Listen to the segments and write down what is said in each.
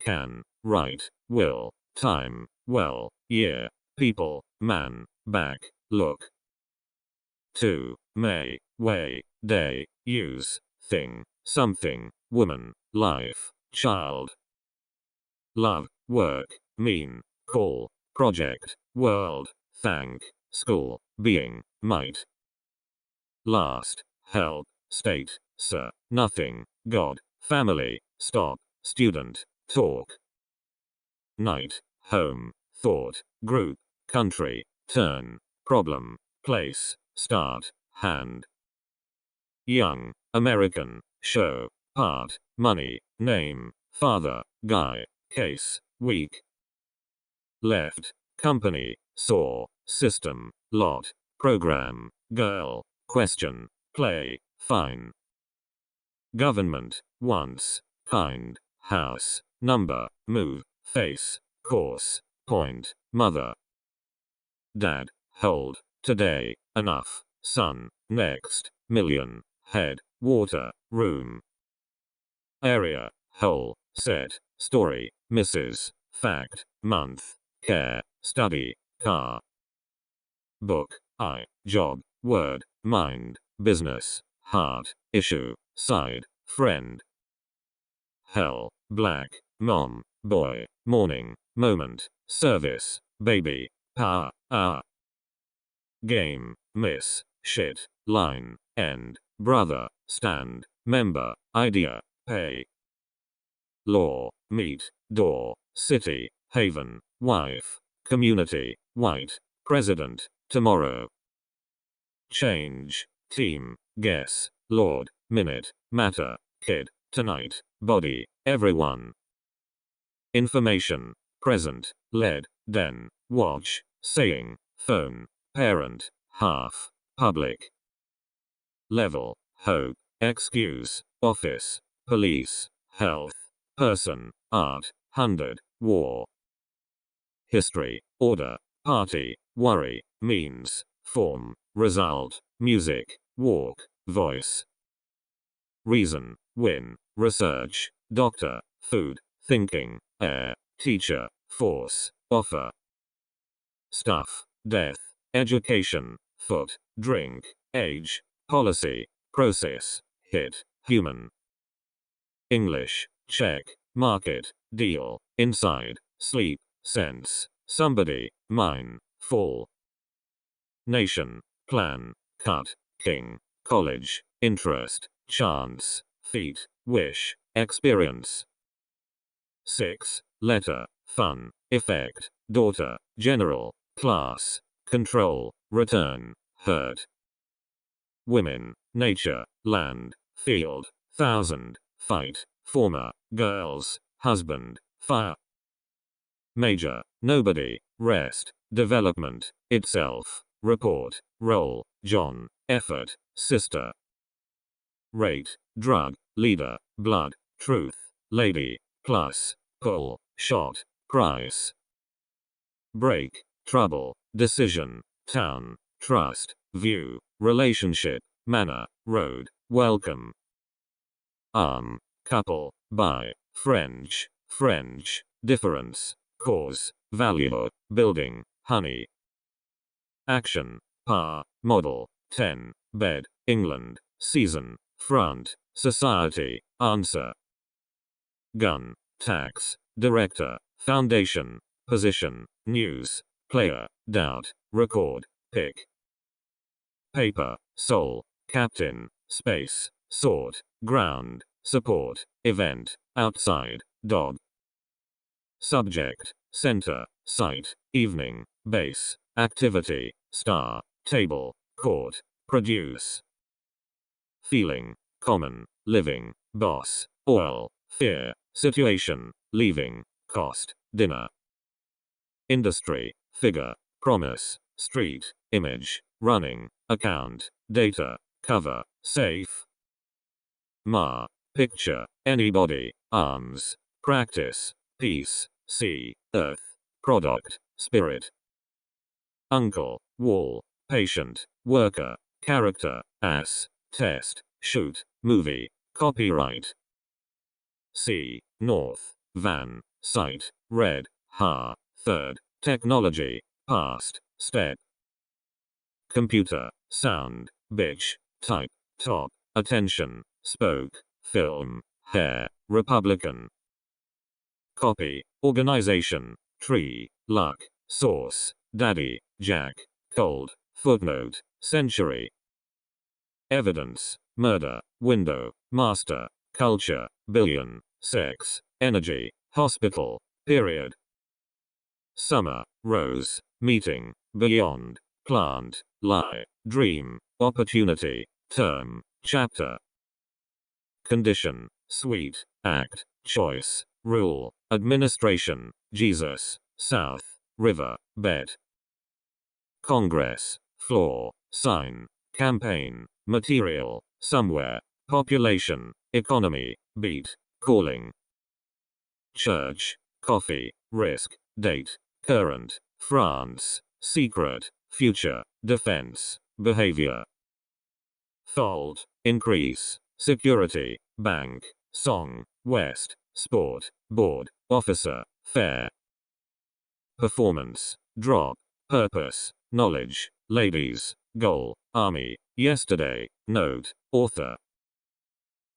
can, right, will, time, well, year, people, man, back, look. 2. May, way, day, use, thing, something, woman, life, child. Love, work, mean, call, project, world, thank, school, being, might. Last, help, state, sir, nothing, God, family, stop, student, talk. Night, home, thought, group, country, turn, problem, place, start, hand. Young, American, show, part, money, name, father, guy, case, week. Left, company, saw, system, lot, program, girl, question, play, fine. Government, once, kind, house, number, move, face, course, point, mother. Dad, hold, today, enough, son, next, million, head, water, room. Area, whole, set, story, Mrs., fact, month, care, study, car. Book, I, job, word, mind, business, heart, issue, side, friend. Hell, black, mom, boy, morning, moment, service, baby, power, hour. Game, miss, shit, line, end, brother, stand, member, idea, pay. Law, meet, door, city, haven, wife, community, white, president, tomorrow. Change, team, guess, lord, minute, matter, kid, tonight, body, everyone. Information, present, lead, den, watch, saying, phone, parent, half, public. Level, hope, excuse, office, police, health, person, art, 100, war. History, order, party, worry, means, form, result, music, walk, voice. Reason, win, research, doctor, food, thinking, air, teacher, force, offer. Stuff, death, education, foot, drink, age, policy, process, hit, human. English, check, market, deal, inside, sleep, sense, somebody, mine, fall. Nation, plan, cut, king, college, interest, chance, feet, wish, experience. 6. Letter, fun, effect, daughter, general, class, control, return, hurt. Women, nature, land, field, thousand, fight, former, girls, husband, fire. Major, nobody, rest, development, itself, report, role, John, effort, sister. Rate, drug, leader, blood, truth, lady, plus, pull, shot, price. Break, trouble, decision, town, trust, view, relationship, manner, road, welcome. Arm, couple, buy, French, difference, cause, value, building, honey. Action, par, model, 10, bed, England, season, front, society, answer. Gun, tax, director, foundation, position, news, player, doubt, record, pick. Paper, soul, captain, space, sort, ground, support, event, outside, dog. Subject, center, site, evening, base, activity, star, table, court, produce. Feeling, common, living, boss, oil, fear, situation, leaving, cost, dinner. Industry, figure, promise, street, image, running, account, data, cover, safe. Ma, picture, anybody, arms, practice, peace, sea, earth, product, spirit. Uncle, wall, patient, worker, character, ass, test, shoot, movie, copyright. Sea, north, van, sight, red, ha, third, technology, past, step. Computer, sound, bitch, type, top, attention, spoke, film, hair, Republican. Copy, organization, tree, luck, source, daddy, jack, cold, footnote, century. Evidence, murder, window, master, culture, billion, sex, energy, hospital, period. Summer, rose, meeting, beyond, plant, lie, dream, opportunity, term, chapter. Condition, sweet, act, choice, rule, administration, Jesus, south, river, bet. Congress, floor, sign, campaign, material, somewhere, population, economy, beat, calling. Church, coffee, risk, date, current, France, secret, future, defense, behavior. Fold, increase, security, bank, song, west, sport, board, officer, fair. Performance, drop, purpose, knowledge, ladies, goal, army, yesterday, note, author.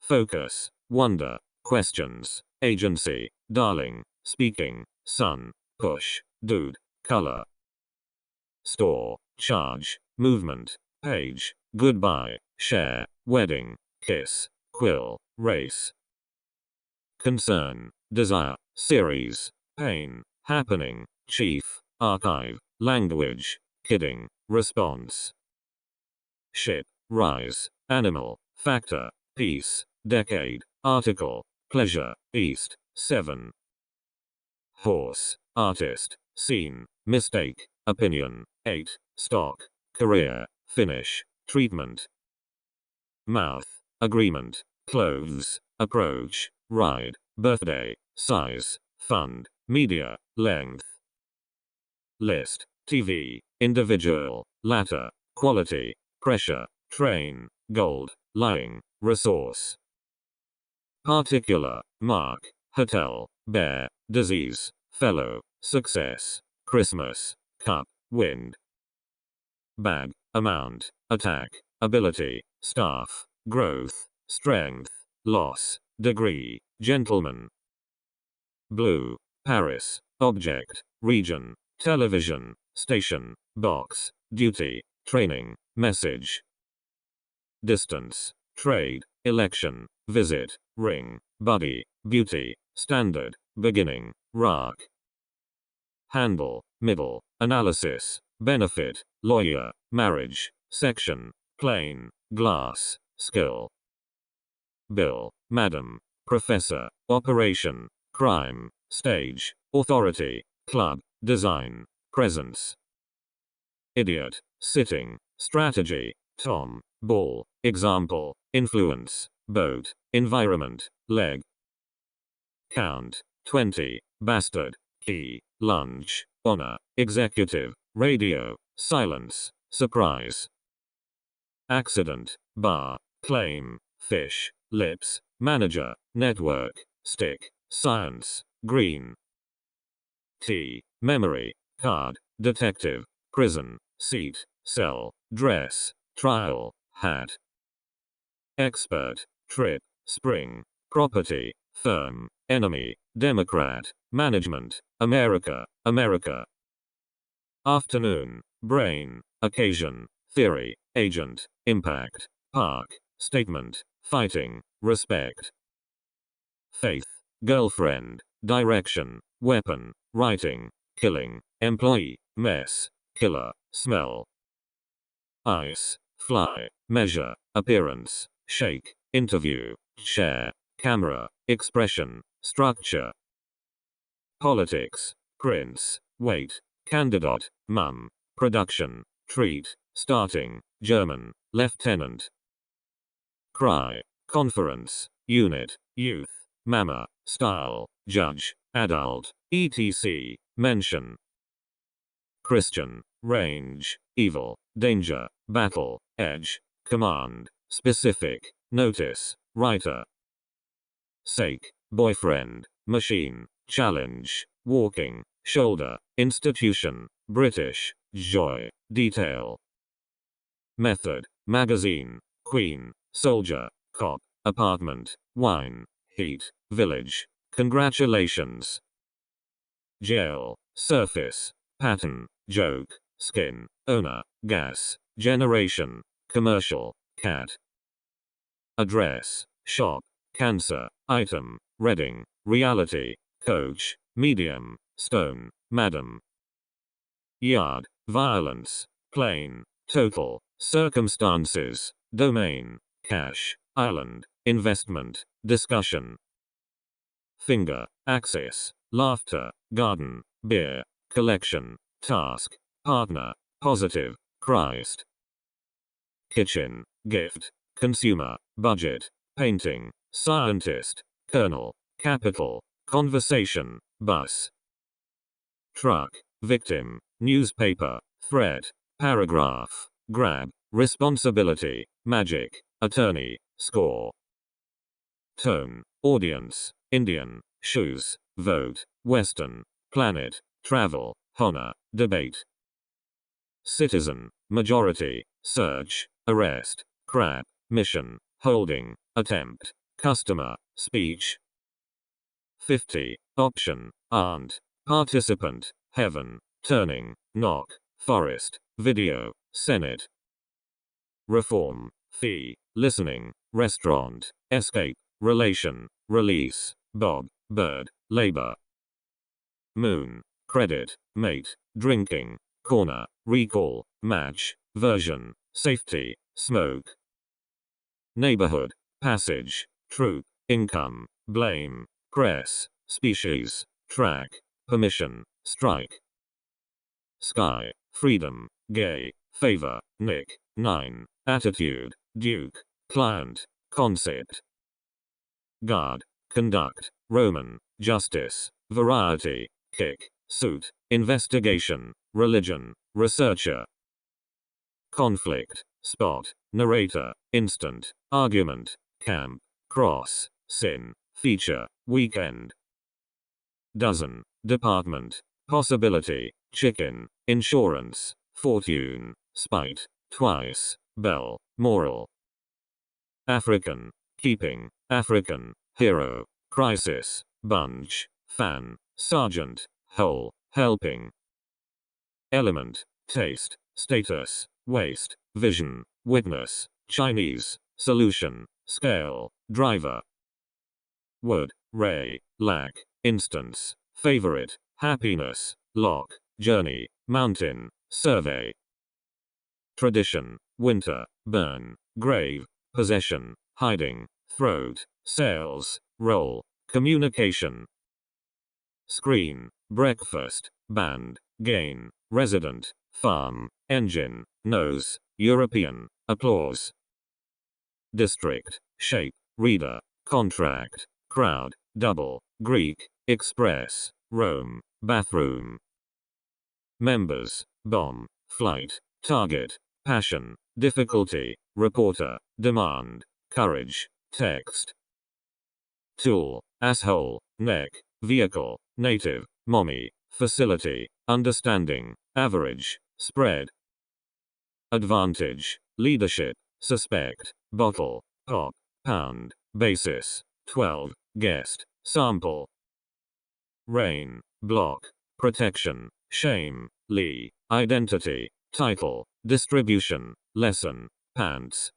Focus, wonder, questions, agency, darling, speaking, son, push, dude, color. Store, charge, movement, page, goodbye, share, wedding, kiss, quill, race. Concern, desire, series, pain, happening, chief, archive, language, kidding, response. Ship, rise, animal, factor, piece, decade, article, pleasure, east, 7. Horse, artist, scene, mistake, opinion, 8, stock, career, finish, treatment. Mouth, agreement, clothes, approach, ride, birthday, size, fund, media, length. List, TV, individual, latter, quality, pressure, train, gold, lying, resource. Particular, mark, hotel, bear, disease, fellow, success, Christmas, cup, wind. Bag, amount, attack, ability, staff, growth, strength, loss, degree, gentleman. Blue, Paris, object, region, television, station, box, duty, training, message. Distance, trade, election, visit, ring, buddy, beauty, standard, beginning, rock. Handle, middle, analysis, benefit, lawyer, marriage, section, plane, glass, skill. Bill, madam, professor, operation, crime, stage, authority, club, design, presence. Idiot, sitting, strategy, Tom, ball, example, influence, boat, environment, leg. Count, 20, bastard, key, lunch, honor, executive, radio, silence, surprise. Accident, bar, claim, fish, lips, manager, network, stick, science, green. T, memory, card, detective, prison, seat, cell, dress, trial, hat. Expert, trip, spring, property, firm, enemy, Democrat, management, America, America. Afternoon, brain, occasion, theory, agent, impact, park, statement, fighting, respect. Faith, girlfriend, direction, weapon, writing, killing, employee, mess, killer, smell. Ice, fly, measure, appearance, shake, interview, share, camera, expression, structure. Politics, prince, wait, candidate, mum, production, treat, starting, German, lieutenant. Cry, conference, unit, youth, mama, style, judge, adult, etc., mention. Christian, range, evil, danger, battle, edge, command, specific, notice, writer. Sake, boyfriend, machine, challenge, walking, shoulder, institution, British, joy, detail. Method, magazine, queen, soldier, cop, apartment, wine, heat, village, congratulations. Jail, surface, pattern, joke, skin, owner, gas, generation, commercial, cat. Address, shop, cancer, item, Reading, reality, coach, medium, stone, madam. Yard, violence, plain, total, circumstances, domain, cash, island, investment, discussion. Finger, axis, laughter, garden, beer, collection, task, partner, positive, Christ. Kitchen, gift, consumer, budget, painting, scientist, colonel, capital, conversation, bus. Truck, victim, newspaper, threat, paragraph, grab, responsibility, magic, attorney, score. Tone, audience, Indian, shoes, vote, western, planet, travel, honor, debate. Citizen, majority, search, arrest, crap, mission, holding, attempt, customer, speech. 50, option, aunt, participant, heaven, turning, knock, forest, video, senate. Reform, fee, listening, restaurant, escape, relation, release, bob, bird, labor. Moon, credit, mate, drinking, corner, recall, match, version, safety, smoke. Neighborhood, passage, troop, income, blame, press, species, track, permission, strike. Sky, freedom, gay, favor, nick, 9, attitude, duke, client, concept. Guard, conduct, Roman, justice, variety, kick, suit, investigation, religion, researcher. Conflict, spot, narrator, instant, argument, camp, cross, sin, feature, weekend. Dozen, department, possibility, chicken, insurance, fortune, spite, twice, bell, moral. African, keeping, African, hero, crisis, bunch, fan, sergeant, whole, helping. Element, taste, status, waste, vision, witness, Chinese, solution, scale, driver. Wood, ray, lack, instance, favorite, happiness, lock, journey, mountain, survey. Tradition, winter, burn, grave, possession, hiding, throat, sales, roll, communication. Screen, breakfast, band, gain, resident, farm, engine, nose, European, applause. District, shape, reader, contract, crowd, double, Greek, express, Rome, bathroom. Members, bomb, flight, target, passion, difficulty, reporter, demand, courage, text. Tool, asshole, neck, vehicle, native, mommy, facility, understanding, average, spread. Advantage, leadership, suspect, bottle, pop, pound, basis, 12, guest, sample. Rain, block, protection, shame, Lee, identity, title, distribution, lesson, pants.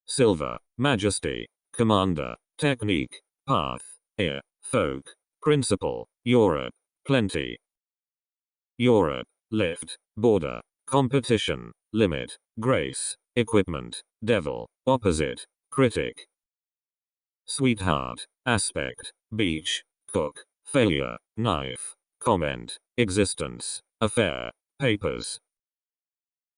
Silver, majesty, commander, technique, path, ear, folk, principle, Europe, plenty. Europe, lift, border, competition, limit, grace, equipment, devil, opposite, critic. Sweetheart, aspect, beach, cook, failure, knife, comment, existence, affair, papers.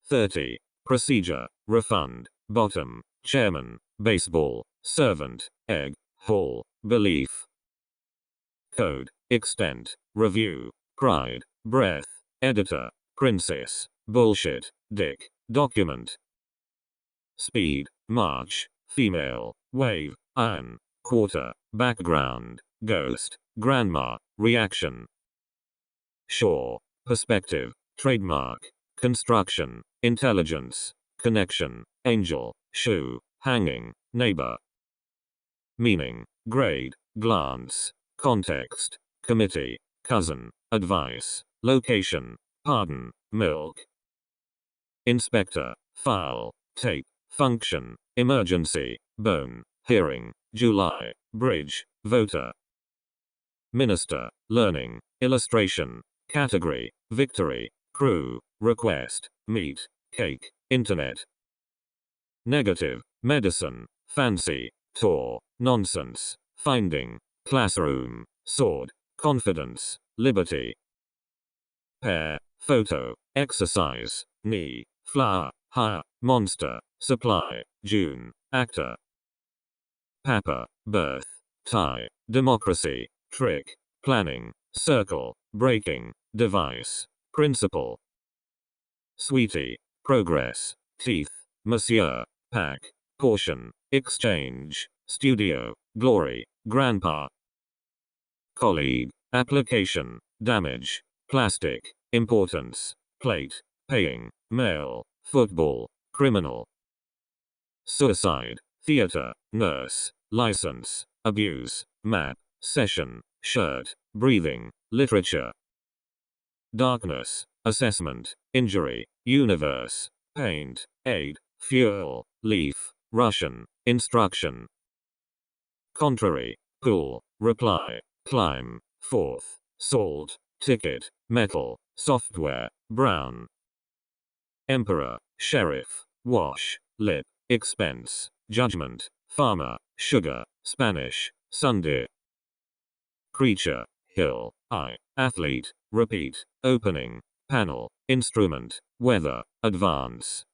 30, procedure, refund, bottom, chairman, baseball, servant, egg, hall, belief. Code, extent, review, pride, breath, editor, princess, bullshit, dick, document. Speed, march, female, wave, iron, quarter, background, ghost, grandma, reaction. Shore, perspective, trademark, construction, intelligence, connection, angel, shoe, hanging, neighbor. Meaning, grade, glance, context, committee, cousin, advice, location, pardon, milk. Inspector, file, tape, function, emergency, bone, hearing, July, bridge, voter. Minister, learning, illustration, category, victory, crew, request, meet, cake, internet. Negative, medicine, fancy, tour, nonsense, finding, classroom, sword, confidence, liberty. Pair, photo, exercise, knee, flower, hire, monster, supply, June, actor. Papa, birth, tie, democracy, trick, planning, circle, breaking, device, principle. Sweetie, progress, teeth, monsieur, pack, portion, exchange, studio, glory, grandpa. Colleague, application, damage, plastic, importance, plate, paying, mail, football, criminal. Suicide, theater, nurse, license, abuse, map, session, shirt, breathing, literature. Darkness, assessment, injury, universe, paint, aid, fuel, leaf, Russian, instruction. Contrary, pool, reply, climb, fourth, salt, ticket, metal, software, brown. Emperor, sheriff, wash, lip, expense, judgment, farmer, sugar, Spanish, Sunday. Creature, hill, eye, athlete, repeat, opening, panel, instrument, weather, advance.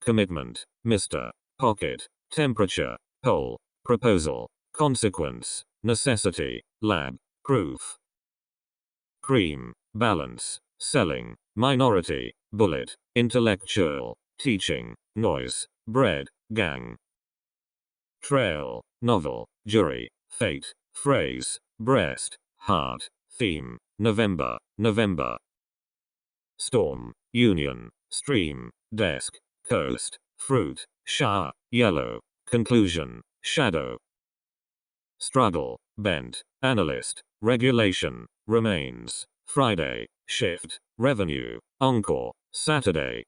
Commitment, Mr., pocket, temperature, pole, proposal, consequence, necessity, lab, proof. Cream, balance, selling, minority, bullet, intellectual, teaching, noise, bread, gang. Trail, novel, jury, fate, phrase, breast, heart, theme, November, November. Storm, union, stream, desk, coast, fruit, shower, yellow, conclusion, shadow. Struggle, bent, analyst, regulation, remains, Friday, shift, revenue, encore, Saturday.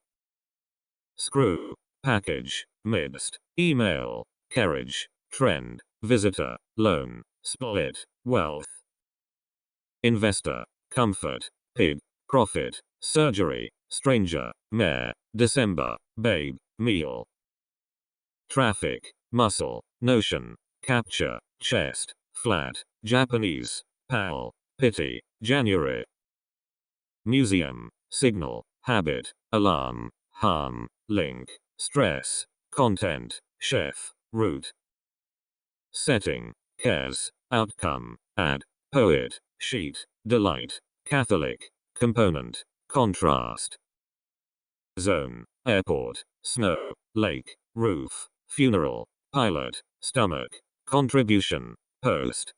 Screw, package, midst, email, carriage, trend, visitor, loan, split, wealth. Investor, comfort, pig, profit, surgery, stranger, mare, December, babe, meal. Traffic, muscle, notion, capture, chest, flat, Japanese, pal, pity, January. Museum, signal, habit, alarm, harm, link, stress, content, chef, route. Setting, cares, outcome, add, poet, sheet, delight, Catholic, component, contrast. Zone, airport, snow, lake, roof, funeral, pilot, stomach, contribution, post.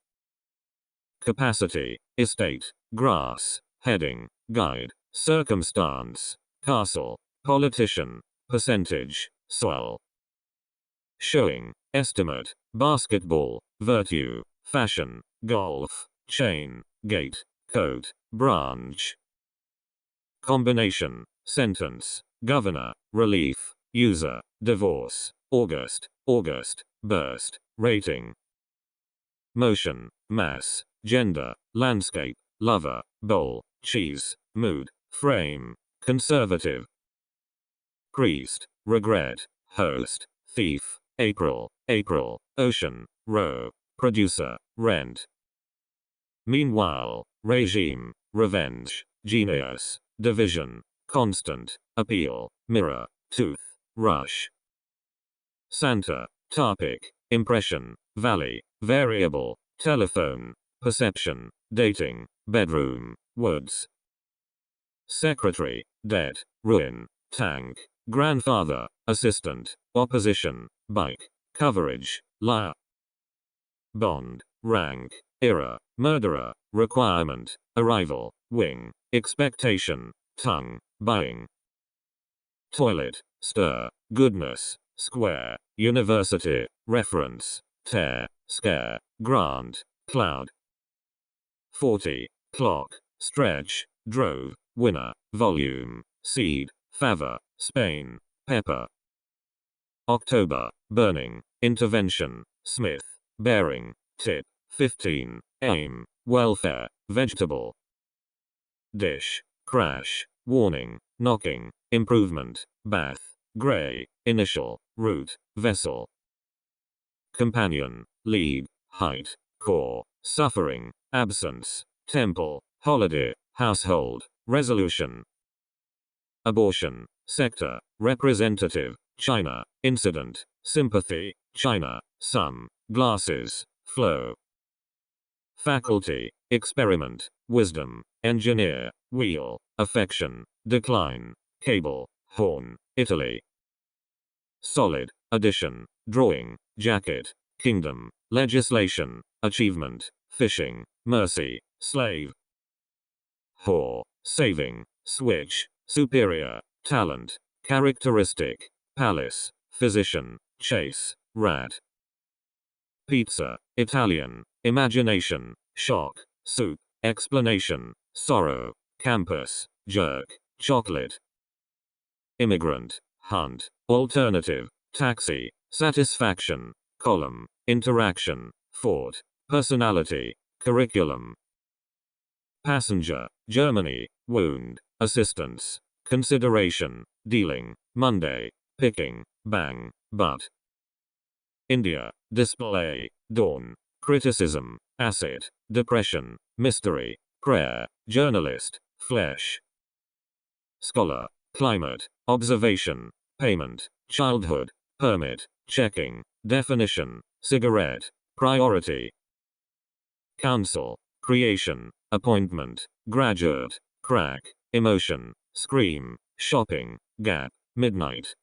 Capacity, estate, grass, heading, guide, circumstance, castle, politician, percentage, swell. Showing, estimate, basketball, virtue, fashion, golf, chain, gate, coat, branch. Combination, sentence, governor, relief, user, divorce, August, August, burst, rating. Motion, mass, gender, landscape, lover, bowl, cheese, mood, frame, conservative. Priest, regret, host, thief, April, April, ocean, row, producer, rent. Meanwhile, regime, revenge, genius, division, constant, appeal, mirror, tooth, rush. Santa, topic, impression, valley, variable, telephone, perception, dating, bedroom, woods. Secretary, debt, ruin, tank, grandfather, assistant, opposition, bike, coverage, liar. Bond, rank, era, murderer, requirement, arrival, wing, expectation, tongue, buying. Toilet, stir, goodness, square, university, reference, tear, scare, grant, cloud. 40, clock, stretch, drove, winner, volume, seed, favor, Spain, pepper. October, burning, intervention, Smith, bearing, tip, 15, aim, welfare, vegetable. Dish, crash, warning, knocking, improvement, bath, Gre, initial, root, vessel. Companion, lead, height, core, suffering, absence, temple, holiday, household, resolution. Abortion, sector, representative, China, incident, sympathy, China, some, glasses, flow. Faculty, experiment, wisdom, engineer, wheel, affection, decline, cable, horn, Italy. Solid, addition, drawing, jacket, kingdom, legislation, achievement, fishing, mercy, slave. Whore, saving, switch, superior, talent, characteristic, palace, physician, chase, rat. Pizza, Italian, imagination, shock, soup, explanation, sorrow, campus, jerk, chocolate. Immigrant, hunt, alternative, taxi, satisfaction, column, interaction, fort, personality, curriculum. Passenger, Germany, wound, assistance, consideration, dealing, Monday, picking, bang, but. India, display, dawn, criticism, acid, depression, mystery, prayer, journalist, flesh. Scholar, climate, observation, payment, childhood, permit, checking, definition, cigarette, priority. Council, creation, appointment, graduate, crack, emotion, scream, shopping, gap, midnight.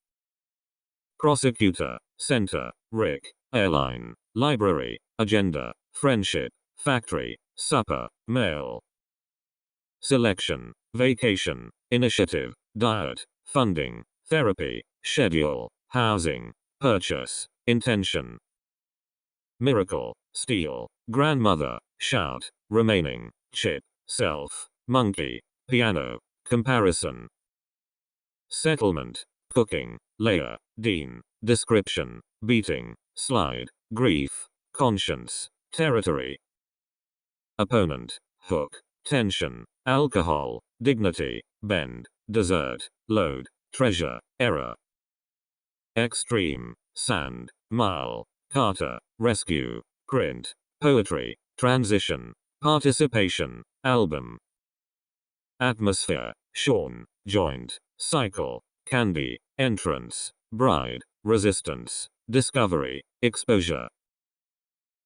Prosecutor, center, Rick, airline, library, agenda, friendship, factory, supper, mail. Selection, vacation, initiative, diet, funding, therapy, schedule, housing, purchase, intention. Miracle, steal, grandmother, shout, remaining, chip, self, monkey, piano, comparison. Settlement, cooking, layer, dean, description, beating, slide, grief, conscience, territory. Opponent, hook, tension, alcohol, dignity, bend, desert, load, treasure, error. Extreme, sand, mile, Carter, rescue, print, poetry, transition, participation, album. Atmosphere, Sean, joint, cycle, candy, entrance, bride, resistance, discovery, exposure.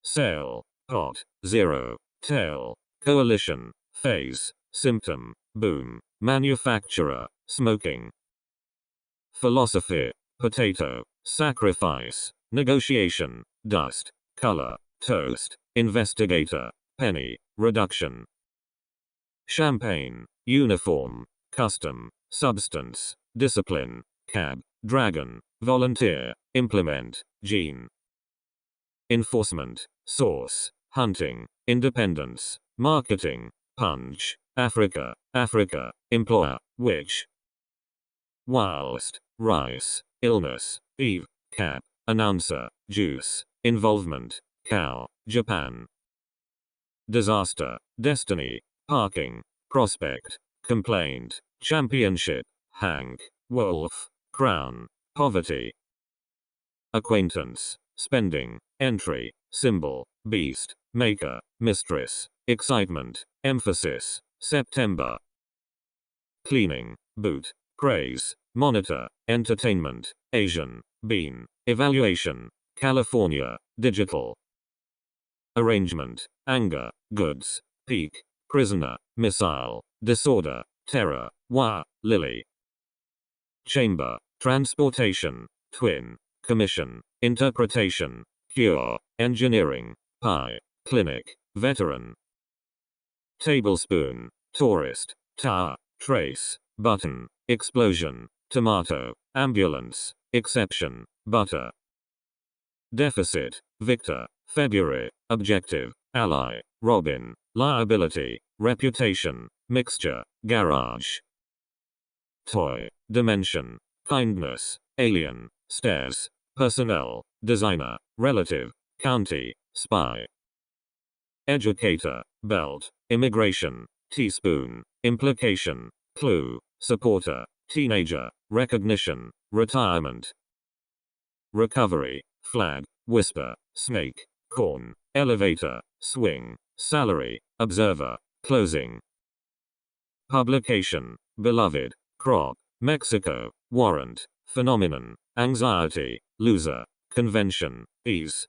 Sale, pot, zero, tail, coalition, phase, symptom, boom, manufacturer, smoking. Philosophy, potato, sacrifice, negotiation, dust, color, toast, investigator, penny, reduction. Champagne, uniform, custom, substance, discipline, cab, dragon, volunteer, implement, gene. Enforcement, source, hunting, independence, marketing, punch, Africa, Africa, employer, which. Whilst, rice, illness, Eve, cap, announcer, juice, involvement, cow, Japan. Disaster, destiny, parking, prospect, complaint, championship, Hank, wolf, crown, poverty. Acquaintance, spending, entry, symbol, beast, maker, mistress, excitement, emphasis, September. Cleaning, boot, praise, monitor, entertainment, Asian, bean, evaluation, California, digital. Arrangement, anger, goods, peak, prisoner, missile, disorder, terror, lily. Chamber, transportation, twin, commission, interpretation, cure, engineering, pie, clinic, veteran. Tablespoon, tourist, tower, trace, button, explosion, tomato, ambulance, exception, butter. Deficit, Victor, February, objective, ally, Robin, liability, reputation, mixture, garage. Toy, dimension, kindness, alien, stairs, personnel, designer, relative, county, spy. Educator, belt, immigration, teaspoon, implication, clue, supporter, teenager, recognition, retirement. Recovery, flag, whisper, snake, corn, elevator, swing, salary, observer, closing. Publication, beloved, crop, Mexico, warrant, phenomenon, anxiety, loser, convention, ease.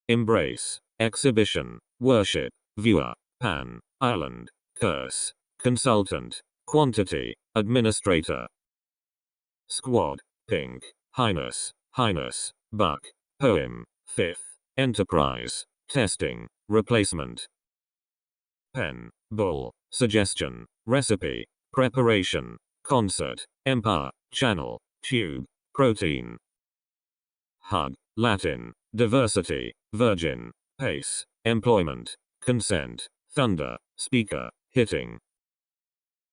Embrace, exhibition, worship, viewer, pan, island, curse, consultant, quantity, administrator. Squad, pink, highness, buck, poem, fifth, enterprise, testing, replacement. Pen, bull, suggestion, recipe, preparation, concert, empire, channel, tube, protein. Hug, Latin, diversity, virgin, pace, employment, consent, thunder, speaker, hitting.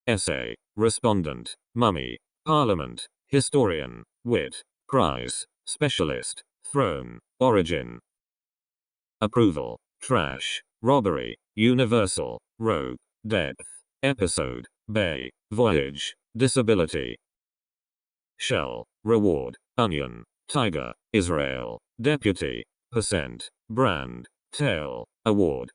Essay, respondent, mummy, parliament, historian, wit, prize, specialist, throne, origin. Approval, trash, robbery, universal, rogue, depth, episode, bay, voyage, disability. Shell, reward, onion, tiger, Israel, deputy, percent, brand, tail, award.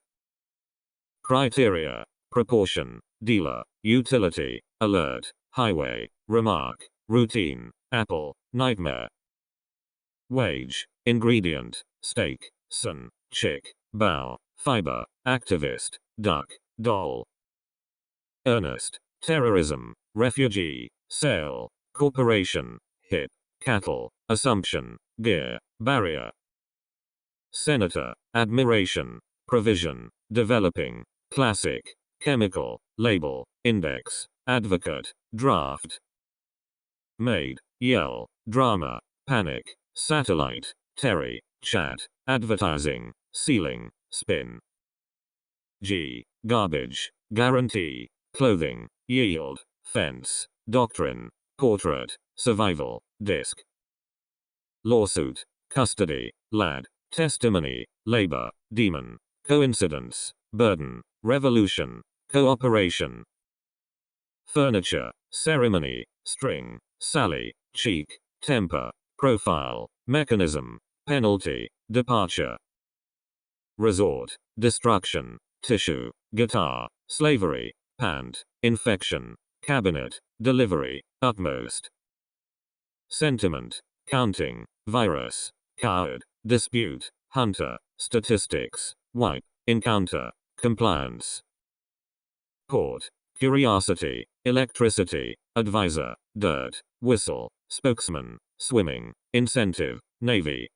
Criteria, proportion, dealer, utility, alert, highway, remark, routine, apple, nightmare. Wage, ingredient, steak, sun, chick, bow, fiber, activist, duck, doll. Earnest, terrorism, refugee, sale, corporation, hip, cattle, assumption, gear, barrier. Senator, admiration, provision, developing, classic, chemical, label, index, advocate, draft. Maid, yell, drama, panic, satellite, Terry, chat, advertising, ceiling, spin. G, garbage, guarantee, clothing, yield, fence, doctrine, portrait, survival, disc. Lawsuit, custody, lad, testimony, labor, demon, coincidence, burden, revolution, cooperation. Furniture, ceremony, string, Sally, cheek, temper, profile, mechanism, penalty, departure. Resort, destruction, tissue, guitar, slavery, pant, infection, cabinet, delivery, utmost. Sentiment, counting, virus, coward, dispute, hunter, statistics, wipe, encounter, compliance. Port, curiosity, electricity, advisor, dirt, whistle, spokesman, swimming, incentive, navy.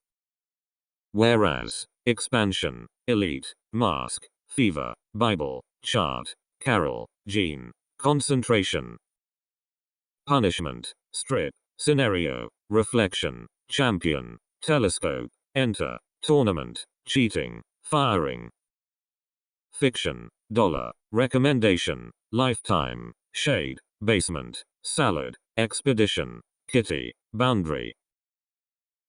Whereas, expansion, elite, mask, fever, Bible, chart, carol, gene, concentration. Punishment, strip, scenario, reflection, champion, telescope, enter, tournament, cheating, firing. Fiction, dollar, recommendation, lifetime, shade, basement, salad, expedition, kitty, boundary.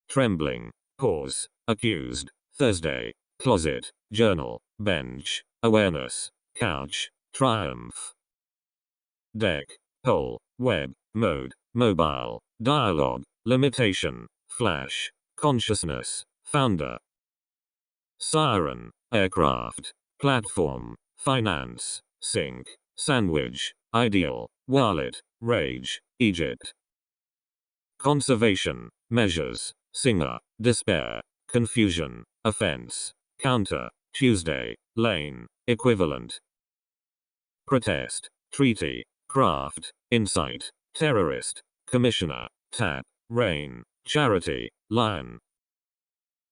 Trembling, pause, accused, Thursday, closet, journal, bench, awareness, couch, triumph. Deck, pole, web, mode, mobile, dialogue, limitation, flash, consciousness, founder. Siren, aircraft, platform, finance, sink, sandwich, ideal, wallet, rage, Egypt. Conservation, measures, singer, despair, confusion, offense, counter, Tuesday, lane, equivalent. Protest, treaty, craft, insight, terrorist, commissioner, tap, rain, charity, lion.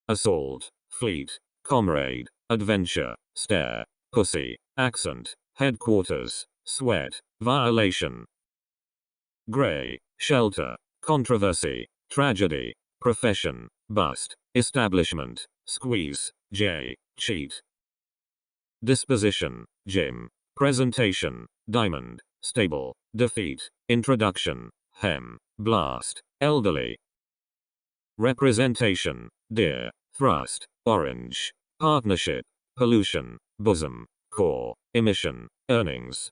Assault, fleet, comrade, adventure, stare, pussy, accent, headquarters, sweat, violation. Grey, shelter, controversy, tragedy, profession, bust, establishment, squeeze, J, cheat. Disposition, Jim, presentation, diamond, stable, defeat, introduction, hem, blast, elderly. Representation, deer, thrust, orange, partnership, pollution, bosom, core, emission, earnings.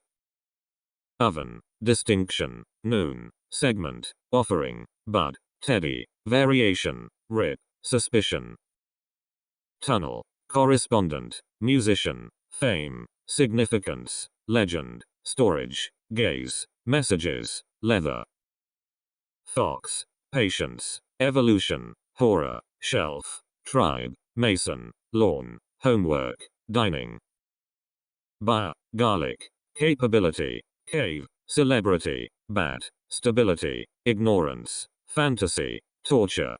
Oven, distinction, noon, segment, offering, bud, teddy, variation, rip, suspicion. Tunnel, correspondent, musician, fame, significance, legend, storage, gaze, messages, leather. Fox, patience, evolution, horror, shelf, tribe, mason, lawn, homework, dining. Buyer, garlic, capability, cave, celebrity, bat, stability, ignorance, fantasy, torture.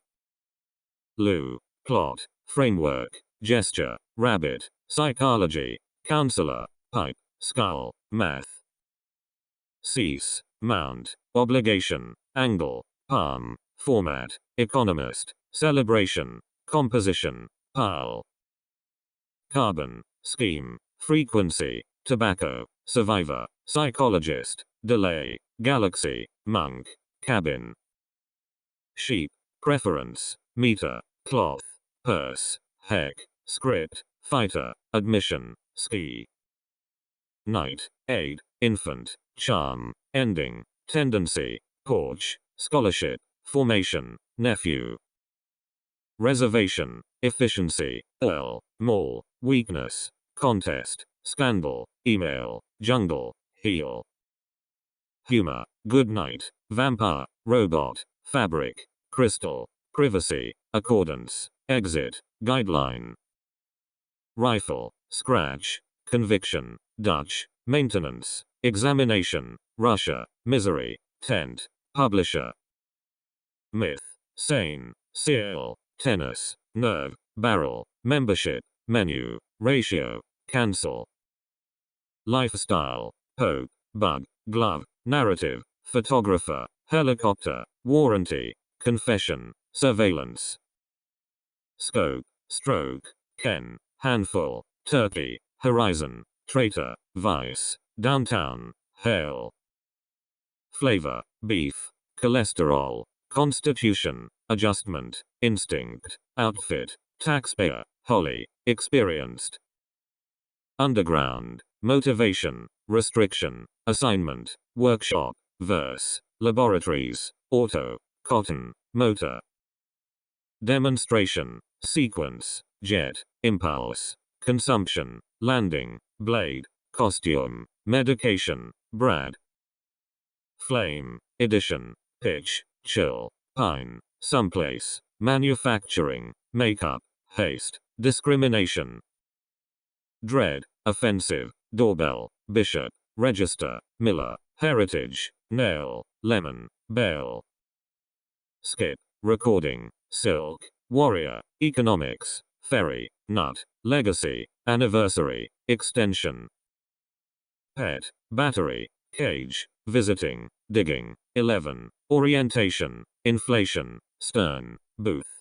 Loo, plot, framework, gesture, rabbit, psychology, counselor, pipe, skull, math. Cease, mount, obligation, angle, palm, format, economist, celebration, composition, pile. Carbon, scheme, frequency, tobacco, survivor, psychologist, delay, galaxy, monk, cabin. Sheep, preference, meter, cloth, purse, heck, script, fighter, admission, ski. Night, aid, infant, charm, ending, tendency, porch, scholarship, formation, nephew. Reservation, efficiency, earl, mall, weakness, contest, scandal, email, jungle, heel. Humor, good night, vampire, robot, fabric, crystal, privacy, accordance, exit, guideline. Rifle, scratch, conviction, Dutch, maintenance, examination, Russia, misery, tent, publisher. Myth, sane, seal, tennis, nerve, barrel, membership, menu, ratio, cancel. Lifestyle, pope, bug, glove, narrative, photographer, helicopter, warranty, confession, surveillance. Scope, stroke, ken, handful, turkey, horizon, traitor, vice, downtown, hail. Flavor, beef, cholesterol, constitution, adjustment, instinct, outfit, taxpayer, holly, experienced. Underground, motivation, restriction, assignment, workshop, verse, laboratories, auto, cotton, motor. Demonstration, sequence, jet, impulse, consumption, landing, blade, costume, medication, Brad. Flame, edition, pitch, chill, pine, someplace, manufacturing, makeup, haste, discrimination. Dread, offensive, doorbell, bishop, register, miller, heritage, nail, lemon, bail. Skip, recording, silk, warrior, economics, ferry, nut, legacy, anniversary, extension. Pet, battery, cage, visiting, digging, 11, orientation, inflation, stern, booth.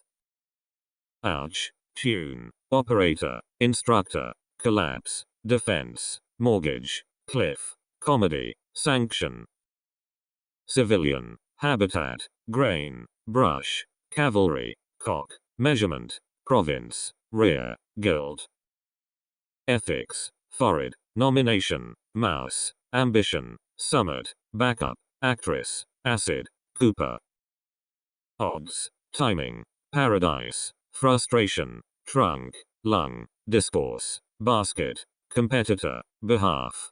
Ouch, tune, operator, instructor, collapse, defense, mortgage, cliff, comedy, sanction. Civilian, habitat, grain, brush, cavalry, cock, measurement, province, rear, guild. Ethics, forehead, nomination, mouse, ambition, summit, backup, actress, acid, Cooper. Odds, timing, paradise, frustration, trunk, lung, discourse, basket, competitor, behalf.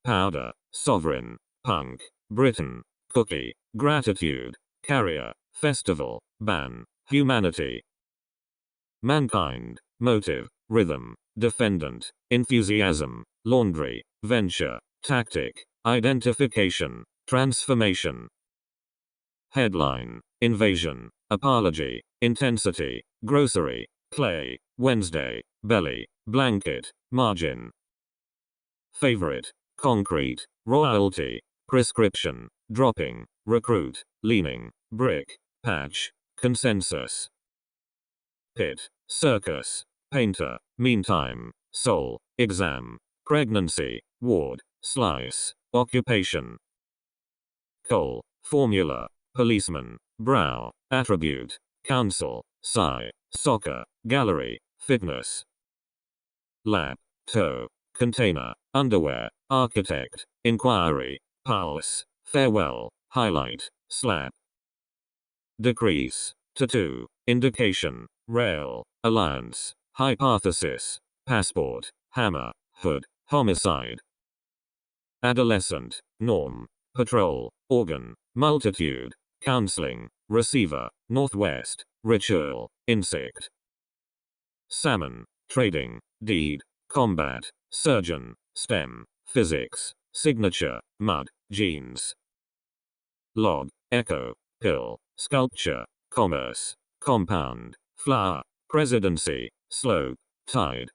Powder, sovereign, punk, Britain, cookie, gratitude, carrier, festival, ban, humanity. Mankind, motive, rhythm, defendant, enthusiasm, laundry, venture, tactic, identification, transformation. Headline, invasion, apology, intensity, grocery, clay, Wednesday, belly, blanket, margin. Favorite, concrete, royalty, prescription, dropping, recruit, leaning, brick, patch, consensus. Pit, circus, painter, meantime, soul, exam, pregnancy, ward, slice, occupation. Coal, formula, policeman, brow, attribute, council, sigh, soccer, gallery, fitness. Lap, toe, container, underwear, architect, inquiry, pulse, farewell, highlight, slap. Decrease, tattoo, indication, rail, alliance, hypothesis, passport, hammer, hood, homicide. Adolescent, norm, patrol, organ, multitude, counseling, receiver, northwest, ritual, insect. Salmon, trading, deed, combat, surgeon, stem, physics, signature, mud, genes. Log, echo, pill, sculpture, commerce, compound, flower, presidency, slope, tide.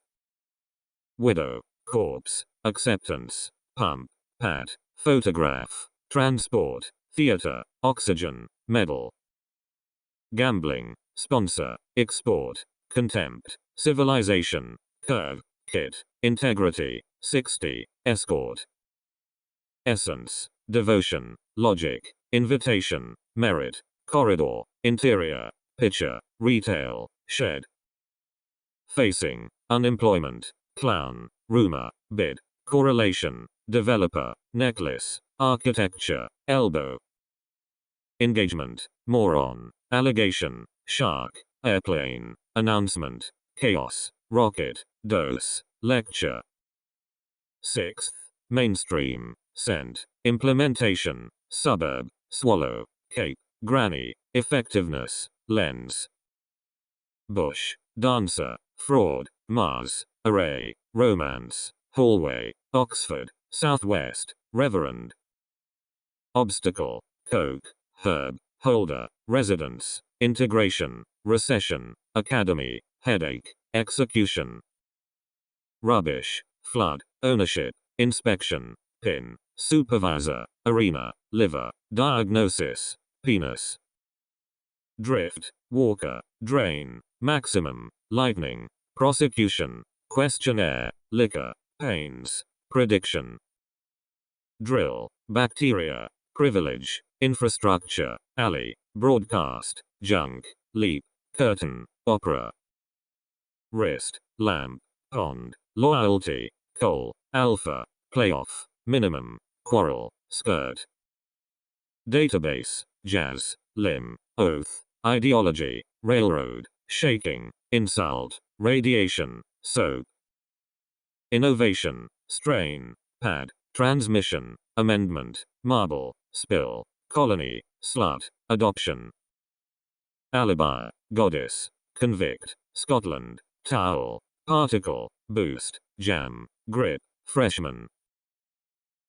Widow, corpse, acceptance, pump, pat, photograph, transport, theater, oxygen, medal. Gambling, sponsor, export, contempt, civilization, curve, kit, integrity, 60, escort. Essence, devotion, logic, invitation, merit, corridor, interior, picture, retail, shed. Facing, unemployment, clown, rumor, bid, correlation, developer, necklace, architecture, elbow. Engagement, moron, allegation, shark, airplane, announcement, chaos, rocket, dose, lecture. Sixth, mainstream, scent, implementation, suburb, swallow, cape, granny, effectiveness, lens. Bush, dancer, fraud, Mars, array, romance, hallway, Oxford, southwest, reverend. Obstacle, coke, herb, holder, residence, integration, recession, academy, headache, execution. Rubbish, flood, ownership, inspection, pin, supervisor, arena, liver, diagnosis, penis. Drift, walker, drain, maximum, lightning, prosecution, questionnaire, liquor, pains, prediction. Drill, bacteria, privilege, infrastructure, alley, broadcast, junk, leap, curtain, opera. Wrist, lamp, pond, loyalty, coal, alpha, playoff, minimum, quarrel, skirt. Database, jazz, limb, oath, ideology, railroad, shaking, insult, radiation, soap. Innovation, strain, pad, transmission, amendment, marble, spill, colony, slut, adoption. Alibi, goddess, convict, Scotland, towel, particle, boost, jam, grip, freshman.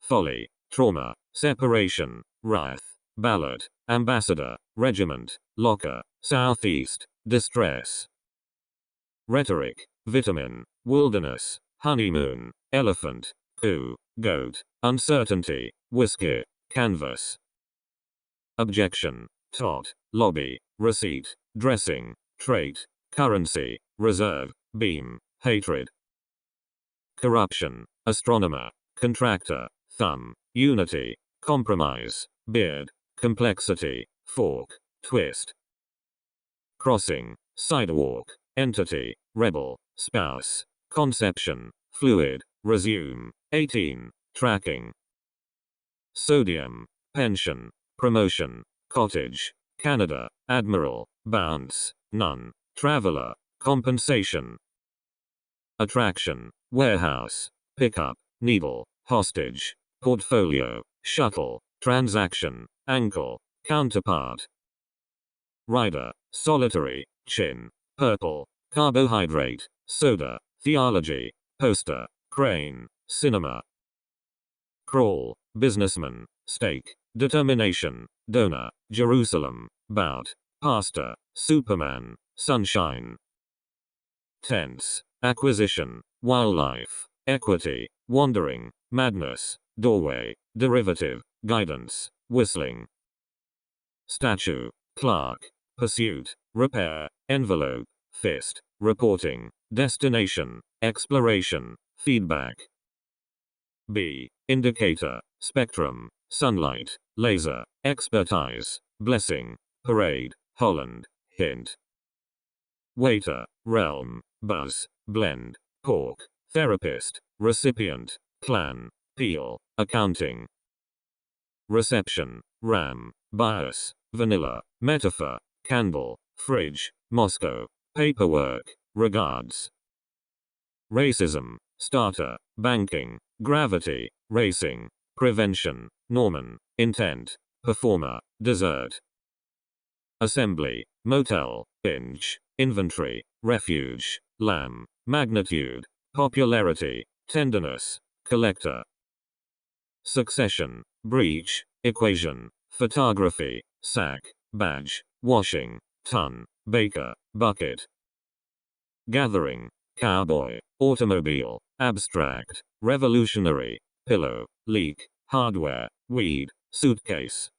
Folly, trauma, separation, wrath, ballot, ambassador, regiment, locker, southeast, distress. Rhetoric, vitamin, wilderness, honeymoon, elephant, coup, goat, uncertainty, whiskey, canvas. Objection, tot, lobby, receipt, dressing, trait, currency, reserve, beam, hatred. Corruption, astronomer, contractor, thumb, unity, compromise, beard, complexity, fork, twist. Crossing, sidewalk, entity, rebel, spouse, conception, fluid, resume, 18, tracking. Sodium, pension, promotion, cottage, Canada, admiral, bounce, none, traveler, compensation. Attraction, warehouse, pickup, needle, hostage, portfolio, shuttle, transaction, ankle, counterpart. Rider, solitary, chin, purple, carbohydrate, soda, theology, poster, crane, cinema. Crawl, businessman, stake, determination, donor, Jerusalem, bout, pastor, Superman, sunshine. tense, acquisition, wildlife, equity, wandering, madness, doorway, derivative, guidance, whistling. Statue, clerk, pursuit, repair, envelope, fist, reporting, destination, exploration, feedback. B. Indicator, spectrum, sunlight, laser, expertise, blessing, parade, Holland, hint. Waiter, realm, buzz, blend, pork, therapist, recipient, clan, peel, accounting. Reception, ram, bias, vanilla, metaphor, candle, fridge, Moscow, paperwork, regards. Racism, starter, banking, gravity, racing, prevention, Norman, intent, performer, dessert. Assembly, motel, binge, inventory, refuge, lamb, magnitude, popularity, tenderness, collector. Succession, breach, equation, photography, sack, badge, washing, ton, baker, bucket. Gathering, cowboy, automobile, abstract, revolutionary, pillow, leak, hardware, weed, suitcase.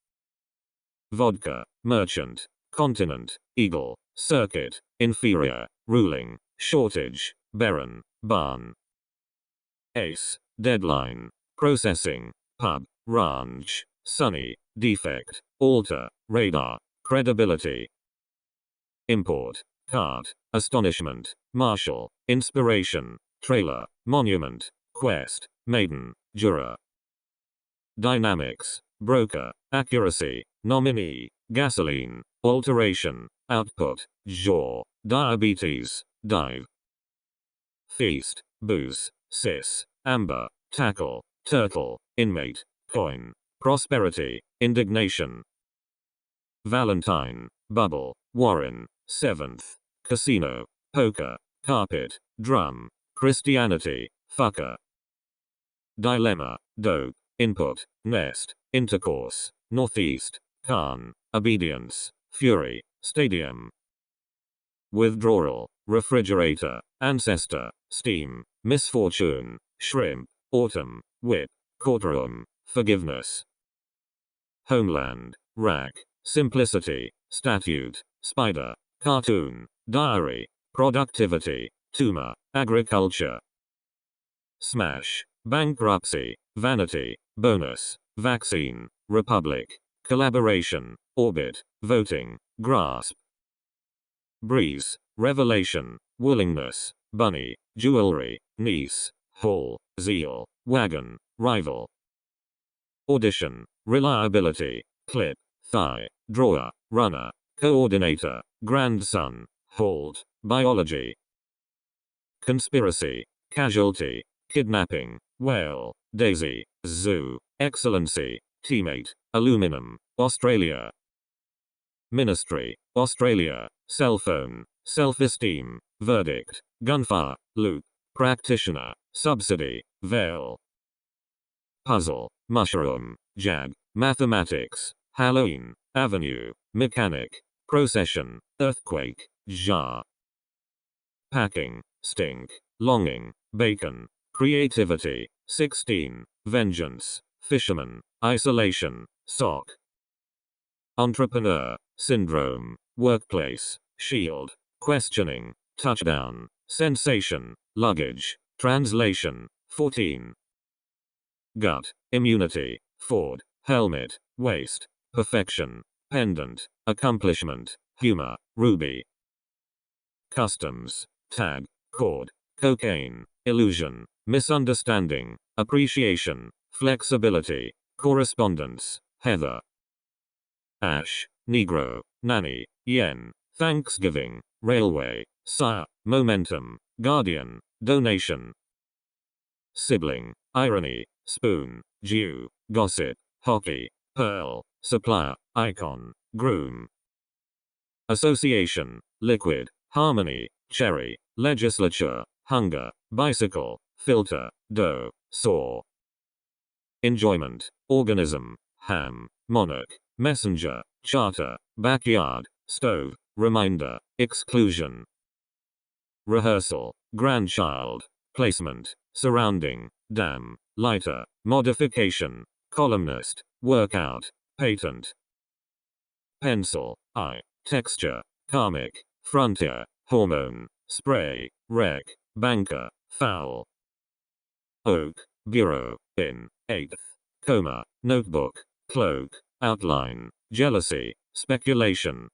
Vodka, merchant, continent, eagle, circuit, inferior, ruling, shortage, barren, barn. Ace, deadline, processing, pub, ranch, sunny, defect, alter, radar, credibility. Import, cart, astonishment, marshal, inspiration, trailer, monument, quest, maiden, juror. Dynamics, broker, accuracy, nominee, gasoline, alteration, output, jaw, diabetes, dive. Feast, booze, cis, amber, tackle, turtle, inmate, coin, prosperity, indignation. Valentine, bubble, Warren, seventh, casino, poker, carpet, drum, Christianity, fucker. Dilemma, dope, input, nest, intercourse, northeast, Khan, obedience, fury, stadium. Withdrawal, refrigerator, ancestor, steam, misfortune, shrimp, autumn, whip, courtroom, forgiveness. Homeland, rack, simplicity, statute, spider, cartoon, diary, productivity, tumor, agriculture. Smash, bankruptcy, vanity, bonus, vaccine, republic, collaboration, orbit, voting, grasp. Breeze, revelation, willingness, bunny, jewelry, niece, hall, zeal, wagon, rival. Audition, reliability, clip, thigh, drawer, runner, coordinator, grandson, halt, biology. Conspiracy, casualty, kidnapping, whale, daisy, zoo, excellency, teammate, aluminum, Australia. Ministry, Australia, cell phone, self-esteem, verdict, gunfire, loop, practitioner, subsidy, veil. Puzzle, mushroom, jag, mathematics, Halloween, avenue, mechanic, procession, earthquake, jar. Packing, stink, longing, bacon, creativity, 16, vengeance, fisherman, isolation, sock. Entrepreneur, syndrome, workplace, shield, questioning, touchdown, sensation, luggage, translation, 14. Gut, immunity, Ford, helmet, waist, perfection, pendant, accomplishment, humor, ruby. Customs, tag, cord, cocaine, illusion, misunderstanding, appreciation, flexibility, correspondence, heather. Ash, Negro, nanny, yen, Thanksgiving, railway, sire, momentum, guardian, donation. Sibling, irony, spoon, Jew, gossip, hockey, pearl, supplier, icon, groom. Association, liquid, harmony, cherry, legislature, hunger, bicycle, filter, dough, saw. Enjoyment, organism, ham, monarch, messenger, charter, backyard, stove, reminder, exclusion. rehearsal, grandchild, placement, surrounding, dam, lighter, modification, columnist, workout, patent. Pencil, eye, texture, karmic, frontier, hormone, spray, wreck, banker, foul. Oak, bureau, in, eighth, coma, notebook, cloak, outline, jealousy, speculation.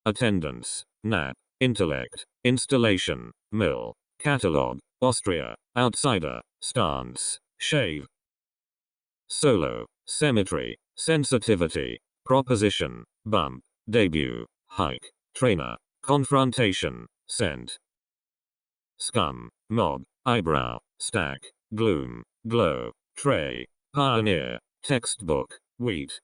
Attendance, nap, intellect, installation, mill, catalogue, Austria, outsider, stance, shave. Solo, symmetry, sensitivity, proposition, bump, debut, hike, trainer, confrontation, scent. Scum, mob, eyebrow, stack, gloom, glow, tray, pioneer, textbook, wheat.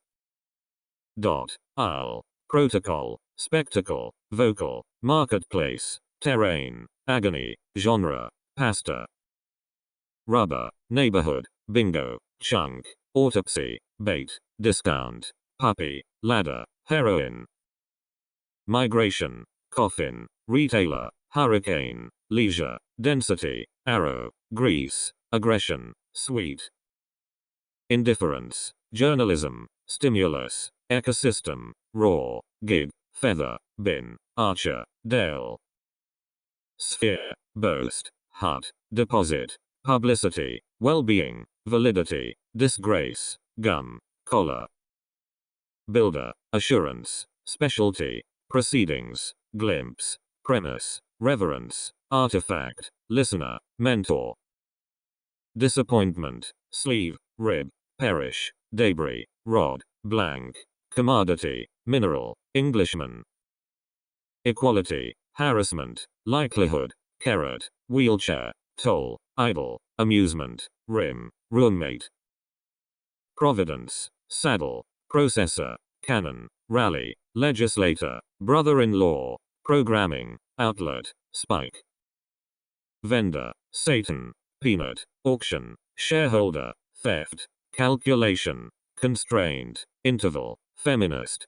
Dot, aisle, protocol, spectacle, vocal, marketplace, terrain, agony, genre, pasta. Rubber, neighborhood, bingo, chunk, autopsy, bait, discount, puppy, ladder, heroin. Migration, coffin, retailer, hurricane, leisure, density, arrow, grease, aggression, sweet. Indifference, journalism, stimulus, ecosystem, raw, gig, feather, bin, archer, dale. Sphere, boast, hut, deposit, publicity, well-being, validity, disgrace, gum, collar. Builder, assurance, specialty, proceedings, glimpse, premise, reverence, artifact, listener, mentor. Disappointment, sleeve, rib, perish, debris, rod, blank, commodity, mineral, Englishman. Equality, harassment, likelihood, carrot, wheelchair, toll, idle, amusement, rim, roommate. Providence, saddle, processor, cannon, rally, legislator, brother-in-law, programming, outlet, spike. Vendor, Satan, peanut, auction, shareholder, theft, calculation, constraint, interval, feminist.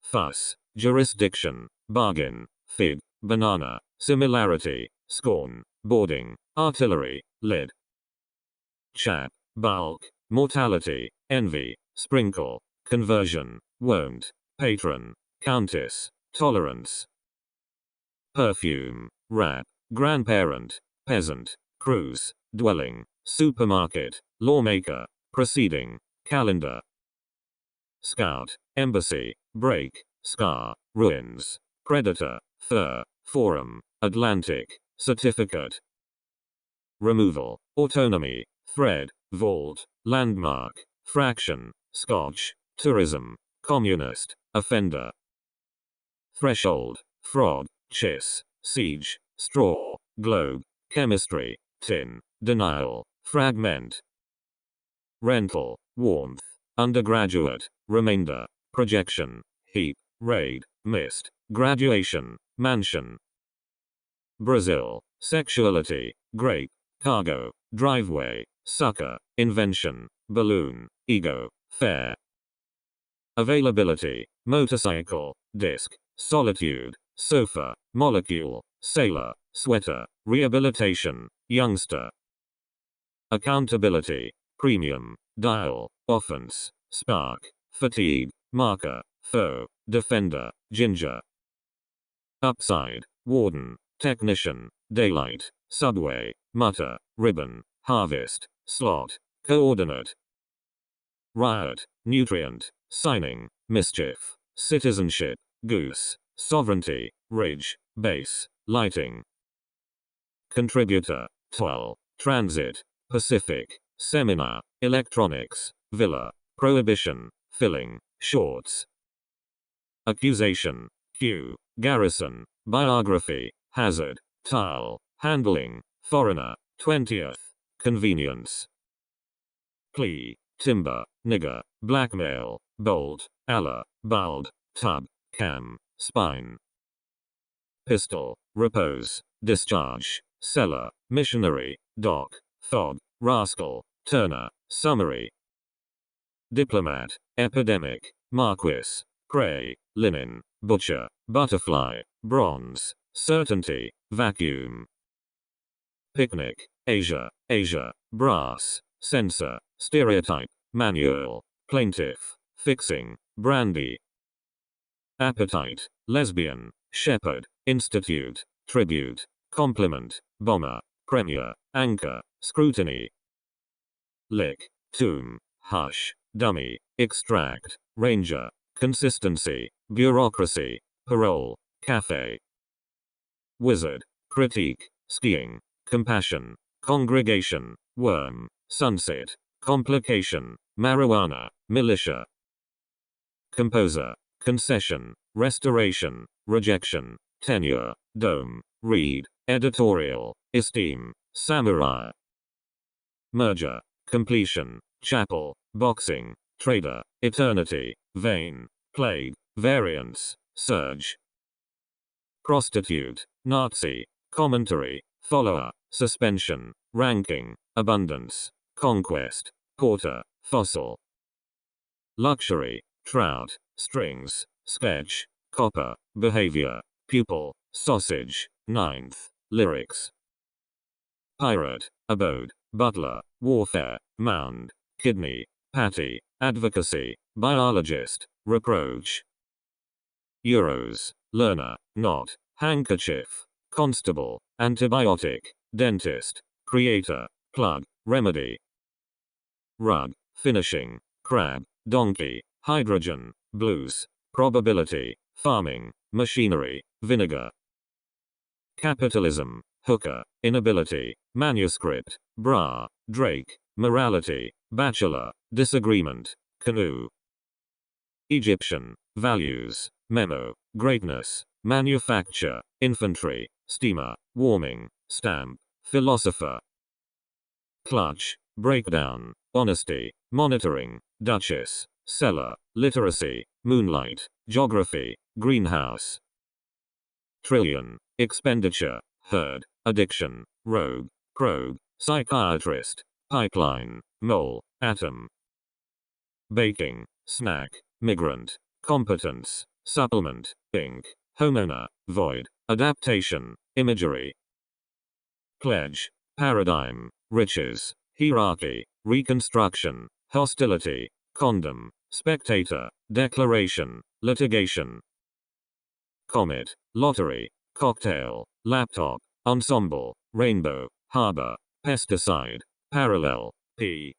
Fuss, jurisdiction, bargain, fig, banana, similarity, scorn, boarding, artillery, lid. Chap, bulk, mortality, envy, sprinkle, conversion, won't, patron, countess, tolerance. Perfume, wrap, grandparent, peasant, cruise, dwelling, supermarket, lawmaker, proceeding, calendar. Scout, embassy, break, scar, ruins, predator, fur, forum, Atlantic, certificate. Removal, autonomy, thread, vault, landmark, fraction, scotch, tourism, communist, offender. Threshold, frog, chiss, siege, straw, globe, chemistry, tin, denial, fragment. Rental, warmth, undergraduate, remainder, projection, heap, raid, mist, graduation, mansion. Brazil, sexuality, grape, cargo, driveway, sucker, invention, balloon, ego, fair. Availability, motorcycle, disc, solitude, sofa, molecule, sailor, sweater, rehabilitation, youngster. Accountability, premium, dial, offense, spark, fatigue, marker, foe, defender, ginger. Upside, warden, technician, daylight, subway, mutter, ribbon, harvest, slot, coordinate. Riot, nutrient, signing, mischief, citizenship, goose, sovereignty, ridge, base, lighting. Contributor, toil, transit, Pacific, seminar, electronics, villa, prohibition, filling, shorts. Accusation, queue, garrison, biography, hazard, tile, handling, foreigner, 20th, convenience. Plea, timber, nigger, blackmail, bolt, Allah, bald, tub, cam, spine. Pistol, repose, discharge, cellar, missionary, dock, thog, rascal, turner, summary. Diplomat, epidemic, marquis, prey, linen, butcher, butterfly, bronze, certainty, vacuum. Picnic, Asia, brass, censor, stereotype, manual, plaintiff, fixing, brandy. Appetite, lesbian, shepherd, institute, tribute, compliment, bomber, premier, anchor, scrutiny. Lick, tomb, hush, dummy, extract, ranger, consistency, bureaucracy, parole, cafe. Wizard, critique, skiing, compassion, congregation, worm, sunset, complication, marijuana, militia. Composer, concession, restoration, rejection, tenure, dome, read, editorial, esteem, samurai. Merger, completion, chapel, boxing, trader, eternity, vein, plague, variance, surge. Prostitute, Nazi, commentary, follower, suspension, ranking, abundance, conquest, porter, fossil. Luxury, trout, strings, sketch, copper, behavior, pupil, sausage, ninth, lyrics. Pirate, abode, butler, warfare, mound, kidney, patty, advocacy, biologist, reproach. Euros, learner, knot, handkerchief, constable, antibiotic, dentist, creator, plug, remedy. Rug, finishing, crab, donkey, hydrogen, blues, probability, farming, machinery, vinegar. Capitalism, hooker, inability, manuscript, bra, drake, morality, bachelor, disagreement, canoe. Egyptian, values, memo, greatness, manufacture, infantry, steamer, warming, stamp, philosopher. Clutch, breakdown, honesty, monitoring, duchess, cellar, literacy, moonlight, geography, greenhouse. Trillion, expenditure, herd, addiction, rogue, probe, psychiatrist, pipeline, mole, atom. Baking, snack, migrant, competence, supplement, ink, homeowner, void, adaptation, imagery. Pledge, paradigm, riches, hierarchy, reconstruction, hostility, condom, spectator, declaration, litigation. Comet, lottery, cocktail, laptop, ensemble, rainbow, harbor, pesticide, parallel, p.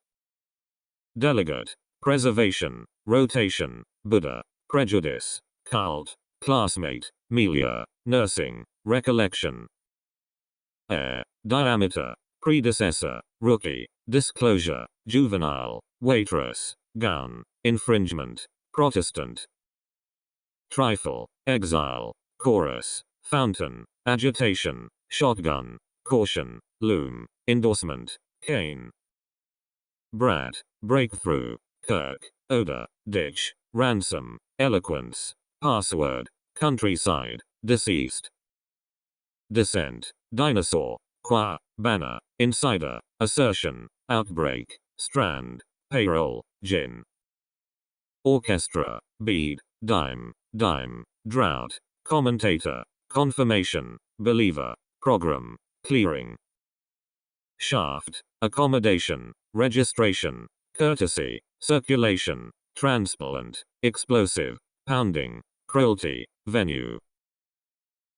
Delegate, preservation, rotation, Buddha, prejudice, cult, classmate, milieu, nursing, recollection. Air, diameter, predecessor, rookie, disclosure, juvenile, waitress, gown, infringement, Protestant. Trifle, exile, chorus, fountain, agitation, shotgun, caution, loom, endorsement, cane. Brat, breakthrough, kirk, odor, ditch, ransom, eloquence, password, countryside, deceased. Descent, dinosaur, qua, banner, insider, assertion, outbreak, strand, payroll, gin. Orchestra, bead, dime, drought, commentator, confirmation, believer, program, clearing. Shaft, accommodation, registration, courtesy, circulation, transplant, explosive, pounding, cruelty, venue.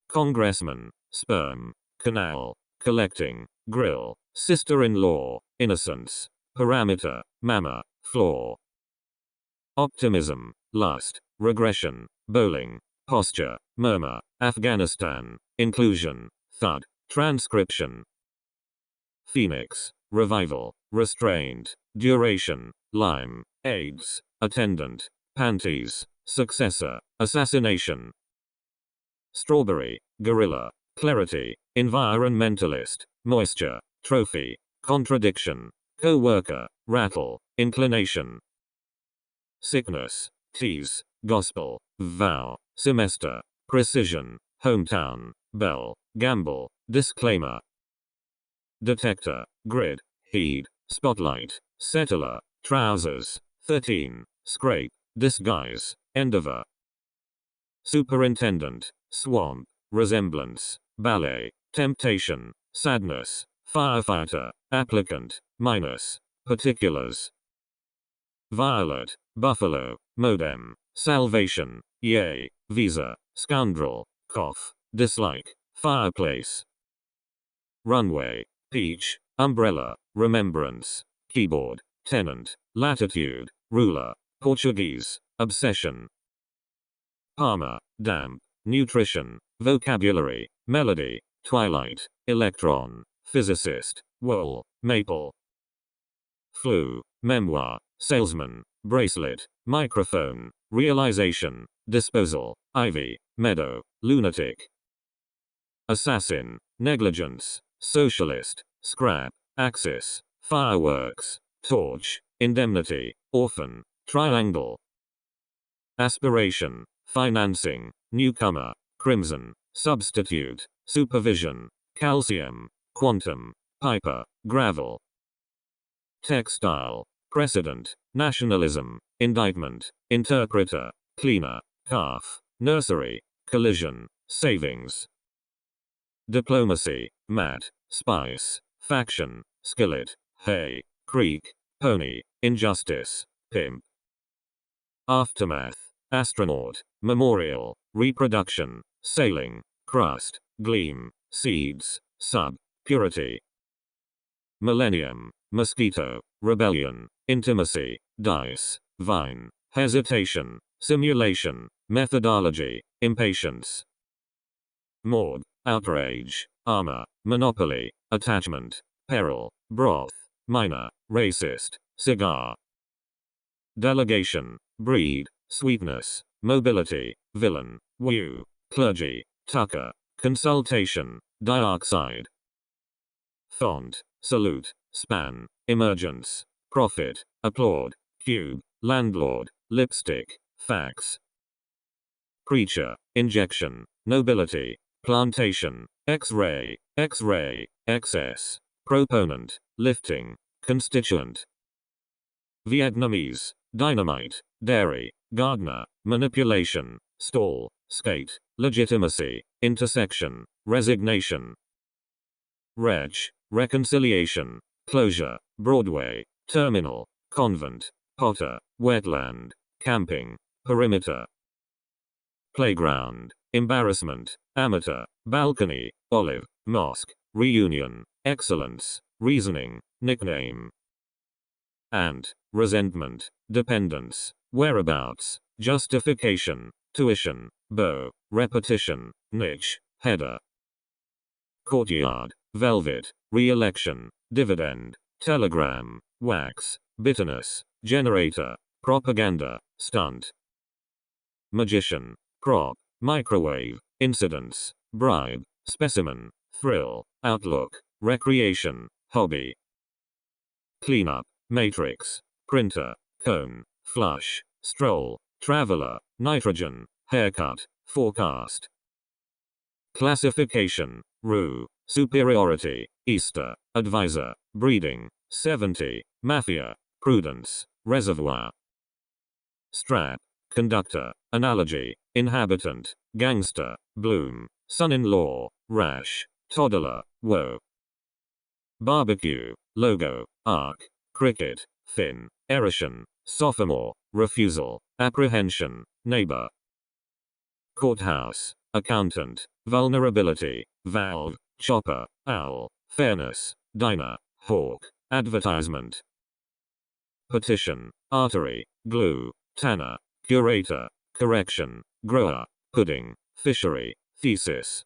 Congressman, sperm, canal, collecting, grill, sister-in-law, innocence, parameter, mama, floor. Optimism, lust, regression, bowling, posture, murmur, Afghanistan, inclusion, thud, transcription. Phoenix, revival, restraint, duration, Lyme, AIDS, attendant, panties, successor, assassination. Strawberry, gorilla, clarity, environmentalist, moisture, trophy, contradiction, co-worker, rattle, inclination. Sickness, tease, gospel, vow, semester, precision, hometown, bell, gamble, disclaimer. Detector, grid, heed, spotlight, settler, trousers, 13, scrape, disguise, endeavor. Superintendent, swamp, resemblance, ballet, temptation, sadness, firefighter, applicant, minus, particulars. Violet, buffalo, modem, salvation, yay, visa, scoundrel, cough, dislike, fireplace. Runway, peach, umbrella, remembrance, keyboard, tenant, latitude, ruler, Portuguese, obsession. Palmer, damp, nutrition, vocabulary, melody, twilight, electron, physicist, wool, maple. Flu, memoir, salesman, bracelet, microphone, realization, disposal, ivy, meadow, lunatic. Assassin, negligence, socialist, scrap, axis, fireworks, torch, indemnity, orphan, triangle. Aspiration, financing, newcomer, crimson, substitute, supervision, calcium, quantum, piper, gravel. Textile, precedent, nationalism, indictment, interpreter, cleaner, calf, nursery, collision, savings. Diplomacy, mat, spice, faction, skillet, hay, creek, pony, injustice, pimp. Aftermath, astronaut, memorial, reproduction, sailing, crust, gleam, seeds, sub, purity. Millennium, mosquito, rebellion, intimacy, dice, vine, hesitation, simulation, methodology, impatience. Morgue, outrage, armor, monopoly, attachment, peril, broth, minor, racist, cigar. Delegation, breed, sweetness, mobility, villain, woo, clergy, tucker, consultation, dioxide. Font, salute, span, emergence, profit, applaud, cube, landlord, lipstick, fax. Creature, injection, nobility, plantation, X-ray, X-ray, excess, proponent, lifting, constituent. Vietnamese, dynamite, dairy, gardener, manipulation, stall, skate, legitimacy, intersection, resignation. Wretch, reconciliation, closure, Broadway, terminal, convent, potter, wetland, camping, perimeter. Playground, embarrassment, amateur, balcony, olive, mosque, reunion, excellence, reasoning, nickname. Ant, resentment, dependence, whereabouts, justification, tuition, bow, repetition, niche, header. Courtyard, velvet, re-election, dividend, telegram, wax, bitterness, generator, propaganda, stunt. Magician, prop, microwave, incidents, bribe, specimen, thrill, outlook, recreation, hobby. Cleanup, matrix, printer, cone, flush, stroll, traveler, nitrogen, haircut, forecast. Classification, rue, superiority, Easter, advisor, breeding, 70, mafia, prudence, reservoir. Strap, conductor, analogy, inhabitant, gangster, bloom, son-in-law, rash, toddler, woe. Barbecue, logo, arc, cricket, fin, erection, sophomore, refusal, apprehension, neighbor. Courthouse, accountant, vulnerability, valve, chopper, owl, fairness, diner, hawk, advertisement. Petition, artery, glue, tanner, curator, correction, grower, pudding, fishery, thesis.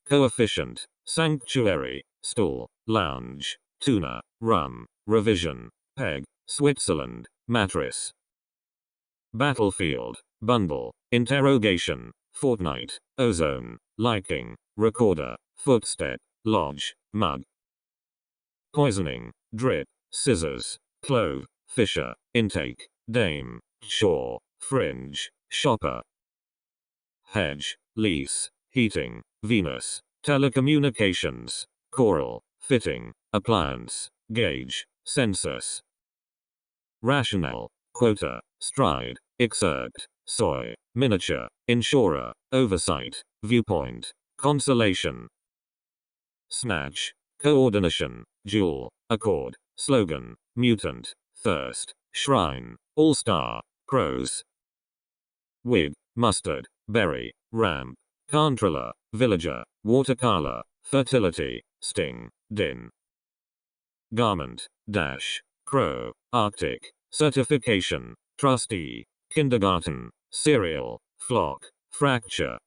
Coefficient, sanctuary, stool, lounge, tuna, rum, revision, peg, Switzerland, mattress. Battlefield, bundle, interrogation, fortnight, ozone, liking, recorder, footstep, lodge, mug. Poisoning, drip, scissors, clove, fisher, intake, dame, shore, fringe, shopper. Hedge, lease, heating, Venus, telecommunications, coral, fitting, appliance, gauge, census. Rationale, quota, stride, exert, soy, miniature, insurer, oversight, viewpoint, consolation. Snatch, coordination, jewel, accord, slogan, mutant, thirst, shrine, all-star, prose. Wig, mustard, berry, ramp, controller, villager, watercolor, fertility, sting, din. Garment, dash, crow, arctic, certification, trustee, kindergarten, cereal, flock, fracture.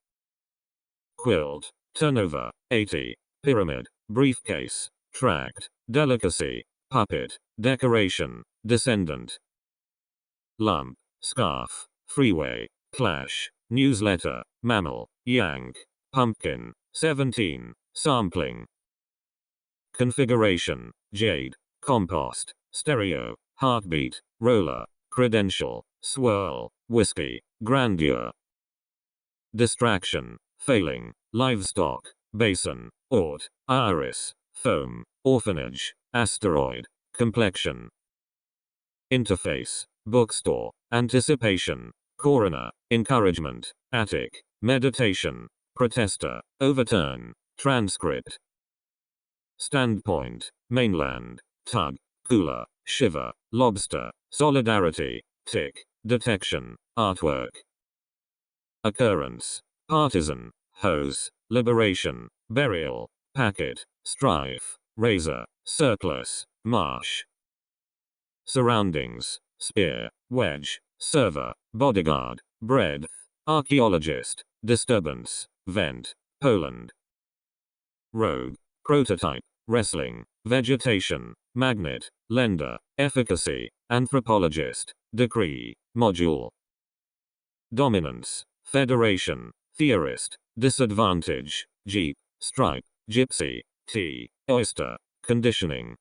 Quilt, turnover, 80, pyramid, briefcase, tract, delicacy, puppet, decoration, descendant. Lump, scarf, freeway, clash, newsletter, mammal, yank, pumpkin, 17, sampling. Configuration, jade, compost, stereo, heartbeat, roller, credential, swirl, whiskey, grandeur. Distraction, failing, livestock, basin, ought, iris, foam, orphanage, asteroid, complexion. Interface, bookstore, anticipation, coroner, encouragement, attic, meditation, protester, overturn, transcript. Standpoint, mainland, tug, cooler, shiver, lobster, solidarity, tick, detection, artwork. Occurrence, partisan, hose, liberation, burial, packet, strife, razor, surplus, marsh. Surroundings, spear, wedge, server, bodyguard, breadth, archaeologist, disturbance, vent, Poland. Rogue, prototype, wrestling, vegetation, magnet, lender, efficacy, anthropologist, decree, module. Dominance, federation, theorist, disadvantage, jeep, stripe, gypsy, tea, oyster, conditioning.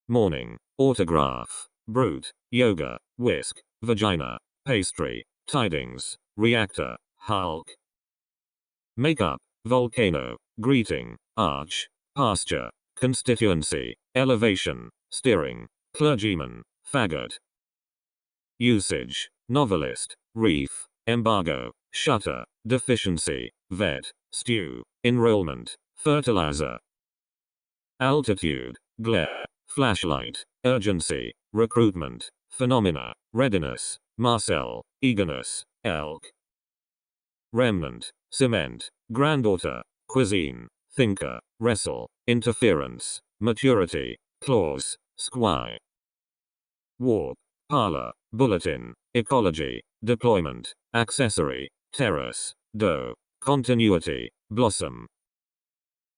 Morning, autograph, brute, yoga, whisk, vagina, pastry, tidings, reactor, hulk. Makeup, volcano, greeting, arch, pasture, constituency, elevation, steering, clergyman, faggot. Usage, novelist, reef, embargo, shutter, deficiency, vet, stew, enrollment, fertilizer. Altitude, glare, flashlight, urgency, recruitment, phenomena, readiness, Marcel, eagerness, elk. Remnant, cement, granddaughter, cuisine, thinker, wrestle, interference, maturity, clause, squire. Warp, parlor, bulletin, ecology, deployment, accessory, terrace, dough, continuity, blossom.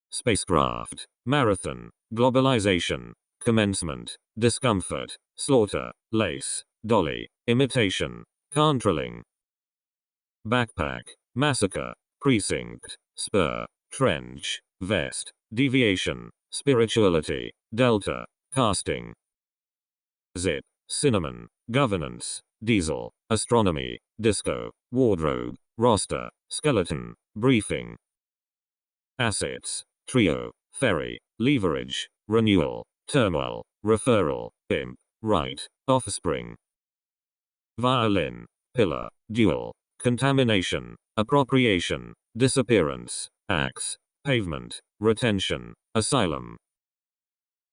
Spacecraft, marathon, globalization, commencement, discomfort, slaughter, lace, dolly, imitation, controlling. Backpack, massacre, precinct, spur, trench, vest, deviation, spirituality, delta, casting. Zip, cinnamon, governance, diesel, astronomy, disco, wardrobe, roster, skeleton, briefing. Assets, trio, ferry, leverage, renewal, turmoil, referral, imp, right, offspring. Violin, pillar, dual, contamination, appropriation, disappearance, axe, pavement, retention, asylum.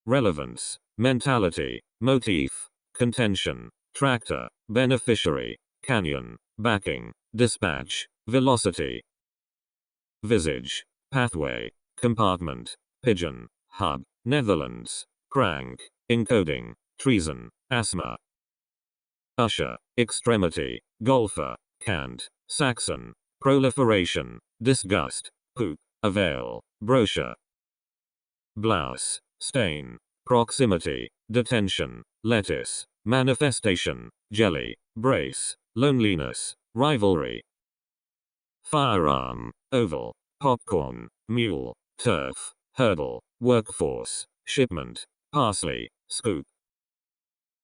Relevance, mentality, motif, contention, tractor, beneficiary, canyon, backing, dispatch, velocity. Visage, pathway, compartment, pigeon, hub, Netherlands, crank, encoding, treason, asthma. Usher, extremity, golfer, cant, Saxon, proliferation, disgust, poop, avail, brochure. Blouse, stain, proximity, detention, lettuce, manifestation, jelly, brace, loneliness, rivalry. Firearm, oval, popcorn, mule, turf, hurdle, workforce, shipment, parsley, scoop.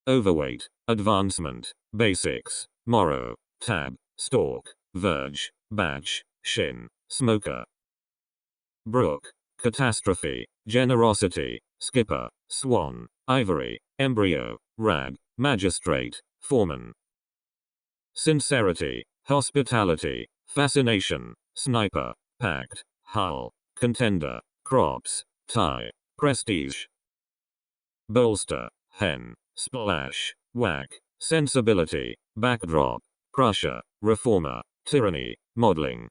Overweight, advancement, basics, morrow, tab, stalk, verge, batch, shin, smoker. Brook, catastrophe, generosity, skipper, swan, ivory, embryo, rag, magistrate, foreman. Sincerity, hospitality, fascination, sniper, packed, hull, contender, crops, tie, prestige. Bolster, hen, splash, whack, sensibility, backdrop, crusher, reformer, tyranny, modeling.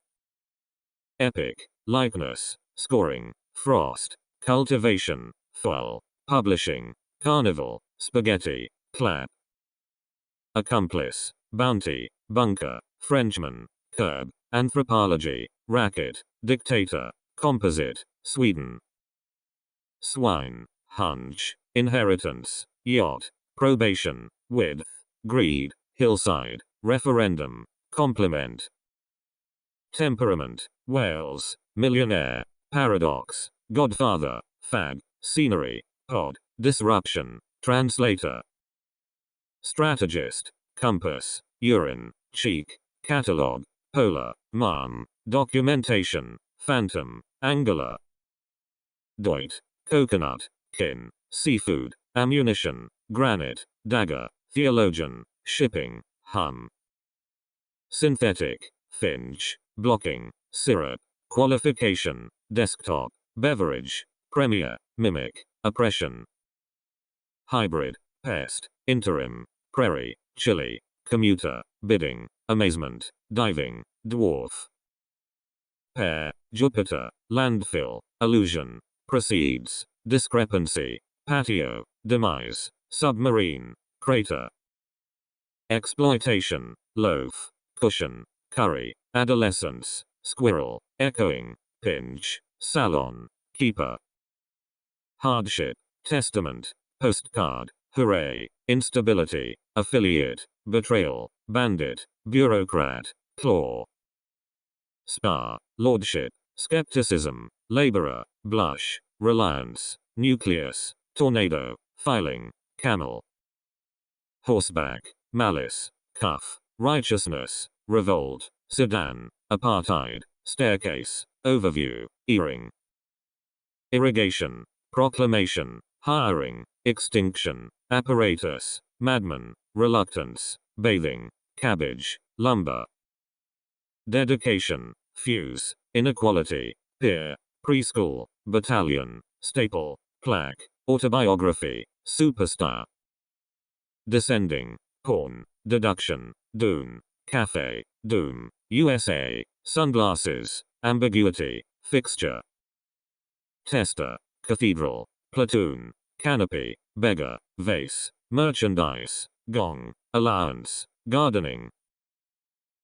Epic, likeness, scoring, frost, cultivation, full, publishing, carnival, spaghetti, clap. Accomplice, bounty, bunker, Frenchman, curb, anthropology, racket, dictator, composite, Sweden. Swine, hunch, inheritance, yacht, probation, width, greed, hillside, referendum, compliment. Temperament, Wales, millionaire, paradox, godfather, fad, scenery, pod, disruption, translator. Strategist, compass, urine, cheek, catalogue, polar, mom, documentation, phantom, angular. Doit, coconut, kin, seafood, ammunition, granite, dagger, theologian, shipping, hum. Synthetic, finch, blocking, syrup, qualification, desktop, beverage, premier, mimic, oppression. Hybrid, pest, interim, prairie, chili, commuter, bidding, amazement, diving, dwarf. Pair, Jupiter, landfill, allusion, proceeds, discrepancy, patio, demise, submarine, crater. Exploitation, loaf, cushion, curry, adolescence, squirrel, echoing, pinch, salon, keeper. Hardship, testament, postcard, hooray, instability, affiliate, betrayal, bandit, bureaucrat, claw. Star, lordship, skepticism, laborer, blush, reliance, nucleus, tornado, filing, camel. Horseback, malice, cuff, righteousness, revolt, sedan, apartheid, staircase, overview, earring. Irrigation, proclamation, hiring, extinction, apparatus, madman, reluctance, bathing, cabbage, lumber. Dedication, fuse, inequality, peer, preschool, battalion, staple, plaque, autobiography, superstar. Descending, porn, deduction, dune, cafe, doom, USA, sunglasses, ambiguity, fixture. Tester, cathedral, platoon, canopy, beggar, vase, merchandise, gong, allowance, gardening.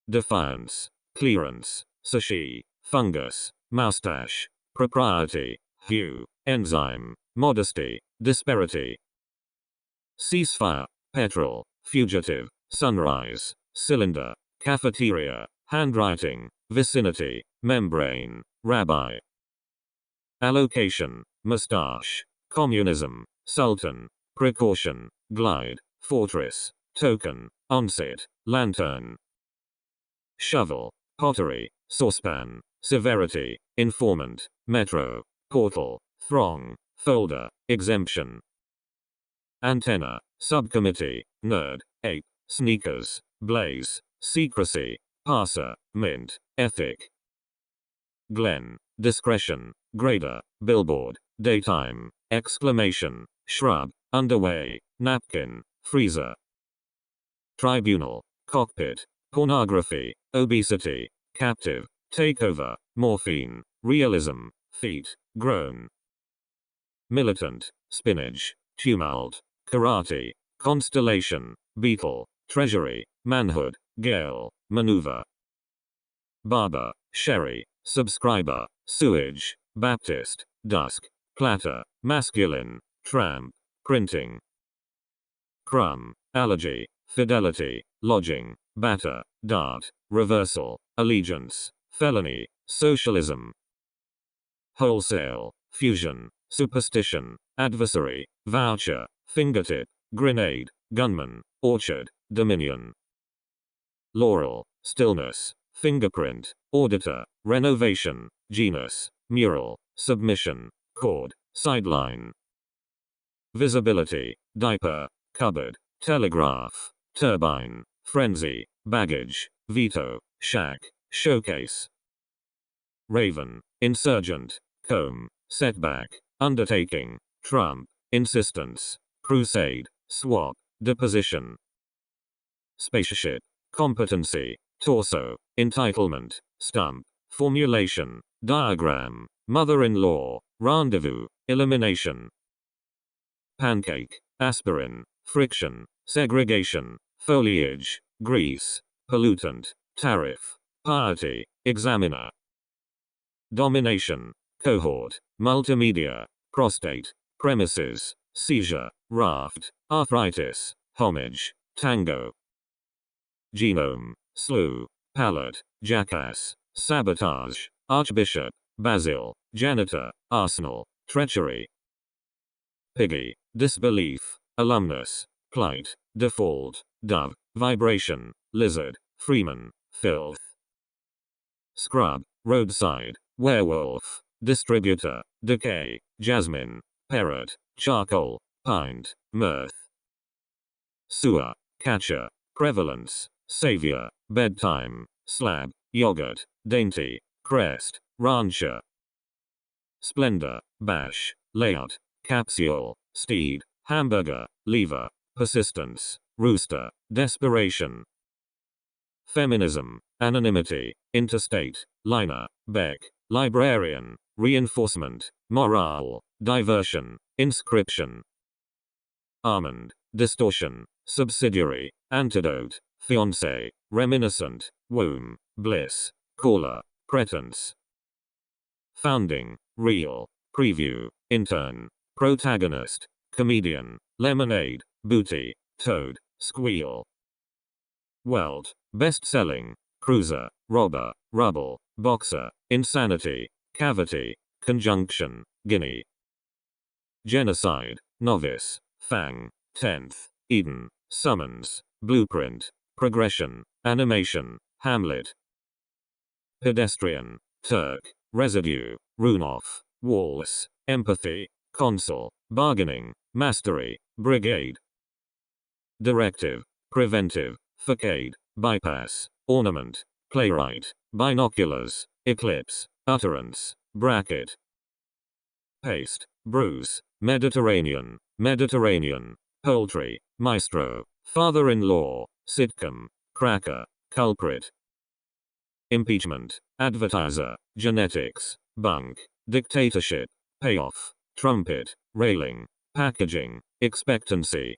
Defiance, clearance, sushi, fungus, moustache, propriety, hue, enzyme, modesty, disparity. Ceasefire, petrol, fugitive, sunrise, cylinder, cafeteria, handwriting, vicinity, membrane, rabbi. Allocation, moustache, communism, sultan, precaution, glide, fortress, token, onset, lantern. Shovel, pottery, saucepan, severity, informant, metro, portal, throng, folder, exemption. Antenna, subcommittee, nerd, ape, sneakers, blaze, secrecy, parser, mint, ethic. Glen, discretion, grader, billboard, daytime, exclamation, shrub, underway, napkin, freezer. Tribunal, cockpit, pornography, obesity, captive, takeover, morphine, realism, feet, groan. Militant, spinach, tumult, karate, constellation, beetle, treasury, manhood, gale, maneuver. Barber, sherry, subscriber, sewage, Baptist, dusk, platter, masculine, tramp, printing. Crumb, allergy, fidelity, lodging, batter, dart, reversal, allegiance, felony, socialism. Wholesale, fusion, superstition, adversary, voucher, fingertip, grenade, gunman, orchard, dominion. Laurel, stillness, fingerprint, auditor, renovation, genus, mural, submission, cord, sideline. Visibility, diaper, cupboard, telegraph, turbine, frenzy, baggage, veto, shack, showcase. raven, insurgent, comb, setback, undertaking, trump, insistence, crusade, swap, deposition. Spaceship, competency, torso, entitlement, stump, formulation, diagram, mother-in-law, rendezvous, elimination. Pancake, aspirin, friction, segregation, foliage, grease, pollutant, tariff, piety, examiner. Domination, cohort, multimedia, prostate, premises, seizure, raft, arthritis, homage, tango. Genome, slew, pallet, jackass, sabotage, archbishop, basil, janitor, arsenal, treachery. Piggy, disbelief, alumnus, plight, default, dove, vibration, lizard, freeman, filth. Scrub, roadside, werewolf, distributor, decay, jasmine, parrot, charcoal, pint, mirth. Sewer, catcher, prevalence, savior, bedtime, slab, yogurt, dainty, crest, rancher. Splendor, bash, layout, capsule, steed, hamburger, lever, persistence, rooster, desperation. Feminism, anonymity, interstate, liner, beck, librarian, reinforcement, morale, diversion, inscription. Almond, distortion, subsidiary, antidote, fiancé, reminiscent, womb, bliss, caller, pretense. Founding, real, preview, intern, protagonist, comedian, lemonade, booty, toad, squeal. Welt, best-selling, cruiser, robber, rubble, boxer, insanity, cavity, conjunction, guinea. Genocide, novice, fang, 10th, Eden, summons, blueprint, progression, animation, Hamlet. Pedestrian, Turk, residue, runoff, waltz, empathy, consul, bargaining, mastery, brigade. Directive, preventive, facade, bypass, ornament, playwright, binoculars, eclipse, utterance, bracket. Paste, bruise, Mediterranean, Mediterranean, poultry, maestro, father-in-law, sitcom, cracker, culprit. Impeachment, advertiser, genetics, bunk, dictatorship, payoff, trumpet, railing, packaging, expectancy.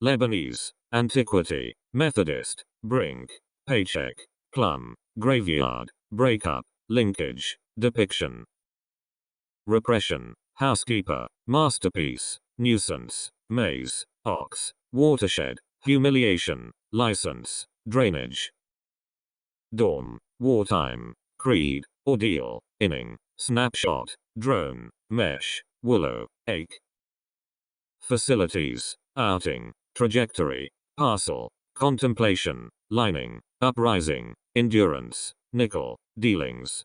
Lebanese, antiquity, Methodist, brink, paycheck, plum, graveyard, breakup, linkage, depiction. Repression, housekeeper, masterpiece, nuisance, maze, ox, watershed, humiliation, license, drainage. Dorm, wartime, creed, ordeal, inning, snapshot, drone, mesh, willow, ache. Facilities, outing, trajectory, parcel, contemplation, lining, uprising, endurance, nickel, dealings.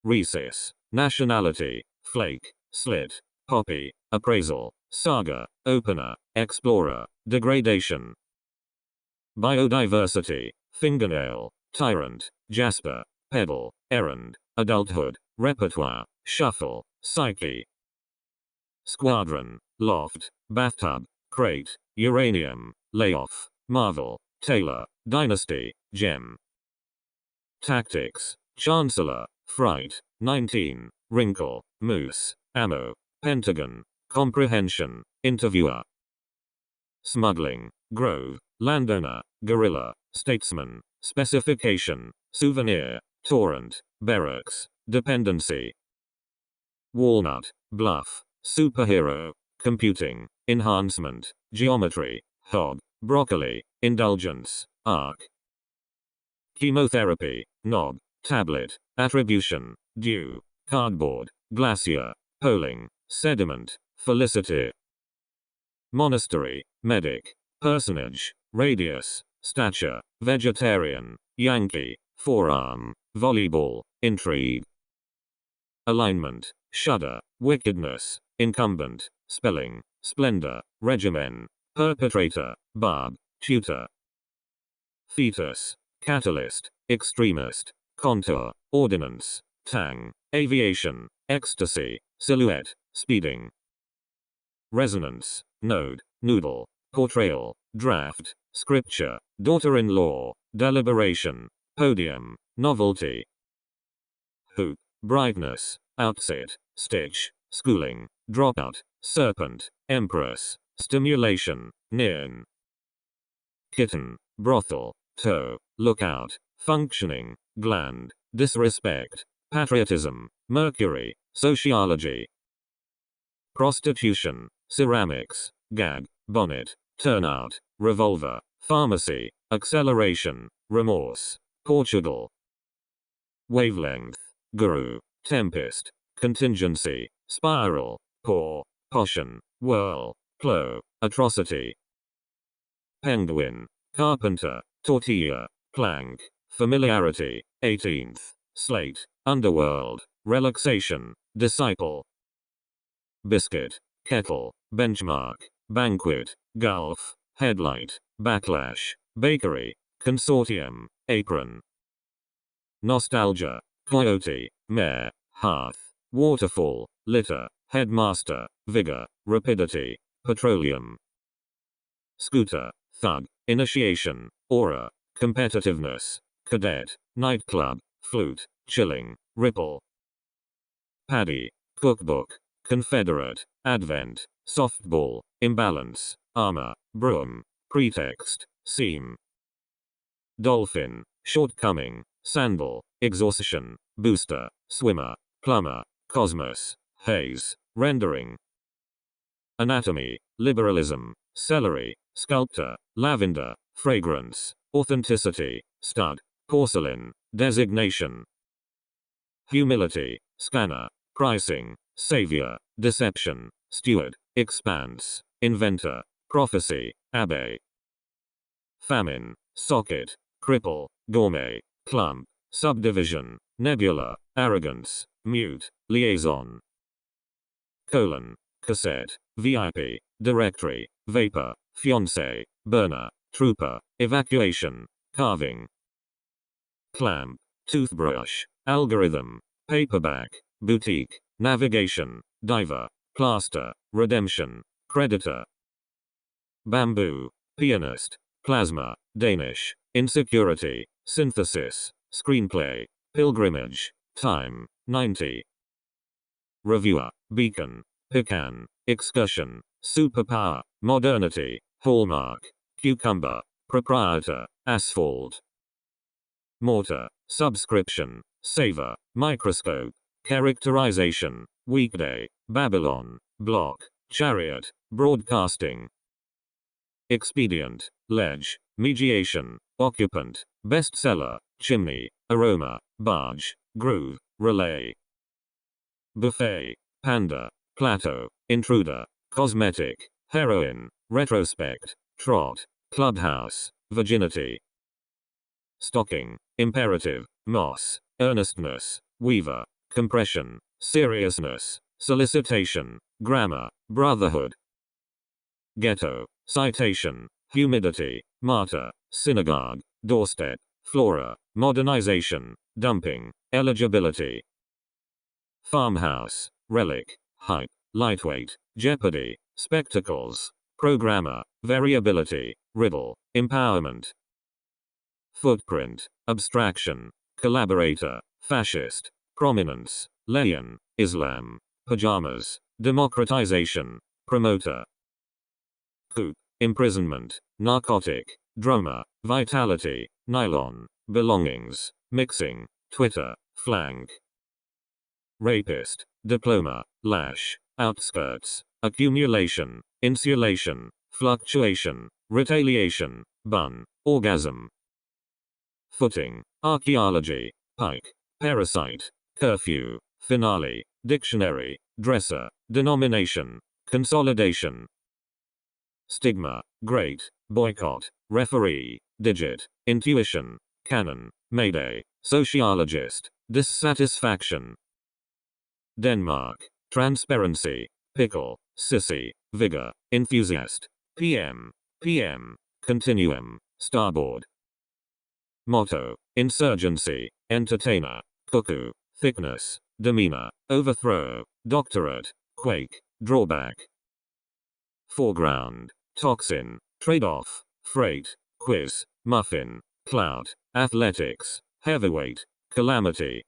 Recess, nationality, flake, slit, poppy, appraisal, saga, opener, explorer, degradation. Biodiversity, fingernail, tyrant, jasper, pebble, errand, adulthood, repertoire, shuffle, psyche. Squadron, loft, bathtub, crate, uranium, layoff, marvel, tailor, dynasty, gem. Tactics, chancellor, fright, 19, wrinkle, moose, ammo, pentagon, comprehension, interviewer. Smuggling, grove, landowner, guerrilla, statesman, specification, souvenir, torrent, barracks, dependency. Walnut, bluff, superhero, computing, enhancement, geometry, hob, broccoli, indulgence, arc. Chemotherapy, knob, tablet, attribution, dew, cardboard, glacier, polling, sediment, felicity. Monastery, medic, personage, radius, stature, vegetarian, Yankee, forearm, volleyball, intrigue. Alignment, shudder, wickedness, incumbent, spelling, splendor, regimen, perpetrator, barb, tutor. Fetus, catalyst, extremist, contour, ordinance, tang, aviation, ecstasy, silhouette, speeding. Resonance, node, noodle, portrayal, draft, scripture, daughter-in-law, deliberation, podium, novelty. Hoop, brightness, outset, stitch, schooling, dropout, serpent, empress, stimulation, neon. Kitten, brothel, toe, lookout, functioning, gland, disrespect, patriotism, mercury, sociology. Prostitution, ceramics, gag, bonnet, turnout, revolver, pharmacy, acceleration, remorse, Portugal. Wavelength, guru, tempest, contingency, spiral, paw, potion, whirl, plow, atrocity. Penguin, carpenter, tortilla, plank, familiarity, 18th, slate, underworld, relaxation, disciple. Biscuit, kettle, benchmark, banquet, gulf, headlight, backlash, bakery, consortium, apron. Nostalgia, coyote, mare, hearth, waterfall, litter, headmaster, vigor, rapidity, petroleum. Scooter, thug, initiation, aura, competitiveness, cadet, nightclub, flute, chilling, ripple. Paddy, cookbook, confederate, advent, softball, imbalance, armor, broom, pretext, seam. Dolphin, shortcoming, sandal, exhaustion, booster, swimmer, plumber, cosmos, haze, rendering. Anatomy, liberalism, celery, sculptor, lavender, fragrance, authenticity, stud, porcelain, designation. Humility, scanner, pricing, savior, deception, steward, expanse, inventor, prophecy, abbé. Famine, socket, cripple, gourmet, clump, subdivision, nebula, arrogance, mute, liaison. Colon, cassette, VIP, directory, vapor, fiancé, burner, trooper, evacuation, carving. Clamp, toothbrush, algorithm, paperback, boutique, navigation, diver, plaster, redemption, creditor. Bamboo, pianist, plasma, Danish, insecurity, synthesis, screenplay, pilgrimage, time, 90. Reviewer, beacon, pecan, excursion, superpower, modernity, hallmark, cucumber, proprietor, asphalt. Mortar, subscription, savor, microscope, characterization, weekday, Babylon, block, chariot, broadcasting. Expedient, ledge, mediation, occupant, bestseller, chimney, aroma, barge, groove, relay. Buffet, panda, plateau, intruder, cosmetic, heroine, retrospect, trot, clubhouse, virginity. Stocking, imperative, moss, earnestness, weaver, compression, seriousness, solicitation, grammar, brotherhood. Ghetto, citation, humidity, martyr, synagogue, doorstep, flora, modernization, dumping, eligibility. Farmhouse, relic, hype, lightweight, jeopardy, spectacles, programmer, variability, riddle, empowerment. Footprint, abstraction, collaborator, fascist, prominence, lion, Islam, pajamas, democratization, promoter. Coop, imprisonment, narcotic, drummer, vitality, nylon, belongings, mixing, Twitter, flank. Rapist, diploma, lash, outskirts, accumulation, insulation, fluctuation, retaliation, bun, orgasm. Footing, archaeology, pike, parasite, curfew, finale, dictionary, dresser, denomination, consolidation. Stigma, great, boycott, referee, digit, intuition, canon, mayday, sociologist, dissatisfaction. Denmark, transparency, pickle, sissy, vigor, enthusiast, PM, continuum, starboard. Motto, insurgency, entertainer, cuckoo, thickness, demeanor, overthrow, doctorate, quake, drawback. Foreground, toxin, trade-off, freight, quiz, muffin, clout, athletics, heavyweight, calamity.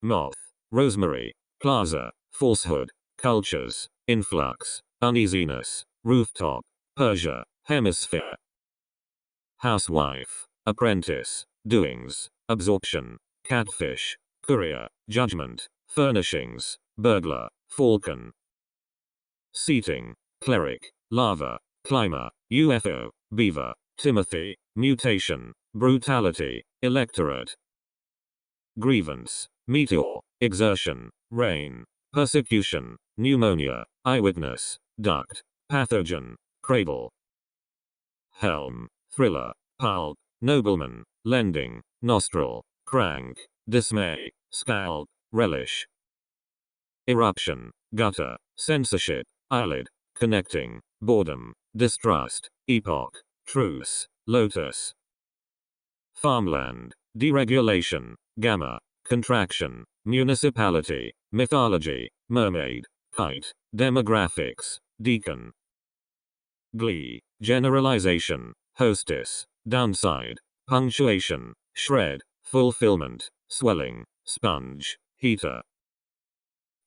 Moth, rosemary, plaza, falsehood, cultures, influx, uneasiness, rooftop, Persia, hemisphere. Housewife, apprentice, doings, absorption, catfish, courier, judgment, furnishings, burglar, falcon. Seating, cleric, lava, climber, UFO, beaver, Timothy, mutation, brutality, electorate. Grievance, meteor, exertion, rain, persecution, pneumonia, eyewitness, duct, pathogen, cradle. Helm, thriller, pulp, nobleman, lending, nostril, crank, dismay, scalp, relish. Eruption, gutter, censorship, eyelid, connecting, boredom, distrust, epoch, truce, lotus. Farmland, deregulation, gamma, contraction, municipality, mythology, mermaid, kite, demographics, deacon. Glee, generalization, hostess, downside, punctuation, shred, fulfillment, swelling, sponge, heater.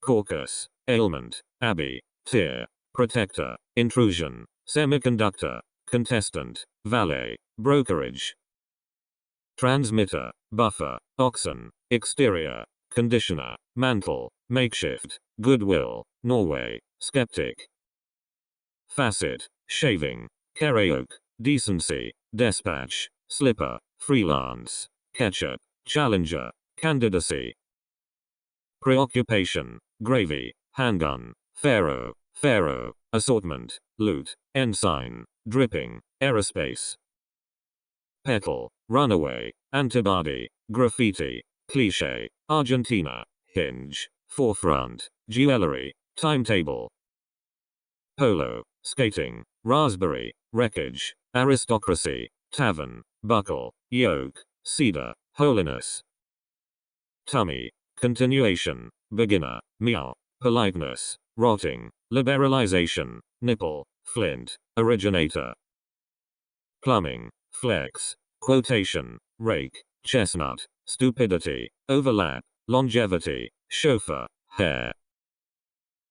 Caucus, ailment, abbey, tear, protector, intrusion, semiconductor, contestant, valet, brokerage. Transmitter, buffer, oxen, exterior, conditioner, mantle, makeshift, goodwill, Norway, skeptic. Facet, shaving, karaoke, decency, despatch, slipper, freelance, ketchup, challenger, candidacy. Preoccupation, gravy, handgun, pharaoh, assortment, loot, ensign, dripping, aerospace. Petal, runaway, antibody, graffiti, cliché, Argentina, hinge, forefront, jewelry, timetable. Polo, skating, raspberry, wreckage, aristocracy, tavern, buckle, yoke, cedar, holiness. Tummy, continuation, beginner, meow, politeness, rotting, liberalization, nipple, flint, originator. Plumbing, flex, quotation, rake, chestnut, stupidity, overlap, longevity, chauffeur, hair.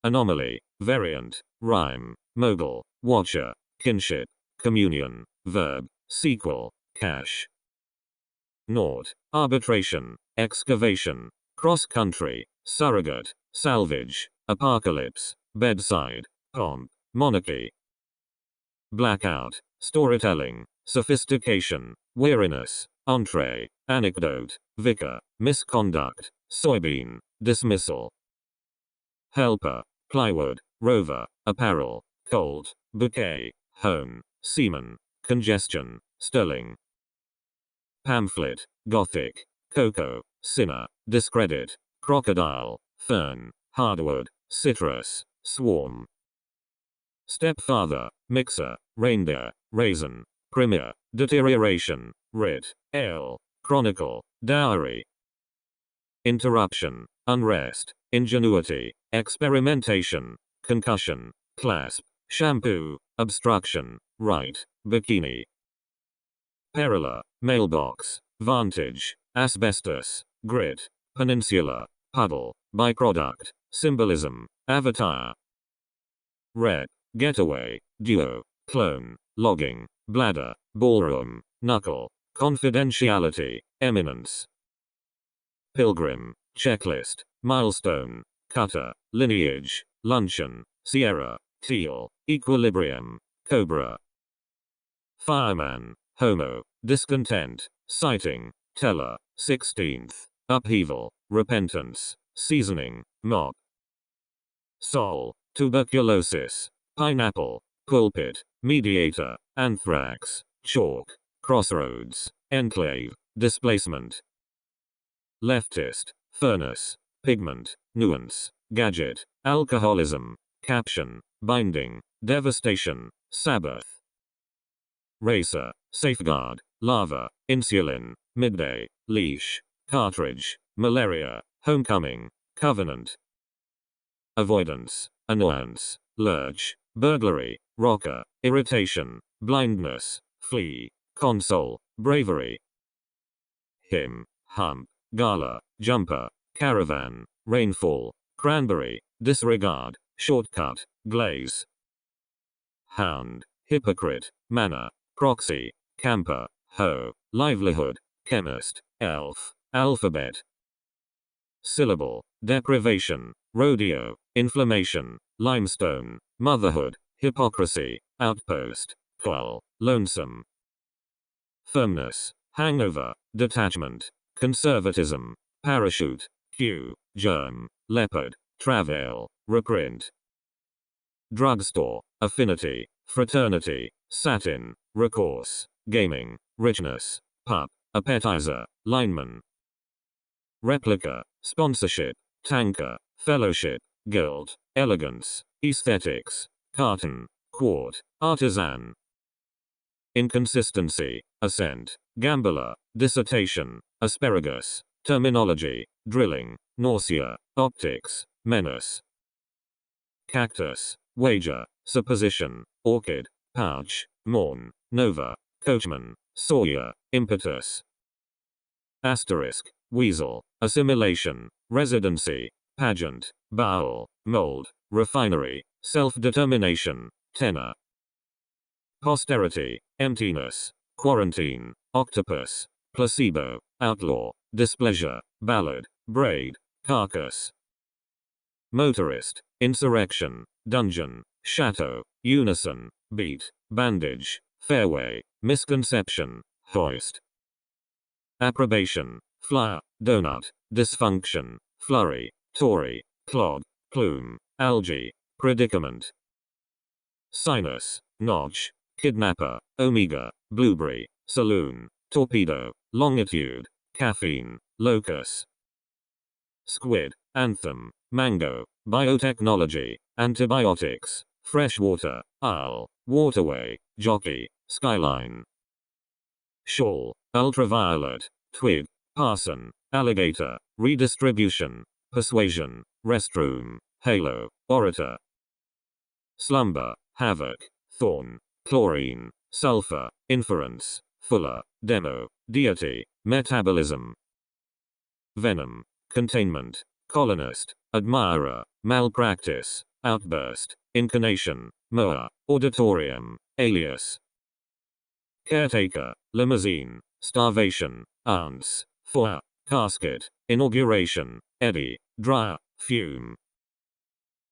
Anomaly, variant, rhyme, mogul, watcher, kinship, communion, verb, sequel, cache. Naught, arbitration, excavation, cross-country, surrogate, salvage, apocalypse, bedside, pomp, monarchy. Blackout, storytelling, sophistication, weariness, entree, anecdote, vicar, misconduct, soybean, dismissal. Helper, plywood, rover, apparel, cold, bouquet, home, seaman, congestion, sterling. Pamphlet, gothic, cocoa, sinner, discredit, crocodile, fern, hardwood, citrus, swarm. Stepfather, mixer, reindeer, raisin, premier, deterioration, writ, ale, chronicle, dowry. Interruption, unrest, ingenuity, experimentation, concussion, clasp, shampoo, obstruction, right, bikini. Perilla, mailbox, vantage, asbestos, grit, peninsula, puddle, byproduct, symbolism, avatar. Red, getaway, duo, clone, logging, bladder, ballroom, knuckle, confidentiality, eminence. Pilgrim, checklist, milestone, cutter, lineage, luncheon, Sierra, teal, equilibrium, cobra. Fireman, homo, discontent, sighting, teller, 16th, upheaval, repentance, seasoning, mop. Sol, tuberculosis, pineapple, pulpit, mediator, anthrax, chalk, crossroads, enclave, displacement. Leftist, furnace, pigment, nuance, gadget, alcoholism, caption, binding, devastation, Sabbath. Racer, safeguard, lava, insulin, midday, leash, cartridge, malaria, homecoming, covenant. Avoidance, annoyance, lurch, burglary, rocker, irritation, blindness, flee, console, bravery. Hymn, hump, gala, jumper, caravan, rainfall, cranberry, disregard, shortcut, glaze. Hound, hypocrite, manner, proxy, camper, hoe, livelihood, chemist, elf, alphabet. Syllable, deprivation, rodeo, inflammation, limestone, motherhood, hypocrisy, outpost, quell, lonesome. Firmness, hangover, detachment, conservatism, parachute, cue, germ, leopard, travail, reprint. Drugstore, affinity, fraternity, satin, recourse, gaming, richness, pup, appetizer, lineman. Replica, sponsorship, tanker, fellowship, guild, elegance, aesthetics, carton, quart, artisan. Inconsistency, assent, gambler, dissertation, asparagus, terminology, drilling, nausea, optics, menace. Cactus, wager, supposition, orchid, pouch, morn, nova, coachman, sawyer, impetus. Asterisk, weasel, assimilation, residency, pageant, bowel, mold, refinery, self-determination, tenor. Posterity, emptiness, quarantine, octopus, placebo, outlaw, displeasure, ballad, braid, carcass. Motorist, insurrection, dungeon, chateau, unison, beat, bandage, fairway, misconception, hoist. Approbation, flower, donut, dysfunction, flurry, Tory, clod, plume, algae, predicament. Sinus, notch, kidnapper, omega, blueberry, saloon, torpedo, longitude, caffeine, locus. Squid, anthem, mango, biotechnology, antibiotics, freshwater, owl, waterway, jockey, skyline. Shawl, ultraviolet, twig, parson, alligator, redistribution, persuasion, restroom, halo, orator. Slumber, havoc, thorn, chlorine, sulfur, inference, fuller, demo, deity, metabolism. Venom, containment, colonist, admirer, malpractice, outburst, incarnation, moa, auditorium, alias. Caretaker, limousine, starvation, ounce, foie, casket, inauguration, eddy, dryer, fume.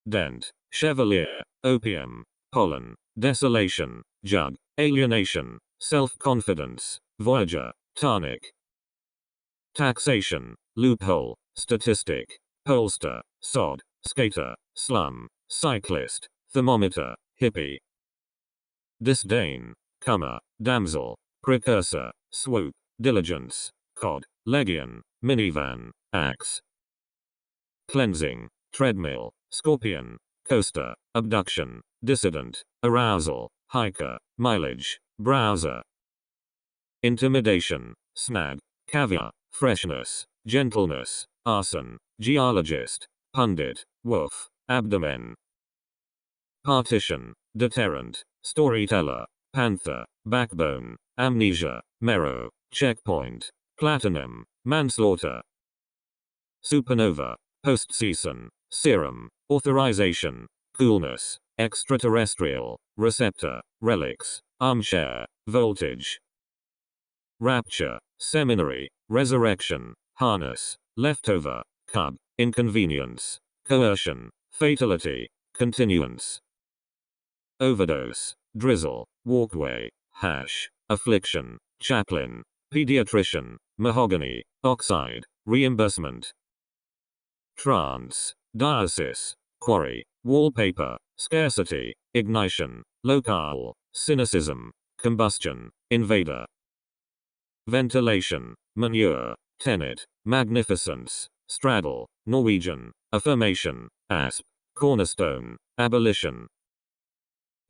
Dent, chevalier, opium, pollen, desolation, jug, alienation, self-confidence, voyager, tarnic. Taxation, loophole, statistic, pollster, sod, skater, slum, cyclist, thermometer, hippie. Disdain, comer, damsel, precursor, swoop, diligence, cod, legion, minivan, axe. Cleansing, treadmill, scorpion, coaster, abduction, dissident, arousal, hiker, mileage, browser. Intimidation, snag, caviar, freshness, gentleness, arson, geologist, pundit, woof, abdomen. Partition, deterrent, storyteller, panther, backbone, amnesia, marrow, checkpoint, platinum, manslaughter. Supernova, postseason, serum, authorization, coolness, extraterrestrial, receptor, relics, armchair, voltage. Rapture, seminary, resurrection, harness, leftover, cub, inconvenience, coercion, fatality, continuance. Overdose, drizzle, walkway, hash, affliction, chaplain, pediatrician, mahogany, oxide, reimbursement. Trance, diocese, quarry, wallpaper, scarcity, ignition, locale, cynicism, combustion, invader. Ventilation, manure, tenet, magnificence, straddle, Norwegian, affirmation, asp, cornerstone, abolition.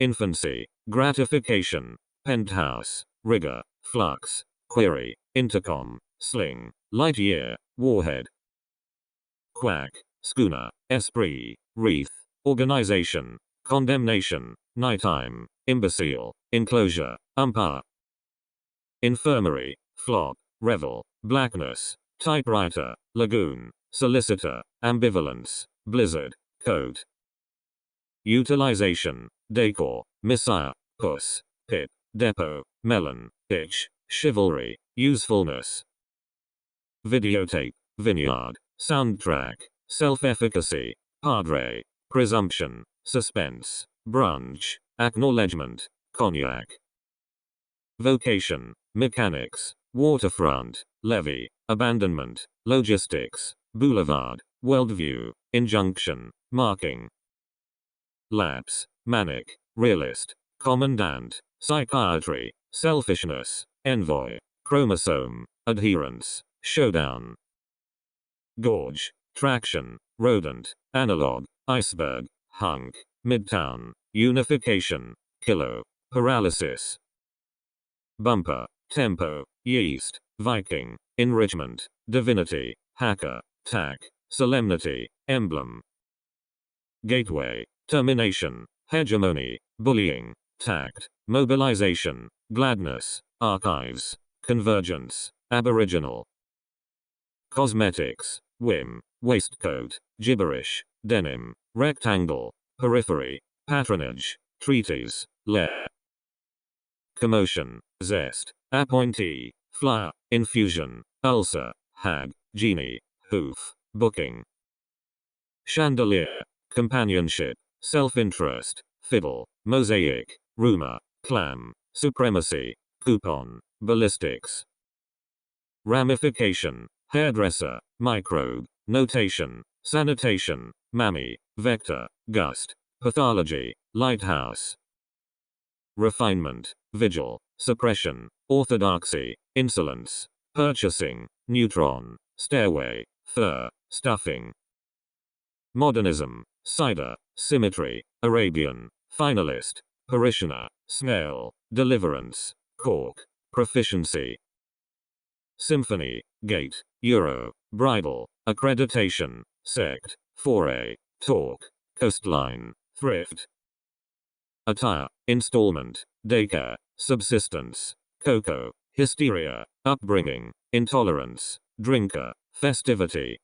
Infancy, gratification, penthouse, rigor, flux, query, intercom, sling, light year, warhead. Quack, schooner, esprit, wreath, organization, condemnation, nighttime, imbecile, enclosure, umpire. Infirmary, flop, revel, blackness, typewriter, lagoon, solicitor, ambivalence, blizzard, coat. Utilization, decor, messiah, puss, pit, depot, melon, itch, chivalry, usefulness. Videotape, vineyard, soundtrack, self-efficacy, padre, presumption, suspense, brunch, acknowledgement, cognac. Vocation, mechanics, waterfront, levee, abandonment, logistics, boulevard, worldview, injunction, marking. Lapse, manic, realist, commandant, psychiatry, selfishness, envoy, chromosome, adherence, showdown. Gorge, traction, rodent, analog, iceberg, hunk, midtown, unification, kilo, paralysis. Bumper, tempo, yeast, Viking, enrichment, divinity, hacker, tack, solemnity, emblem. Gateway, termination, hegemony, bullying, tact, mobilization, gladness, archives, convergence, aboriginal. Cosmetics, whim, waistcoat, gibberish, denim, rectangle, periphery, patronage, treatise, lair. Commotion, zest, appointee, flower, infusion, ulcer, hag, genie, hoof, booking. Chandelier, companionship, self-interest, fiddle, mosaic, rumor, clam, supremacy, coupon, ballistics. Ramification, hairdresser, microbe, notation, sanitation, mammy, vector, gust, pathology, lighthouse. Refinement, vigil, suppression, orthodoxy, insolence, purchasing, neutron, stairway, fur, stuffing. Modernism, cider, symmetry, Arabian, finalist, parishioner, snail, deliverance, cork, proficiency. Symphony, gate, euro, bridal, accreditation, sect, foray, talk, coastline, thrift. Attire, installment, daycare, subsistence, cocoa, hysteria, upbringing, intolerance, drinker, festivity.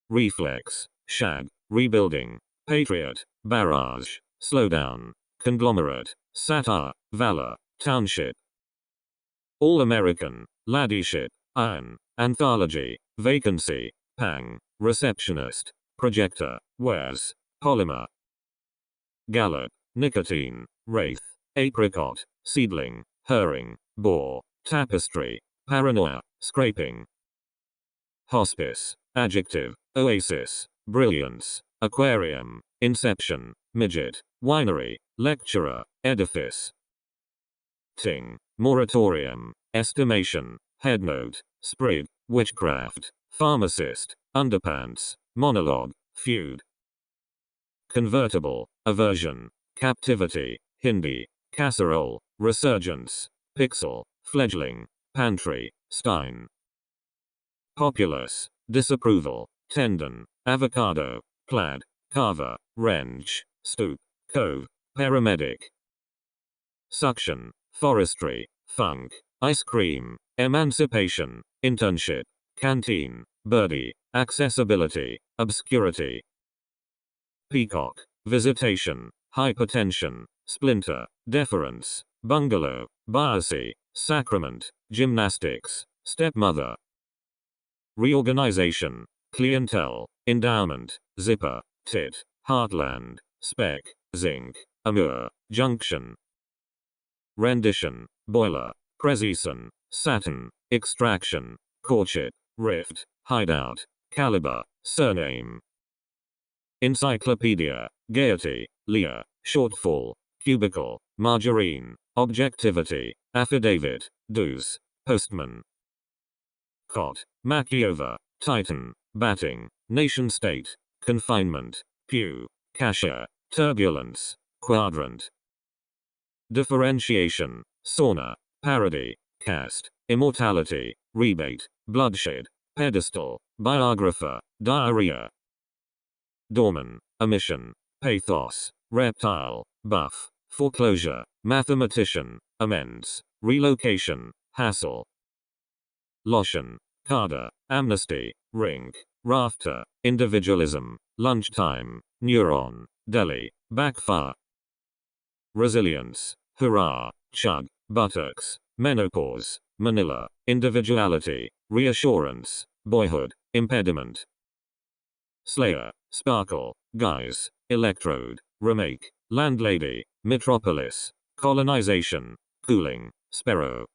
Reflex, shag, rebuilding, patriot, barrage, slowdown, conglomerate, satire, valor, township. All-American, ladyship, iron, anthology, vacancy, pang, receptionist, projector, wares, polymer. Gallop, nicotine, wraith, apricot, seedling, herring, boar, tapestry, paranoia, scraping. Hospice, adjective, oasis, brilliance, aquarium, inception, midget, winery, lecturer, edifice. Ting, moratorium, estimation, headnote, sprig, witchcraft, pharmacist, underpants, monologue, feud. Convertible, aversion, captivity, Hindi, casserole, resurgence, pixel, fledgling, pantry, stein. Populous, disapproval, tendon, avocado, plaid, carver, wrench, stoop, cove, paramedic. Suction, forestry, funk, ice cream, emancipation, internship, canteen, birdie, accessibility, obscurity. Peacock, visitation, hypertension, splinter, deference, bungalow, biopsy, sacrament, gymnastics, stepmother. Reorganization, clientele, endowment, zipper, tit, heartland, spec, zinc, amur, junction. Rendition, boiler, precision, satin, extraction, courtship, rift, hideout, caliber, surname. Encyclopedia, gaiety, Lear, shortfall, cubicle, margarine, objectivity, affidavit, dues, postman. Cot, Makiova, Titan, batting, nation state, confinement, pew, cashier, turbulence, quadrant. Differentiation, sauna, parody, cast, immortality, rebate, bloodshed, pedestal, biographer, diarrhea. Dorman, omission, pathos, reptile, buff, foreclosure, mathematician, amends, relocation, hassle. Lotion, carder, amnesty, rink, rafter, individualism, lunchtime, neuron, deli, backfire. Resilience, hurrah, chug, buttocks, menopause, Manila, individuality, reassurance, boyhood, impediment. Slayer, sparkle, guise, electrode, remake, landlady, metropolis, colonization, cooling, sparrow.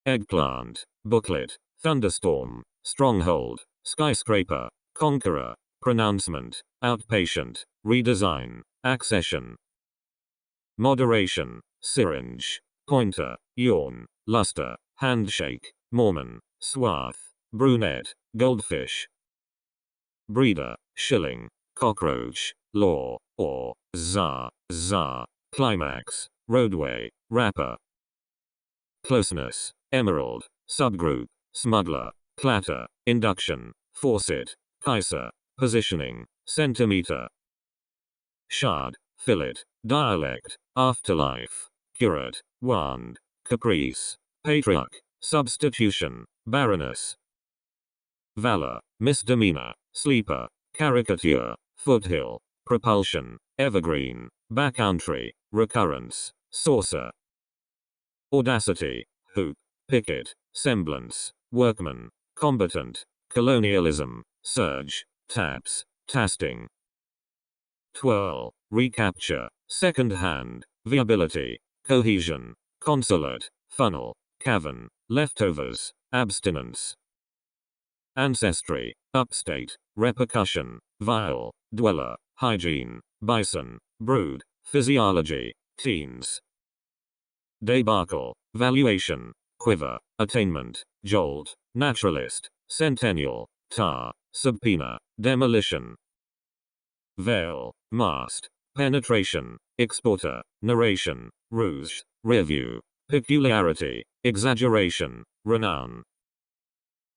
Eggplant, booklet, thunderstorm, stronghold, skyscraper, conqueror, pronouncement, outpatient, redesign, accession. Moderation, syringe, pointer, yawn, luster, handshake, Mormon, swath, brunette, goldfish. Breeder, shilling, cockroach, law, or, czar, climax, roadway, rapper. Closeness, emerald, subgroup, smuggler, clatter, induction, faucet, Kaiser, positioning, centimeter. Shard, fillet, dialect, afterlife, curate, wand, caprice, patriarch, substitution, baroness. Valor, misdemeanor, sleeper, caricature, foothill, propulsion, evergreen, backcountry, recurrence, saucer. Audacity, hoop, picket, semblance, workman, combatant, colonialism, surge, taps, tasting. Twirl, recapture, second hand, viability, cohesion, consulate, funnel, cavern, leftovers, abstinence. Ancestry, upstate, repercussion, vial, dweller, hygiene, bison, brood, physiology, teens. Debacle, valuation, quiver, attainment, jolt, naturalist, centennial, tar, subpoena, demolition. Veil, mast, penetration, exporter, narration, rouge, review, peculiarity, exaggeration, renown.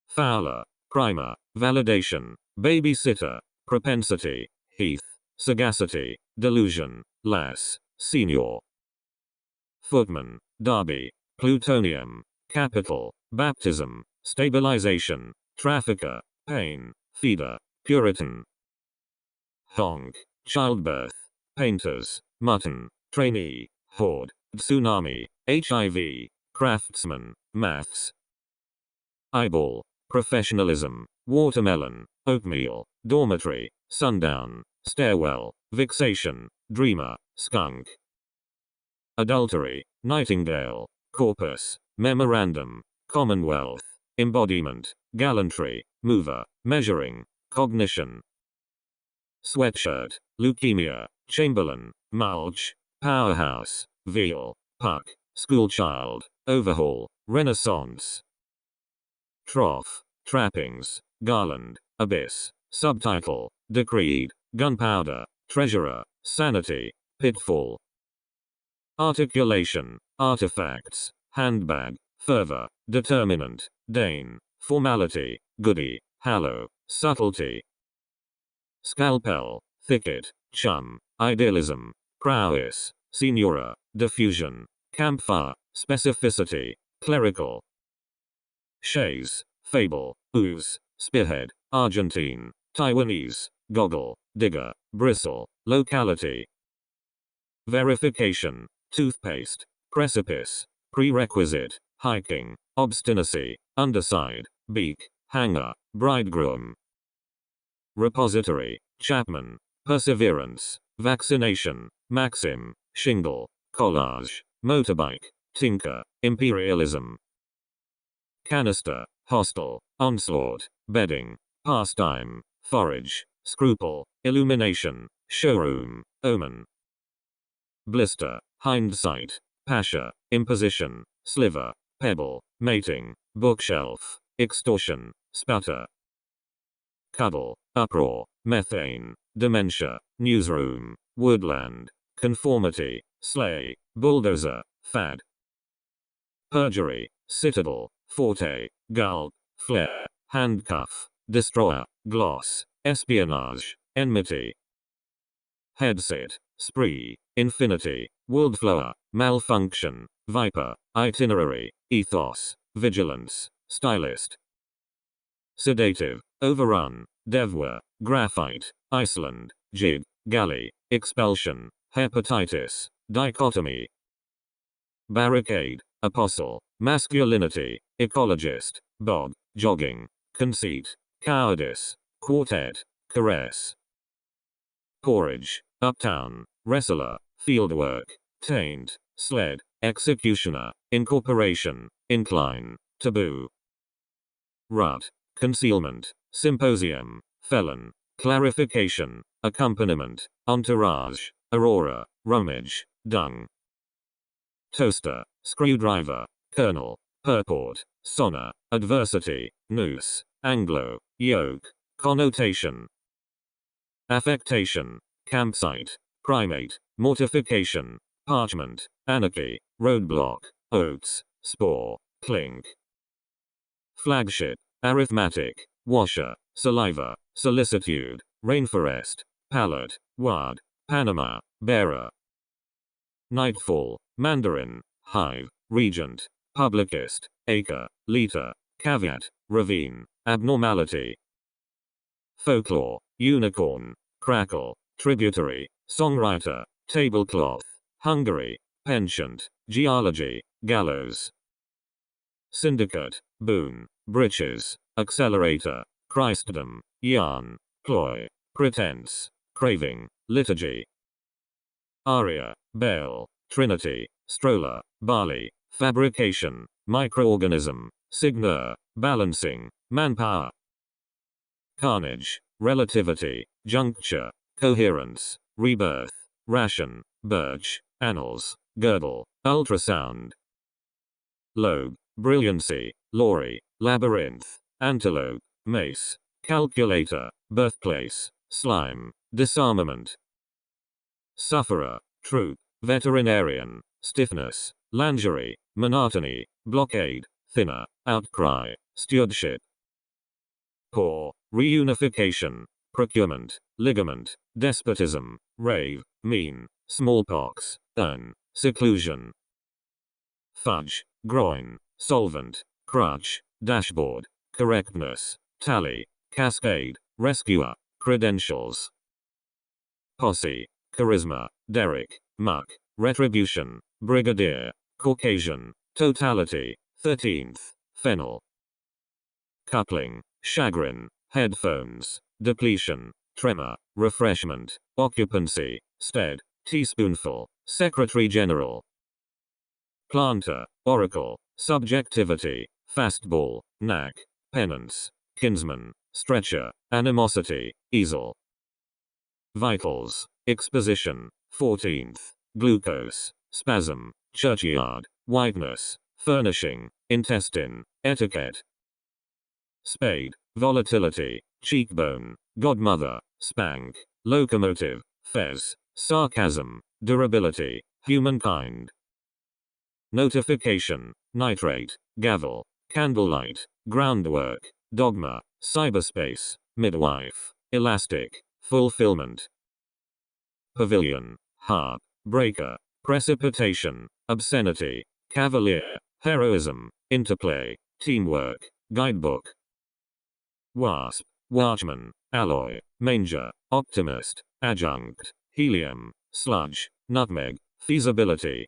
Fowler, primer, validation, babysitter, propensity, heath, sagacity, delusion, lass, senior. Footman, derby, plutonium, capital, baptism, stabilization, trafficker, pain, feeder, puritan. Honk, childbirth, painters, mutton, trainee, horde, tsunami, HIV, craftsman, maths. Eyeball, professionalism, watermelon, oatmeal, dormitory, sundown, stairwell, vexation, dreamer, skunk. Adultery, nightingale, corpus, memorandum, commonwealth, embodiment, gallantry, mover, measuring, cognition. Sweatshirt, leukemia, chamberlain, mulch, powerhouse, veal, puck, schoolchild, overhaul, renaissance. Trough, trappings, garland, abyss, subtitle, decreed, gunpowder, treasurer, sanity, pitfall. Articulation, artifacts, handbag, fervor, determinant, dane, formality, goody, hallow, subtlety. Scalpel, thicket, chum, idealism, prowess, signora, diffusion, campfire, specificity, clerical. Chaise, fable, ooze, spearhead, Argentine, Taiwanese, goggle, digger, bristle, locality. Verification, toothpaste, precipice, prerequisite, hiking, obstinacy, underside, beak, hanger, bridegroom. Repository, Chapman, perseverance, vaccination, maxim, shingle, collage, motorbike, tinker, imperialism. Canister, hostel, onslaught, bedding, pastime, forage, scruple, illumination, showroom, omen. Blister, hindsight, pasha, imposition, sliver, pebble, mating, bookshelf, extortion, sputter. Cuddle, uproar, methane, dementia, newsroom, woodland, conformity, sleigh, bulldozer, fad. Perjury, citadel, forte, gull, flare, handcuff, destroyer, gloss, espionage, enmity. Headset, spree, infinity, wildflower, malfunction, viper, itinerary, ethos, vigilance, stylist. Sedative, overrun, devoir, graphite, Iceland, jig, galley, expulsion, hepatitis, dichotomy. Barricade, apostle, masculinity, ecologist, bog, jogging, conceit, cowardice, quartet, caress. Porridge, uptown, wrestler, fieldwork, taint, sled, executioner, incorporation, incline, taboo. Rut, concealment, symposium, felon, clarification, accompaniment, entourage, aurora, rummage, dung. Toaster, screwdriver, kernel, purport, sonna, adversity, noose, anglo, yoke, connotation. Affectation, campsite, primate, mortification, parchment, anarchy, roadblock, oats, spore, clink. Flagship, arithmetic, washer, saliva, solicitude, rainforest, palette, wad, Panama, bearer. Nightfall, mandarin, hive, regent, publicist, acre, liter, caveat, ravine, abnormality. Folklore, unicorn, crackle, tributary, songwriter, tablecloth, Hungary, penchant, geology, gallows. Syndicate, boon, breeches, accelerator, Christendom, yarn, ploy, pretense, craving, liturgy. Aria, bell, trinity, stroller, barley, fabrication, microorganism, signeur, balancing, manpower. Carnage, relativity, juncture, coherence, rebirth, ration, birch, annals, girdle, ultrasound. Lobe, brilliancy, lorry, labyrinth, antelope, mace, calculator, birthplace, slime, disarmament. Sufferer, troop, veterinarian, stiffness, lingerie, monotony, blockade, thinner, outcry, stewardship. Poor, reunification, procurement, ligament, despotism, rave, mean, smallpox, urn, seclusion. Fudge, groin, solvent, crutch, dashboard, correctness, tally, cascade, rescuer, credentials. Posse, charisma, derrick, muck, retribution, brigadier, Caucasian, totality, 13th, fennel. Coupling, chagrin, headphones, depletion, tremor, refreshment, occupancy, stead, teaspoonful, secretary general. Planter, oracle, subjectivity, fastball, knack, penance, kinsman, stretcher, animosity, easel. Vitals, exposition, 14th, glucose, spasm, churchyard, whiteness, furnishing, intestine, etiquette. Spade, volatility, cheekbone, godmother, spank, locomotive, fez, sarcasm, durability, humankind. Notification, nitrate, gavel, candlelight, groundwork, dogma, cyberspace, midwife, elastic, fulfillment. Pavilion, harp, breaker, precipitation, obscenity, cavalier, heroism, interplay, teamwork, guidebook. Wasp, watchman, alloy, manger, optimist, adjunct, helium, sludge, nutmeg, feasibility.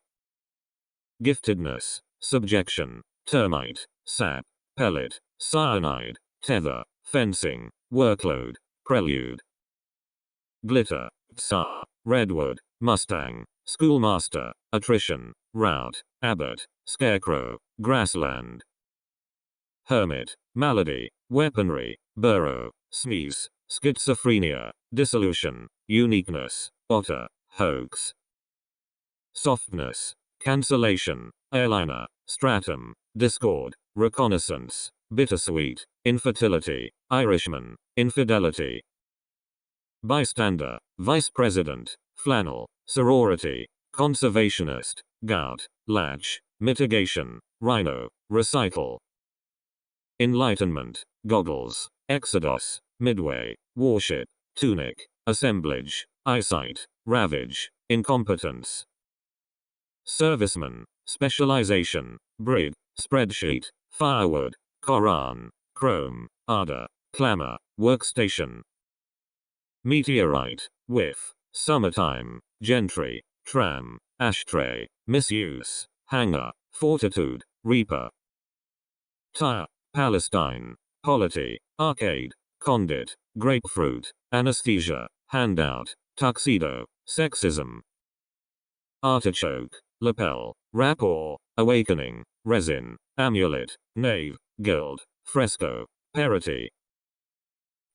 Giftedness, subjection, termite, sap, pellet, cyanide, tether, fencing, workload, prelude. Glitter, tsar, redwood, mustang, schoolmaster, attrition, route, abbot, scarecrow, grassland. Hermit, malady, weaponry, burrow, sneeze, schizophrenia, dissolution, uniqueness, otter, hoax. Softness, cancellation, airliner, stratum, discord, reconnaissance, bittersweet, infertility, Irishman, infidelity. Bystander, vice president, flannel, sorority, conservationist, gout, latch, mitigation, rhino, recital. Enlightenment, goggles, exodus, midway, warship, tunic, assemblage, eyesight, ravage, incompetence. Serviceman, specialization, brig, spreadsheet, firewood, Quran, chrome, Ada, clamor, workstation. Meteorite, whiff, summertime, gentry, tram, ashtray, misuse, hanger, fortitude, reaper. Tire, Palestine, polity, arcade, condit, grapefruit, anesthesia, handout, tuxedo, sexism. Artichoke, lapel, rapport, awakening, resin, amulet, knave, guild, fresco, parity.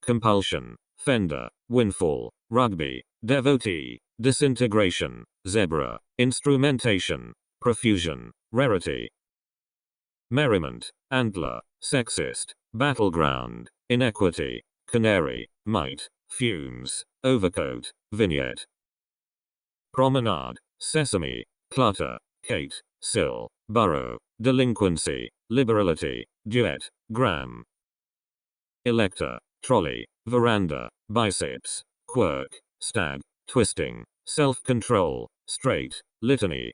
Compulsion, fender, windfall, rugby, devotee, disintegration, zebra, instrumentation, profusion, rarity. Merriment, antler, sexist, battleground, inequity, canary, mite, fumes, overcoat, vignette. Promenade, sesame, clutter, Kate, sill, burrow, delinquency, liberality, duet, gram. Elector, trolley, veranda, biceps, quirk, stag, twisting, self-control, straight, litany.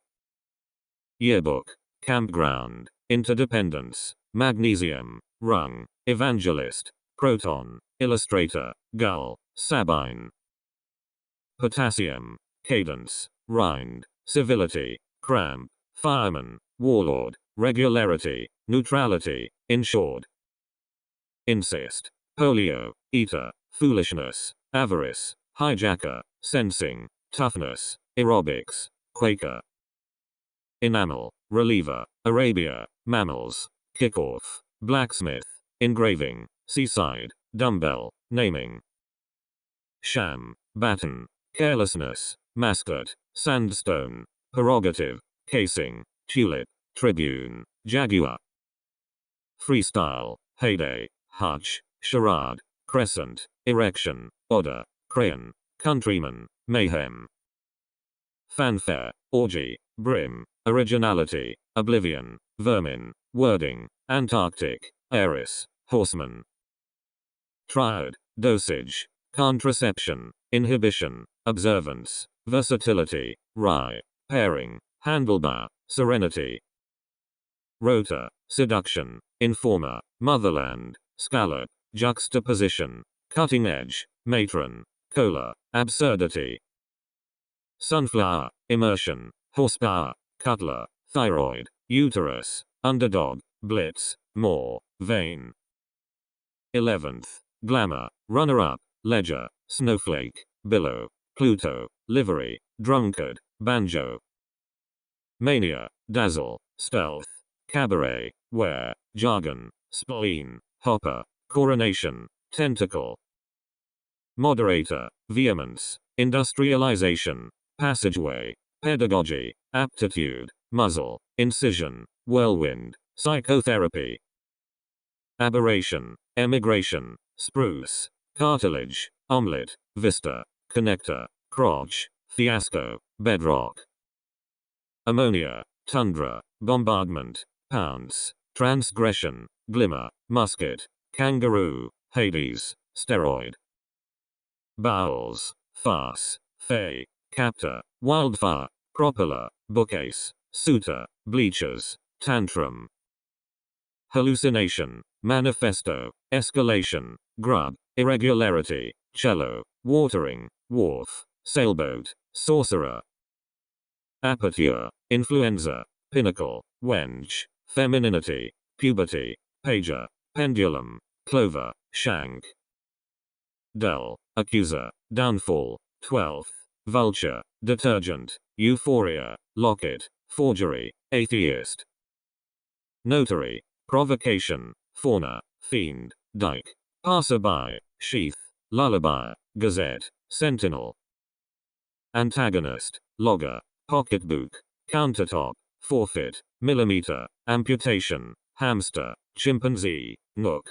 Yearbook, campground, interdependence, magnesium, rung, evangelist, proton, illustrator, gull, sabine. Potassium, cadence, rind, civility, cramp, fireman, warlord, regularity, neutrality, insured. Incest, polio, eater, foolishness, avarice, hijacker, sensing, toughness, aerobics, Quaker. Enamel, reliever, Arabia, mammals, kickoff, blacksmith, engraving, seaside, dumbbell, naming. Sham, baton, carelessness, mascot, sandstone, prerogative, casing, tulip, tribune, jaguar. Freestyle, heyday, hutch, charade, crescent, erection, order, crayon, countryman, mayhem. Fanfare, orgy, brim, originality, oblivion, vermin, wording, Antarctic, heiress, horseman. Triad, dosage, contraception, inhibition, observance, versatility, rye, pairing, handlebar, serenity. Rota, seduction, informer, motherland, scallop, juxtaposition, cutting edge, matron, cola, absurdity. Sunflower, immersion, horsepower, cutler, thyroid, uterus, underdog, blitz, more, vain. 11th, glamour, runner-up, ledger, snowflake, billow, Pluto, livery, drunkard, banjo. Mania, dazzle, stealth, cabaret, wear, jargon, spleen, hopper, coronation, tentacle. Moderator, vehemence, industrialization, passageway, pedagogy, aptitude, muzzle, incision, whirlwind, psychotherapy. Aberration, emigration, spruce, cartilage, omelette, vista, connector, crotch, fiasco, bedrock. Ammonia, tundra, bombardment, pounce, transgression, glimmer, musket, kangaroo, Hades, steroid. Bowels, farce, fay, captor, wildfire, propeller, bookcase, suitor, bleachers, tantrum. Hallucination, manifesto, escalation, grub, irregularity, cello, watering, wharf, sailboat, sorcerer. Aperture, influenza, pinnacle, wench, femininity, puberty, pager, pendulum, clover, shank. Dell, accuser, downfall, 12th, vulture, detergent, euphoria, locket, forgery, atheist. Notary, provocation, fauna, fiend, dyke, passerby, sheath, lullaby, gazette, sentinel. Antagonist, logger, pocketbook, countertop, forfeit, millimeter, amputation, hamster, chimpanzee, nook.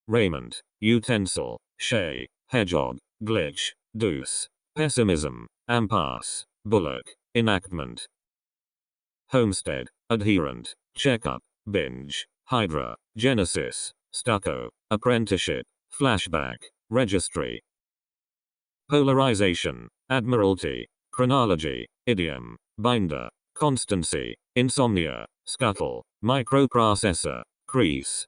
Raiment, utensil, shay, hedgehog, glitch, deuce, pessimism, impasse, bullock, enactment. homestead, adherent, checkup, binge, hydra, genesis, stucco, apprenticeship, flashback, registry. Polarization, admiralty, chronology, idiom, binder, constancy, insomnia, scuttle, microprocessor, crease.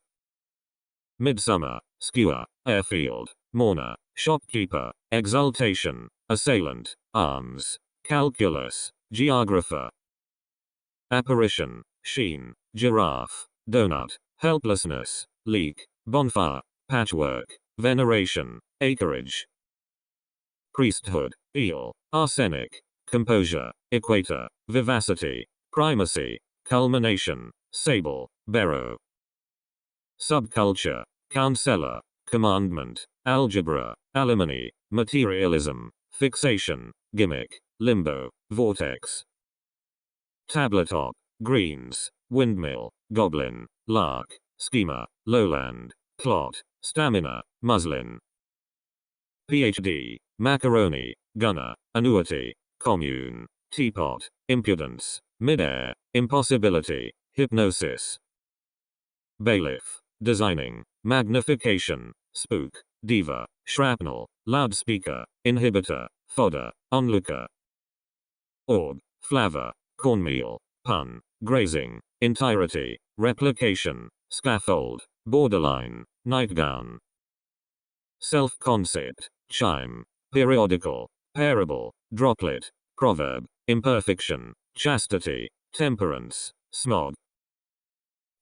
Midsummer, skewer, airfield, mourner, shopkeeper, exultation, assailant, arms, calculus, geographer. Apparition, sheen, giraffe, donut, helplessness, leak, bonfire, patchwork, veneration, acreage. Priesthood, eel, arsenic, composure, equator, vivacity, primacy, culmination, sable, barrow. Subculture, counselor, commandment, algebra, alimony, materialism, fixation, gimmick, limbo, vortex. Tabletop, greens, windmill, goblin, lark, schema, lowland, clot, stamina, muslin. PhD, macaroni, gunner, annuity, commune, teapot, impudence, midair, impossibility, hypnosis. Bailiff, designing, magnification, spook, diva, shrapnel, loudspeaker, inhibitor, fodder, onlooker. Orb, flavor, cornmeal, pun, grazing, entirety, replication, scaffold, borderline, nightgown. Self-concept, chime, periodical, parable, droplet, proverb, imperfection, chastity, temperance, smog.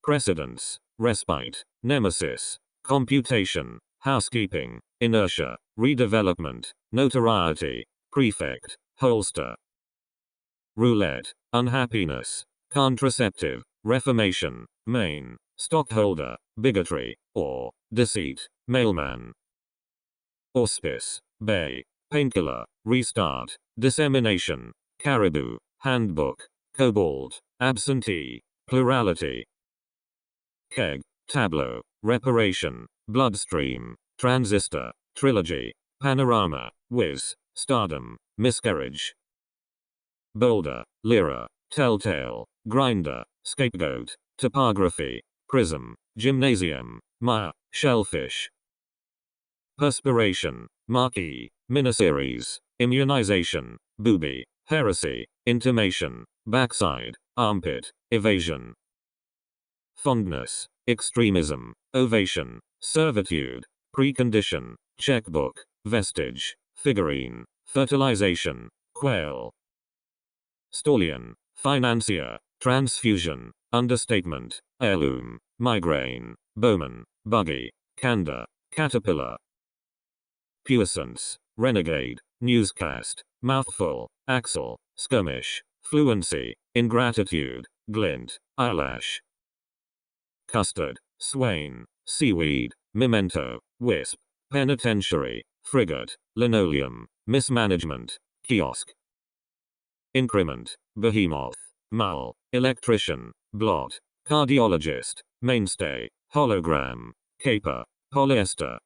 Precedence, respite, nemesis, computation, housekeeping, inertia, redevelopment, notoriety, prefect, holster. Roulette, unhappiness, contraceptive, reformation, main, stockholder, bigotry, or, deceit, mailman. Auspice, bay, painkiller, restart, dissemination, caribou, handbook, cobalt, absentee, plurality. Keg, tableau, reparation, bloodstream, transistor, trilogy, panorama, whiz, stardom, miscarriage. Boulder, lira, telltale, grinder, scapegoat, topography, prism, gymnasium, mire, shellfish. Perspiration, marquee, miniseries, immunization, booby, heresy, intimation, backside, armpit, evasion. Fondness, extremism, ovation, servitude, precondition, checkbook, vestige, figurine, fertilization, quail. Stallion, financier, transfusion, understatement, heirloom, migraine, bowman, buggy, candor, caterpillar. Puissance, renegade, newscast, mouthful, axle, skirmish, fluency, ingratitude, glint, eyelash. Custard, swain, seaweed, memento, wisp, penitentiary, frigate, linoleum, mismanagement, kiosk. Increment, behemoth, mull, electrician, blot, cardiologist, mainstay, hologram, caper, polyester.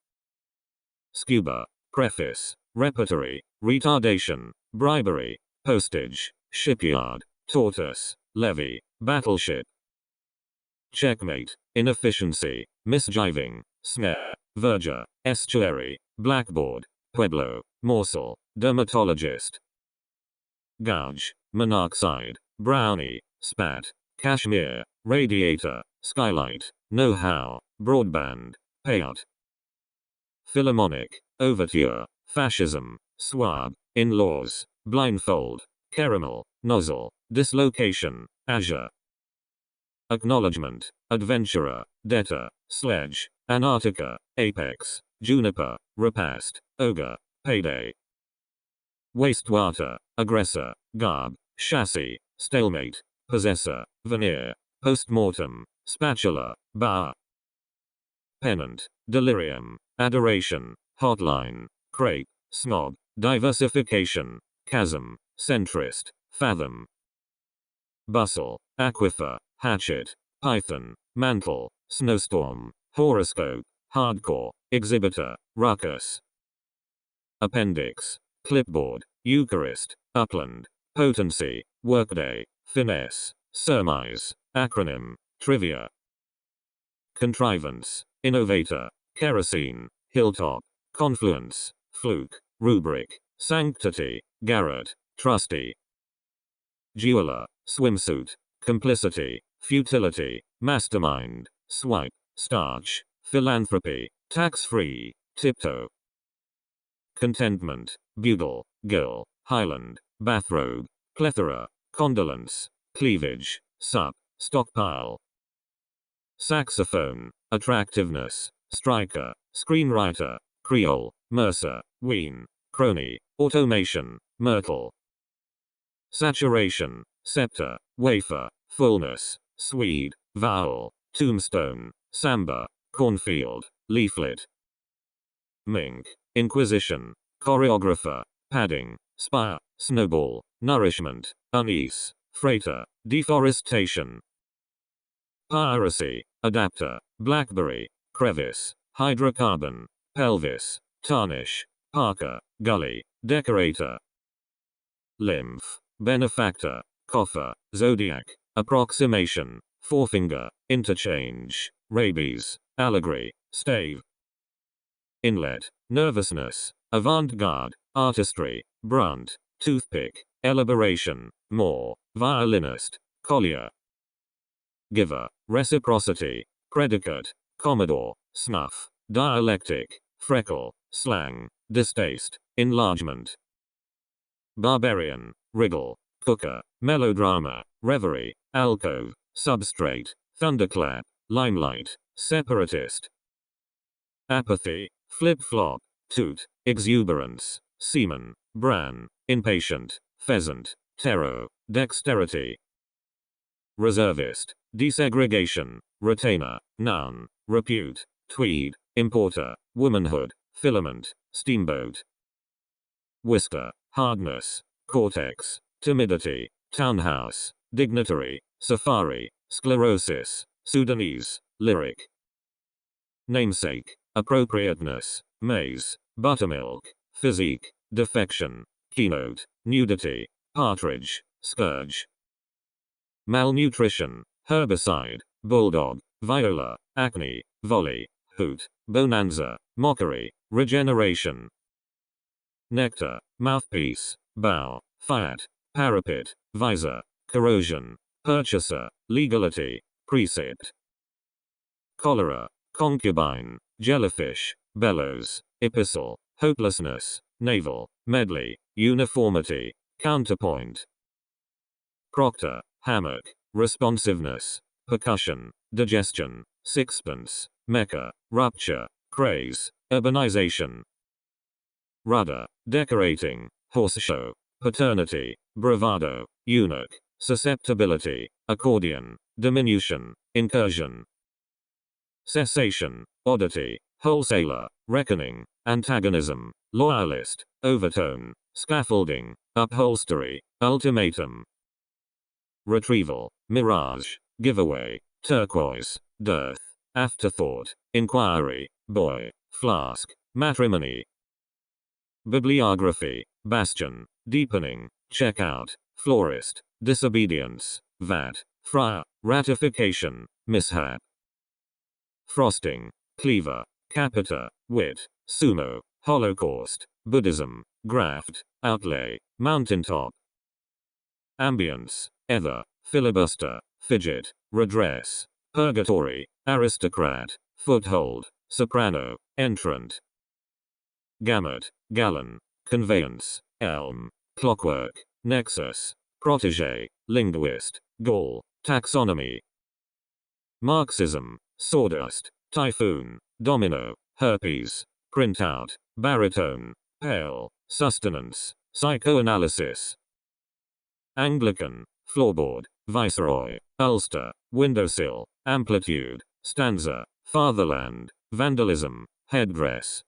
Scuba, preface, repertory, retardation, bribery, postage, shipyard, tortoise, levy, battleship. Checkmate, inefficiency, misjiving, snare, verger, estuary, blackboard, pueblo, morsel, dermatologist. Gouge, monoxide, brownie, spat, cashmere, radiator, skylight, know-how, broadband, payout. Philharmonic, overture, fascism, swab, in-laws, blindfold, caramel, nozzle, dislocation, azure. Acknowledgement, adventurer, debtor, sledge, Antarctica, apex, juniper, repast, ogre, payday. Wastewater, aggressor, garb, chassis, stalemate, possessor, veneer, postmortem, spatula, bar. Pennant, delirium, adoration, hotline, crepe, snob, diversification, chasm, centrist, fathom. Bustle, aquifer, hatchet, python, mantle, snowstorm, horoscope, hardcore, exhibitor, ruckus. Appendix, clipboard, Eucharist, upland, potency, workday, finesse, surmise, acronym, trivia. Contrivance, innovator, kerosene, hilltop, confluence, fluke, rubric, sanctity, garret, trusty. Jeweler, swimsuit, complicity, futility, mastermind, swipe, starch, philanthropy, tax-free, tiptoe. Contentment, bugle, gill, highland, bathrobe, plethora, condolence, cleavage, sup, stockpile. Saxophone, attractiveness, striker, screenwriter, creole, mercer, wean, crony, automation, myrtle. Saturation, scepter, wafer, fullness, swede, vowel, tombstone, samba, cornfield, leaflet. Mink, inquisition, choreographer, padding, spire, snowball, nourishment, unease, freighter, deforestation. Piracy, adapter, blackberry, crevice, hydrocarbon, pelvis, tarnish, parker, gully, decorator. Lymph, benefactor, coffer, zodiac, approximation, forefinger, interchange, rabies, allegory, stave. Inlet, nervousness, avant-garde, artistry, brunt, toothpick, elaboration, more, violinist, collier. Giver, reciprocity, predicate, commodore, snuff, dialectic, freckle, slang, distaste, enlargement. Barbarian, wriggle, cooker, melodrama, reverie, alcove, substrate, thunderclap, limelight, separatist. Apathy, flip-flop, toot, exuberance, seaman, bran, impatient, pheasant, tarot, dexterity. Reservist, desegregation, retainer, noun, repute, tweed, importer, womanhood, filament, steamboat. Whisker, hardness, cortex, timidity, townhouse, dignitary, safari, sclerosis, Sudanese, lyric. Namesake, appropriateness, maize, buttermilk, physique, defection, keynote, nudity, partridge, scourge. Malnutrition, herbicide, bulldog, viola, acne, volley, hoot, bonanza, mockery, regeneration. Nectar, mouthpiece, bow, fiat, parapet, visor, corrosion, purchaser, legality, precept. Cholera, concubine, jellyfish, bellows, epistle, hopelessness, navel, medley, uniformity, counterpoint. Proctor, hammock, responsiveness, percussion, digestion, sixpence, mecca, rupture, craze, urbanization. Rudder, decorating, horseshow, paternity, bravado, eunuch, susceptibility, accordion, diminution, incursion. Cessation, oddity, wholesaler, reckoning, antagonism, loyalist, overtone, scaffolding, upholstery, ultimatum. Retrieval, mirage, giveaway, turquoise, dearth, afterthought, inquiry, boy, flask, matrimony. Bibliography, bastion, deepening, checkout, florist, disobedience, vat, friar, ratification, mishap. Frosting, cleaver, capita, wit, sumo, holocaust, Buddhism, graft, outlay, mountaintop. Ambience, ether, filibuster, fidget, redress, purgatory, aristocrat, foothold, soprano, entrant. Gamut, gallon, conveyance, elm, clockwork, nexus, protege, linguist, gall, taxonomy. Marxism, sawdust, typhoon, domino, herpes, printout, baritone, pale, sustenance, psychoanalysis. Anglican, floorboard, viceroy, ulster, windowsill, amplitude, stanza, fatherland, vandalism, headdress.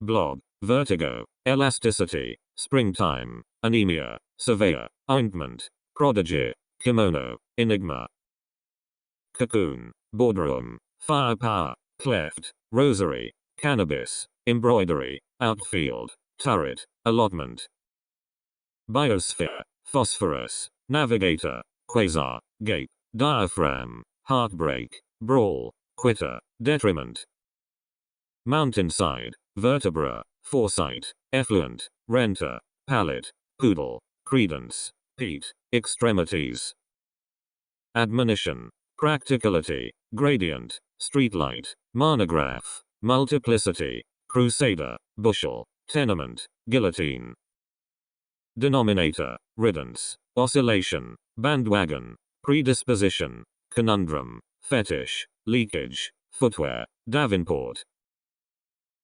Blob, vertigo, elasticity, springtime, anemia, surveyor, ointment, prodigy, kimono, enigma. Cocoon, boardroom, firepower, cleft, rosary, cannabis, embroidery, outfield, turret, allotment. Biosphere, phosphorus, navigator, quasar, gape, diaphragm, heartbreak, brawl, quitter, detriment. Mountainside, vertebra, foresight, effluent, renter, palate, poodle, credence, peat, extremities. Admonition, practicality, gradient, streetlight, monograph, multiplicity, crusader, bushel, tenement, guillotine. Denominator, riddance, oscillation, bandwagon, predisposition, conundrum, fetish, leakage, footwear, davenport.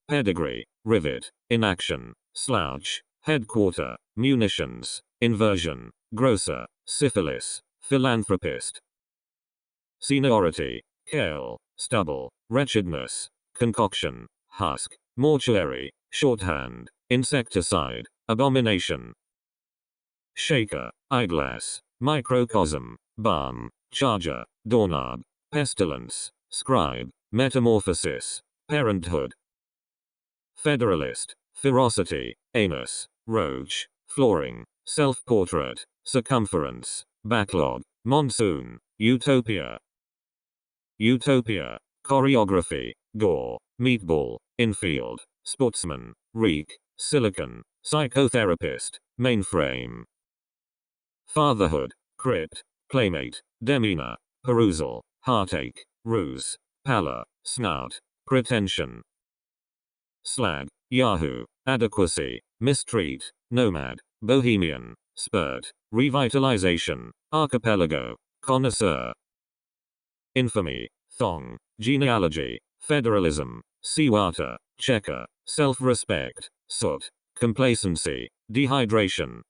Pedigree, rivet, inaction, slouch, headquarter, munitions, inversion, grocer, syphilis, philanthropist. Seniority, kale, stubble, wretchedness, concoction, husk, mortuary, shorthand, insecticide, abomination. Shaker, eyeglass, microcosm, balm, charger, doorknob, pestilence, scribe, metamorphosis, parenthood. Federalist, ferocity, anus, roach, flooring, self-portrait, circumference, backlog, monsoon, utopia. Utopia, choreography, gore, meatball, infield, sportsman, reek, silicon, psychotherapist, mainframe. Fatherhood, crypt, playmate, demeanor, perusal, heartache, ruse, pallor, snout, pretension. Slag, Yahoo, adequacy, mistreat, nomad, bohemian, spurt, revitalization, archipelago, connoisseur. Infamy, thong, genealogy, federalism, seawater, checker, self-respect, soot, complacency, dehydration.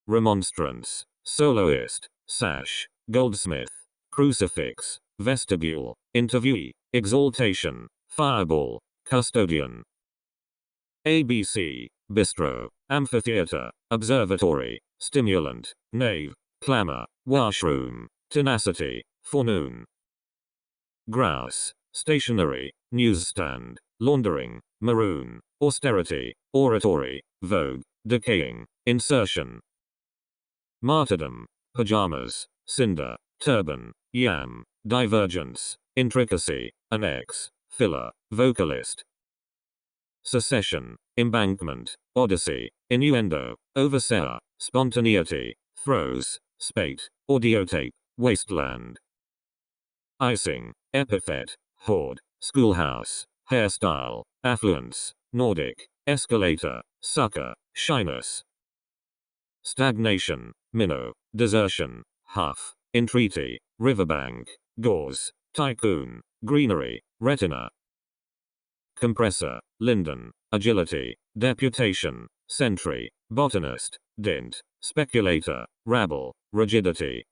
Remonstrance, soloist, sash, goldsmith, crucifix, vestibule, interviewee, exaltation, fireball, custodian. ABC, bistro, amphitheater, observatory, stimulant, nave, clamor, washroom, tenacity, forenoon. Grouse, stationery, newsstand, laundering, maroon, austerity, oratory, vogue, decaying, insertion. Martyrdom, pajamas, cinder, turban, yam, divergence, intricacy, annex, filler, vocalist. Secession, embankment, odyssey, innuendo, overseer, spontaneity, throws, spate, audiotape, wasteland. Icing, epithet, hoard, schoolhouse, hairstyle, affluence, Nordic, escalator, sucker, shyness. Stagnation, minnow, desertion, huff, entreaty, riverbank, gauze, tycoon, greenery, retina. Compressor, linden, agility, deputation, sentry, botanist, dint, speculator, rabble, rigidity.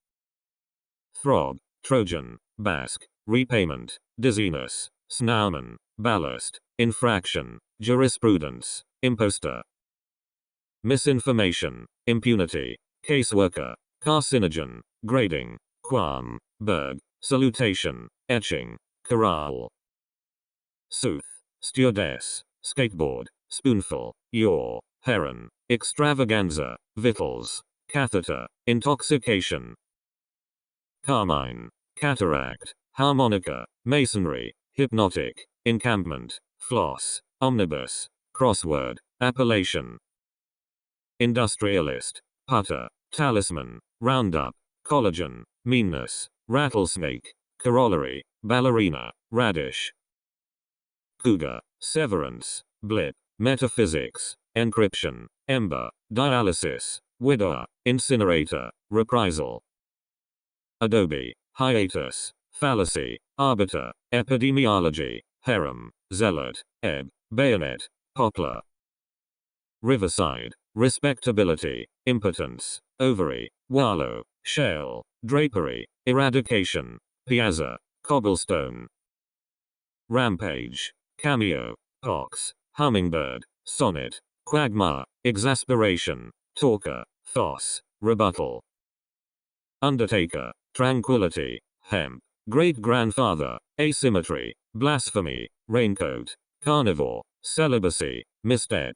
Throb, Trojan, Basque, repayment, dizziness, snowman, ballast, infraction, jurisprudence, imposter. Misinformation, impunity, caseworker, carcinogen, grading, qualm, berg, salutation, etching, corral. Sooth, stewardess, skateboard, spoonful, yaw, heron, extravaganza, victuals, catheter, intoxication. Carmine, cataract, harmonica, masonry, hypnotic, encampment, floss, omnibus, crossword, appellation. Industrialist, putter, talisman, roundup, collagen, meanness, rattlesnake, corollary, ballerina, radish. Cougar, severance, blip, metaphysics, encryption, ember, dialysis, widower, incinerator, reprisal. Adobe, hiatus, fallacy, arbiter, epidemiology, harem, zealot, ebb, bayonet, poplar. Riverside, respectability, impotence, ovary, wallow, shale, drapery, eradication, piazza, cobblestone. Rampage, cameo, pox, hummingbird, sonnet, quagmire, exasperation, talker, foss, rebuttal. Undertaker, tranquility, hemp, great-grandfather, asymmetry, blasphemy, raincoat, carnivore, celibacy, misstep.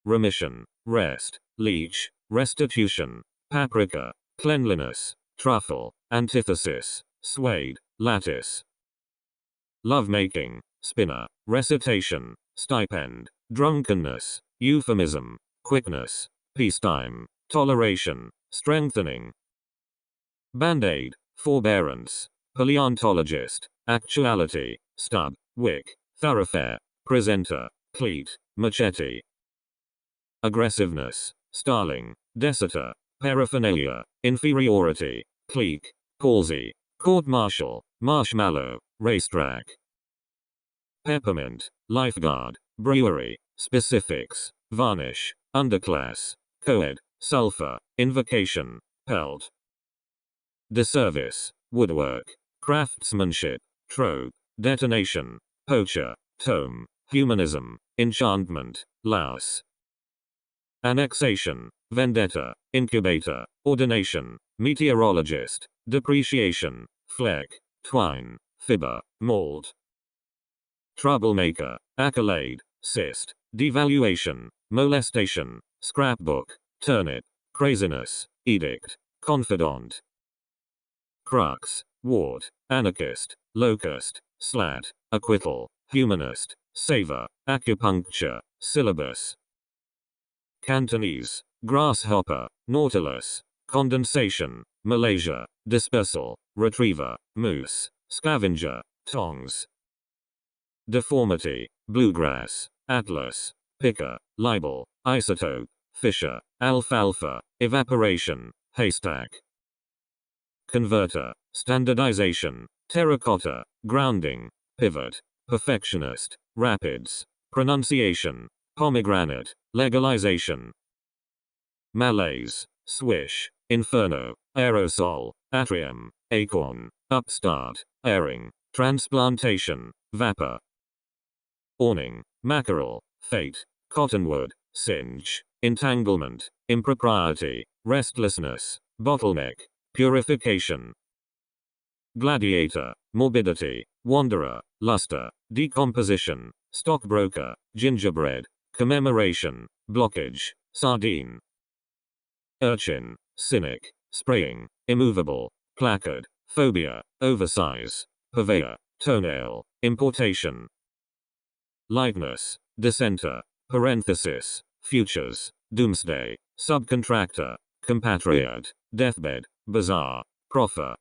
Remission, rest, leech, restitution, paprika, cleanliness, truffle, antithesis, suede, lattice. Lovemaking, spinner, recitation, stipend, drunkenness, euphemism, quickness, peacetime, toleration, strengthening. Band-aid, forbearance, paleontologist, actuality, stub, wick, thoroughfare, presenter, cleat, machete. Aggressiveness, starling, desitor, paraphernalia, inferiority, clique, palsy, court-martial, marshmallow, racetrack. Peppermint, lifeguard, brewery, specifics, varnish, underclass, coed, sulfur, invocation, pelt. Disservice, woodwork, craftsmanship, trope, detonation, poacher, tome, humanism, enchantment, louse. Annexation, vendetta, incubator, ordination, meteorologist, depreciation, fleck, twine, fibber, mold. Troublemaker, accolade, cyst, devaluation, molestation, scrapbook, turnip, craziness, edict, confidant. Crux, wart, anarchist, locust, slat, acquittal, humanist, savor, acupuncture, syllabus. Cantonese, grasshopper, nautilus, condensation, Malaysia, dispersal, retriever, moose, scavenger, tongs. Deformity, bluegrass, atlas, picker, libel, isotope, fisher, alfalfa, evaporation, haystack. Converter, standardization, terracotta, grounding, pivot, perfectionist, rapids, pronunciation, pomegranate, legalization. Malaise, swish, inferno, aerosol, atrium, acorn, upstart, airing, transplantation, vapor. Awning, mackerel, fate, cottonwood, singe, entanglement, impropriety, restlessness, bottleneck, purification. Gladiator, morbidity, wanderer, luster, decomposition, stockbroker, gingerbread, commemoration, blockage, sardine. Urchin, cynic, spraying, immovable, placard, phobia, oversize, purveyor, toenail, importation. Lightness, dissenter, parenthesis, futures, doomsday, subcontractor, compatriot, deathbed, bazaar, proffer.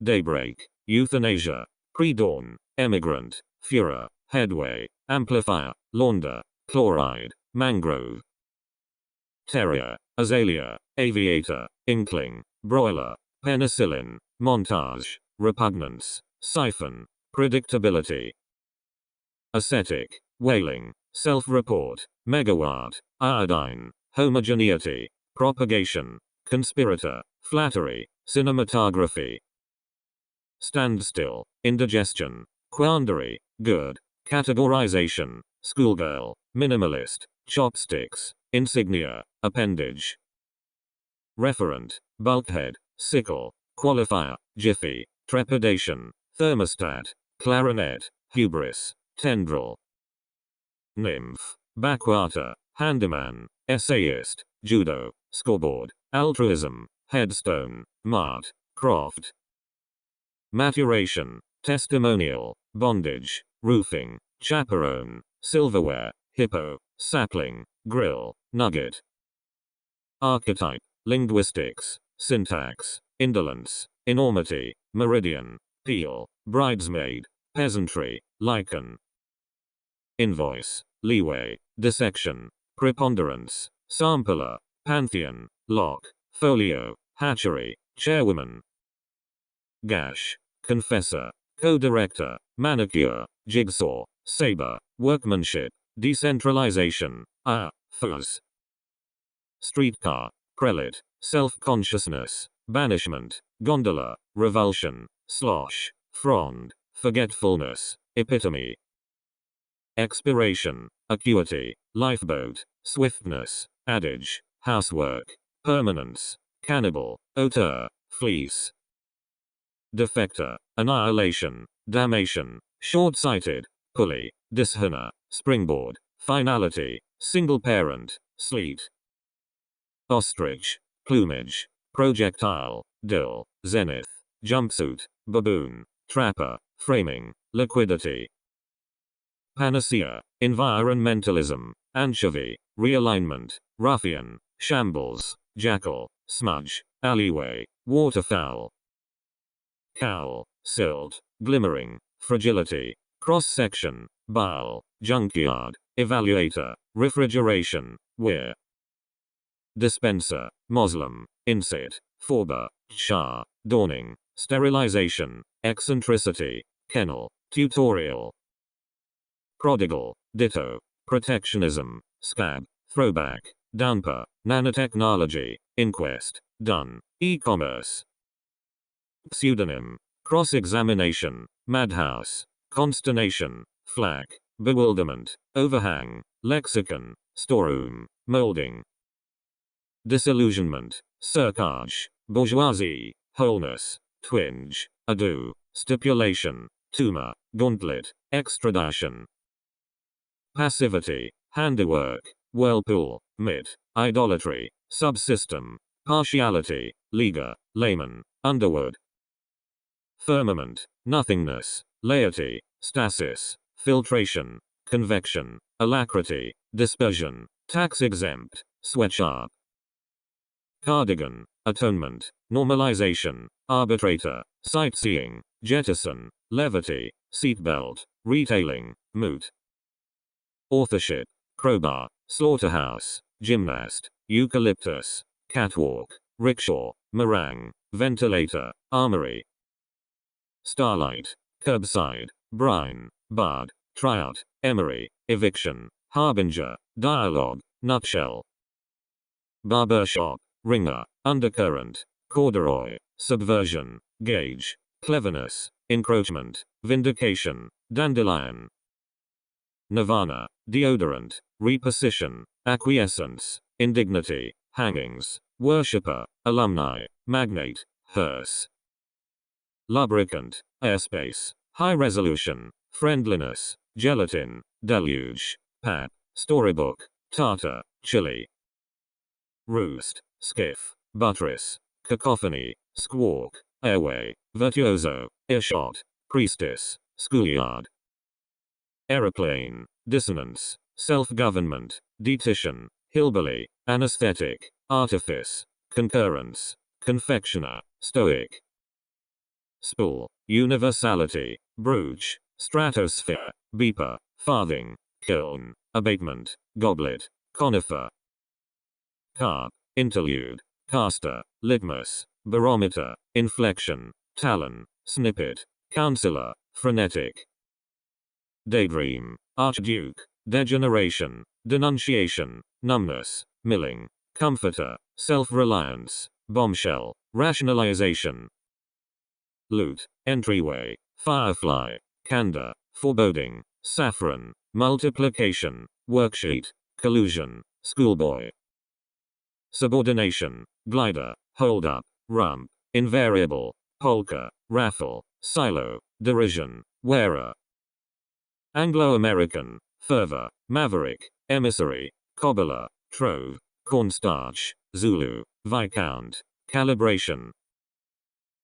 Daybreak, euthanasia, pre-dawn, emigrant, furor, headway, amplifier, launder, chloride, mangrove. Terrier, azalea, aviator, inkling, broiler, penicillin, montage, repugnance, siphon, predictability. Ascetic, wailing, self-report, megawatt, iodine, homogeneity, propagation, conspirator, flattery, cinematography. Standstill, indigestion, quandary, good, categorization, schoolgirl, minimalist, chopsticks, insignia, appendage. Referent, bulkhead, sickle, qualifier, jiffy, trepidation, thermostat, clarinet, hubris, tendril. Nymph, backwater, handyman, essayist, judo, scoreboard, altruism, headstone, mart, croft. Maturation, testimonial, bondage, roofing, chaperone, silverware, hippo, sapling, grill, nugget. Archetype, linguistics, syntax, indolence, enormity, meridian, peel, bridesmaid, peasantry, lichen. Invoice, leeway, dissection, preponderance, sampler, pantheon, lock, folio, hatchery, chairwoman. Gash, confessor, co-director, manicure, jigsaw, saber, workmanship, decentralization, fuzz. Streetcar, prelate, self-consciousness, banishment, gondola, revulsion, slosh, frond, forgetfulness, epitome. Expiration, acuity, lifeboat, swiftness, adage, housework, permanence, cannibal, auteur, fleece. Defector, annihilation, damnation, short-sighted, pulley, dishonor, springboard, finality, single parent, sleet. Ostrich, plumage, projectile, dill, zenith, jumpsuit, baboon, trapper, framing, liquidity. Panacea, environmentalism, anchovy, realignment, ruffian, shambles, jackal, smudge, alleyway, waterfowl. Cowl, silt, glimmering, fragility, cross-section, bile, junkyard, evaluator, refrigeration, weir. Dispenser, Muslim, insit, forber, char, dawning, sterilization, eccentricity, kennel, tutorial. Prodigal, ditto, protectionism, scab, throwback, downper, nanotechnology, inquest, done, e-commerce. Pseudonym, cross-examination, madhouse, consternation, flack, bewilderment, overhang, lexicon, storeroom, molding. Disillusionment, cercage, bourgeoisie, wholeness, twinge, ado, stipulation, tumor, gauntlet, extradition. Passivity, handiwork, whirlpool, myth, idolatry, subsystem, partiality, leaguer, layman, underwood. Firmament, nothingness, laity, stasis, filtration, convection, alacrity, dispersion, tax-exempt, sweatshop. Cardigan, atonement, normalization, arbitrator, sightseeing, jettison, levity, seatbelt, retailing, moot. Authorship, crowbar, slaughterhouse, gymnast, eucalyptus, catwalk, rickshaw, meringue, ventilator, armory. Starlight, curbside, brine, bard, tryout, emery, eviction, harbinger, dialogue, nutshell. Barbershop, ringer, undercurrent, corduroy, subversion, gauge, cleverness, encroachment, vindication, dandelion. Nirvana, deodorant, reposition, acquiescence, indignity, hangings, worshipper, alumni, magnate, hearse. Lubricant, airspace, high resolution, friendliness, gelatin, deluge, pap, storybook, tartar, chili. Roost, skiff, buttress, cacophony, squawk, airway, virtuoso, earshot, priestess, schoolyard. Aeroplane, dissonance, self-government, detition, hillbilly, anesthetic, artifice, concurrence, confectioner, stoic. Spool, universality, brooch, stratosphere, beeper, farthing, kiln, abatement, goblet, conifer. Carp, interlude, caster, litmus, barometer, inflection, talon, snippet, counselor, frenetic. Daydream, archduke, degeneration, denunciation, numbness, milling, comforter, self-reliance, bombshell, rationalization. Loot, entryway, firefly, candor, foreboding, saffron, multiplication, worksheet, collusion, schoolboy. Subordination, glider, hold up, rump, invariable, polka, raffle, silo, derision, wearer. Anglo-American, fervor, maverick, emissary, cobbler, trove, cornstarch, Zulu, viscount, calibration.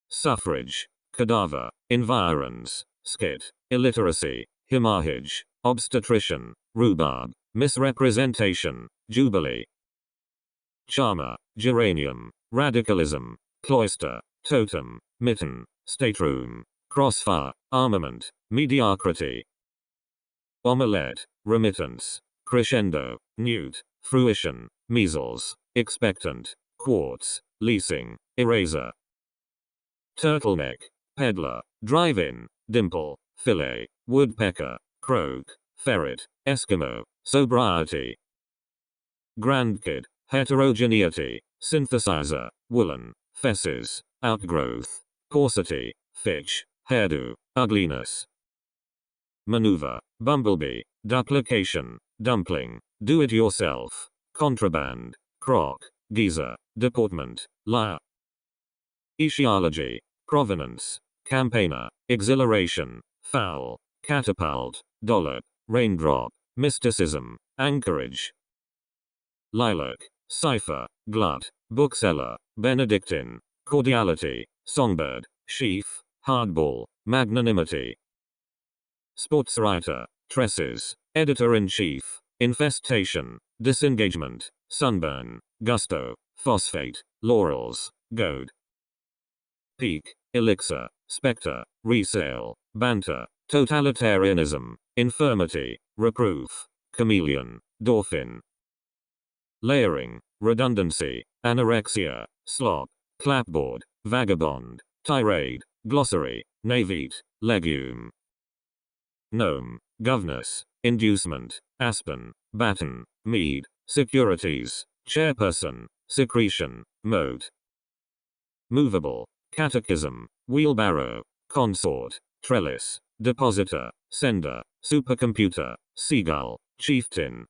Suffrage, cadaver, environs, skit, illiteracy, himahage, obstetrician, rhubarb, misrepresentation, jubilee. Charmer, geranium, radicalism, cloister, totem, mitten, stateroom, crossfire, armament, mediocrity. Omelette, remittance, crescendo, newt, fruition, measles, expectant, quartz, leasing, eraser. Turtleneck, peddler, drive-in, dimple, fillet, woodpecker, croak, ferret, Eskimo, sobriety. Grandkid, heterogeneity, synthesizer, woolen, fesses, outgrowth, paucity, fitch, hairdo, ugliness. Maneuver, bumblebee, duplication, dumpling, do-it-yourself, contraband, crock, geezer, deportment, liar. Etiology, provenance, campaigner, exhilaration, foul, catapult, dollop, raindrop, mysticism, anchorage. Lilac, cipher, glut, bookseller, Benedictine, cordiality, songbird, sheaf, hardball, magnanimity. Sportswriter, tresses, editor-in-chief, infestation, disengagement, sunburn, gusto, phosphate, laurels, goad. Peak, elixir, spectre, resale, banter, totalitarianism, infirmity, reproof, chameleon, dolphin. Layering, redundancy, anorexia, slop, clapboard, vagabond, tirade, glossary, navete, legume. Gnome, governess, inducement, aspen, batten, mead, securities, chairperson, secretion, moat. Movable, catechism, wheelbarrow, consort, trellis, depositor, sender, supercomputer, seagull, chieftain.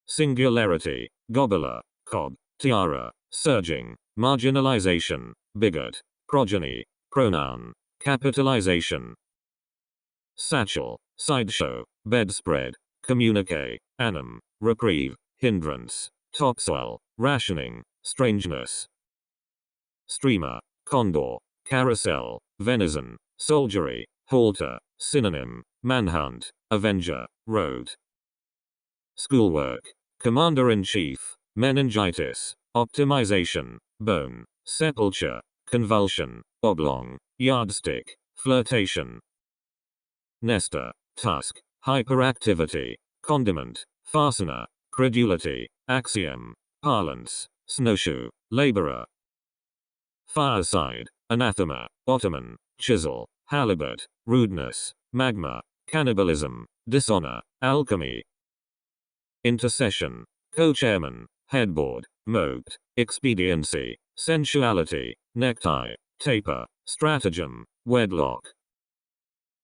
Singularity, gobbler, cob, tiara, surging, marginalization, bigot, progeny, pronoun, capitalization. Satchel, sideshow, bedspread, communique, annum, reprieve, hindrance, topsoil, rationing, strangeness. Streamer, condor, carousel, venison, soldiery, halter, synonym, manhunt, avenger, road. Schoolwork, commander-in-chief, meningitis, optimization, bone, sepulture, convulsion, oblong, yardstick, flirtation. Nester, tusk, hyperactivity, condiment, fastener, credulity, axiom, parlance, snowshoe, laborer. Fireside, anathema, ottoman, chisel, halibut, rudeness, magma, cannibalism, dishonor, alchemy. Intercession, co-chairman, headboard, moat, expediency, sensuality, necktie, taper, stratagem, wedlock.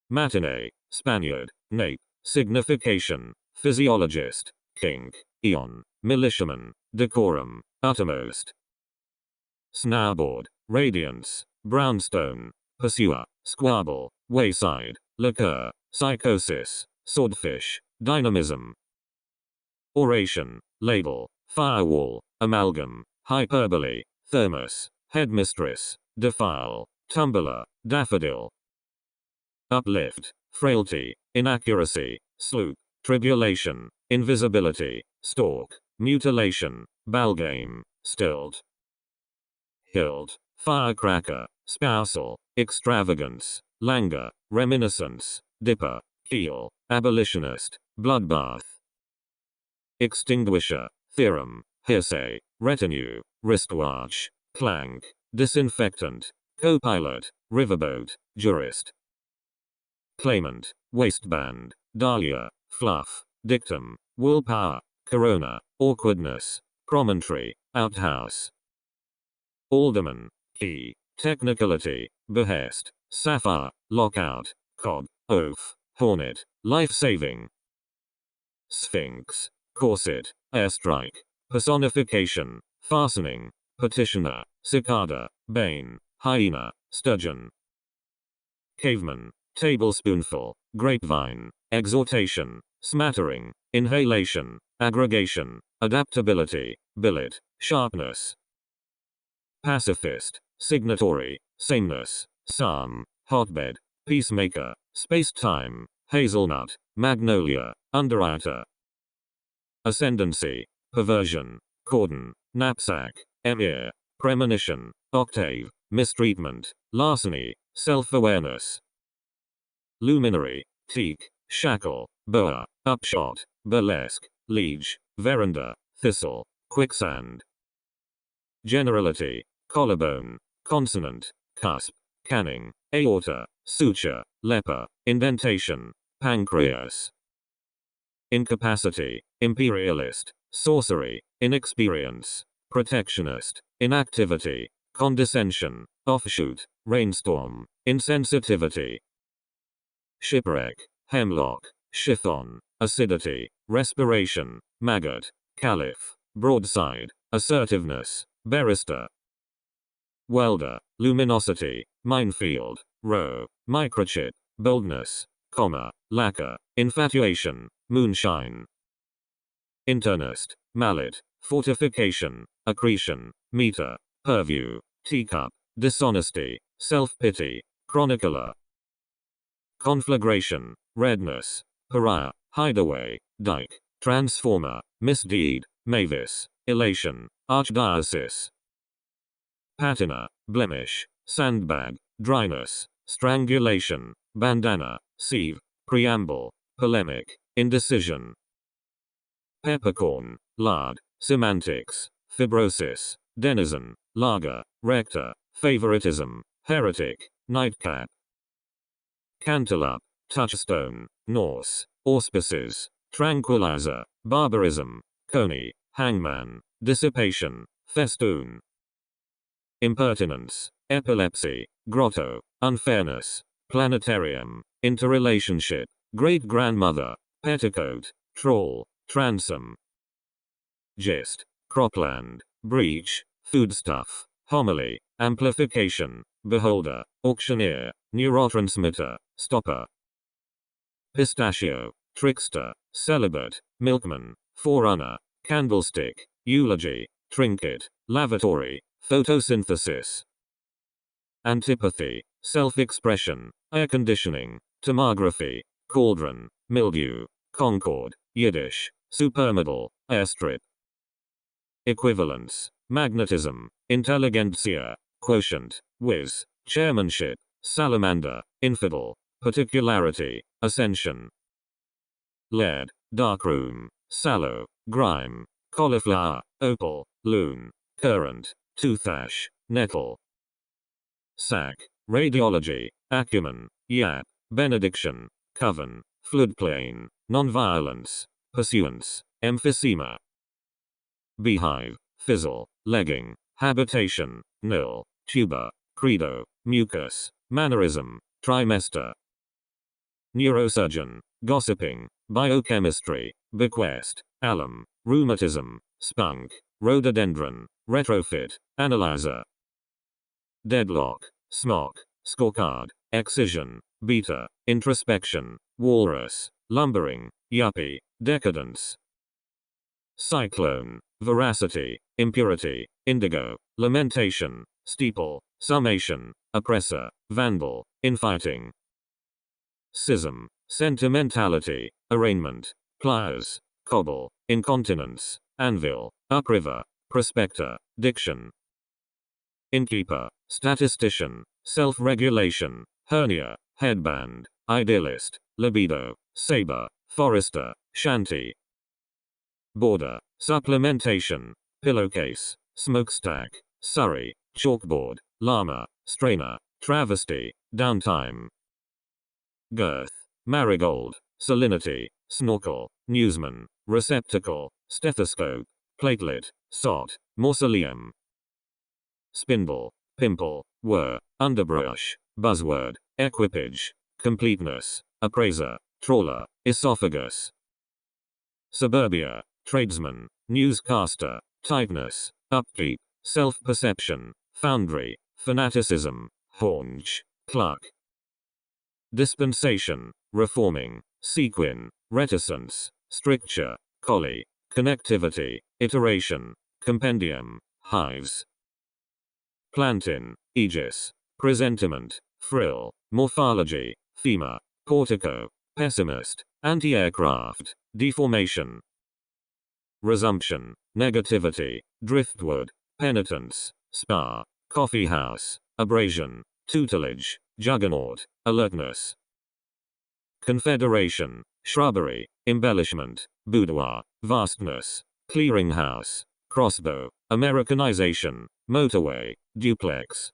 Matinee, Spaniard, nape, signification, physiologist, kink, eon, militiaman, decorum, uttermost. Snowboard, radiance, brownstone, pursuer, squabble, wayside, liqueur, psychosis, swordfish, dynamism. Oration, label, firewall, amalgam, hyperbole, thermos, headmistress, defile, tumbler, daffodil. Uplift, frailty, inaccuracy, sloop, tribulation, invisibility, stalk, mutilation, ballgame, stilt. Hilt, firecracker, spousal, extravagance, languor, reminiscence, dipper, keel, abolitionist, bloodbath. Extinguisher, theorem, hearsay, retinue, wristwatch, clank, disinfectant, co-pilot, riverboat, jurist. Claimant, waistband, dahlia, fluff, dictum, willpower, corona, awkwardness, promontory, outhouse. Alderman, key, technicality, behest, sapphire, lockout, cob, oaf, hornet, life-saving. Sphinx, corset, airstrike, personification, fastening, petitioner, cicada, bane, hyena, sturgeon. Caveman, tablespoonful, grapevine, exhortation, smattering, inhalation, aggregation, adaptability, billet, sharpness. Pacifist, signatory, sameness, psalm, hotbed, peacemaker, space-time, hazelnut, magnolia, underwriter. Ascendancy, perversion, cordon, knapsack, emir, premonition, octave, mistreatment, larceny, self-awareness. Luminary, teak, shackle, boa, upshot, burlesque, liege, veranda, thistle, quicksand. Generality, collarbone, consonant, cusp, canning, aorta, suture, leper, indentation, pancreas. Incapacity, imperialist, sorcery, inexperience, protectionist, inactivity, condescension, offshoot, rainstorm, insensitivity. Shipwreck, hemlock, chiffon, acidity, respiration, maggot, caliph, broadside, assertiveness, barrister. Welder, luminosity, minefield, row, microchip, boldness, comma, lacquer, infatuation, moonshine. Internist, mallet, fortification, accretion, meter, purview, teacup, dishonesty, self-pity, chronicler. Conflagration, redness, pariah, hideaway, dyke, transformer, misdeed, mavis, elation, archdiocese. Patina, blemish, sandbag, dryness, strangulation, bandana, sieve, preamble, polemic, indecision. Peppercorn, lard, semantics, fibrosis, denizen, lager, rector, favoritism, heretic, nightcap. Cantaloupe, touchstone, Norse, auspices, tranquilizer, barbarism, coney, hangman, dissipation, festoon. Impertinence, epilepsy, grotto, unfairness, planetarium, interrelationship, great-grandmother, petticoat, trawl, transom. Gist, cropland, breach, foodstuff, homily, amplification, beholder, auctioneer, neurotransmitter, stopper. Pistachio, trickster, celibate, milkman, forerunner, candlestick, eulogy, trinket, lavatory, photosynthesis. Antipathy, self-expression, air conditioning, tomography, cauldron, mildew, concord, Yiddish, supermodel, airstrip. Equivalence, magnetism, intelligentsia, quotient, whiz, chairmanship, salamander, infidel, particularity, ascension. Lead, darkroom, sallow, grime, cauliflower, opal, loon, current, toothash, nettle. Sack, radiology, acumen, yap, benediction, coven, floodplain, nonviolence, pursuance, emphysema. Beehive, fizzle, legging, habitation, nil, tuber, credo, mucus, mannerism, trimester. Neurosurgeon, gossiping, biochemistry, bequest, alum, rheumatism, spunk, rhododendron, retrofit, analyzer. Deadlock, smock, scorecard, excision, beta, introspection, walrus, lumbering, yuppie, decadence. Cyclone, veracity, impurity, indigo, lamentation, steeple, summation, oppressor, vandal, infighting. Schism, sentimentality, arraignment, pliers, cobble, incontinence, anvil, upriver, prospector, diction. Innkeeper, statistician, self-regulation, hernia, headband, idealist, libido, saber, forester, shanty. Border, supplementation, pillowcase, smokestack, surrey, chalkboard, llama, strainer, travesty, downtime. Girth, marigold, salinity, snorkel, newsman, receptacle, stethoscope, platelet, sot, mausoleum. Spindle, pimple, whir, underbrush, buzzword, equipage, completeness, appraiser, trawler, esophagus. Suburbia, tradesman, newscaster, tightness, upkeep, self-perception, foundry, fanaticism, haunch, cluck. Dispensation, reforming, sequin, reticence, stricture, collie, connectivity, iteration, compendium, hives. Plantin, aegis, presentiment, frill, morphology, femur, portico, pessimist, anti-aircraft, deformation. Resumption, negativity, driftwood, penitence, spa, coffeehouse, abrasion, tutelage, juggernaut, alertness. Confederation, shrubbery, embellishment, boudoir, vastness, clearinghouse, crossbow, Americanization, motorway, duplex.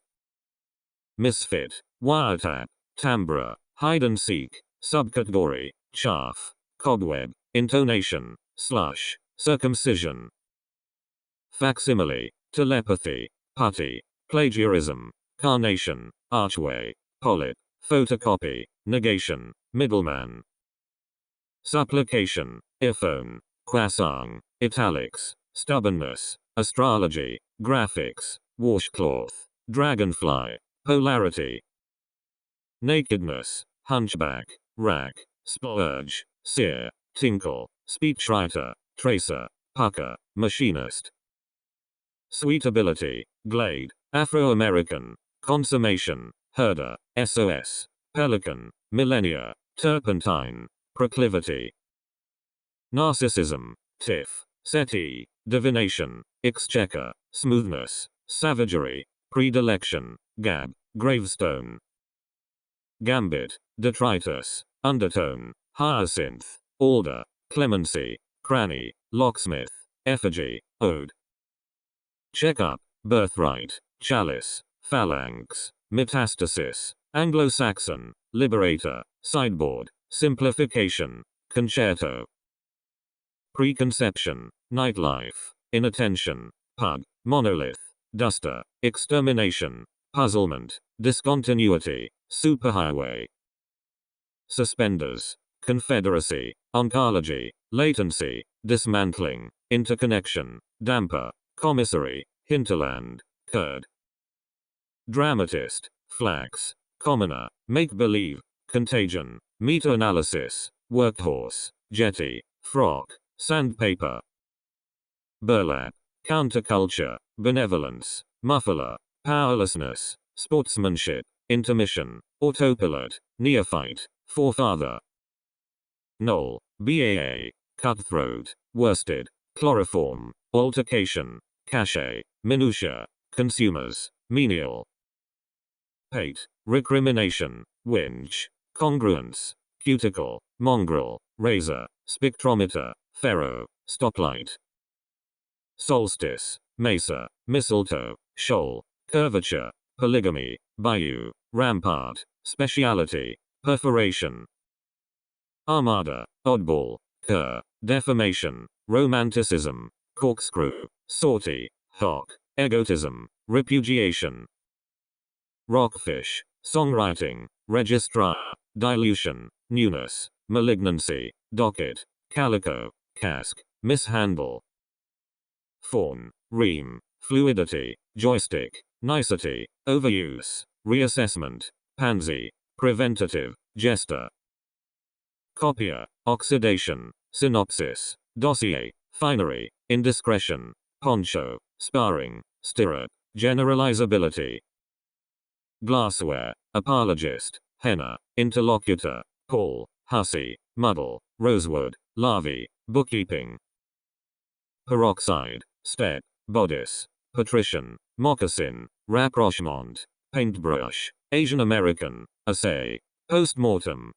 Misfit, wiretap, timbre, hide and seek, subcategory, chaff, cobweb, intonation, slush, circumcision. Facsimile, telepathy, putty, plagiarism, carnation, archway, polyp, photocopy, negation, middleman. Supplication, earphone, croissant, italics, stubbornness, astrology, graphics, washcloth, dragonfly, polarity. Nakedness, hunchback, rack, splurge, sear, tinkle, speechwriter, tracer, pucker, machinist. Suitability, glade, Afro-American, consummation, herder, SOS, pelican, millennia, turpentine, proclivity. Narcissism, tiff, settee, divination, exchequer, smoothness, savagery, predilection, gab, gravestone. Gambit, detritus, undertone, hyacinth, alder, clemency, cranny, locksmith, effigy, ode. Checkup, birthright, chalice, phalanx, metastasis, Anglo-Saxon, liberator, sideboard, simplification, concerto. Preconception, nightlife, inattention, pug, monolith, duster, extermination, puzzlement, discontinuity, superhighway. Suspenders, confederacy, oncology, latency, dismantling, interconnection, damper, commissary, hinterland, curd. Dramatist, flax, commoner, make-believe, contagion, meta-analysis, workhorse, jetty, frock, sandpaper. Burlap, counterculture, benevolence, muffler, powerlessness, sportsmanship, intermission, autopilot, neophyte, forefather. Knoll, BAA, cutthroat, worsted, chloroform, altercation, cachet, minutia, consumers, menial. Pate, recrimination, whinge, congruence, cuticle, mongrel, razor, spectrometer, ferro, stoplight. Solstice, mesa, mistletoe, shoal, curvature, polygamy, bayou, rampart, speciality, perforation. Armada, oddball, cur, defamation, romanticism, corkscrew, sortie, hock, egotism, repudiation. Rockfish, songwriting, registrar, dilution, newness, malignancy, docket, calico, cask, mishandle. Fawn, ream, fluidity, joystick, nicety, overuse, reassessment, pansy, preventative, jester. Copier, oxidation, synopsis, dossier, finery, indiscretion, poncho, sparring, stirrup, generalizability. Glassware, apologist, henna, interlocutor, Paul, hussy, muddle, rosewood, larvae, bookkeeping. Peroxide, step, bodice, patrician, moccasin, rapprochement, paintbrush, Asian American, assay, postmortem.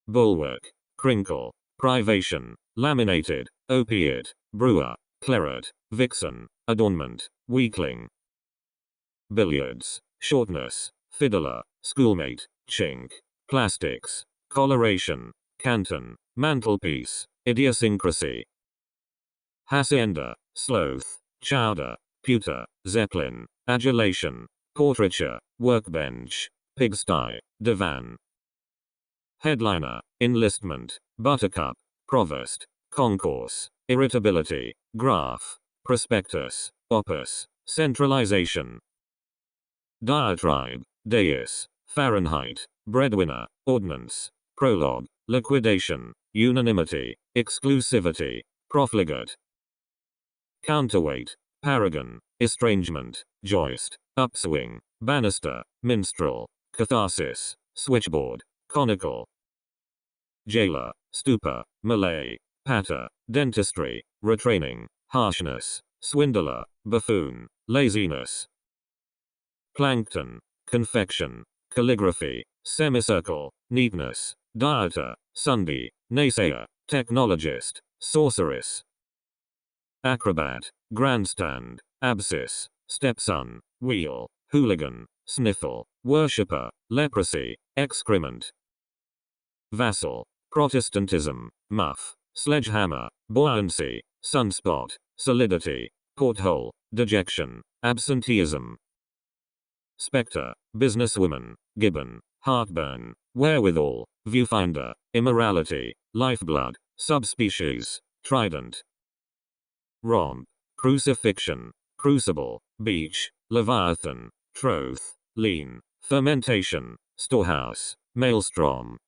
Bulwark, crinkle, privation, laminated, opiate, brewer, claret, vixen, adornment, weakling. Billiards, shortness, fiddler, schoolmate, chink, plastics, coloration, canton, mantelpiece, idiosyncrasy. Hacienda, sloth, chowder, pewter, zeppelin, adulation, portraiture, workbench, pigsty, divan. Headliner, enlistment, buttercup, provost, concourse, irritability, graph, prospectus, opus, centralization. Diatribe, dais, Fahrenheit, breadwinner, ordnance, prologue, liquidation, unanimity, exclusivity, profligate. Counterweight, paragon, estrangement, joist, upswing, banister, minstrel, catharsis, switchboard, conical. Jailer, stupor, Malay, patter, dentistry, retraining, harshness, swindler, buffoon, laziness. Plankton, confection, calligraphy, semicircle, neatness, dieter, Sunday, naysayer, technologist, sorceress. Acrobat, grandstand, abscess, stepson, wheel, hooligan, sniffle, worshipper, leprosy, excrement. Vassal, Protestantism, muff, sledgehammer, buoyancy, sunspot, solidity, porthole, dejection, absenteeism. Spectre, businesswoman, gibbon, heartburn, wherewithal, viewfinder, immorality, lifeblood, subspecies, trident. Romp, crucifixion, crucible, beach, leviathan, troth, lean, fermentation, storehouse, maelstrom.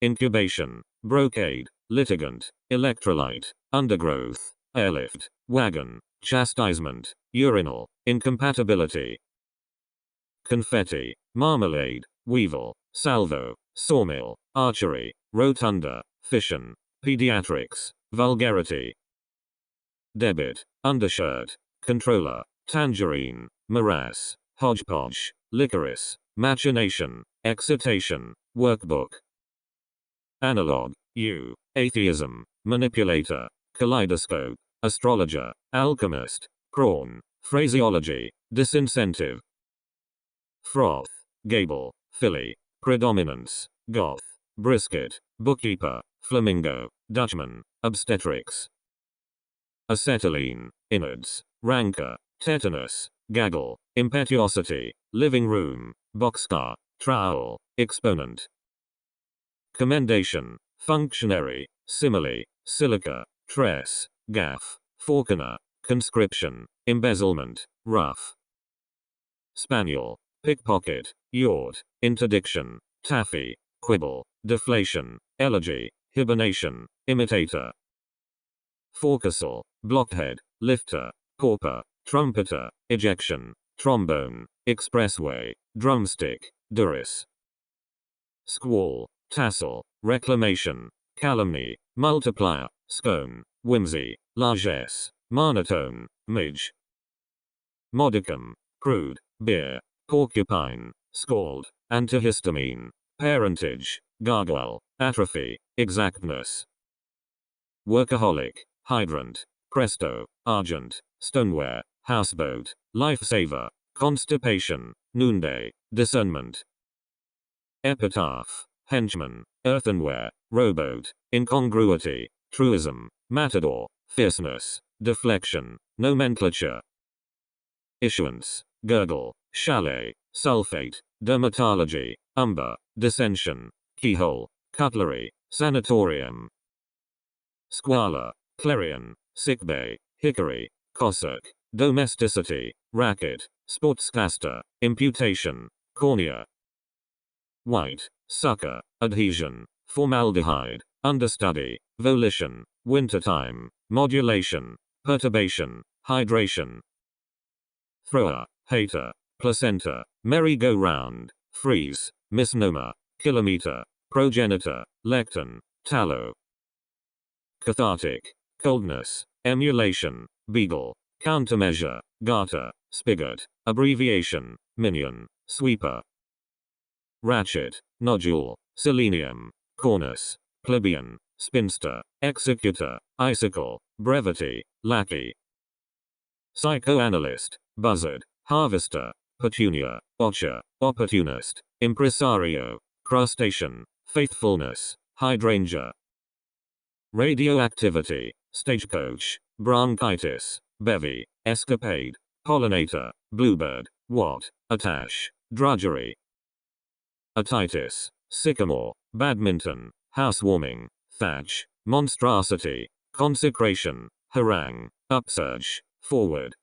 Incubation, brocade, litigant, electrolyte, undergrowth, airlift, wagon, chastisement, urinal, incompatibility. Confetti, marmalade, weevil, salvo, sawmill, archery, rotunda, fission, pediatrics, vulgarity. Debit, undershirt, controller, tangerine, morass, hodgepodge, licorice, machination, excitation, workbook. Analog, atheism, manipulator, kaleidoscope, astrologer, alchemist, prawn, phraseology, disincentive. Froth, gable, filly, predominance, goth, brisket, bookkeeper, flamingo, Dutchman, obstetrics. Acetylene, innards, rancor, tetanus, gaggle, impetuosity, living room, boxcar, trowel, exponent. Commendation, functionary, simile, silica, tress, gaff, falconer, conscription, embezzlement, rough. Spaniel, pickpocket, yacht, interdiction, taffy, quibble, deflation, elegy, hibernation, imitator. Forecastle, blockhead, lifter, pauper, trumpeter, ejection, trombone, expressway, drumstick, duris. Squall, tassel, reclamation, calumny, multiplier, scone, whimsy, largesse, monotone, midge. Modicum, crude, beer, porcupine, scald, antihistamine, parentage, gargoyle, atrophy, exactness. Workaholic, hydrant, presto, argent, stoneware, houseboat, lifesaver, constipation, noonday, discernment. Epitaph, henchman, earthenware, rowboat, incongruity, truism, matador, fierceness, deflection, nomenclature. Issuance, gurgle, chalet, sulfate, dermatology, umber, dissension, keyhole, cutlery, sanatorium. Squalor, clarion, sickbay, hickory, cossack, domesticity, racket, sportscaster, imputation, cornea. White, sucker, adhesion, formaldehyde, understudy, volition, wintertime, modulation, perturbation, hydration. Thrower, hater, placenta, merry-go-round, freeze, misnomer, kilometer, progenitor, lectin, tallow. Cathartic, coldness, emulation, beagle, countermeasure, garter, spigot, abbreviation, minion, sweeper. Ratchet, nodule, selenium, cornice, plebeian, spinster, executor, icicle, brevity, lackey. Psychoanalyst, buzzard, harvester, petunia, otcher, opportunist, impresario, crustacean, faithfulness, hydrangea. Radioactivity, stagecoach, bronchitis, bevy, escapade, pollinator, bluebird, what, attache, drudgery. Otitis, sycamore, badminton, housewarming, thatch, monstrosity, consecration, harangue, upsurge, forward.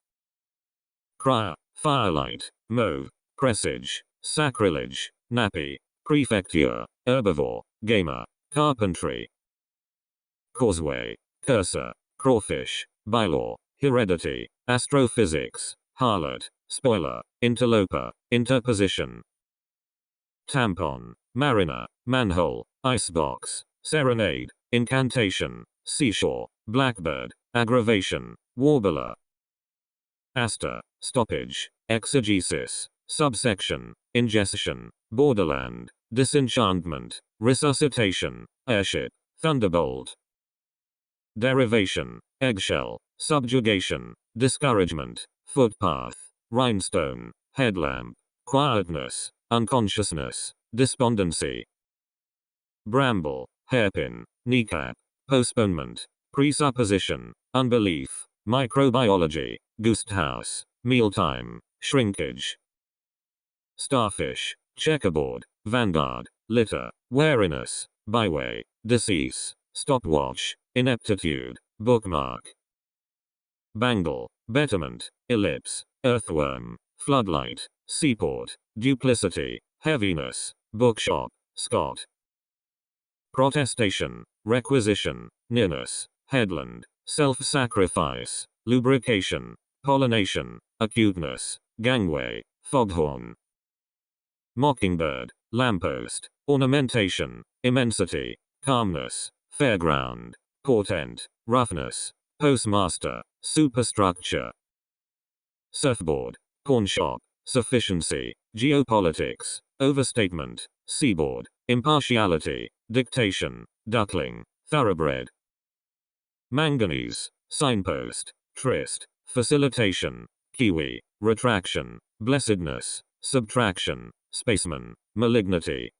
Crier, firelight, mauve, presage, sacrilege, nappy, prefecture, herbivore, gamer, carpentry. Causeway, cursor, crawfish, bylaw, heredity, astrophysics, harlot, spoiler, interloper, interposition. Tampon, mariner, manhole, icebox, serenade, incantation, seashore, blackbird, aggravation, warbler. Aster, stoppage, exegesis, subsection, ingestion, borderland, disenchantment, resuscitation, airship, thunderbolt. Derivation, eggshell, subjugation, discouragement, footpath, rhinestone, headlamp, quietness, unconsciousness, despondency. Bramble, hairpin, kneecap, postponement, presupposition, unbelief, microbiology, goosthouse, mealtime, shrinkage. Starfish, checkerboard, vanguard, litter, wariness, byway, decease, stopwatch, ineptitude, bookmark. Bangle, betterment, ellipse, earthworm, floodlight, seaport, duplicity, heaviness, bookshop, Scott. Protestation, requisition, nearness, headland, self-sacrifice, lubrication, pollination, acuteness, gangway, foghorn. Mockingbird, lamppost, ornamentation, immensity, calmness, fairground, portent, roughness, postmaster, superstructure. Surfboard, pawnshop, sufficiency, geopolitics, overstatement, seaboard, impartiality, dictation, duckling, thoroughbred. Manganese, signpost, tryst, facilitation, kiwi, retraction, blessedness, subtraction, spaceman, malignity.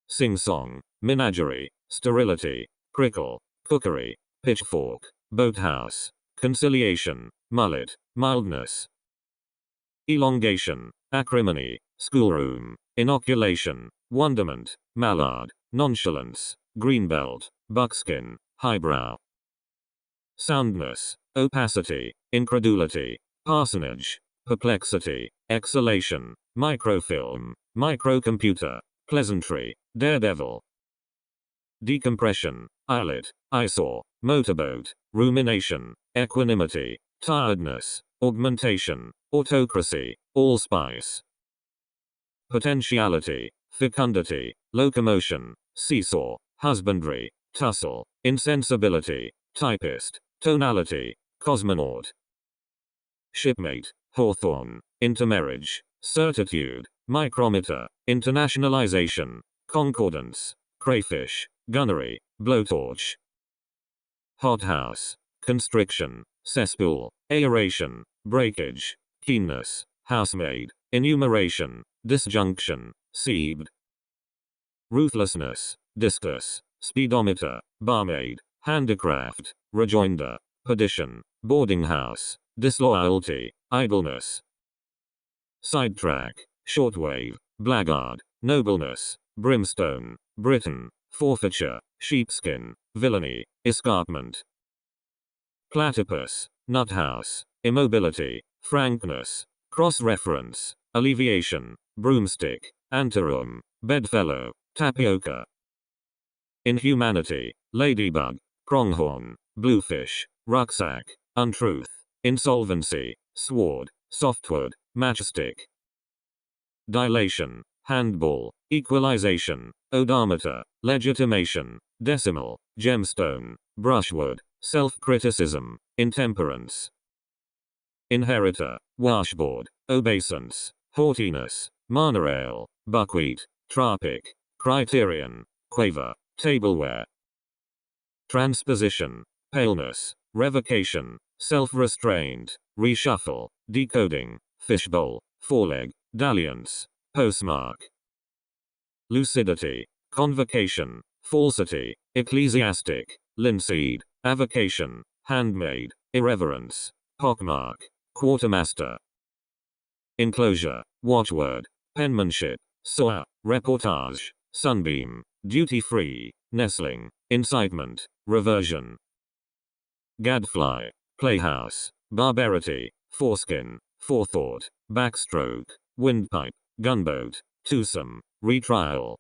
Sing-song, menagerie, sterility, prickle, cookery, pitchfork, boathouse, conciliation, mullet, mildness. Elongation, acrimony, schoolroom, inoculation, wonderment, mallard, nonchalance, greenbelt, buckskin, highbrow. Soundness, opacity, incredulity, parsonage, perplexity, exhalation, microfilm, microcomputer, pleasantry, daredevil. Decompression, islet, eyesore, motorboat, rumination, equanimity, tiredness, augmentation, autocracy, allspice. Potentiality, fecundity, locomotion, seesaw, husbandry, tussle, insensibility, typist, tonality, cosmonaut. Shipmate, hawthorn, intermarriage, certitude, micrometer, internationalization, concordance, crayfish, gunnery, blowtorch. Hothouse, constriction, cesspool, aeration, breakage, keenness, housemaid, enumeration, disjunction, seed. Ruthlessness, discus, speedometer, barmaid, handicraft, rejoinder, perdition, boarding house, disloyalty, idleness. Sidetrack, shortwave, blackguard, nobleness, brimstone, Britain, forfeiture, sheepskin, villainy, escarpment. Platypus, nuthouse, immobility, frankness, cross-reference, alleviation, broomstick, anteroom, bedfellow, tapioca. Inhumanity, ladybug, pronghorn, bluefish, rucksack, untruth, insolvency, sword, softwood, matchstick. Dilation, handball, equalization, odometer, legitimation, decimal, gemstone, brushwood, self-criticism, intemperance. Inheritor, washboard, obeisance, haughtiness, monorail, buckwheat, tropic, criterion, quaver, tableware. Transposition, paleness, revocation, self-restraint, reshuffle, decoding, fishbowl, foreleg, dalliance, postmark. Lucidity, convocation, falsity, ecclesiastic, linseed, avocation, handmaid, irreverence, pockmark, quartermaster. Enclosure, watchword, penmanship, soa, reportage, sunbeam, duty-free, nestling, incitement, reversion. Gadfly, playhouse, barbarity, foreskin, forethought, backstroke, windpipe, gunboat, twosome, retrial.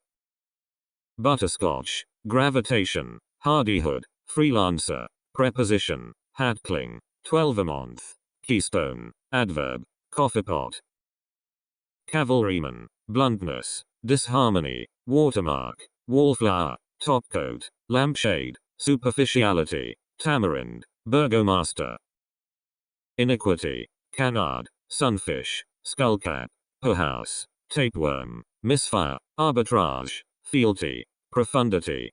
Butterscotch, gravitation, hardihood, freelancer, preposition, hatcling, 12 a month, keystone, adverb, coffeepot. Cavalryman, bluntness, disharmony, watermark, wallflower, topcoat, lampshade, superficiality, tamarind, burgomaster. Iniquity, canard, sunfish, skullcap, poorhouse, tapeworm, misfire, arbitrage, fealty, profundity.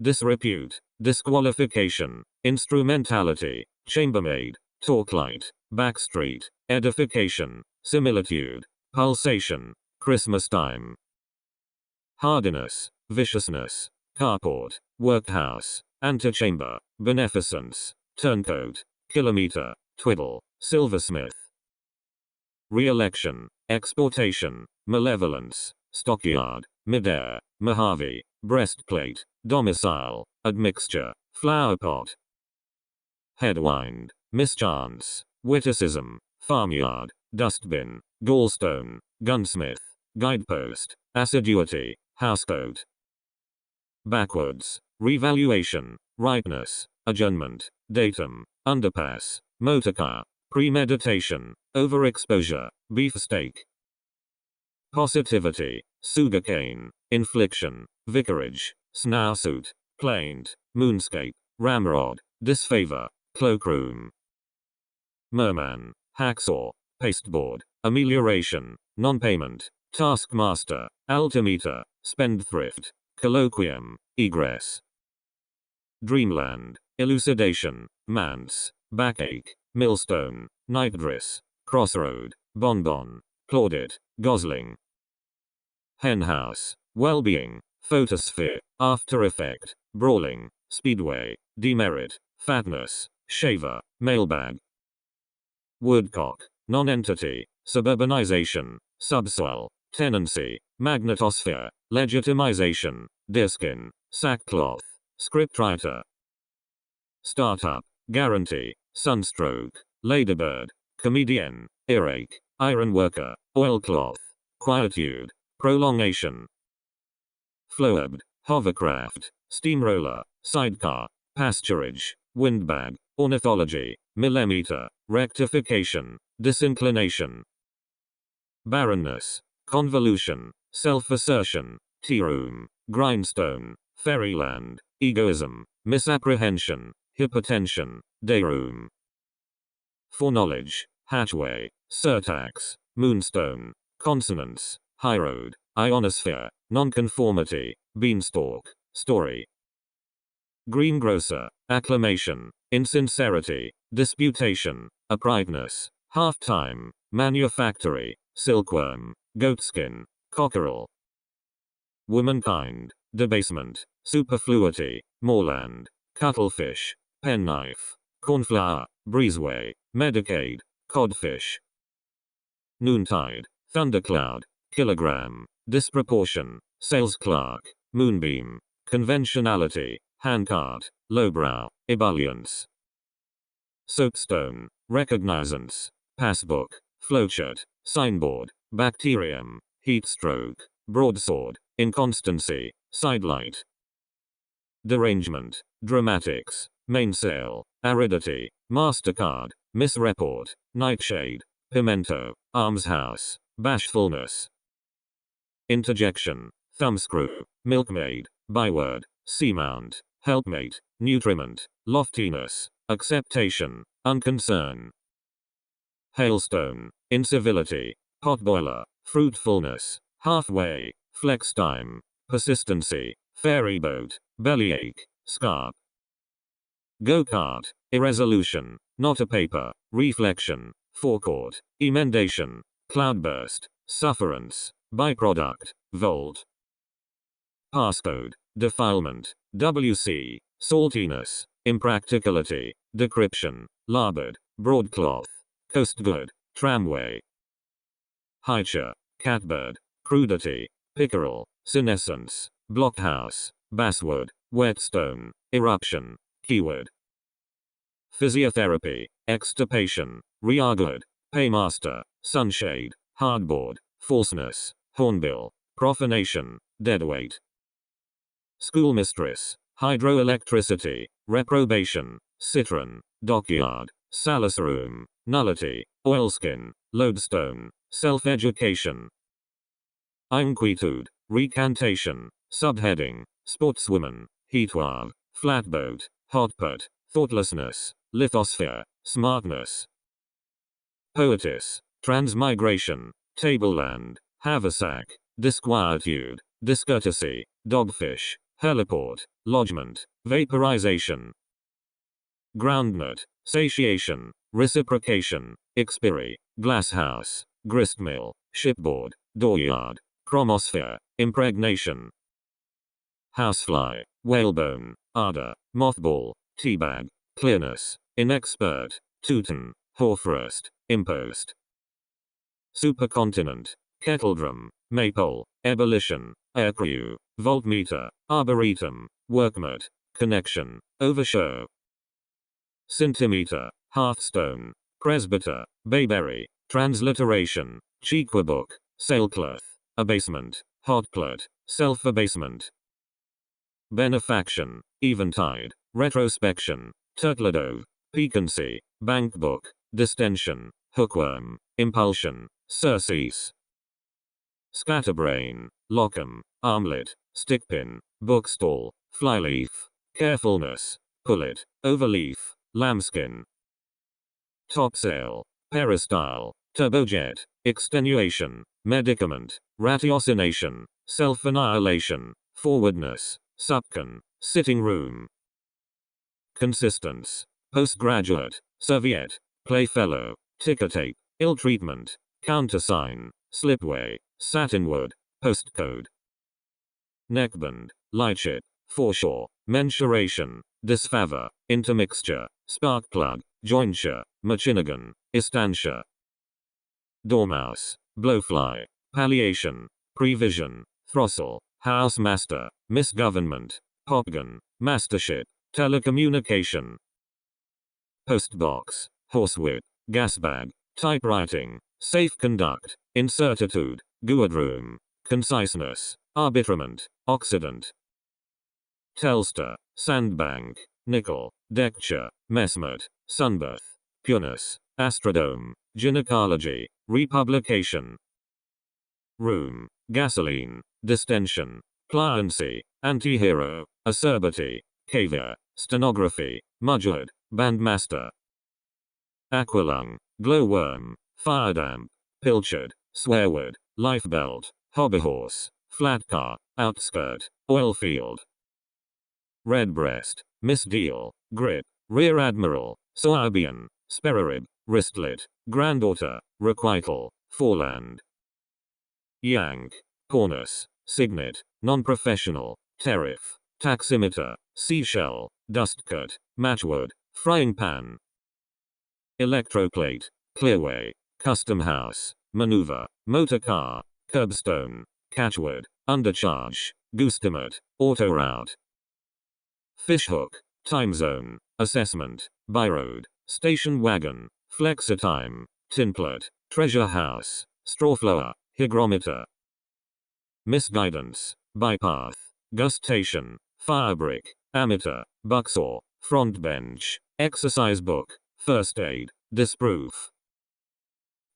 Disrepute, disqualification, instrumentality, chambermaid, talklight, backstreet, edification, similitude, pulsation, Christmas time. Hardiness, viciousness, carport, workhouse, antechamber, beneficence, turncoat, kilometer, twiddle, silversmith. Re-election, exportation, malevolence, stockyard, midair, Mojave, breastplate, domicile, admixture, flowerpot. Headwind, mischance, witticism, farmyard, dustbin, gallstone, gunsmith, guidepost, assiduity, housecoat. Backwards, revaluation, ripeness, adjournment, datum, underpass, motorcar, premeditation, overexposure, beefsteak. Positivity, sugarcane, infliction, vicarage, snowsuit, plaint, moonscape, ramrod, disfavor, cloakroom. Merman, hacksaw, pasteboard, amelioration, non-payment, taskmaster, altimeter, spendthrift, colloquium, egress. Dreamland, elucidation, manse, backache, millstone, nightdress, crossroad, bonbon, plaudit, gosling. Henhouse, well-being, photosphere, after effect, brawling, speedway, demerit, fatness, shaver, mailbag. Woodcock, nonentity, suburbanization, subsoil, tenancy, magnetosphere, legitimization, deerskin, sackcloth, scriptwriter. Startup, guarantee, sunstroke, ladybird, comedian, earache, ironworker, oilcloth, quietude, prolongation. Floerbed, hovercraft, steamroller, sidecar, pasturage, windbag, ornithology, millimeter, rectification, disinclination. Barrenness, convolution, self-assertion, tea-room, grindstone, fairyland, egoism, misapprehension, hypertension, dayroom. Foreknowledge, hatchway, surtax, moonstone, consonants, highroad, ionosphere, nonconformity, beanstalk, story. Greengrocer, acclamation, insincerity, disputation, uprightness, half-time, manufactory, silkworm, goatskin, cockerel. Womankind, debasement, superfluity, moorland, cuttlefish, penknife, cornflower, breezeway, medicaid, codfish. Noontide, thundercloud, kilogram, disproportion, sales clerk, moonbeam, conventionality, handcart, lowbrow, ebullience. Soapstone, recognizance, passbook, flowchart, signboard, bacterium, heatstroke, broadsword, inconstancy, sidelight. Derangement, dramatics, mainsail, aridity, MasterCard, misreport, nightshade, pimento, almshouse, bashfulness. Interjection, thumbscrew, milkmaid, byword, seamount, helpmate, nutriment, loftiness, acceptation, unconcern. Hailstone, incivility, potboiler, fruitfulness, halfway, flex time, persistency, ferryboat, bellyache, scarp. Go-kart, irresolution, not a paper, reflection, forecourt, emendation, cloudburst, sufferance, byproduct, volt. Passcode, defilement, WC, saltiness, impracticality, decryption, larboard, broadcloth, coastguard, tramway. Hycha, catbird, crudity, pickerel, senescence, blockhouse, basswood, whetstone, eruption, keyword. Physiotherapy, extirpation, rearguard, paymaster, sunshade, hardboard, falseness, hornbill, profanation, deadweight. Schoolmistress, hydroelectricity, reprobation, citron, dockyard, salisroom, nullity, oilskin, lodestone, self-education. Inquietude, recantation, subheading, sportswoman, heatwave, flatboat, hotpot, thoughtlessness, lithosphere, smartness. Poetess, transmigration, tableland, haversack, disquietude, discourtesy, dogfish, heliport, lodgement, vaporization. Groundnut, satiation, reciprocation, expiry, glasshouse, gristmill, shipboard, dooryard, chromosphere, impregnation. Housefly, whalebone, ardor, mothball, teabag, clearness, inexpert, Teuton, hoarfrost, impost. Supercontinent, kettledrum, maypole, ebullition, aircrew, voltmeter, arboretum, workmate, connection, overshow. Centimeter, hearthstone, presbyter, bayberry, transliteration, cheequabook, sailcloth, abasement, hotplate, self-abasement. Benefaction, eventide, retrospection, turtledove, piquancy, bankbook, distension, hookworm, impulsion, surcease. Scatterbrain, locum, armlet, stickpin, bookstall, flyleaf, carefulness, pullet, overleaf, lambskin. Topsail, peristyle, turbojet, extenuation, medicament, ratiocination, self-annihilation, forwardness, supcon, sitting room. Consistence, postgraduate, serviette, playfellow, ticker-tape, ill-treatment, countersign, slipway, satinwood, postcode. Neckband, lightship, foreshore, mensuration, disfavor, intermixture, sparkplug, jointure, machinagon, estancia. Dormouse, blowfly, palliation, prevision, throstle, housemaster, misgovernment, popgun, mastership, telecommunication. Postbox, horsewhip, gasbag, typewriting, safe conduct, incertitude, guardroom, conciseness, arbitrament, occident. Telstar, sandbank, nickel, decture, messmate, sunbirth, pureness, astrodome, gynecology, republication. Room, gasoline, distension, pliancy, antihero, acerbity, caviar, stenography, mudgered, bandmaster. Aqualung, glowworm, firedamp, pilchard, swearword, lifebelt, hobbyhorse, flatcar, outskirt, oilfield. Redbreast, misdeal, grip, rear admiral, soybean, sperrib, wristlet, granddaughter, requital, foreland. Yank, cornice, signet, non-professional, tariff, taximeter, seashell, dustcoat, matchwood, frying pan. Electroplate, clearway, custom house, maneuver, motor car, curbstone, catchword, undercharge, goosetimate, autoroute. Fishhook, timezone, assessment, byroad, station wagon, flexitime, tinplate, treasure house, strawflower, hygrometer. Misguidance, bypath, gustation, firebrick, amateur, bucksaw, front bench, exercise book, first aid, disproof.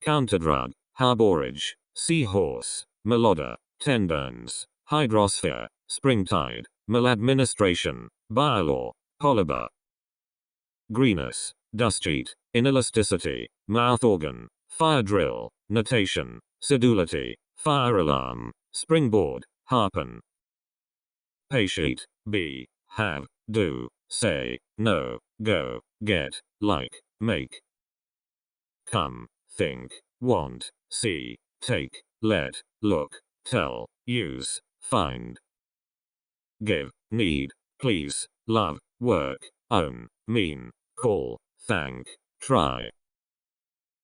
Counterdrug, harborage, seahorse, malodor, tenderns, hydrosphere, springtide, maladministration, bylaw, polybar. Greenus, dust sheet, inelasticity, mouth organ, fire drill, notation, sedulity, fire alarm, springboard, harpen. Paysheet, be, have, do, say, know, go, get, like, make. Come, think, want, see, take, let, look, tell, use, find. Give, need, please, love, work, own, mean, call, thank, try.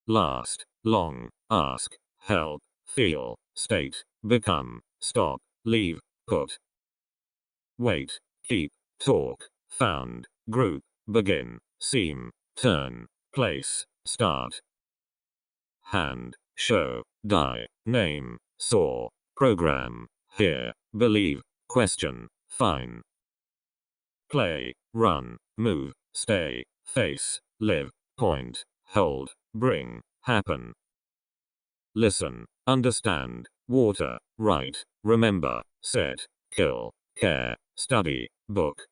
Last, long, ask, help, feel, state, become, stop, leave, put. Wait, keep, talk, found, group, begin, seem, turn, place, start. Hand, show, die, name, saw, program, hear, believe, question, fine. Play, run, move, stay, face, live, point, hold, bring, happen. Listen, understand, water, write, remember, set, kill, care, study, book.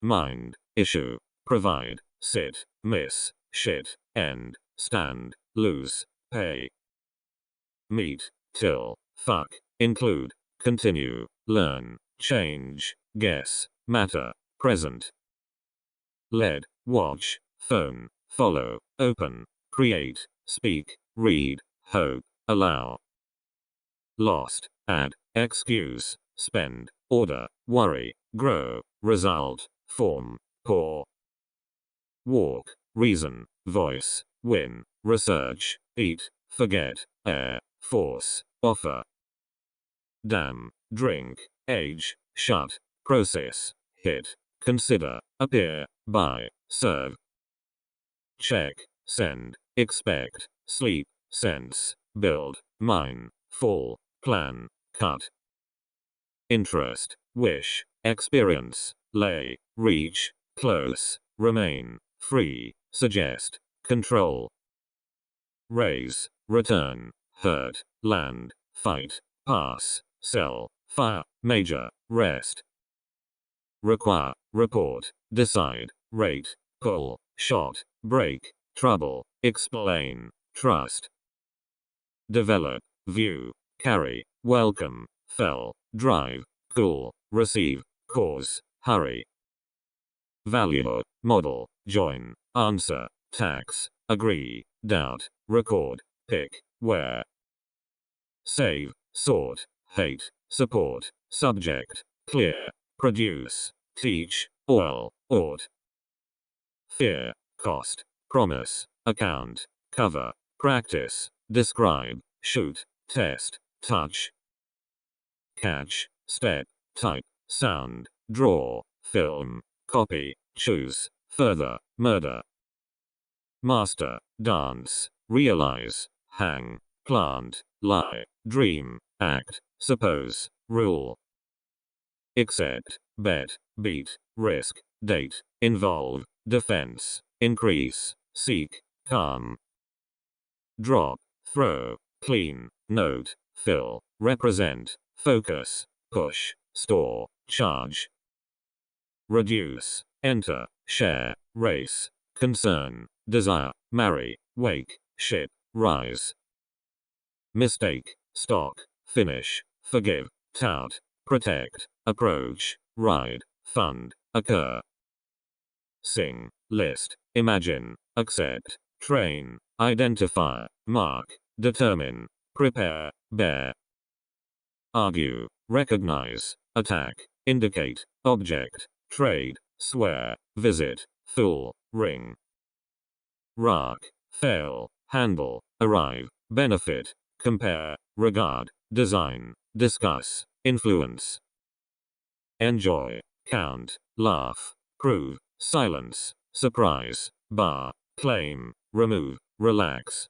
Mind, issue, provide, sit, miss, shit, end, stand, lose, pay. Meet, till, fuck, include, continue, learn, change, guess, matter, present. Lead, watch, phone, follow, open, create, speak, read, hope, allow. Lost, add, excuse, spend, order, worry, grow, result, form, pour. Walk, reason, voice, win, research, eat, forget, air, force, offer. Damn, drink, age, shut, process, hit, consider, appear, buy, serve. Check, send, expect, sleep, sense, build, mine, fall, plan, cut. Interest, wish, experience, lay, reach, close, remain, free, suggest, control. Raise, return, hurt, land, fight, pass, sell, fire, major, rest. Require, report, decide, rate, pull, shot, break, trouble, explain, trust. Develop, view, carry, welcome, fell, drive, cool, receive, cause, hurry. Value, model, join, answer, tax, agree, doubt, record, pick, where. Save, sort, hate, support, subject, clear, produce, teach, oil, ought. Fear, cost, promise, account, cover, practice, describe, shoot, test, touch. Catch, step, type, sound, draw, film, copy, choose, further, murder. Master, dance, realize, hang, plant, lie, dream, act, suppose, rule. Accept, bet, beat, risk, date, involve, defense, increase, seek, calm. Drop, throw, clean, note, fill, represent, focus, push, store, charge. Reduce, enter, share, race, concern, desire, marry, wake, ship, rise. Mistake, stock, finish, forgive, tout, protect, approach, ride, fund, occur. Sing, list, imagine, accept, train, identify, mark, determine, prepare, bear. Argue, recognize, attack, indicate, object, trade, swear, visit, fool, ring. Rack, fail, handle, arrive, benefit, compare, regard, design, discuss, influence. Enjoy, count, laugh, prove, silence, surprise, bar, claim, remove, relax.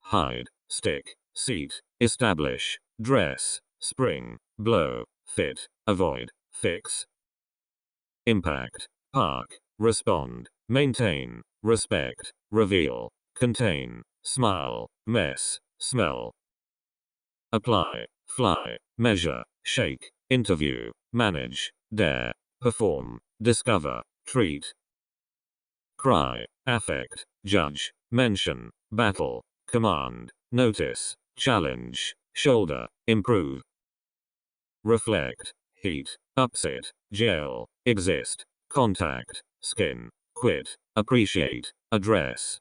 Hide, stick, seat, establish, dress, spring, blow, fit, avoid, fix. Impact, park, respond, maintain, respect, reveal, contain, smile, mess, smell. Apply, fly, measure, shake, interview, manage, dare, perform, discover, treat. Cry, affect, judge, mention, battle, command, notice, challenge, shoulder, improve. Reflect, heat, upset, jail, exist, contact, skin, quit, appreciate, address.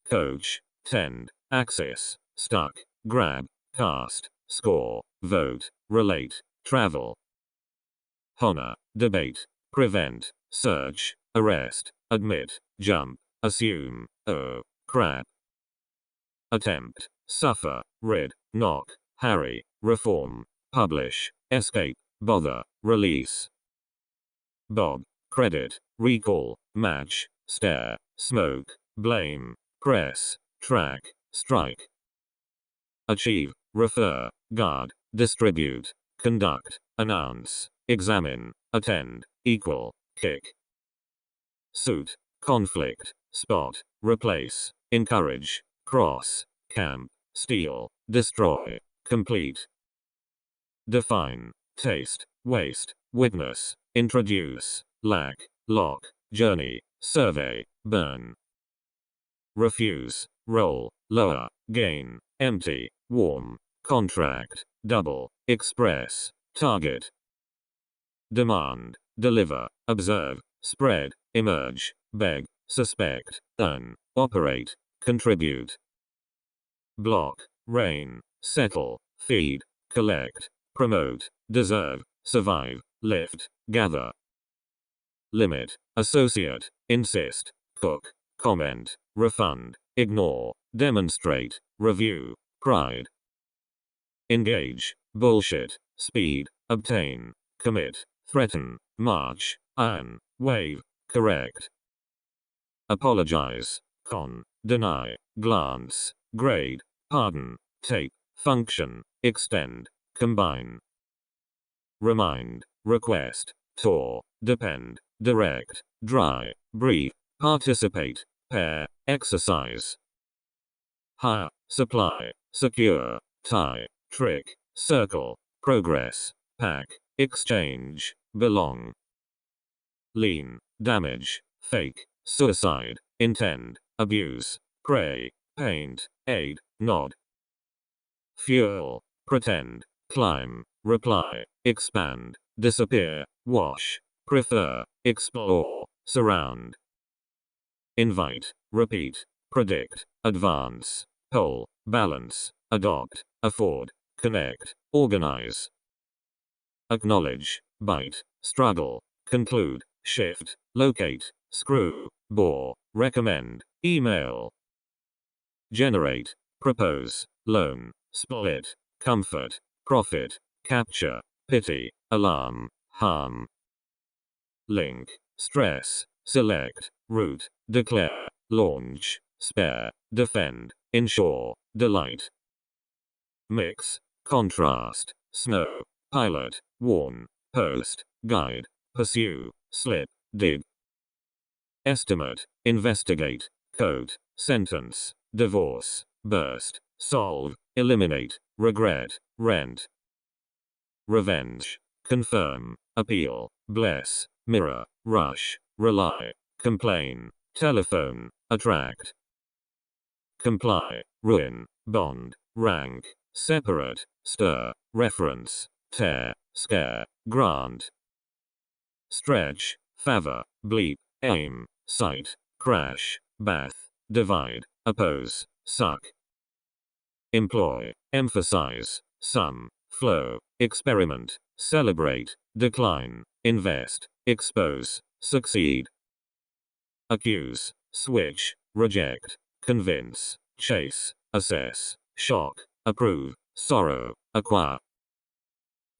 Coach, tend, access, stuck, grab, cast, score, vote, relate, travel. Honor, debate, prevent, search, arrest, admit, jump, assume, owe, crap. Attempt, suffer, rid, knock, harry, reform, publish, escape, bother, release. Bob, credit, recall, match, stare, smoke, blame, press, track, strike. Achieve, refer, guard, distribute, conduct, announce, examine, attend, equal, kick. Suit, conflict, spot, replace, encourage, cross, camp, steal, destroy, complete. Define, taste, waste, witness, introduce, lack, lock, journey, survey, burn. Refuse, roll, lower, gain, empty, warm, contract, double, express, target. Demand, deliver, observe, spread, emerge, beg, suspect, earn, operate, contribute. Block, reign, settle, feed, collect, promote, deserve, survive, lift, gather. Limit, associate, insist, cook, comment, refund, ignore, demonstrate, review, pride. Engage, bullshit, speed, obtain, commit, threaten, march, iron, wave, correct. Apologize, con, deny, glance, grade, pardon, tape, function, extend, combine. Remind, request, tour, depend, direct, dry, brief, participate, pair, exercise. Hire, supply, secure, tie, trick, circle, progress, pack, exchange, belong. Lean, damage, fake, suicide, intend, abuse, pray, paint, aid, nod. Fuel, pretend, climb, reply, expand, disappear, wash, prefer, explore, surround. Invite, repeat, predict, advance, poll, balance, adopt, afford, connect, organize. Acknowledge, bite, struggle, conclude, shift, locate, screw, bore, recommend, email. Generate, propose, loan, split, comfort, profit, capture, pity, alarm, harm. Link, stress, select, route, declare, launch, spare, defend, ensure, delight. Mix, contrast, snow, pilot, warn, post, guide, pursue, slip, dig. Estimate, investigate, code, sentence, divorce, burst, solve, eliminate, regret, rent. Revenge, confirm, appeal, bless, mirror, rush, rely, complain, telephone, attract. Comply, ruin, bond, rank, separate, stir, reference, tear, scare, grant. Stretch, favor, bleep, aim, sight, crash, bath, divide, oppose, suck. Employ, emphasize, sum, flow, experiment, celebrate, decline, invest, expose, succeed. Accuse, switch, reject, convince, chase, assess, shock, approve, sorrow, acquire.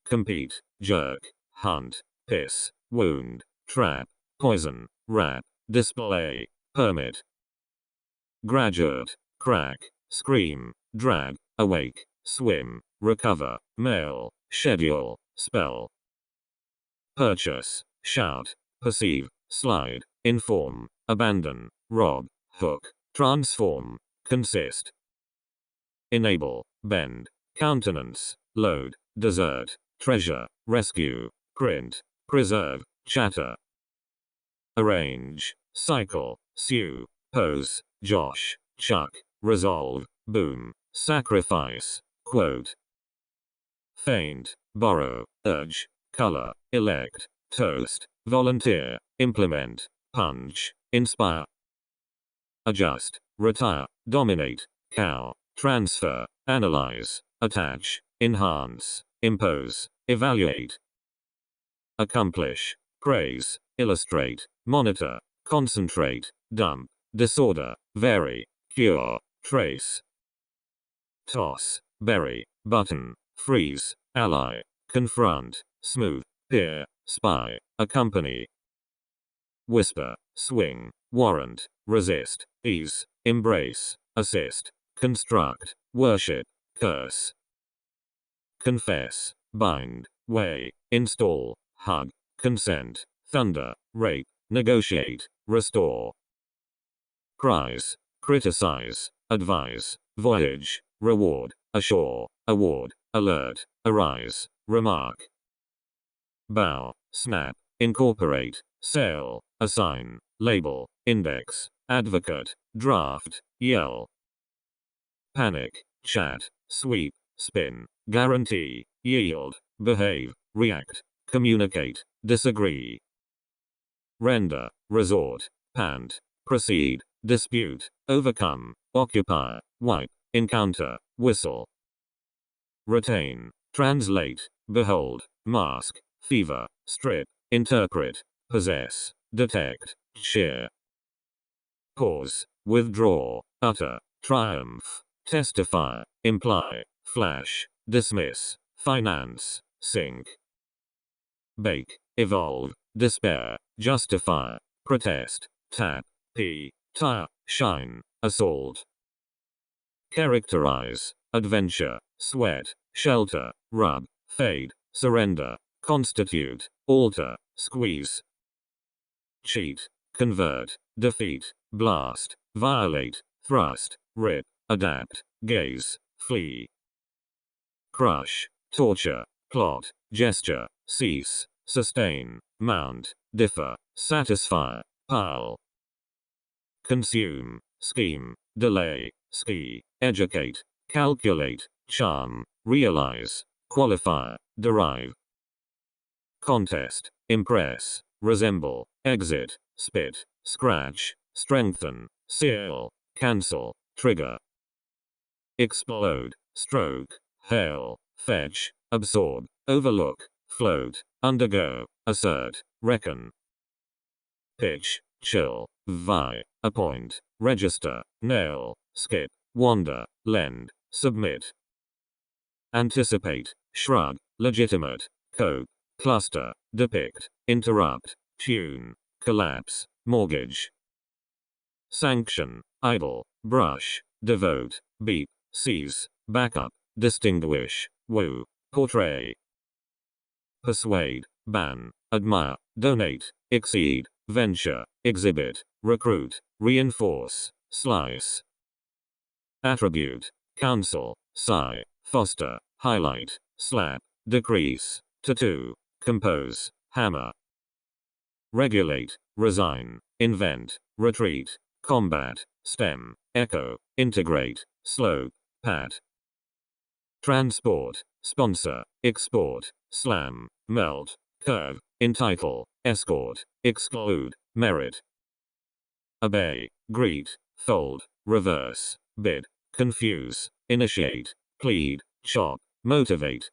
Compete, jerk, hunt, piss, wound, trap, poison, wrap, display, permit. Graduate, crack, scream, drag, awake, swim, recover, mail, schedule, spell. Purchase, shout, perceive, slide, inform, abandon, rob, hook, transform, consist. Enable, bend, countenance, load, desert, treasure, rescue, print, preserve, chatter. Arrange, cycle, sue, pose, josh, chuck, resolve, boom, sacrifice, quote. Feint, borrow, urge, color, elect, toast, volunteer, implement, punch, inspire. Adjust, retire, dominate, cow, transfer, analyze, attach, enhance, impose, evaluate. Accomplish, praise, illustrate, monitor, concentrate, dump, disorder, vary, cure, trace. Toss, bury, button, freeze, ally, confront, smooth, peer, spy, accompany. Whisper, swing, warrant, resist, ease, embrace, assist, construct, worship, curse. Confess, bind, weigh, install, hug, consent, thunder, rape, negotiate, restore. Prize, criticize, advise, voyage, reward, assure, award, alert, arise, remark. Bow, snap, incorporate, sale, assign, label, index, advocate, draft, yell. Panic, chat, sweep, spin, guarantee, yield, behave, react, communicate, disagree. Render, resort, pant, proceed, dispute, overcome, occupy, wipe, encounter, whistle. Retain, translate, behold, mask, fever, strip, interpret, possess, detect, cheer. Pause, withdraw, utter, triumph, testify, imply, flash, dismiss, finance, sink. Bake, evolve, despair, justify, protest, tap, tire, shine, assault. Characterize, adventure, sweat, shelter, rub, fade, surrender, constitute, alter, squeeze. Cheat, convert, defeat, blast, violate, thrust, rip, adapt, gaze, flee. Crush, torture, plot, gesture, cease, sustain, mount, differ, satisfy, pile. Consume, scheme, delay, ski, educate, calculate, charm, realize, qualify, derive. Contest, impress, resemble, exit, spit, scratch, strengthen, seal, cancel, trigger. Explode, stroke, hail, fetch, absorb, overlook, float, undergo, assert, reckon. Pitch, chill, vie, appoint, register, nail, skip, wander, lend, submit. Anticipate, shrug, legitimate, cope, cluster, depict, interrupt, tune, collapse, mortgage. Sanction, idle, brush, devote, beep, seize, backup, distinguish, woo, portray. Persuade, ban, admire, donate, exceed, venture, exhibit, recruit, reinforce, slice. Attribute, counsel, sigh, foster, highlight, slap, decrease, tattoo, compose, hammer. Regulate, resign, invent, retreat, combat, stem, echo, integrate, slope, pat. Transport, sponsor, export, slam, melt, curve, entitle, escort, exclude, merit. Obey, greet, fold, reverse, bid, confuse, initiate, plead, chop, motivate.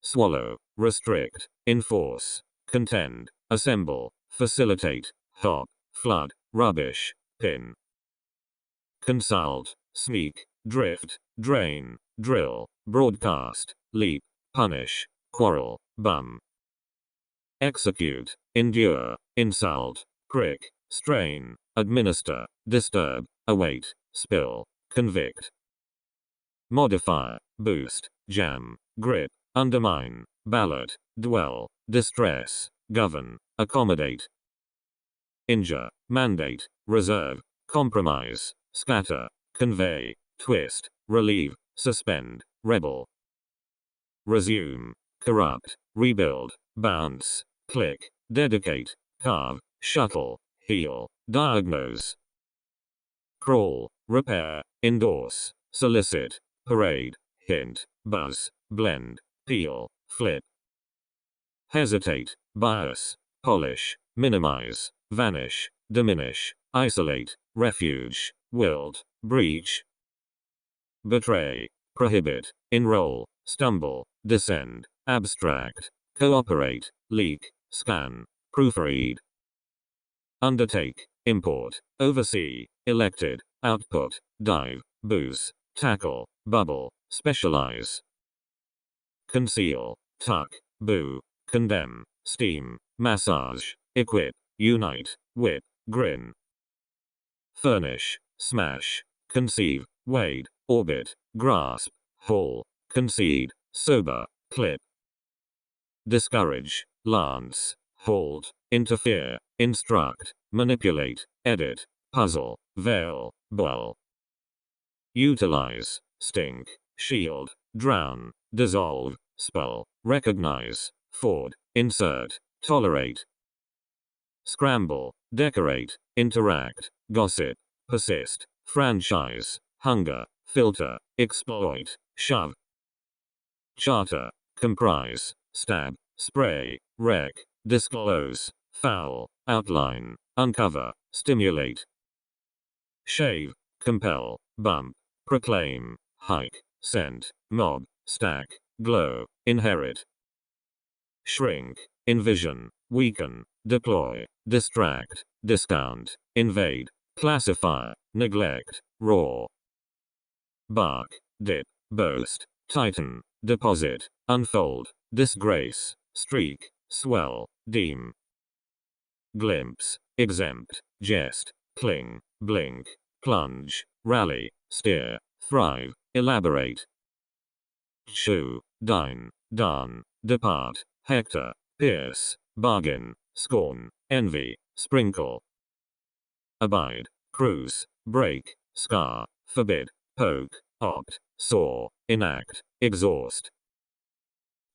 Swallow, restrict, enforce, contend, assemble, facilitate, hop, flood, rubbish, pin. Consult, sneak, drift, drain, drill, broadcast, leap, punish, quarrel, bum. Execute, endure, insult, prick, strain, administer, disturb, await, spill, convict. Modify, boost, jam, grip, undermine, ballot, dwell, distress, govern, accommodate. Injure, mandate, reserve, compromise, scatter, convey, twist, relieve, suspend, rebel. Resume, corrupt, rebuild, bounce, click, dedicate, carve, shuttle, heal, diagnose. Crawl, repair, endorse, solicit, parade, hint, buzz, blend, peel, flip. Hesitate, bias, polish, minimize, vanish, diminish, isolate, refuge, wilt, breach. Betray, prohibit, enroll, stumble, descend, abstract, cooperate, leak, scan, proofread. Undertake, import, oversee, elected, output, dive, booze, tackle, bubble, specialize. Conceal, tuck, boo, condemn, steam, massage, equip, unite, whip, grin. Furnish, smash, conceive, wade, orbit, grasp, haul, concede, sober, clip. Discourage, lance, hold, interfere, instruct, manipulate, edit, puzzle, veil, boil. Utilize, stink, shield, drown, dissolve, spell, recognize, ford, insert, tolerate. Scramble, decorate, interact, gossip, persist, franchise, hunger, filter, exploit, shove. Charter, comprise, stab, spray, wreck, disclose, foul, outline, uncover, stimulate. Shave, compel, bump, proclaim, hike, scent, mob, stack, glow, inherit. Shrink, envision, weaken, deploy, distract, discount, invade, classify, neglect, raw. Bark, dip, boast, tighten, deposit, unfold, disgrace, streak, swell, deem. Glimpse, exempt, jest, cling, blink, plunge, rally, steer, thrive, elaborate. Chew, dine, darn, depart, hector, pierce, bargain, scorn, envy, sprinkle. Abide, cruise, break, scar, forbid, poke, opt, soar, enact, exhaust.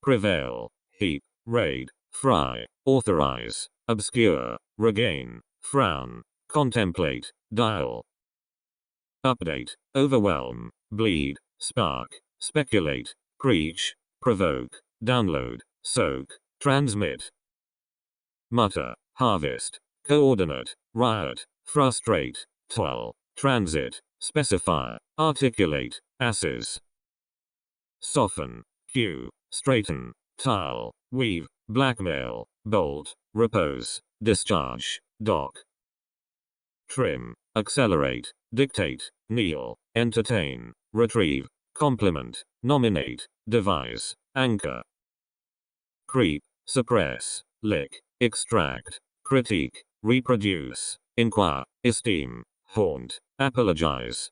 Prevail, heap, raid, fry, authorize, obscure, regain, frown, contemplate, dial. Update, overwhelm, bleed, spark, speculate, preach, provoke, download, soak, transmit. Mutter, harvest, coordinate, riot, frustrate, toil, transit, specify, articulate, asses. Soften, cue, straighten, tile, weave, blackmail, bolt, repose, discharge, dock. Trim, accelerate, dictate, kneel, entertain, retrieve, complement, nominate, devise, anchor. Creep, suppress, lick, extract, critique, reproduce, inquire, esteem, haunt, apologize.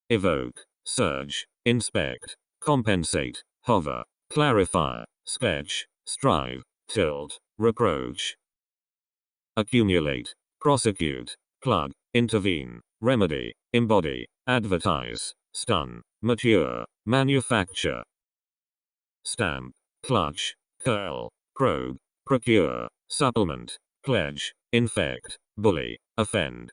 Evoke, surge, inspect, compensate, hover, clarify, sketch, strive, tilt, reproach. Accumulate, prosecute, plug, intervene, remedy, embody, advertise, stun, mature, manufacture. Stamp, clutch, curl, probe, procure, supplement, pledge, infect, bully, offend.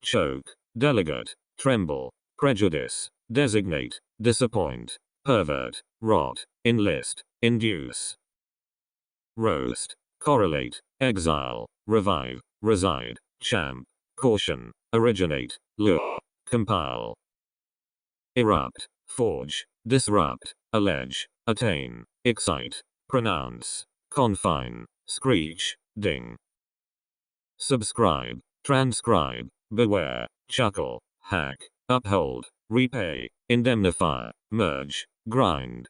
Choke, delegate, tremble, prejudice, designate, disappoint, pervert, rot, enlist, induce. Roast, correlate, exile, revive, reside, champ, caution, originate, lure, compile. Erupt, forge, disrupt, allege, attain, excite, pronounce, confine, screech, ding. Subscribe, transcribe, beware, chuckle, hack, uphold, repay, indemnify, merge, grind.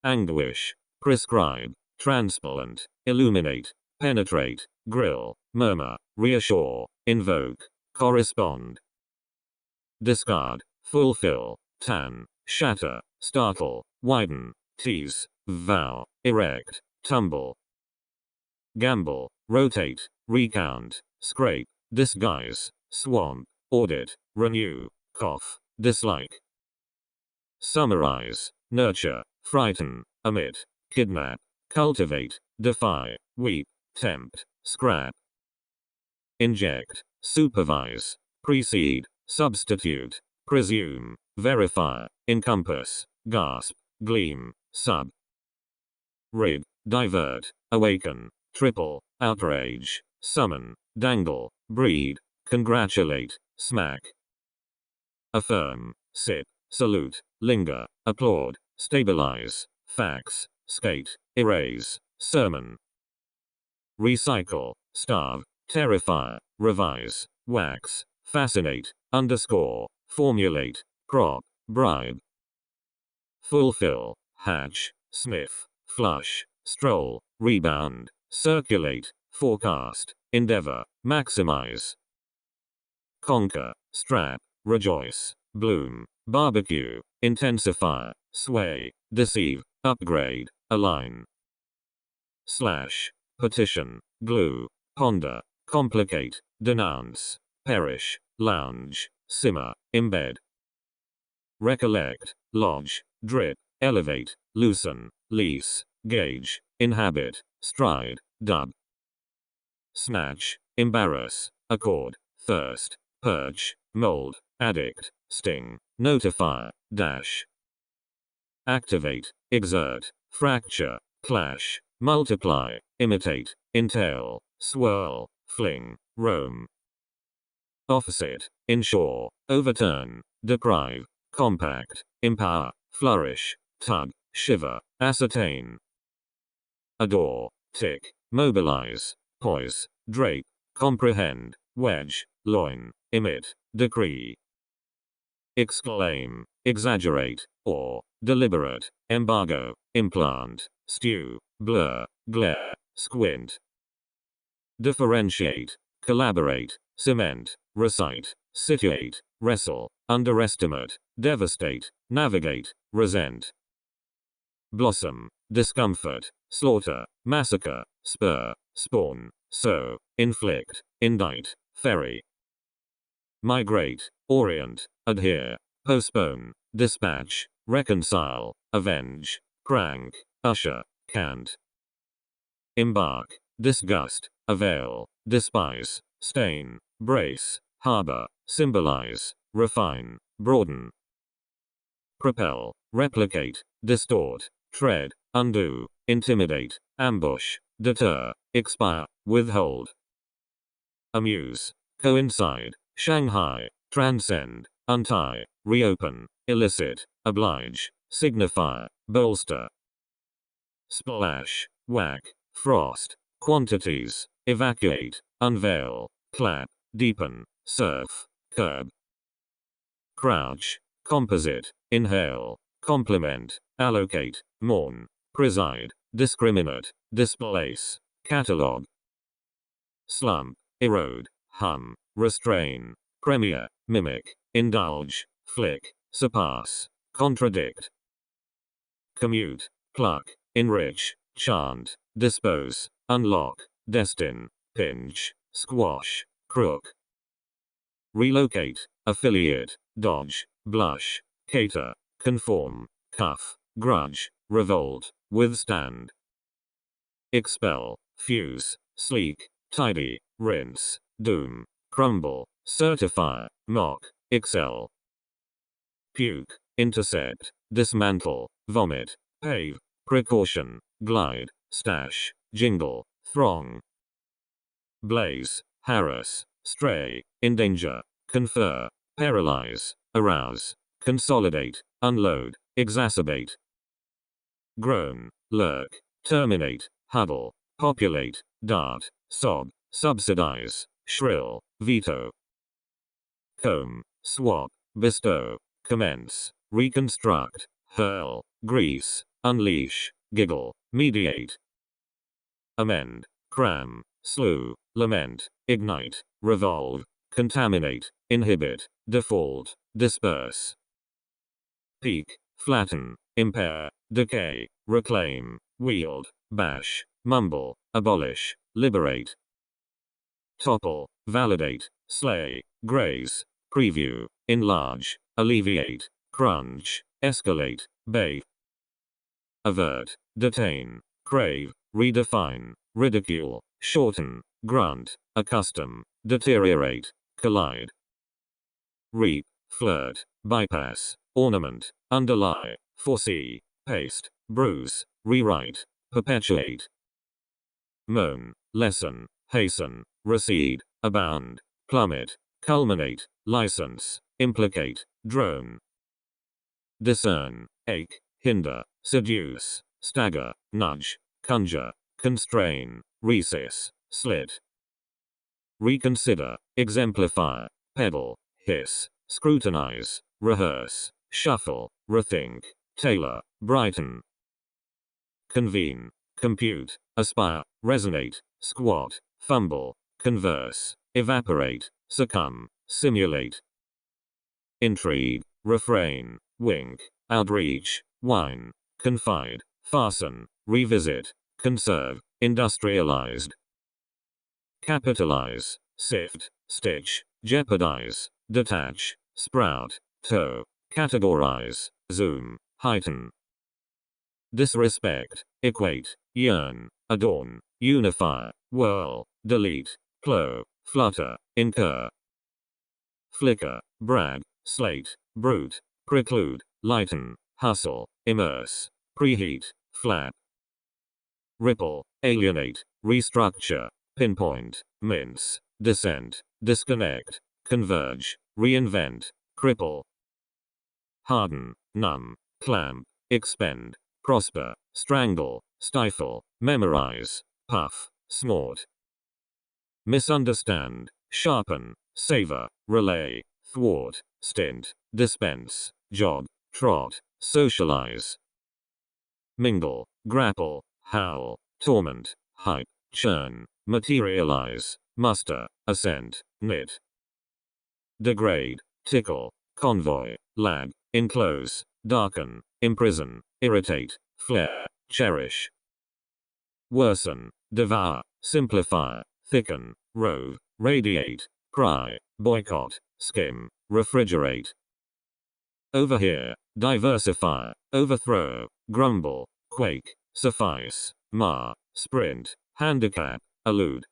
Anguish, prescribe, transplant, illuminate, penetrate, grill, murmur, reassure, invoke, correspond. Discard, fulfill, tan, shatter, startle, widen, tease, vow, erect, tumble. Gamble, rotate, recount, scrape, disguise, swamp, audit, renew, cough, dislike. Summarize, nurture, frighten, omit, kidnap, cultivate, defy, weep, tempt, scrap. Inject, supervise, precede, substitute, presume, verify, encompass, gasp, gleam, sub. Rid, divert, awaken, triple, outrage, summon, dangle, breed, congratulate, smack. Affirm, sip, salute, linger, applaud, stabilize, fax, skate, erase, sermon. Recycle, starve, terrify, revise, wax, fascinate, underscore, formulate, prop, bribe. Fulfill, hatch, sniff, flush, stroll, rebound, circulate, forecast, endeavor, maximize. Conquer, strap, rejoice, bloom, barbecue, intensify, sway, deceive, upgrade, align. Slash, petition, glue, ponder, complicate, denounce, perish, lounge, simmer, embed. Recollect, lodge, drip, elevate, loosen, lease, gauge, inhabit, stride, dub. Snatch, embarrass, accord, thirst, purge, mold, addict, sting, notify, dash. Activate, exert, fracture, clash, multiply, imitate, entail, swirl, fling, roam. Opposite, ensure, overturn, deprive, compact, empower, flourish, tug, shiver, ascertain. Adore, tick, mobilize, poise, drape, comprehend, wedge, loin, emit, decree. Exclaim, exaggerate, or, deliberate, embargo, implant, stew, blur, glare, squint. Differentiate, collaborate, cement, recite, situate, wrestle, underestimate, devastate, navigate, resent. Blossom, discomfort, slaughter, massacre, spur, spawn, sow, inflict, indict, ferry. Migrate, orient, adhere, postpone, dispatch, reconcile, avenge, crank, usher, cant. Embark, disgust, avail, despise, stain, brace, harbor, symbolize, refine, broaden. Propel, replicate, distort, tread, undo, intimidate, ambush, deter, expire, withhold. Amuse, coincide, Shanghai, transcend, untie, reopen, elicit, oblige, signify, bolster. Splash, whack, frost, quantities, evacuate, unveil, clap, deepen, surf, curb. Crouch, composite, inhale, complement, allocate, mourn, preside, discriminate, displace, catalogue. Slump, erode, hum, restrain, premiere, mimic, indulge, flick, surpass, contradict. Commute, pluck, enrich, chant, dispose, unlock, destine, pinch, squash, crook. Relocate, affiliate, dodge, blush, cater, conform, cuff, grudge, revolt, withstand. Expel, fuse, sleek, tidy, rinse, doom, crumble, certify, mock, excel. Puke, intersect, dismantle, vomit, pave, precaution, glide, stash, jingle, throng. Blaze, harass, stray, endanger, confer, paralyze, arouse, consolidate, unload, exacerbate. Groan, lurk, terminate, huddle, populate, dart, sob, subsidize, shrill, veto. Comb, swap, bestow, commence, reconstruct, hurl, grease, unleash, giggle, mediate. Amend, cram, slew, lament, ignite, revolve, contaminate, inhibit, default, disperse. Peak, flatten, impair, decay, reclaim, wield, bash, mumble, abolish, liberate. Topple, validate, slay, graze, preview, enlarge, alleviate, crunch, escalate, bait. Avert, detain, crave, redefine, ridicule, shorten, grunt, accustom, deteriorate, collide. Reap, flirt, bypass, ornament, underlie, foresee, paste, bruise, rewrite, perpetuate. Moan, lessen, hasten, recede, abound, plummet, culminate, license, implicate, drone. Discern, ache, hinder, seduce, stagger, nudge, conjure, constrain, recess, slit. Reconsider, exemplify, peddle, hiss, scrutinize, rehearse, shuffle, rethink, tailor, brighten. Convene, compute, aspire, resonate, squat, fumble, converse, evaporate, succumb, simulate. Intrigue, refrain, wink, outreach, whine, confide, fasten, revisit, conserve, industrialized. Capitalize, sift, stitch, jeopardize, detach, sprout, tow, categorize, zoom, heighten. Disrespect, equate, yearn, adorn, unify, whirl, delete, plow, flutter, incur. Flicker, brag, slate, brute, preclude, lighten, hustle, immerse, preheat, flap. Ripple, alienate, restructure, pinpoint, mince, descent, disconnect, converge, reinvent, cripple. Harden, numb, clamp, expend, prosper, strangle, stifle, memorize, puff, snort. Misunderstand, sharpen, savor, relay, thwart, stint, dispense, jog, trot, socialize. Mingle, grapple, howl, torment, hype, churn, materialize, muster, assent, knit. Degrade, tickle, convoy, lag, enclose, darken, imprison, irritate, flare, cherish. worsen, devour, simplify, thicken, rove, radiate, pry, boycott, skim, refrigerate. Overhear, diversify, overthrow, grumble, quake, suffice, mar, sprint, handicap, elude.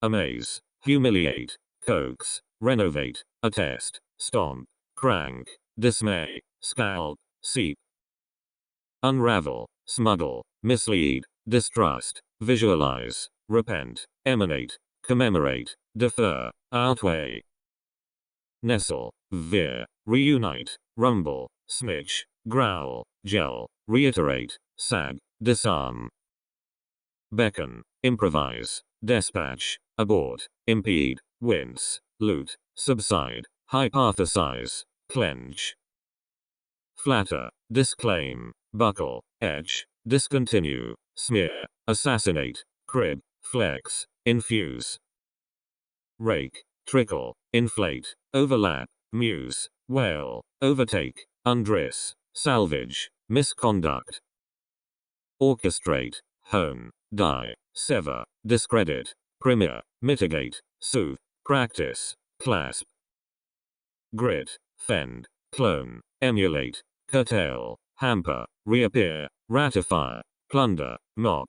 Amaze, humiliate, coax, renovate, attest, stomp, crank, dismay, scalp, seep. Unravel, smuggle, mislead, distrust, visualize, repent, emanate, commemorate, defer, outweigh. Nestle, veer, reunite, rumble, snitch, growl, gel, reiterate, sag, disarm. Beckon, improvise, dispatch, abort, impede, wince, loot, subside, hypothesize, clench. Flatter, disclaim, buckle, etch, discontinue, smear, assassinate, crib, flex, infuse. Rake, trickle, inflate, overlap, muse, wail, overtake, undress, salvage, misconduct. Orchestrate, hone, die, sever, discredit, premiere, mitigate, soothe, practice, clasp. Grit, fend, clone, emulate, curtail, hamper, reappear, ratify, plunder, mock.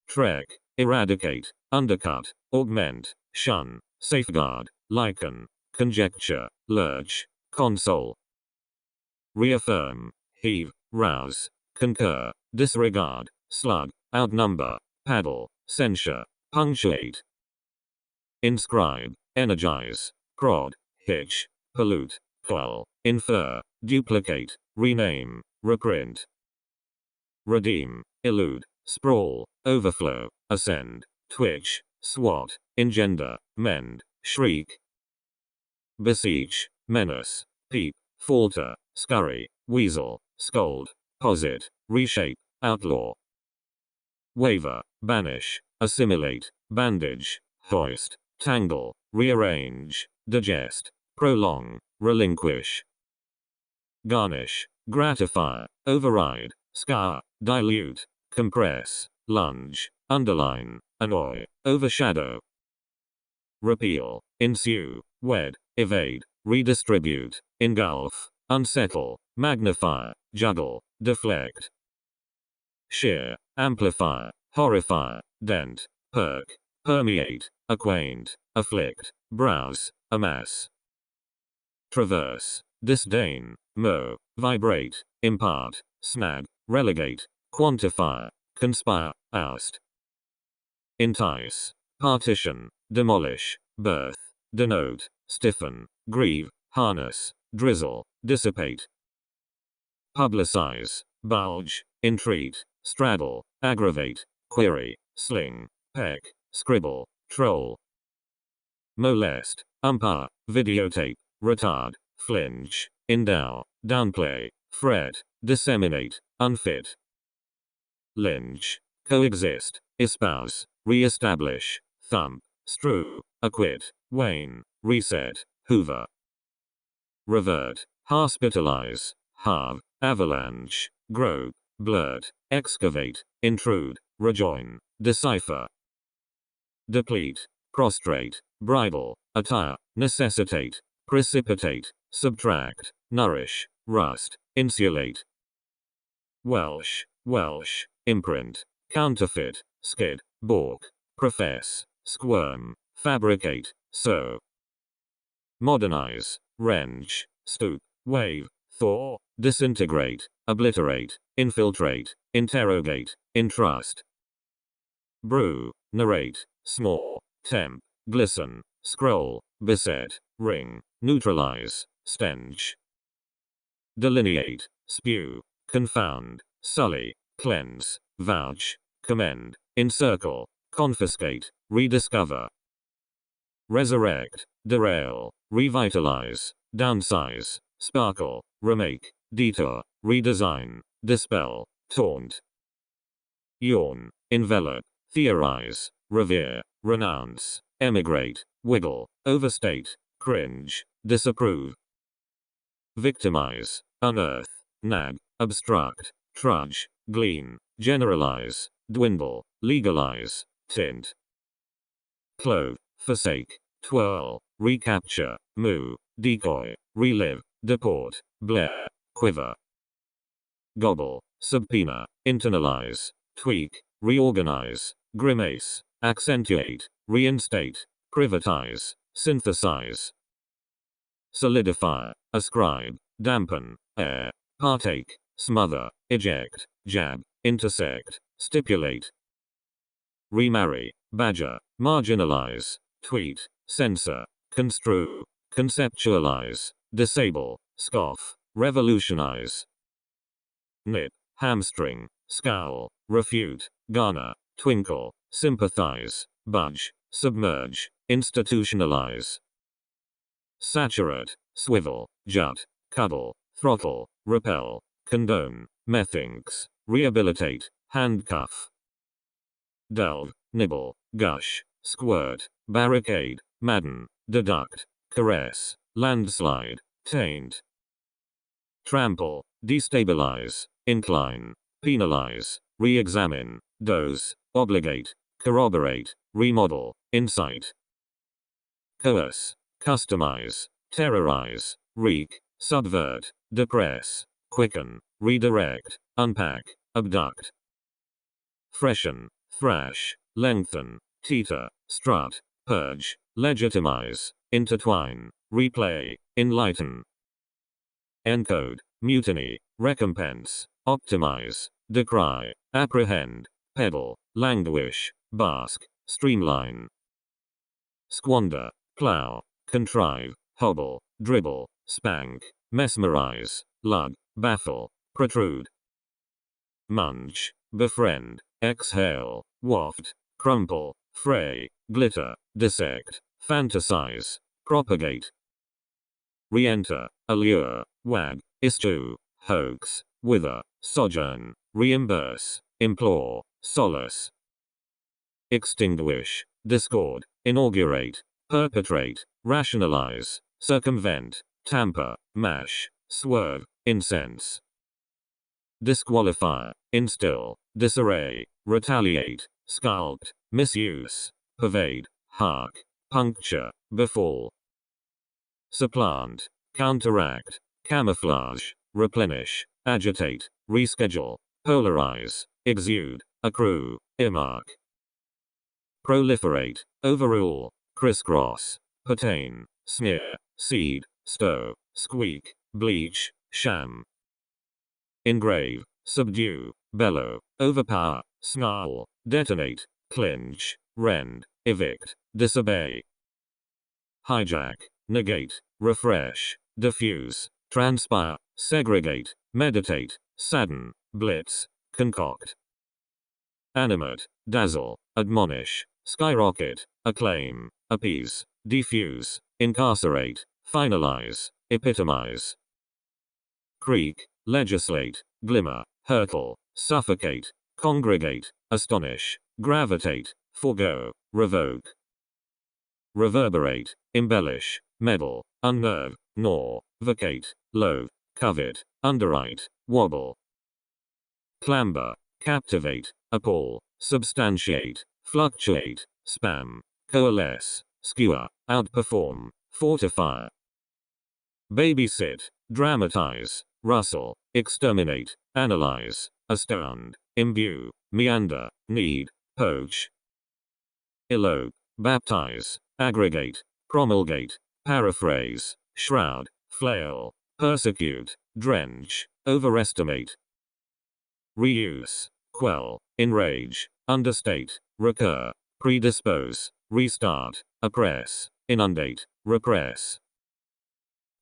Trek, eradicate, undercut, augment, shun, safeguard, liken, conjecture, lurch, console. Reaffirm, heave, rouse, concur, disregard, slug, outnumber, paddle, censure, punctuate. Inscribe, energize, prod, hitch, pollute, quell, infer, duplicate, rename, reprint. Redeem, elude, sprawl, overflow, ascend, twitch, swat, engender, mend, shriek. Beseech, menace, peep, falter, scurry, weasel, scold, posit, reshape, outlaw. Waver, banish, assimilate, bandage, hoist, tangle, rearrange, digest, prolong, relinquish. Garnish, gratify, override, scour, dilute, compress, lunge, underline, annoy, overshadow. Repeal, ensue, wed, evade, redistribute, engulf, unsettle, magnify, juggle, deflect. Shear, amplify, horrify, dent, perk, permeate, acquaint, afflict, browse, amass. Traverse, disdain, mow, vibrate, impart, snag, relegate, quantify, conspire, oust. Entice, partition, demolish, birth, denote, stiffen, grieve, harness, drizzle, dissipate. Publicize, bulge, entreat, straddle, aggravate, query, sling, peck, scribble, troll. Molest, umpire, videotape, retard, flinch, endow, downplay, fret, disseminate, unfit. Lynch, coexist, espouse, re-establish, thump, strew, acquit, wane, reset, hoover. Revert, hospitalize, halve, avalanche, grope, blurt, excavate, intrude, rejoin, decipher. Deplete, prostrate, bridle, attire, necessitate, precipitate, subtract, nourish, rust, insulate. Welsh, imprint, counterfeit, skid, balk, profess, squirm, fabricate, sow. Modernize, wrench, stoop, wave, thaw, disintegrate, obliterate, infiltrate, interrogate, entrust. Brew, narrate, snore, temp, glisten, scroll, beset, ring, neutralize, stench. Delineate, spew, confound, sully, cleanse, vouch, commend, encircle, confiscate, rediscover. Resurrect, derail, revitalize, downsize, sparkle, remake, detour, redesign, dispel, taunt. Yawn, envelop, theorize, revere, renounce, emigrate, wiggle, overstate, cringe, disapprove. Victimize, unearth, nag, obstruct, trudge, glean, generalize, dwindle, legalize, tint. Clove, forsake, twirl, recapture, moo, decoy, relive, deport, blare, quiver. Gobble, subpoena, internalize, tweak, reorganize, grimace, accentuate, reinstate, privatize, synthesize. Solidify, ascribe, dampen, air, partake, smother, eject, jab, intersect, stipulate. Remarry, badger, marginalize, tweet, censor, construe, conceptualize, disable, scoff, revolutionize. Nip, hamstring, scowl, refute, garner, twinkle, sympathize, budge, submerge, institutionalize. Saturate, swivel, jut, cuddle, throttle, repel, condone, methinks, rehabilitate, handcuff. Delve, nibble, gush, squirt, barricade, madden, deduct, caress, landslide, taint. Trample, destabilize, incline, penalize, re-examine, dose, obligate, corroborate, remodel, incite. Coerce, customize, terrorize, wreak, subvert, depress, quicken, redirect, unpack, abduct. Freshen, thrash, lengthen, teeter, strut, purge, legitimize, intertwine, replay, enlighten. Encode, mutiny, recompense, optimize, decry, apprehend, peddle, languish, bask, streamline. Squander, plow, contrive, hobble, dribble, spank, mesmerize, lug, baffle, protrude. Munch, befriend, exhale, waft, crumple, fray, glitter, dissect, fantasize, propagate. Re-enter, allure, wag, issue, hoax, wither, sojourn, reimburse, implore, solace. Extinguish, discord, inaugurate, perpetrate, rationalize, circumvent, tamper, mash, swerve, incense. Disqualify, instill, disarray, retaliate, sculpt, misuse, pervade, hark, puncture, befall. Supplant, counteract, camouflage, replenish, agitate, reschedule, polarize, exude, accrue, earmark. Proliferate, overrule, crisscross, pertain, smear, seed, stow, squeak, bleach, sham. Engrave, subdue, bellow, overpower, snarl, detonate, clinch, rend, evict, disobey. Hijack, negate, refresh, diffuse, transpire, segregate, meditate, sadden, blitz, concoct. Animate, dazzle, admonish, skyrocket, acclaim, appease, defuse, incarcerate, finalize, epitomize. Creak, legislate, glimmer, hurtle, suffocate, congregate, astonish, gravitate, forego, revoke. Reverberate, embellish, meddle, unnerve, gnaw, vacate, loathe, covet, underwrite, wobble. Clamber, captivate, appall, substantiate, fluctuate, spam, coalesce, skewer, outperform, fortify. Babysit, dramatize, rustle, exterminate, analyze, astound, imbue, meander, knead, poach. Elope, baptize, aggregate, promulgate, paraphrase, shroud, flail, persecute, drench, overestimate. Reuse, quell, enrage, understate, recur, predispose, restart, oppress, inundate, repress.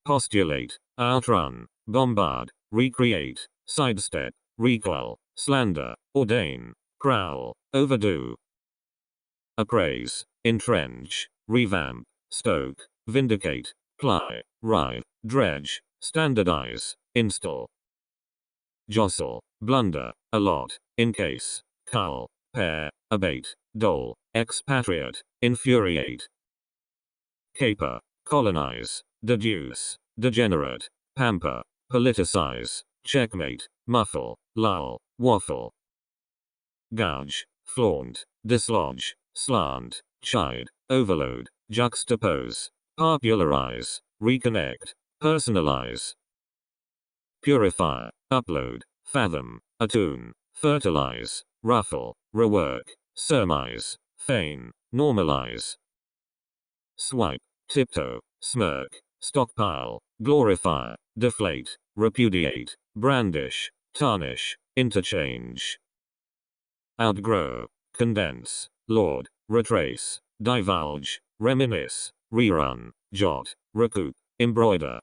Postulate, outrun, bombard, recreate, sidestep, recoil, slander, ordain, prowl, overdo. Appraise, entrench, revamp, stoke, vindicate, ply, rive, dredge, standardize, install. Jostle, blunder, allot, encase, cull, pair, abate, dole, expatriate, infuriate. Caper, colonize, deduce, degenerate, pamper, politicize, checkmate, muffle, lull, waffle. gouge, flaunt, dislodge, slant, chide, overload, juxtapose, popularize, reconnect, personalize. Purify, upload, fathom, attune, fertilize, ruffle, rework, surmise, feign, normalize. Swipe, tiptoe, smirk, stockpile, glorify, deflate, repudiate, brandish, tarnish, interchange. Outgrow, condense, laud, retrace, divulge, reminisce, rerun, jot, recoup, embroider.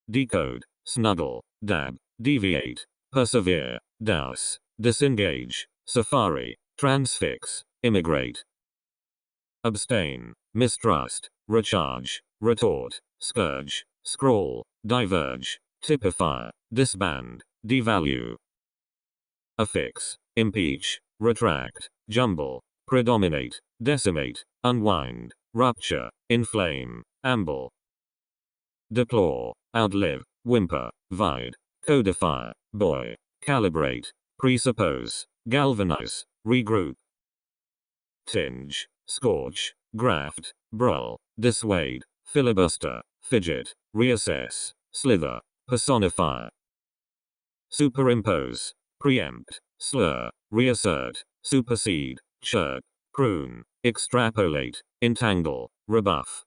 Decode, snuggle, dab, deviate, persevere, douse, disengage, safari, transfix, immigrate. Abstain, mistrust, recharge, retort, scourge, scrawl, diverge, typify, disband, devalue. Affix, impeach, retract, jumble, predominate, decimate, unwind, rupture, inflame, amble. Deplore, outlive, whimper, vide, codify, buoy, calibrate, presuppose, galvanize, regroup. Tinge, scorch, graft, brull, dissuade, filibuster, fidget, reassess, slither, personify. Superimpose, preempt, slur, reassert, supersede, chirp, prune, extrapolate, entangle, rebuff.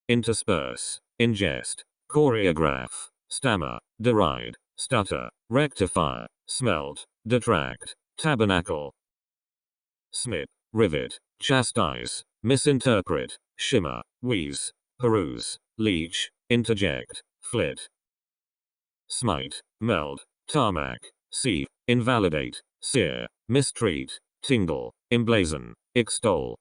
Intersperse, ingest, choreograph, stammer, deride, stutter, rectify, smelt, detract, tabernacle. Snip, rivet, chastise, misinterpret, shimmer, wheeze, peruse, leech, interject, flit. Smite, meld, tarmac, sieve, invalidate, sear, mistreat, tingle, emblazon, extol.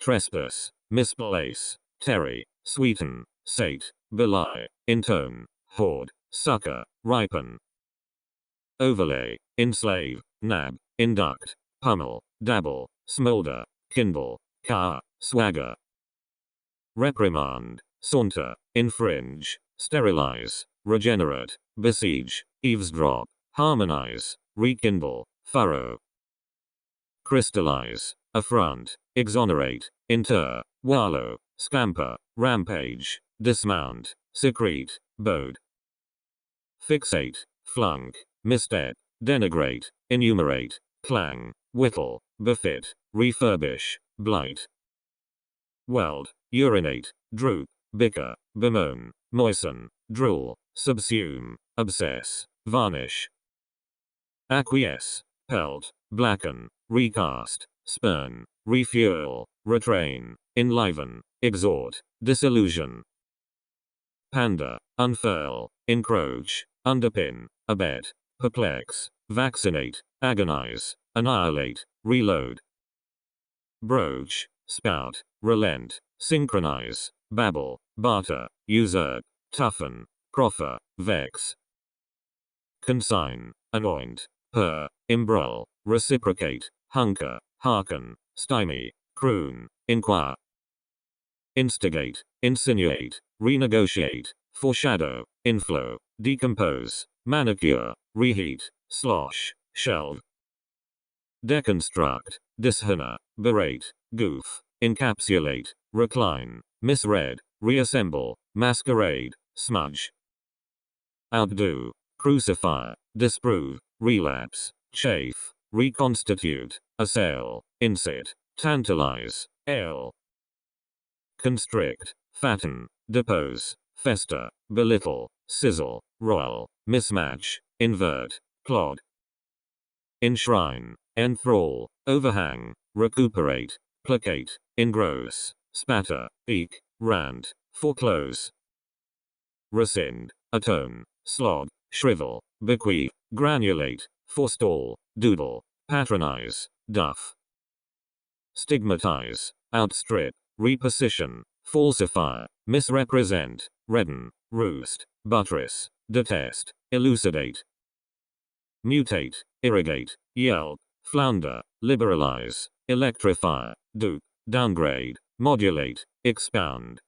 Trespass, misplace, terry, sweeten, sate, belie, intone, hoard, succor, ripen. Overlay, enslave, nab, induct, pummel, dabble, smolder, kindle, car, swagger. Reprimand, saunter, infringe, sterilize, regenerate, besiege, eavesdrop, harmonize, rekindle, furrow. Crystallize, affront, exonerate, inter, wallow, scamper, rampage, dismount, secrete, bode. Fixate, flunk, misstep, denigrate, enumerate, clang, whittle, befit, refurbish, blight. Weld, urinate, droop, bicker, bemoan, moisten, drool, subsume, obsess, varnish. Acquiesce, pelt, blacken, recast, spurn, refuel, retrain, enliven, exhort, disillusion. Pander, unfurl, encroach, underpin, abet, perplex, vaccinate, agonize, annihilate, reload. Broach, spout, relent, synchronize, babble, barter, usurp, toughen, proffer, vex. Consign, anoint, purr, embroil, reciprocate, hunker, hearken, stymie, croon, inquire. Instigate, insinuate, renegotiate, foreshadow, inflow, decompose, manicure, reheat, slosh, shelve. Deconstruct, dishonor, berate, goof, encapsulate, recline, misread, reassemble, masquerade, smudge. Outdo, crucify, disprove, relapse, chafe, reconstitute, assail, incit, tantalize, ale. Constrict, fatten, depose, fester, belittle, sizzle, roil, mismatch, invert, clod. Enshrine, enthrall, overhang, recuperate, placate, engross, spatter, eke, rant, foreclose. Rescind, atone, slog, shrivel, bequeath, granulate, forestall, doodle, patronize, duff. Stigmatize, outstrip, reposition, falsify, misrepresent, redden, roost, buttress, detest, elucidate. Mutate, irrigate, yelp, flounder, liberalize, electrify, dupe, downgrade, modulate, expound.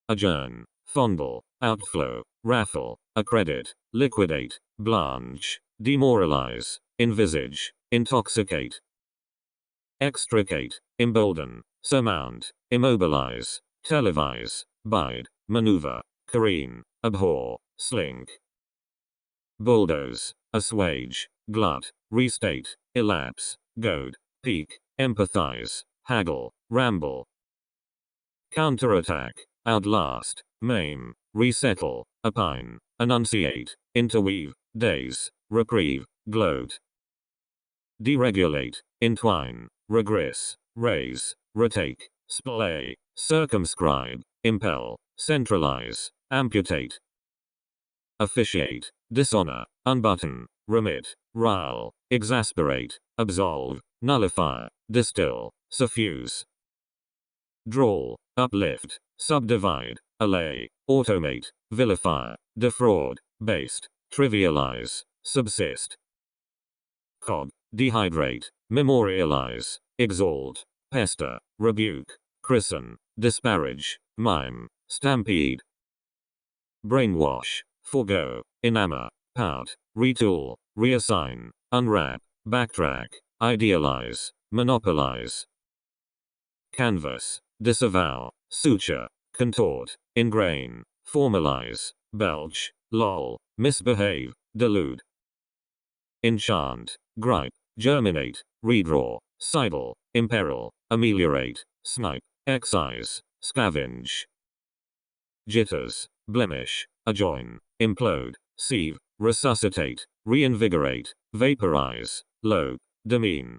Adjourn, fondle, outflow, raffle, accredit, liquidate, blanch, demoralize, envisage, intoxicate. Extricate, embolden, surmount, immobilize, televise, bide, maneuver, careen, abhor, slink. Bulldoze, assuage, glut, restate, elapse, goad, pique, empathize, haggle, ramble. Counterattack, outlast, maim, resettle, opine, enunciate, interweave, daze, reprieve, gloat. Deregulate, entwine, regress, raise, retake, splay, circumscribe, impel, centralize, amputate. Officiate, dishonor, unbutton, remit, rile, exasperate, absolve, nullify, distill, suffuse. Drawl, uplift, subdivide, allay, automate, vilify, defraud, baste, trivialize, subsist. Cog, dehydrate, memorialize, exalt, pester, rebuke, christen, disparage, mime, stampede. Brainwash, forego, enamor, pout, retool, reassign, unwrap, backtrack, idealize, monopolize. Canvas, disavow, suture, contort, ingrain, formalize, belch, loll, misbehave, delude. Enchant, gripe, germinate, redraw, sidle, imperil, ameliorate, snipe, excise, scavenge. Jitters, blemish, adjoin, implode, sieve, resuscitate, reinvigorate, vaporize, load, demean.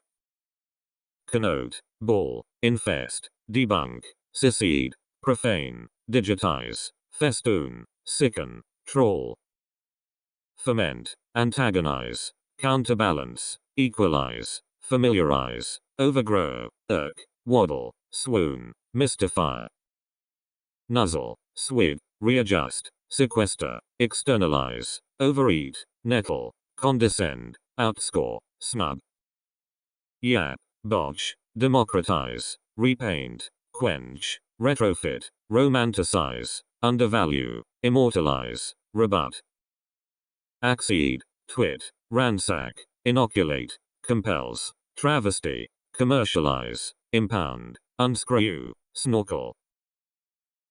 Connote, ball, infest, debunk, secede, profane, digitize, festoon, sicken, trawl. Ferment, antagonize, counterbalance, equalize, familiarize, overgrow, irk, waddle, swoon, mystify. Nuzzle, swig, readjust, sequester, externalize, overeat, nettle, condescend, outscore, snub. Yap, botch, democratize, repaint, quench, retrofit, romanticize, undervalue, immortalize, rebut. Accede, twit, ransack, inoculate, compels, travesty, commercialize, impound, unscrew, snorkel.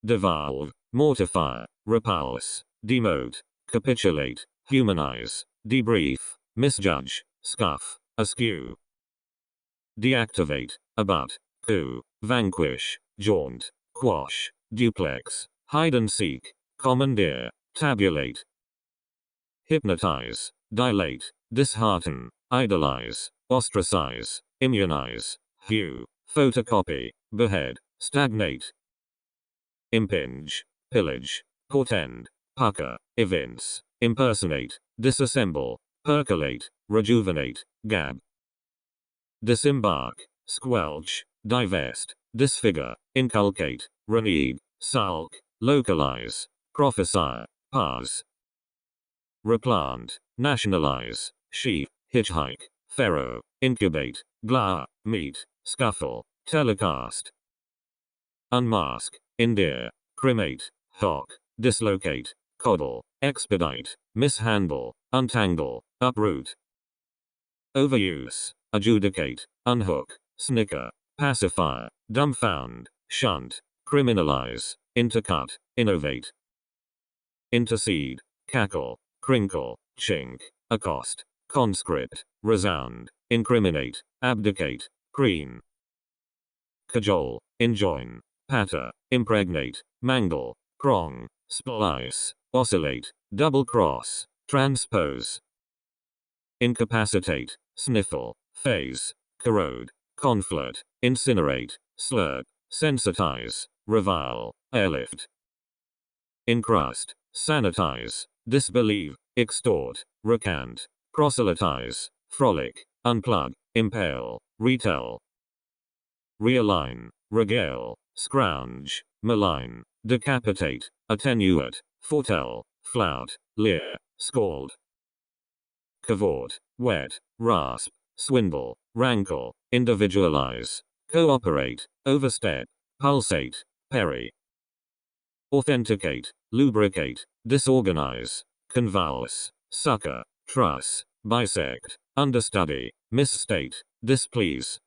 Devolve, mortify, repulse, demote, capitulate, humanize, debrief, misjudge, scuff, askew. Deactivate, abut, coup, vanquish, jaunt, quash, duplex, hide and seek, commandeer, tabulate. Hypnotize, dilate, dishearten, idolize, ostracize, immunize, hew, photocopy, behead, stagnate. Impinge, pillage, portend, pucker, evince, impersonate, disassemble, percolate, rejuvenate, gab. Disembark, squelch, divest, disfigure, inculcate, renege, sulk, localize, prophesy, parse. Replant, nationalize, sheaf, hitchhike, ferro, incubate, glare, meet, scuffle, telecast. Unmask, endear, cremate, hock, dislocate, coddle, expedite, mishandle, untangle, uproot. Overuse, adjudicate, unhook, snicker, pacify, dumbfound, shunt, criminalize, intercut, innovate. Intercede, cackle, crinkle, chink, accost, conscript, resound, incriminate, abdicate, preen. Cajole, enjoin, patter, impregnate, mangle, prong, splice, oscillate, double cross, transpose. Incapacitate, sniffle, phase, corrode, conflict, incinerate, slurp, sensitize, revile, airlift. Encrust, sanitize, disbelieve, extort, recant, proselytize, frolic, unplug, impale, retell. Realign, regale, scrounge, malign, decapitate, attenuate, foretell, flout, leer, scald. Cavort, wet, rasp, swindle, rankle, individualize, cooperate, overstep, pulsate, perry. Authenticate, lubricate, disorganize, convulse, succor, truss, bisect, understudy, misstate, displease.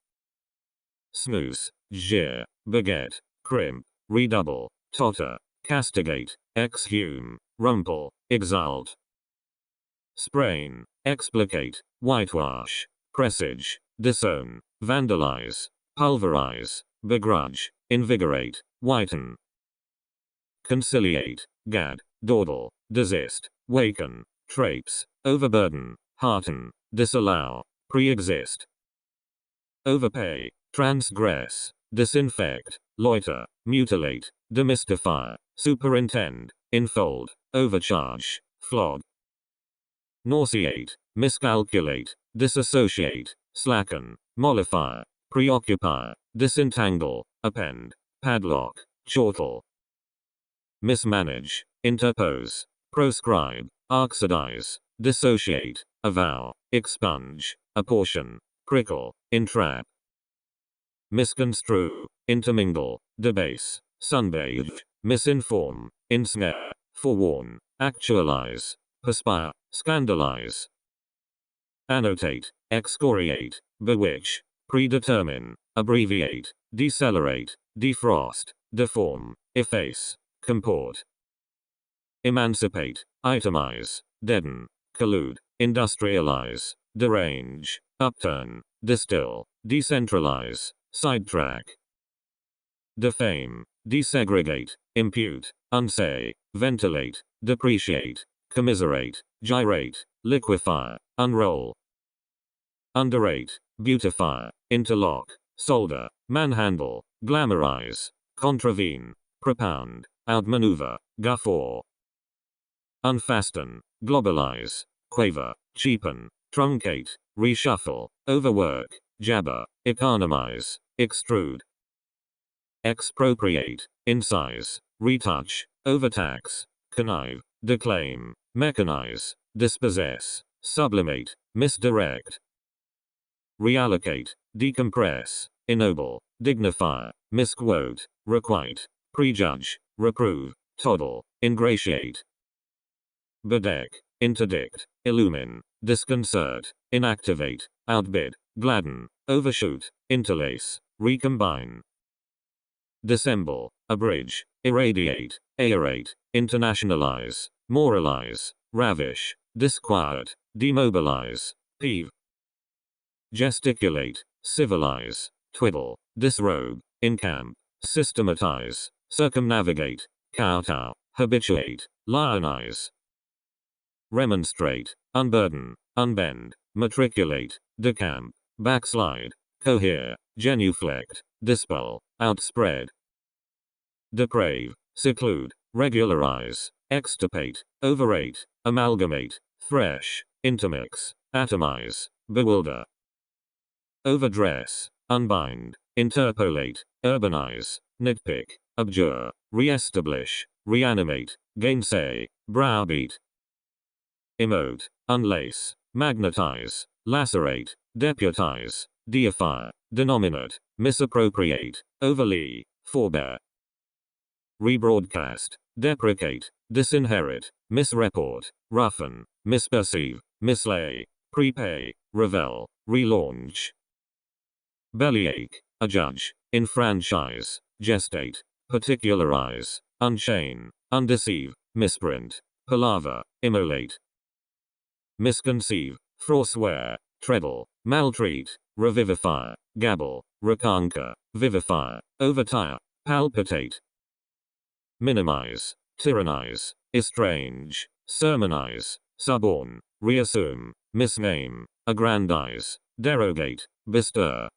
Smooth, jeer, beget, crimp, redouble, totter, castigate, exhume, rumple, exalt. Sprain, explicate, whitewash, presage, disown, vandalize, pulverize, begrudge, invigorate, whiten. Conciliate, gad, dawdle, desist, waken, traipse, overburden, hearten, disallow, pre-exist. Overpay, transgress, disinfect, loiter, mutilate, demystify, superintend, enfold, overcharge, flog. Nauseate, miscalculate, disassociate, slacken, mollify, preoccupy, disentangle, append, padlock, chortle. Mismanage, interpose, proscribe, oxidize, dissociate, avow, expunge, apportion, prickle, entrap. Misconstrue, intermingle, debase, sunbathe, misinform, ensnare, forewarn, actualize, perspire, scandalize. Annotate, excoriate, bewitch, predetermine, abbreviate, decelerate, defrost, deform, efface, comport. Emancipate, itemize, deaden, collude, industrialize, derange, upturn, distill, decentralize, sidetrack. Defame, desegregate, impute, unsay, ventilate, depreciate, commiserate, gyrate, liquefy, unroll. Underrate, beautify, interlock, solder, manhandle, glamorize, contravene, propound, outmaneuver, guffaw. Unfasten, globalize, quaver, cheapen, truncate, reshuffle, overwork, jabber, economize, extrude. Expropriate, incise, retouch, overtax, connive, declaim, mechanize, dispossess, sublimate, misdirect. Reallocate, decompress, ennoble, dignify, misquote, requite, prejudge, reprove, toddle, ingratiate. Bedeck, interdict, illumine, disconcert, inactivate, outbid, gladden, overshoot, interlace, recombine. Dissemble, abridge, irradiate, aerate, internationalize, moralize, ravish, disquiet, demobilize, peeve. Gesticulate, civilize, twiddle, disrobe, encamp, systematize, circumnavigate, kowtow, habituate, lionize. Remonstrate, unburden, unbend, matriculate, decamp, backslide, cohere, genuflect, dispel, outspread. Deprave, seclude, regularize, extirpate, overrate, amalgamate, thresh, intermix, atomize, bewilder. Overdress, unbind, interpolate, urbanize, nitpick, abjure, reestablish, reanimate, gainsay, browbeat. Emote, unlace, magnetize, lacerate, deputize, deify, denominate, misappropriate, overly, forbear. Rebroadcast, deprecate, disinherit, misreport, roughen, misperceive, mislay, prepay, revel, relaunch. Bellyache, adjudge, enfranchise, gestate, particularize, unchain, undeceive, misprint, palaver, immolate. Misconceive, forswear, treadle, maltreat, revivify, gabble, reconquer, vivify, overtire, palpitate. Minimize, tyrannize, estrange, sermonize, suborn, reassume, misname, aggrandize, derogate, bestir.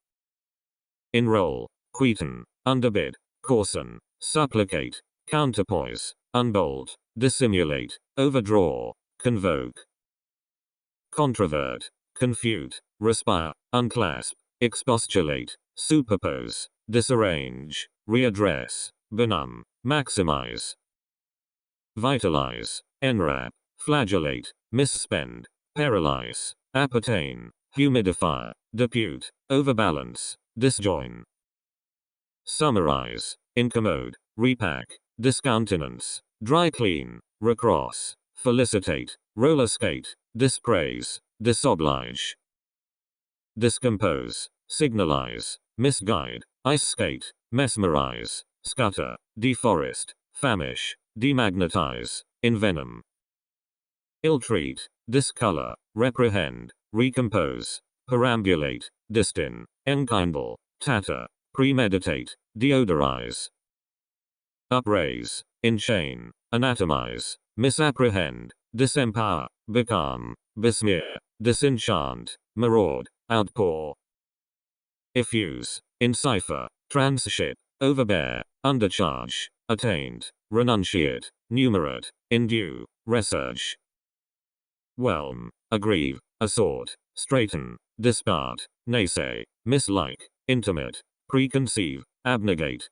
Enroll, quieten, underbid, coarsen, supplicate, counterpoise, unbolt, dissimulate, overdraw, convoke. Controvert, confute, respire, unclasp, expostulate, superpose, disarrange, readdress, benumb, maximize. Vitalize, enwrap, flagellate, misspend, paralyze, appertain, humidify, depute, overbalance, disjoin. Summarize, incommode, repack, discountenance, dry clean, recross, felicitate, roller skate, dispraise, disoblige, discompose, signalize, misguide, ice skate, mesmerize, scutter, deforest, famish, demagnetize, envenom, ill-treat, discolor, reprehend, recompose, perambulate, distin, enkindle, tatter, premeditate, deodorize, upraise, enchain, anatomize, misapprehend, disempower, becalm, besmear, disenchant, maraud, outpour, effuse, encipher, transship, overbear, undercharge, attained, renunciate, numerate, indue, research, whelm, aggrieve, assort, straighten, dispart, naysay, mislike, intimate, preconceive, abnegate,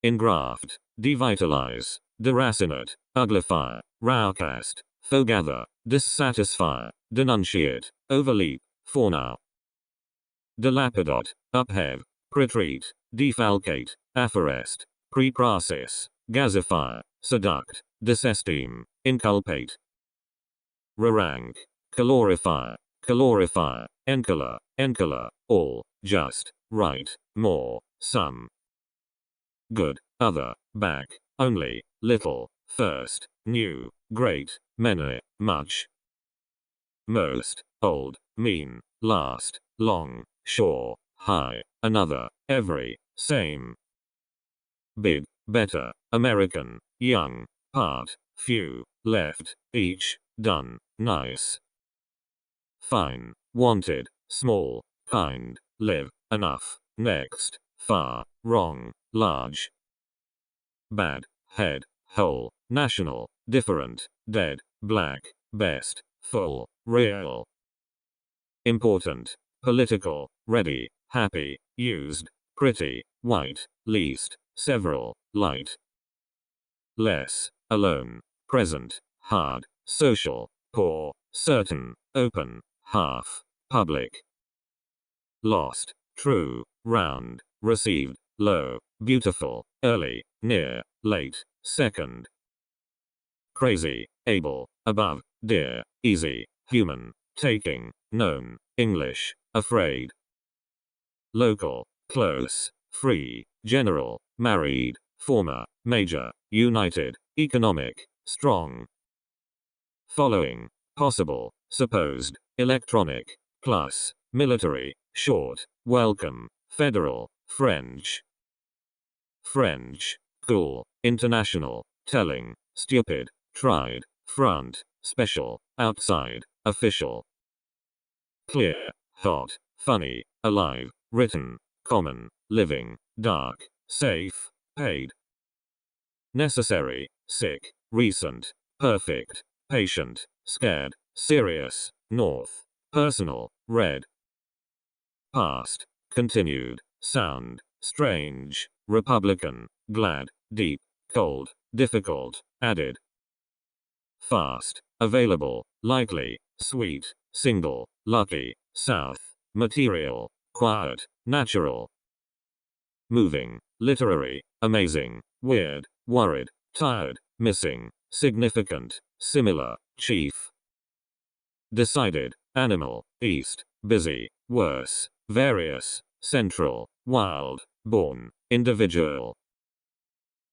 engraft, devitalize, deracinate, uglify, rowcast, foregather, dissatisfy, denunciate, overleap, foreknow, dilapidate, upheave, pretreat, defalcate, aphoresed, preprasis, gazify, seduct, disesteem, inculpate, rarank, calorify, encolor, all, just, right, more, some, good, other, back, only, little, first, new, great, many, much, most, old, mean, last, long, sure, high, another, every, same, big, better, American, young, part, few, left, each, done, nice, fine, wanted, small, kind, live, enough, next, far, wrong, large, bad, head, whole, national, different, dead, black, best, full, real, important, political, ready, happy, used, pretty, white, least, several, light, less, alone, present, hard, social, poor, certain, open, half, public, lost, true, round, received, low, beautiful, early, near, late, second, crazy, able, above, dear, easy, human, taking, known, English, afraid, local, close, free, general, married, former, major, united, economic, strong, following, possible, supposed, electronic, plus, military, short, welcome, federal, French, cool, international, telling, stupid, tried, front, special, outside, official, clear, hot, funny, alive, written, common, living, dark, safe, paid, necessary, sick, recent, perfect, patient, scared, serious, north, personal, red, past, continued, sound, strange, Republican, glad, deep, cold, difficult, added, fast, available, likely, sweet, single, lucky, south, material, quiet, natural, moving, literary, amazing, weird, worried, tired, missing, significant, similar, chief, decided, animal, east, busy, worse, various, central, wild, born, individual,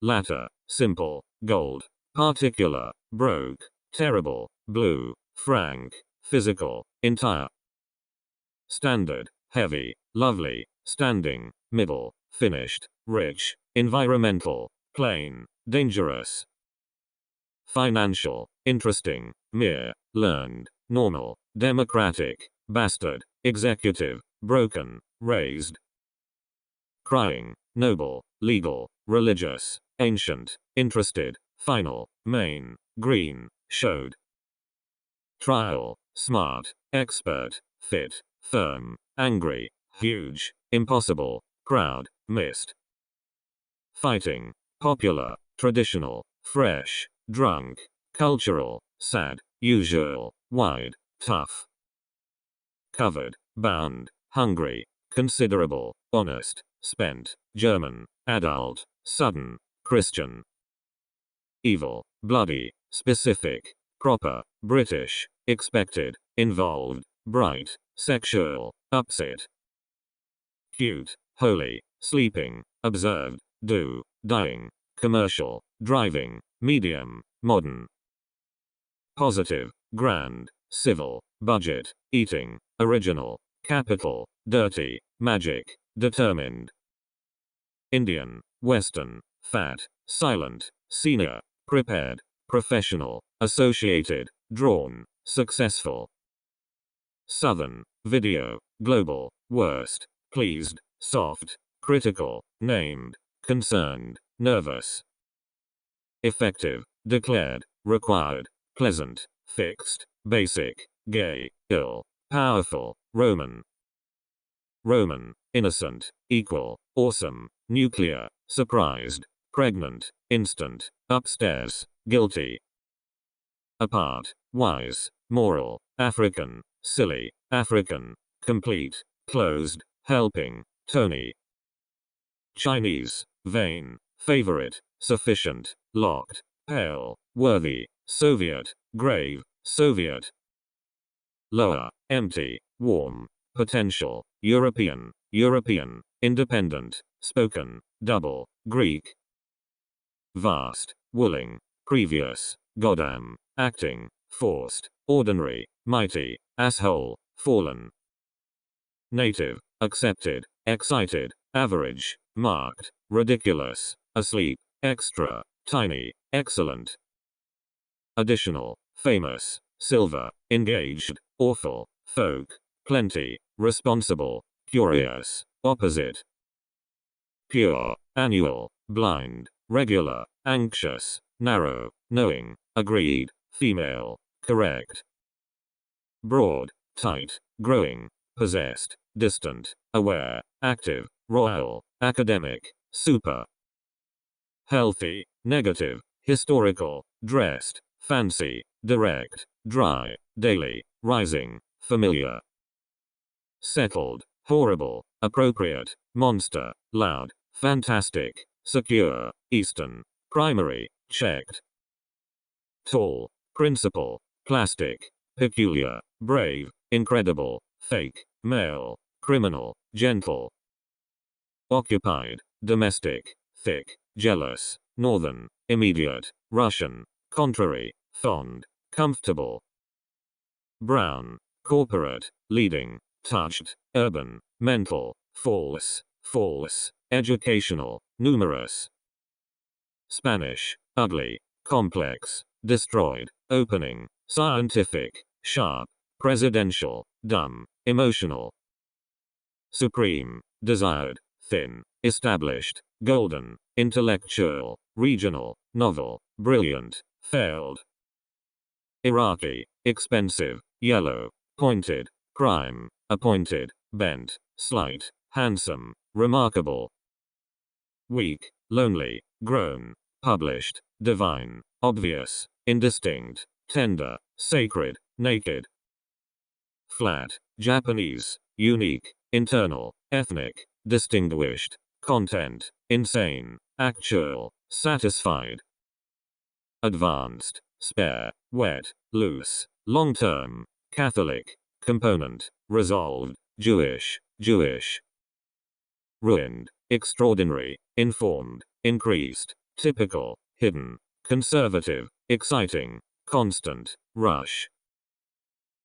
latter, simple, gold, particular, broke, terrible, blue, frank, physical, entire, standard, heavy, lovely, standing, middle, finished, rich, environmental, plain, dangerous, financial, interesting, mere, learned, normal, democratic, bastard, executive, broken, raised, crying, noble, legal, religious, ancient, interested, final, main, green, showed, trial, smart, expert, fit, firm, angry, huge, impossible, crowd, missed, fighting, popular, traditional, fresh, drunk, cultural, sad, usual, wide, tough, covered, bound, hungry, considerable, honest, spent, German, adult, sudden, Christian, evil, bloody, specific, proper, British, expected, involved, bright, sexual, upset. Cute, holy, sleeping, observed, do, dying, commercial, driving, medium, modern. Positive, grand, civil, budget, eating, original, capital, dirty, magic, determined. Indian, Western, fat, silent, senior, prepared, professional, associated, drawn, successful. Southern, video, global, worst, pleased, soft, critical, named, concerned, nervous. Effective, declared, required, pleasant, fixed, basic, gay, ill, powerful, Roman. Roman, innocent, equal, awesome, nuclear, surprised, pregnant, instant, upstairs, guilty. Apart, wise, moral, African, silly, African, complete, closed, helping, Tony. Chinese, vain, favorite, sufficient, locked, pale, worthy, Soviet, grave, Soviet. Lower, empty, warm, potential, European, European, independent, spoken, double, Greek. Vast, willing, previous, goddamn, acting, forced, ordinary, mighty, asshole, fallen. Native, accepted, excited, average, marked, ridiculous, asleep, extra, tiny, excellent. Additional, famous, silver, engaged, awful, folk, plenty, responsible, curious, opposite. Pure, annual, blind, regular, anxious, narrow, knowing, agreed, female, correct. Broad, tight, growing, possessed, distant, aware, active, royal, academic, super. Healthy, negative, historical, dressed, fancy, direct, dry, daily, rising, familiar. Settled, horrible, appropriate, monster, loud, fantastic, secure, eastern, primary, checked. Tall, principal, plastic, peculiar, brave, incredible, fake, male, criminal, gentle. Occupied, domestic, thick, jealous, northern, immediate, Russian, contrary, fond, comfortable. Brown, corporate, leading, touched, urban, mental, false, false, educational, numerous. Spanish, ugly, complex, destroyed, opening, scientific, sharp, presidential, dumb, emotional. Supreme, desired, thin, established, golden, intellectual, regional, novel, brilliant, failed. Iraqi, expensive, yellow, pointed, prime, appointed, bent, slight, handsome, remarkable. Weak, lonely, grown, published, divine, obvious, indistinct, tender, sacred, naked. Flat, Japanese, unique, internal, ethnic, distinguished, content, insane, actual, satisfied. Advanced, spare, wet, loose, long-term, Catholic, component, resolved, Jewish, Jewish. Ruined, extraordinary, informed, increased, typical, hidden, conservative, exciting, constant, rush.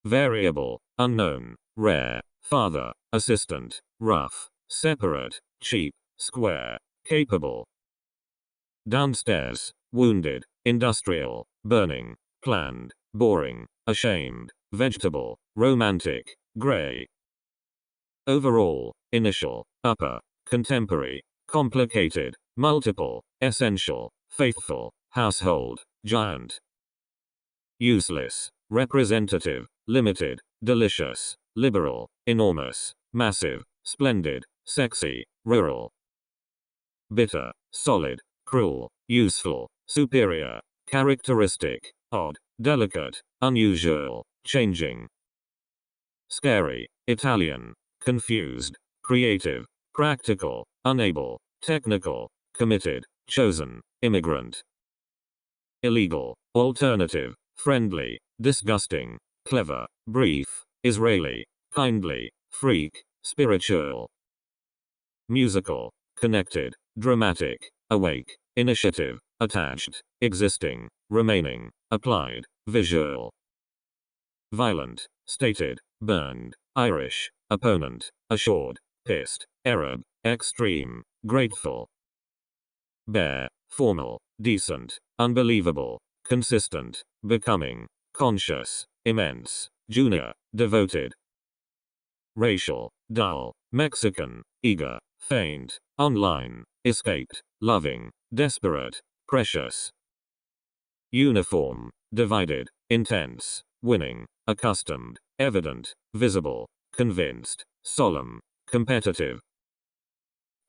Variable, unknown, rare, father, assistant, rough, separate, cheap, square, capable. Downstairs, wounded, industrial, burning, planned, boring, ashamed, vegetable, romantic, grey. Overall, initial, upper, contemporary, complicated, multiple, essential, faithful, household, giant. Useless, representative, limited, delicious, liberal, enormous, massive, splendid, sexy, rural. Bitter, solid, cruel, useful, superior, characteristic, odd, delicate, unusual, changing. Scary, Italian, confused, creative, practical, unable, technical, committed, chosen, immigrant. Illegal, alternative, friendly, disgusting, clever, brief, Israeli, kindly, freak, spiritual. Musical, connected, dramatic, awake, initiative, attached, existing, remaining, applied, visual. Violent, stated, burned, Irish, opponent, assured, pissed, Arab, extreme, grateful. Bare, formal, decent, unbelievable, consistent, becoming, conscious, immense, junior, devoted. Racial, dull, Mexican, eager, faint, online, escaped, loving, desperate, precious. Uniform, divided, intense, winning, accustomed, evident, visible, convinced, solemn, competitive.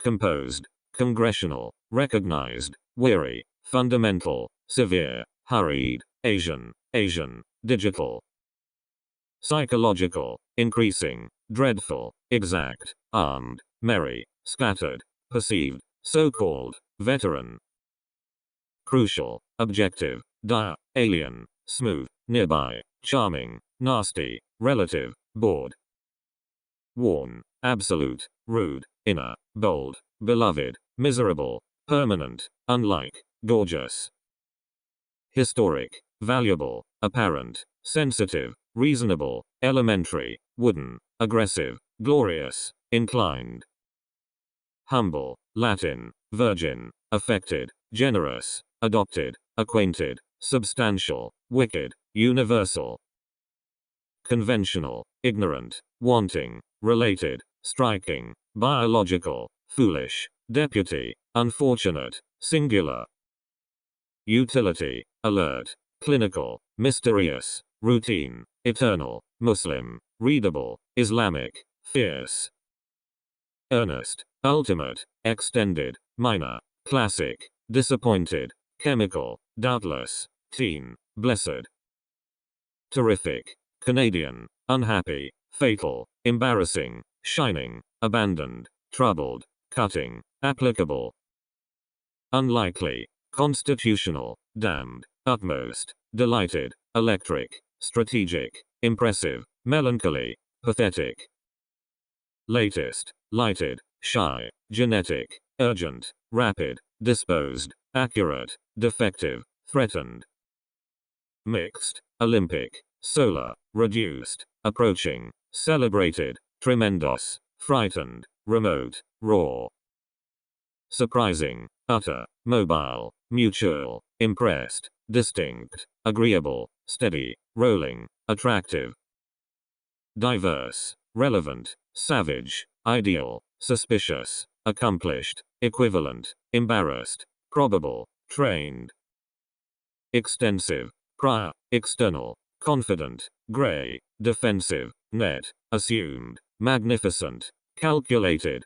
Composed, congressional, recognized, weary, fundamental, severe, hurried, Asian, digital. Psychological, increasing, dreadful, exact, armed, merry, scattered, perceived, so-called, veteran. Crucial, objective, dire, alien, smooth, nearby, charming, nasty, relative, bored. Worn, absolute, rude, inner, bold, beloved, miserable, permanent, unlike, gorgeous. Historic, valuable, apparent, sensitive, reasonable, elementary, wooden, aggressive, glorious, inclined. Humble, Latin, virgin, affected, generous, adopted, acquainted, substantial, wicked, universal. Conventional, ignorant, wanting, related, striking, biological, foolish, deputy, unfortunate, singular. Utility, alert, clinical, mysterious, routine, eternal, Muslim, readable, Islamic, fierce. Earnest, ultimate, extended, minor, classic, disappointed, chemical, doubtless, teen, blessed. Terrific, Canadian, unhappy, fatal, embarrassing, shining, abandoned, troubled, cutting, applicable. Unlikely, constitutional, damned, utmost, delighted, electric, strategic, impressive, melancholy, pathetic. Latest, lighted, shy, genetic, urgent, rapid, disposed, accurate, defective, threatened. Mixed, Olympic, solar, reduced, approaching, celebrated, tremendous, frightened, remote, raw. Surprising, utter, mobile, mutual, impressed, distinct, agreeable, steady, rolling, attractive. Diverse, relevant, savage, ideal, suspicious, accomplished, equivalent, embarrassed, probable, trained. Extensive, prior, external, confident, grey, defensive, net, assumed, magnificent, calculated.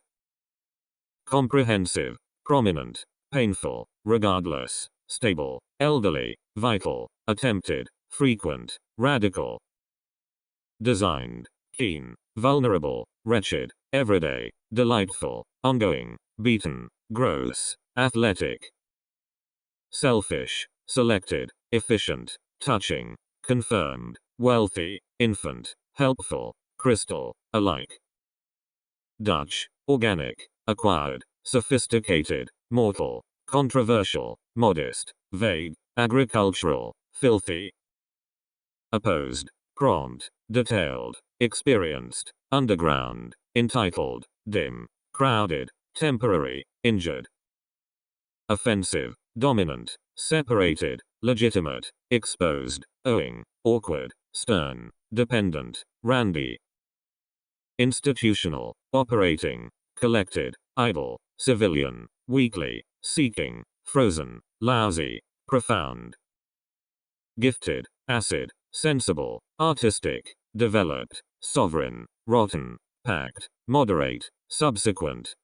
Comprehensive, prominent, painful, regardless, stable, elderly, vital, attempted, frequent, radical. Designed, keen, vulnerable, wretched, everyday, delightful, ongoing, beaten, gross, athletic. Selfish, selected, efficient, touching, confirmed, wealthy, infant, helpful, crystal, alike. Dutch, organic, acquired, sophisticated, mortal, controversial, modest, vague, agricultural, filthy. Opposed, prompt, detailed, experienced, underground, entitled, dim, crowded, temporary, injured. Offensive, dominant, separated, legitimate, exposed, owing, awkward, stern, dependent, randy. Institutional, operating, collected, idle, civilian, weakly, seeking, frozen, lousy, profound. Gifted, acid, sensible, artistic, developed, sovereign, rotten, packed, moderate, subsequent.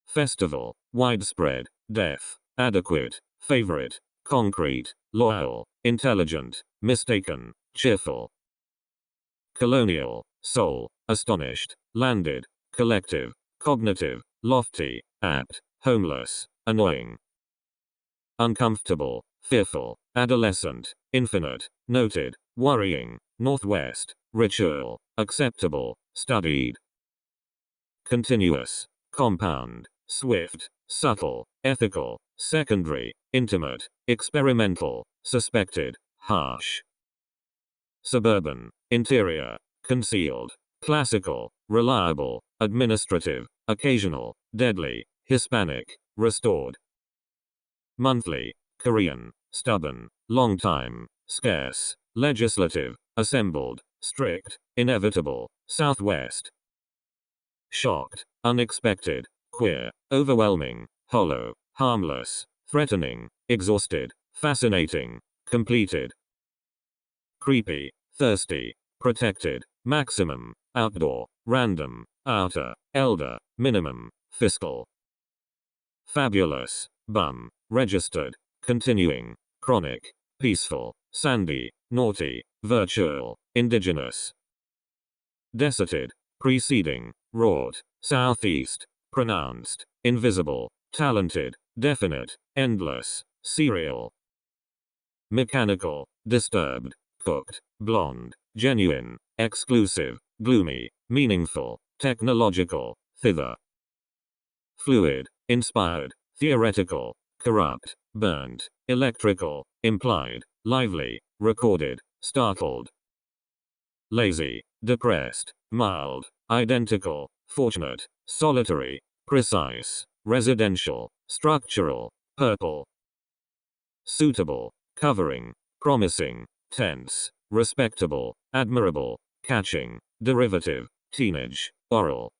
Festival, widespread, deaf, adequate, favorite, concrete, loyal, intelligent, mistaken, cheerful. Colonial, soul, astonished, landed, collective, cognitive, lofty, apt, homeless, annoying. Uncomfortable, fearful, adolescent, infinite, noted, worrying, northwest, ritual, acceptable, studied. Continuous, compound, swift, subtle, ethical, secondary, intimate, experimental, suspected, harsh. Suburban, interior, concealed, classical, reliable, administrative, occasional, deadly, Hispanic, restored. Monthly, Korean, stubborn, long time, scarce, legislative, assembled, strict, inevitable, southwest. Shocked, unexpected, queer, overwhelming, hollow, harmless, threatening, exhausted, fascinating, completed. Creepy, thirsty, protected, maximum, outdoor, random, outer, elder, minimum, fiscal. Fabulous, bum, registered, continuing, chronic, peaceful, sandy, naughty, virtual, indigenous. Deserted, preceding, wrought, southeast, pronounced, invisible, talented, definite, endless, serial. Mechanical, disturbed, cooked, blonde, genuine, exclusive, gloomy, meaningful, technological, thither. Fluid, inspired, theoretical, corrupt, burnt, electrical, implied, lively, recorded, startled. Lazy, depressed, mild, identical, fortunate, solitary, precise, residential, structural, purple. Suitable, covering, promising, tense, respectable, admirable, catching, derivative, teenage, oral.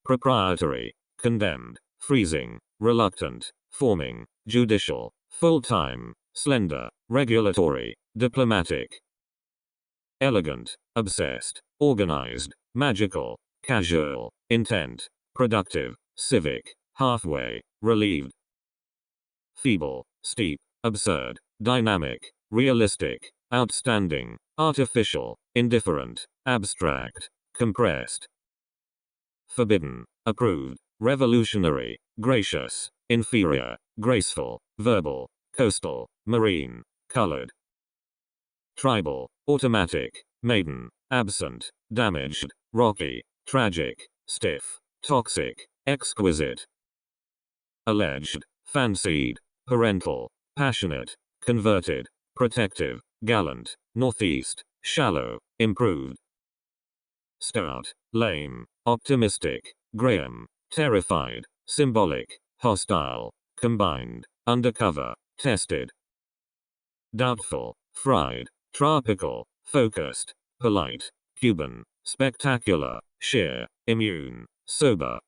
Proprietary, condemned, freezing, reluctant, forming, judicial, full-time, slender, regulatory, diplomatic. Elegant, obsessed, organized, magical, casual, intent, productive, civic, halfway, relieved. Feeble, steep, absurd, dynamic, realistic, outstanding, artificial, indifferent, abstract, compressed. Forbidden, approved, revolutionary, gracious, inferior, graceful, verbal, coastal, marine, colored. Tribal, automatic, maiden, absent, damaged, rocky, tragic, stiff, toxic, exquisite. Alleged, fancied, parental, passionate, converted, protective, gallant, northeast, shallow, improved. Stout, lame, optimistic, Graham, terrified, symbolic, hostile, combined, undercover, tested. Doubtful, fried, tropical, focused, polite, Cuban, spectacular, sheer, immune, sober.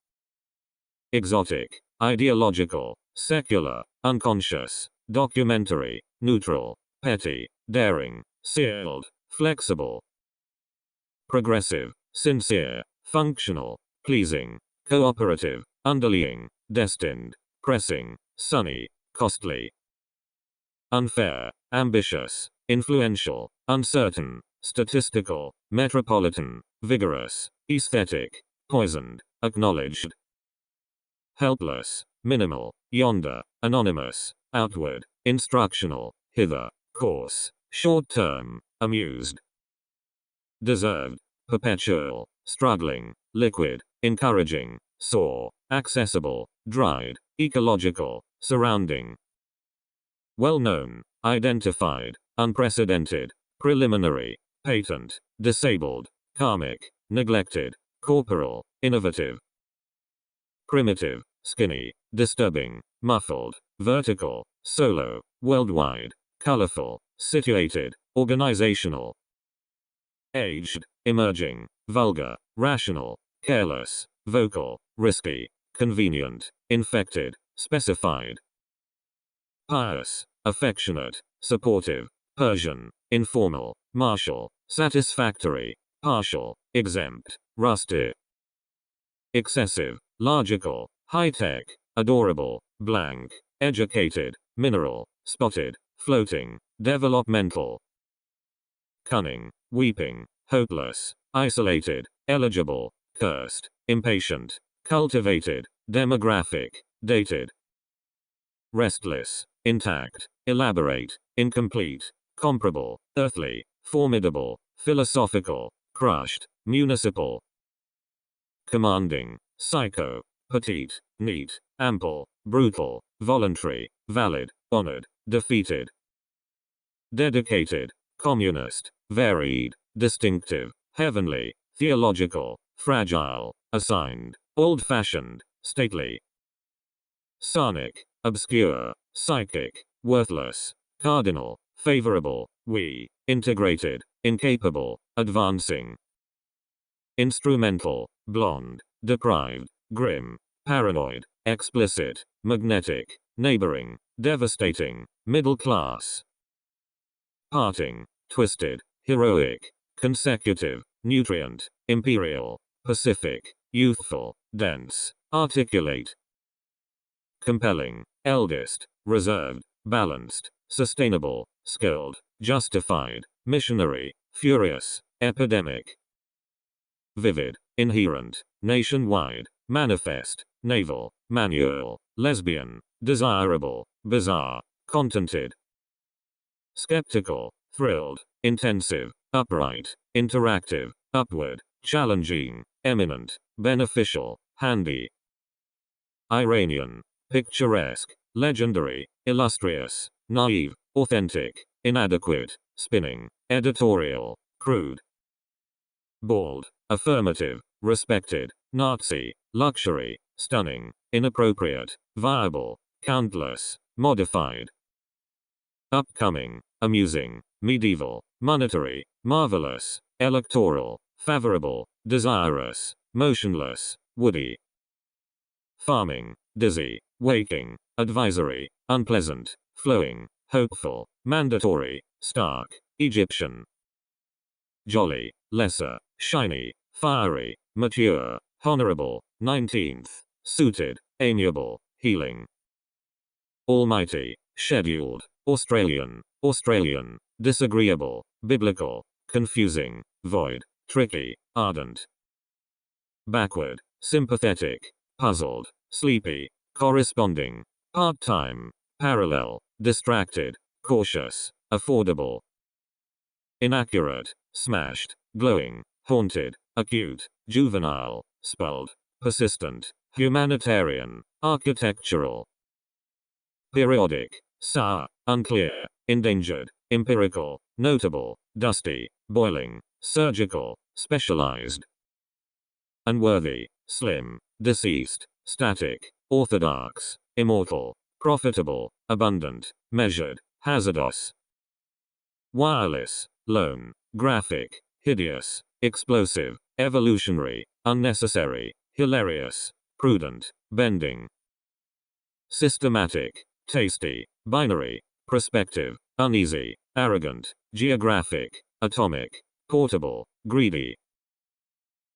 Exotic, ideological, secular, unconscious, documentary, neutral, petty, daring, sealed, flexible. Progressive, sincere, functional, pleasing, cooperative, underlying, destined, pressing, sunny, costly. Unfair, ambitious, influential, uncertain, statistical, metropolitan, vigorous, aesthetic, poisoned, acknowledged. Helpless, minimal, yonder, anonymous, outward, instructional, hither, coarse, short-term, amused. Deserved, perpetual, struggling, liquid, encouraging, sore, accessible, dried, ecological, surrounding. Well-known, identified, unprecedented, preliminary, patent, disabled, karmic, neglected, corporal, innovative. Primitive, skinny, disturbing, muffled, vertical, solo, worldwide, colorful, situated, organizational. Aged, emerging, vulgar, rational, careless, vocal, risky, convenient, infected, specified. Pious, affectionate, supportive, Persian, informal, martial, satisfactory, partial, exempt, rustic. Excessive, logical, high-tech, adorable, blank, educated, mineral, spotted, floating, developmental. Cunning, weeping, hopeless, isolated, eligible, cursed, impatient, cultivated, demographic, dated. Restless, intact, elaborate, incomplete, comparable, earthly, formidable, philosophical, crushed, municipal. Commanding, psycho, petite, neat, ample, brutal, voluntary, valid, honored, defeated. Dedicated, communist, varied, distinctive, heavenly, theological, fragile, assigned, old-fashioned, stately. Sonic, obscure, psychic, worthless, cardinal, favorable, integrated, incapable, advancing. Instrumental, blonde, deprived, grim, paranoid, explicit, magnetic, neighboring, devastating, middle class. Parting, twisted, heroic, consecutive, nutrient, imperial, pacific, youthful, dense, articulate. Compelling, eldest, reserved, balanced, sustainable, skilled, justified, missionary, furious, epidemic. Vivid, inherent, nationwide, manifest, naval, manual, lesbian, desirable, bizarre, contented. Skeptical, thrilled, intensive, upright, interactive, upward, challenging, eminent, beneficial, handy. Iranian, picturesque, legendary, illustrious, naive, authentic, inadequate, spinning, editorial, crude. Bald, affirmative, respected, Nazi, luxury, stunning, inappropriate, viable, countless, modified. Upcoming, amusing, medieval, monetary, marvelous, electoral, favorable, desirous, motionless, woody. Farming, dizzy, waking, advisory, unpleasant, flowing, hopeful, mandatory, stark, Egyptian. Jolly, lesser, shiny, fiery, mature, honorable, 19th, suited, amiable, healing. Almighty, scheduled, Australian, disagreeable, biblical, confusing, void, tricky, ardent. Backward, sympathetic, puzzled, sleepy, corresponding, part-time, parallel, distracted, cautious, affordable. Inaccurate, smashed, glowing, haunted, acute, juvenile, spelled, persistent, humanitarian, architectural. Periodic, sour, unclear, endangered, empirical, notable, dusty, boiling, surgical, specialized. Unworthy, slim, deceased, static, orthodox, immortal, profitable, abundant, measured, hazardous. Wireless, lone, graphic, hideous, explosive, evolutionary, unnecessary, hilarious, prudent, bending. Systematic, tasty, binary, prospective, uneasy, arrogant, geographic, atomic, portable, greedy.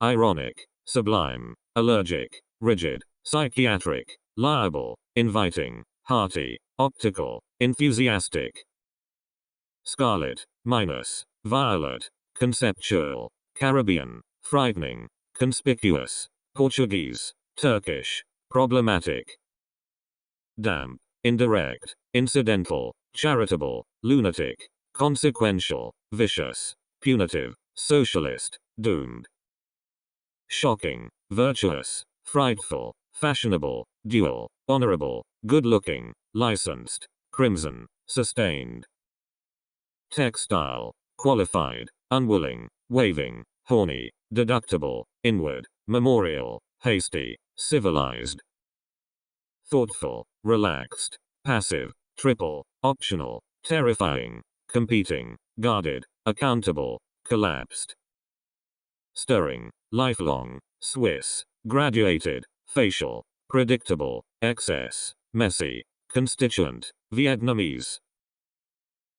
Ironic, sublime, allergic, rigid, psychiatric, liable, inviting, hearty, optical, enthusiastic. Scarlet, minus, violet, conceptual, Caribbean, frightening, conspicuous, Portuguese, Turkish, problematic. Damp, indirect, incidental, charitable, lunatic, consequential, vicious, punitive, socialist, doomed. Shocking, virtuous, frightful, fashionable, dual, honorable, good-looking, licensed, crimson, sustained. Textile, qualified, unwilling, waving, horny, deductible, inward, memorial, hasty, civilized. Thoughtful, relaxed, passive, triple, optional, terrifying, competing, guarded, accountable, collapsed. Stirring, lifelong, Swiss, graduated, facial, predictable, excess, messy, constituent, Vietnamese.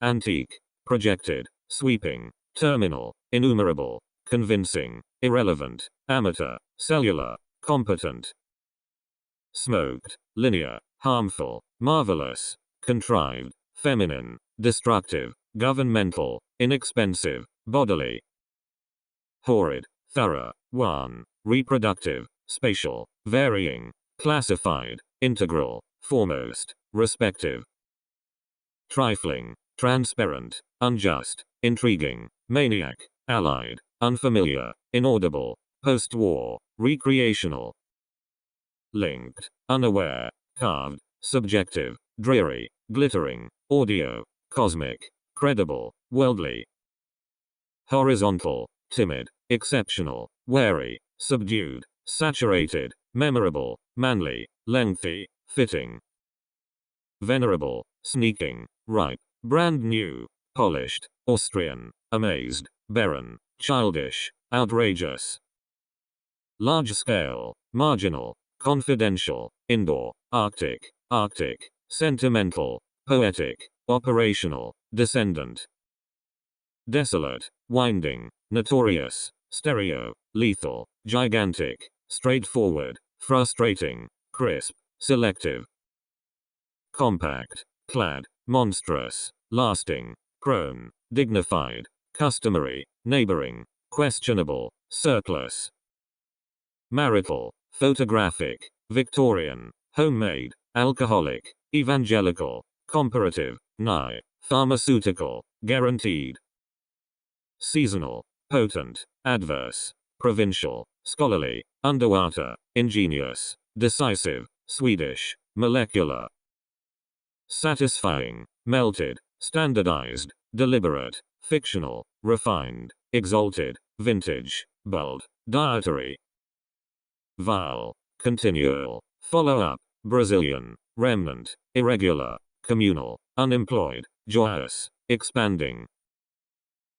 Antique, projected, sweeping, terminal, innumerable, convincing, irrelevant, amateur, cellular, competent. Smoked, linear, harmful, marvelous, contrived, feminine, destructive, governmental, inexpensive, bodily. Horrid, thorough, one, reproductive, spatial, varying, classified, integral, foremost, respective. Trifling, transparent, unjust, intriguing, maniac, allied, unfamiliar, inaudible, post-war, recreational. Linked, unaware, carved, subjective, dreary, glittering, audio, cosmic, credible, worldly. Horizontal, timid, exceptional, wary, subdued, saturated, memorable, manly, lengthy, fitting. Venerable, sneaking, ripe, brand new, polished, Austrian, amazed, barren, childish, outrageous. Large scale, marginal, confidential, indoor, arctic, sentimental, poetic, operational, descendant. Desolate, winding, notorious, stereo, lethal, gigantic, straightforward, frustrating, crisp, selective. Compact, clad, monstrous, lasting, prone, dignified, customary, neighboring, questionable, surplus. Marital, photographic, Victorian, homemade, alcoholic, evangelical, comparative, nigh, pharmaceutical, guaranteed. Seasonal, potent, adverse, provincial, scholarly, underwater, ingenious, decisive, Swedish, molecular. Satisfying, melted, standardized, deliberate, fictional, refined, exalted, vintage, bold, dietary. Vile, continual, follow-up, Brazilian, remnant, irregular, communal, unemployed, joyous, expanding.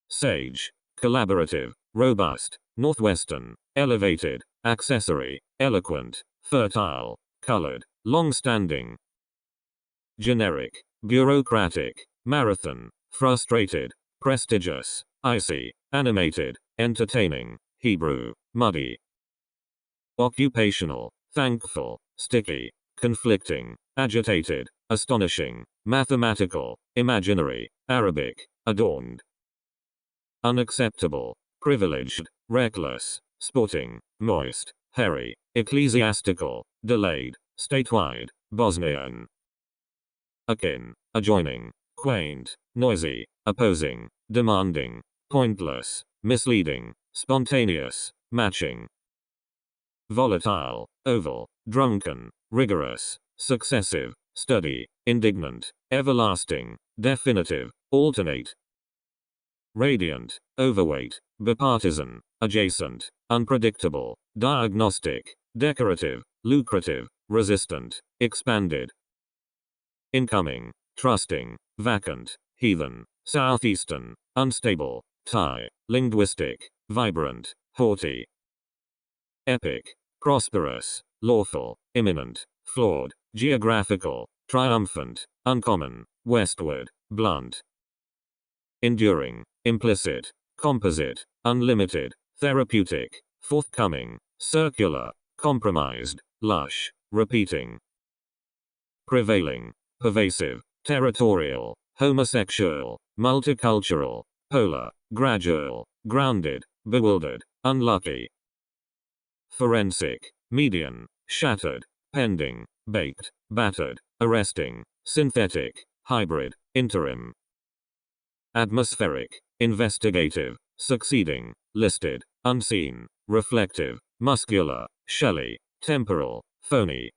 Sage, collaborative, robust, northwestern, elevated, accessory, eloquent, fertile, colored, long-standing. Generic, bureaucratic, marathon, frustrated, prestigious, icy, animated, entertaining, Hebrew, muddy. Occupational, thankful, sticky, conflicting, agitated, astonishing, mathematical, imaginary, Arabic, adorned. Unacceptable, privileged, reckless, sporting, moist, hairy, ecclesiastical, delayed, statewide, Bosnian. Akin, adjoining, quaint, noisy, opposing, demanding, pointless, misleading, spontaneous, matching. Volatile, oval, drunken, rigorous, successive, study, indignant, everlasting, definitive, alternate. Radiant, overweight, bipartisan, adjacent, unpredictable, diagnostic, decorative, lucrative, resistant, expanded. Incoming, trusting, vacant, heathen, southeastern, unstable, Thai, linguistic, vibrant, haughty. Epic, prosperous, lawful, imminent, flawed, geographical, triumphant, uncommon, westward, blunt. Enduring, implicit, composite, unlimited, therapeutic, forthcoming, circular, compromised, lush, repeating. Prevailing, pervasive, territorial, homosexual, multicultural, polar, gradual, grounded, bewildered, unlucky. Forensic, median, shattered, pending, baked, battered, arresting, synthetic, hybrid, interim. Atmospheric, investigative, succeeding, listed, unseen, reflective, muscular, shelly, temporal, phony.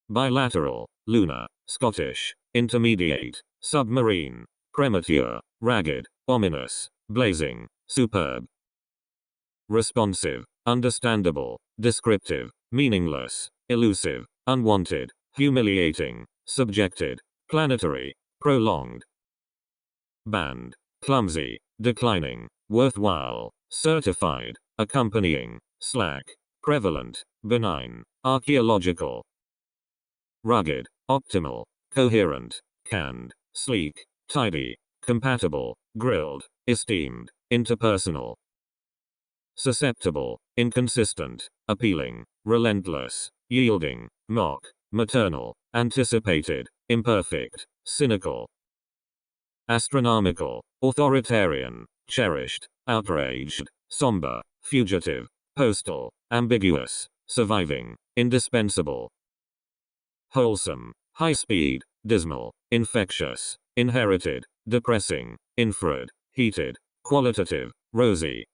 Bilateral, lunar, Scottish, intermediate, submarine, premature, ragged, ominous, blazing, superb. Responsive, understandable, descriptive, meaningless, elusive, unwanted, humiliating, subjected, planetary, prolonged. Band, clumsy, declining, worthwhile, certified, accompanying, slack, prevalent, benign, archaeological. Rugged, optimal, coherent, canned, sleek, tidy, compatible, grilled, esteemed, interpersonal. Susceptible, inconsistent, appealing, relentless, yielding, mock, maternal, anticipated, imperfect, cynical. Astronomical, authoritarian, cherished, outraged, somber, fugitive, postal, ambiguous, surviving, indispensable. Wholesome, high speed, dismal, infectious, inherited, depressing, infrared, heated, qualitative, rosy.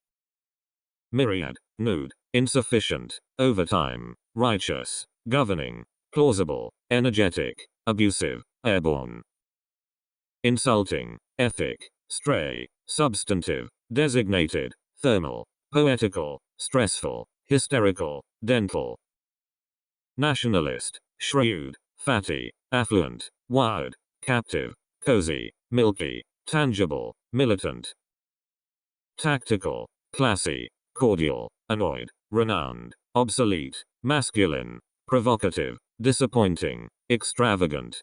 Myriad, nude, insufficient, overtime, righteous, governing, plausible, energetic, abusive, airborne. Insulting, ethic, stray, substantive, designated, thermal, poetical, stressful, hysterical, dental. Nationalist, shrewd, fatty, affluent, wired, captive, cozy, milky, tangible, militant. Tactical, classy, cordial, annoyed, renowned, obsolete, masculine, provocative, disappointing, extravagant.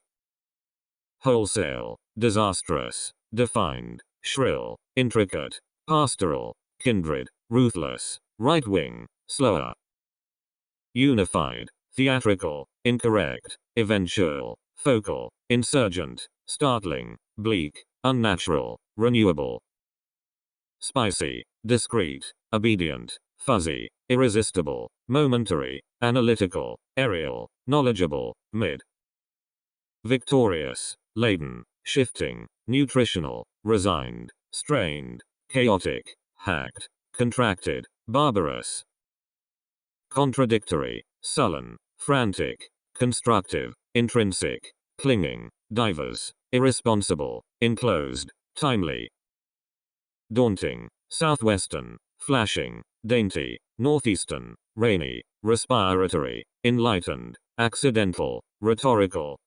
Wholesale, disastrous, defined, shrill, intricate, pastoral, kindred, ruthless, right-wing, slower. Unified, theatrical, incorrect, eventual, focal, insurgent, startling, bleak, unnatural, renewable. Spicy, discreet, obedient, fuzzy, irresistible, momentary, analytical, aerial, knowledgeable, mid. Victorious, laden, shifting, nutritional, resigned, strained, chaotic, hacked, contracted, barbarous. Contradictory, sullen, frantic, constructive, intrinsic, clinging, divers, irresponsible, enclosed, timely. Daunting, southwestern, flashing, dainty, northeastern, rainy, respiratory, enlightened, accidental, rhetorical.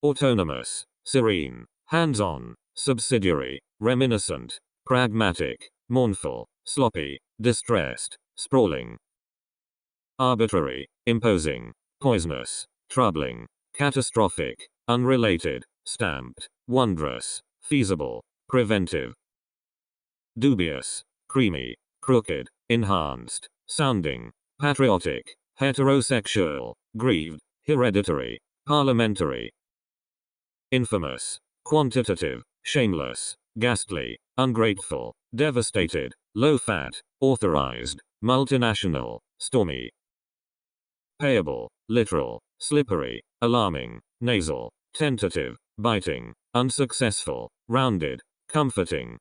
Autonomous, serene, hands-on, subsidiary, reminiscent, pragmatic, mournful, sloppy, distressed, sprawling. Arbitrary, imposing, poisonous, troubling, catastrophic, unrelated, stamped, wondrous, feasible, preventive. Dubious, creamy, crooked, enhanced, sounding, patriotic, heterosexual, grieved, hereditary, parliamentary. Infamous, quantitative, shameless, ghastly, ungrateful, devastated, low-fat, authorized, multinational, stormy. Payable, literal, slippery, alarming, nasal, tentative, biting, unsuccessful, rounded, comforting.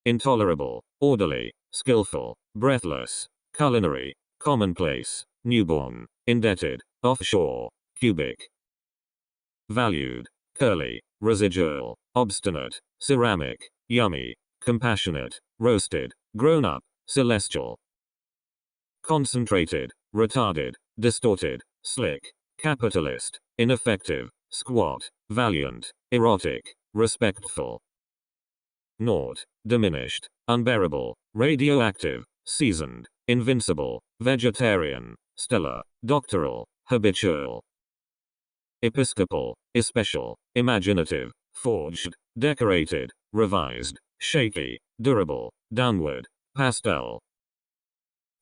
Intolerable, orderly, skillful, breathless, culinary, commonplace, newborn, indebted, offshore, cubic. Valued, curly, residual, obstinate, ceramic, yummy, compassionate, roasted, grown-up, celestial. Concentrated, retarded, distorted, slick, capitalist, ineffective, squat, valiant, erotic, respectful. Naught, diminished, unbearable, radioactive, seasoned, invincible, vegetarian, stellar, doctoral, habitual. Episcopal, especial, imaginative, forged, decorated, revised, shaky, durable, downward, pastel.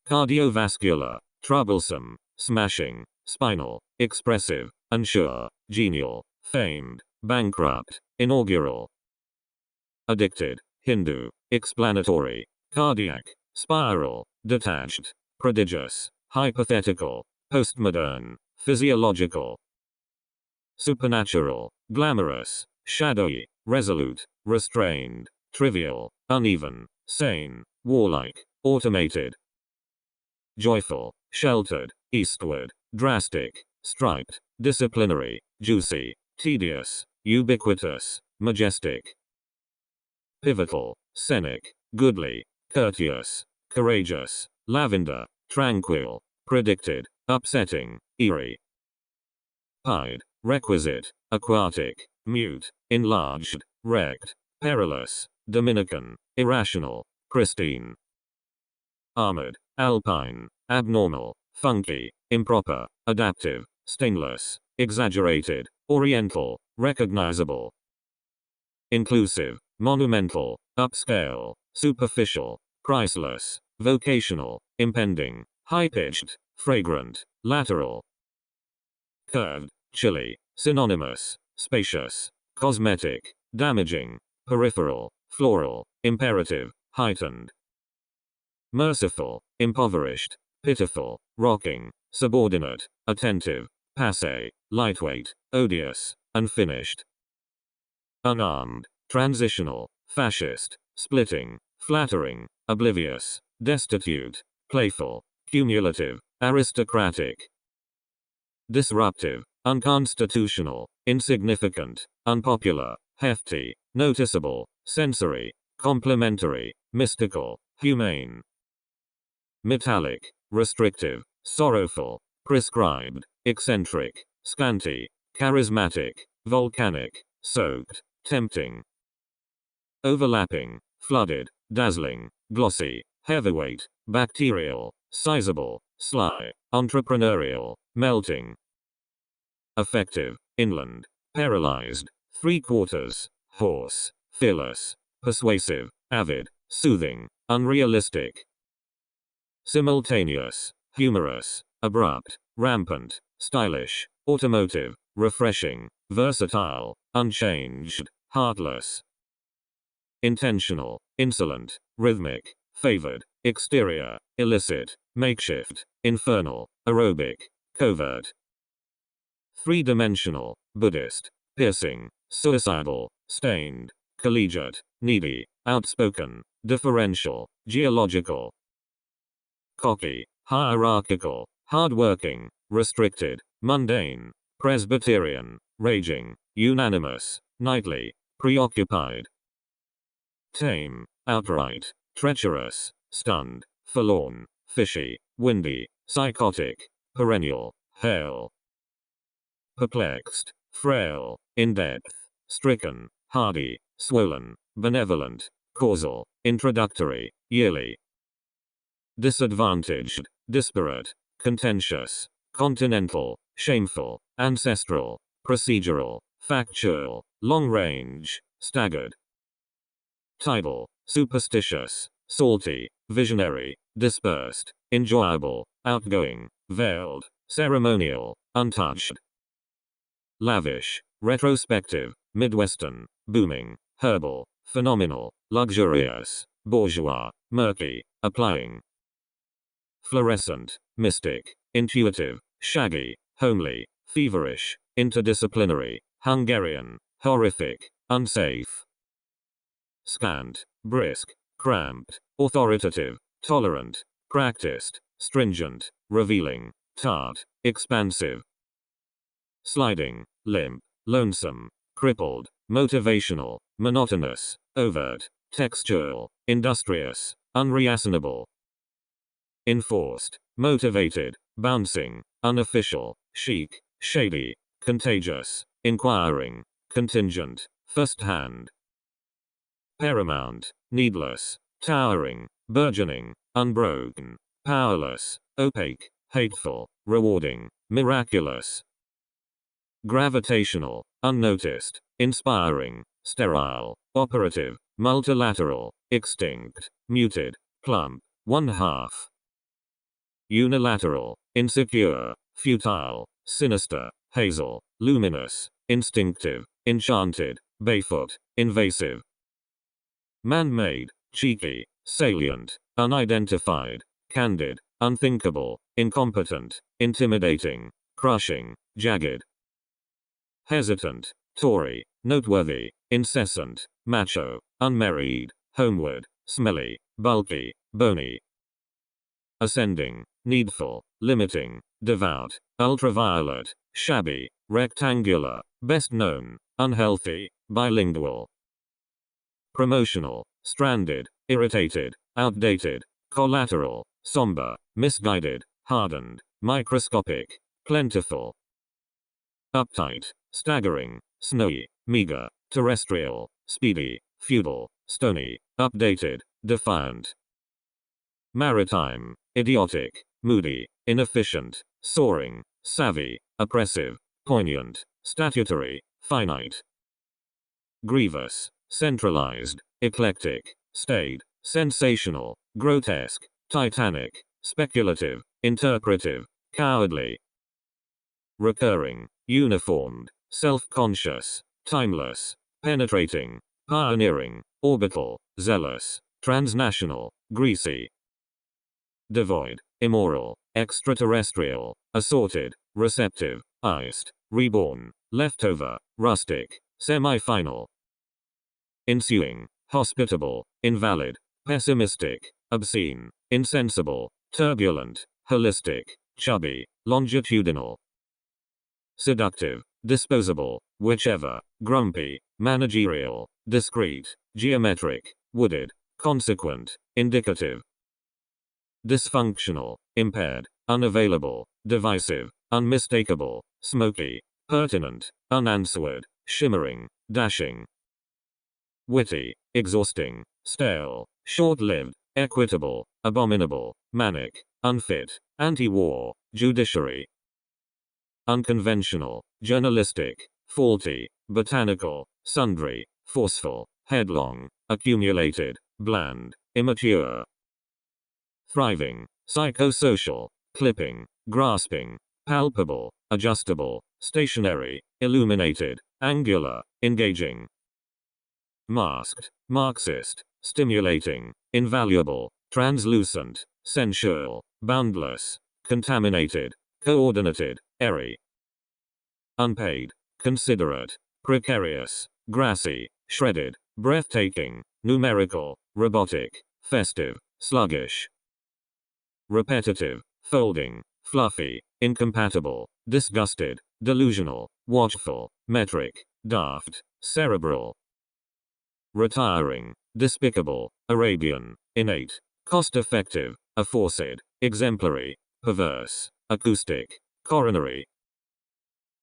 Cardiovascular, troublesome, smashing, spinal, expressive, unsure, genial, famed, bankrupt, inaugural. Addicted, Hindu, explanatory, cardiac, spiral, detached, prodigious, hypothetical, postmodern, physiological. Supernatural, glamorous, shadowy, resolute, restrained, trivial, uneven, sane, warlike, automated. Joyful, sheltered, eastward, drastic, striped, disciplinary, juicy, tedious, ubiquitous, majestic. Pivotal, scenic, goodly, courteous, courageous, lavender, tranquil, predicted, upsetting, eerie. Pied, requisite, aquatic, mute, enlarged, wrecked, perilous, Dominican, irrational, pristine. Armored, alpine, abnormal, funky, improper, adaptive, stainless, exaggerated, oriental, recognizable. Inclusive, monumental, upscale, superficial, priceless, vocational, impending, high-pitched, fragrant, lateral. Curved, chilly, synonymous, spacious, cosmetic, damaging, peripheral, floral, imperative, heightened. Merciful, impoverished, pitiful, rocking, subordinate, attentive, passé, lightweight, odious, unfinished. Unarmed, transitional, fascist, splitting, flattering, oblivious, destitute, playful, cumulative, aristocratic, disruptive, unconstitutional, insignificant, unpopular, hefty, noticeable, sensory, complimentary, mystical, humane, metallic, restrictive, sorrowful, prescribed, eccentric, scanty, charismatic, volcanic, soaked, tempting, overlapping, flooded, dazzling, glossy, heavyweight, bacterial, sizable, sly, entrepreneurial, melting, effective, inland, paralyzed, three-quarters, hoarse, fearless, persuasive, avid, soothing, unrealistic, simultaneous, humorous, abrupt, rampant, stylish, automotive, refreshing, versatile, unchanged, heartless, intentional, insolent, rhythmic, favored, exterior, illicit, makeshift, infernal, aerobic, covert, three-dimensional, Buddhist, piercing, suicidal, stained, collegiate, needy, outspoken, differential, geological, cocky, hierarchical, hard-working, restricted, mundane, Presbyterian, raging, unanimous, nightly, preoccupied, tame, outright, treacherous, stunned, forlorn, fishy, windy, psychotic, perennial, hale, perplexed, frail, in-depth, stricken, hardy, swollen, benevolent, causal, introductory, yearly, disadvantaged, disparate, contentious, continental, shameful, ancestral, procedural, factual, long-range, staggered, tidal, superstitious, salty, visionary, dispersed, enjoyable, outgoing, veiled, ceremonial, untouched, lavish, retrospective, midwestern, booming, herbal, phenomenal, luxurious, bourgeois, murky, applying, fluorescent, mystic, intuitive, shaggy, homely, feverish, interdisciplinary, Hungarian, horrific, unsafe, scant, brisk, cramped, authoritative, tolerant, practiced, stringent, revealing, tart, expansive, sliding, limp, lonesome, crippled, motivational, monotonous, overt, textual, industrious, unreasonable, enforced, motivated, bouncing, unofficial, chic, shady, contagious, inquiring, contingent, first-hand, paramount, needless, towering, burgeoning, unbroken, powerless, opaque, hateful, rewarding, miraculous, gravitational, unnoticed, inspiring, sterile, operative, multilateral, extinct, muted, plump, one-half, unilateral, insecure, futile, sinister, hazel, luminous, instinctive, enchanted, barefoot, invasive, man-made, cheeky, salient, unidentified, candid, unthinkable, incompetent, intimidating, crushing, jagged, hesitant, Tory, noteworthy, incessant, macho, unmarried, homeward, smelly, bulky, bony, ascending, needful, limiting, devout, ultraviolet, shabby, rectangular, best known, unhealthy, bilingual, promotional, stranded, irritated, outdated, collateral, somber, misguided, hardened, microscopic, plentiful, uptight, staggering, snowy, meager, terrestrial, speedy, feudal, stony, updated, defiant, maritime, idiotic, moody, inefficient, soaring, savvy, oppressive, poignant, statutory, finite, grievous, centralized, eclectic, staid, sensational, grotesque, titanic, speculative, interpretive, cowardly, recurring, uniformed, self-conscious, timeless, penetrating, pioneering, orbital, zealous, transnational, greasy, devoid, immoral, extraterrestrial, assorted, receptive, iced, reborn, leftover, rustic, semi-final, ensuing, hospitable, invalid, pessimistic, obscene, insensible, turbulent, holistic, chubby, longitudinal, seductive, disposable, whichever, grumpy, managerial, discreet, geometric, wooded, consequent, indicative, dysfunctional, impaired, unavailable, divisive, unmistakable, smoky, pertinent, unanswered, shimmering, dashing, witty, exhausting, stale, short-lived, equitable, abominable, manic, unfit, anti-war, judiciary, unconventional, journalistic, faulty, botanical, sundry, forceful, headlong, accumulated, bland, immature, thriving, psychosocial, clipping, grasping, palpable, adjustable, stationary, illuminated, angular, engaging, masked, Marxist, stimulating, invaluable, translucent, sensual, boundless, contaminated, coordinated, airy, unpaid, considerate, precarious, grassy, shredded, breathtaking, numerical, robotic, festive, sluggish, repetitive, folding, fluffy, incompatible, disgusted, delusional, watchful, metric, daft, cerebral, retiring, despicable, Arabian, innate, cost-effective, aforesaid, exemplary, perverse, acoustic, coronary,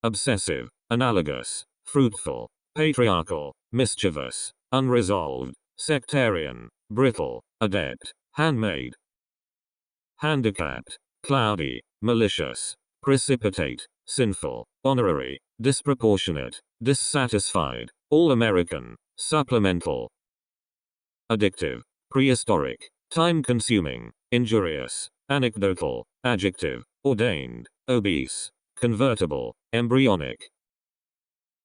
obsessive, analogous, fruitful, patriarchal, mischievous, unresolved, sectarian, brittle, adept, handmaid, handicapped, cloudy, malicious, precipitate, sinful, honorary, disproportionate, dissatisfied, all-American, supplemental, addictive, prehistoric, time-consuming, injurious, anecdotal, adjective, ordained, obese, convertible, embryonic,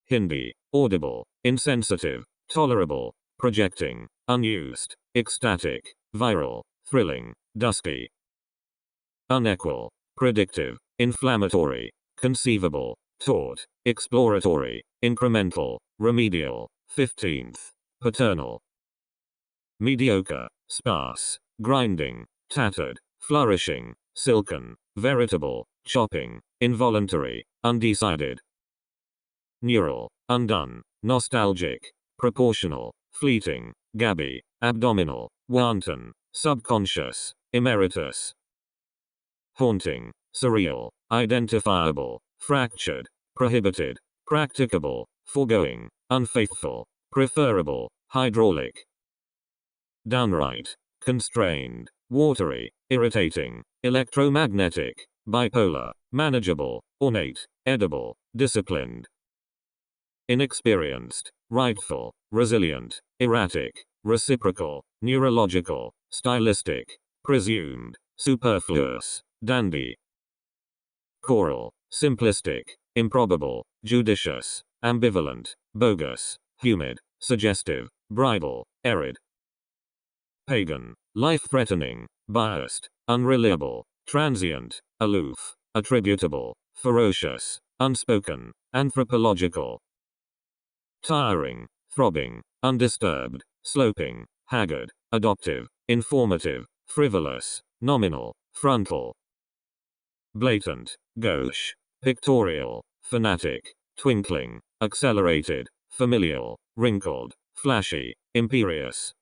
Hindi, audible, insensitive, tolerable, projecting, unused, ecstatic, viral, thrilling, dusky, unequal, predictive, inflammatory, conceivable, taught, exploratory, incremental, remedial, 15th, paternal, mediocre, sparse, grinding, tattered, flourishing, silken, veritable, chopping, involuntary, undecided, neural, undone, nostalgic, proportional, fleeting, gabby, abdominal, wanton, subconscious, emeritus, haunting, surreal, identifiable, fractured, prohibited, practicable, foregoing, unfaithful, preferable, hydraulic, downright, constrained, watery, irritating, electromagnetic, bipolar, manageable, ornate, edible, disciplined, inexperienced, rightful, resilient, erratic, reciprocal, neurological, stylistic, presumed, superfluous, dandy, choral, simplistic, improbable, judicious, ambivalent, bogus, humid, suggestive, bridal, arid, pagan, life-threatening, biased, unreliable, transient, aloof, attributable, ferocious, unspoken, anthropological, tiring, throbbing, undisturbed, sloping, haggard, adoptive, informative, frivolous, nominal, frontal, blatant, gauche, pictorial, fanatic, twinkling, accelerated, familial, wrinkled, flashy, imperious,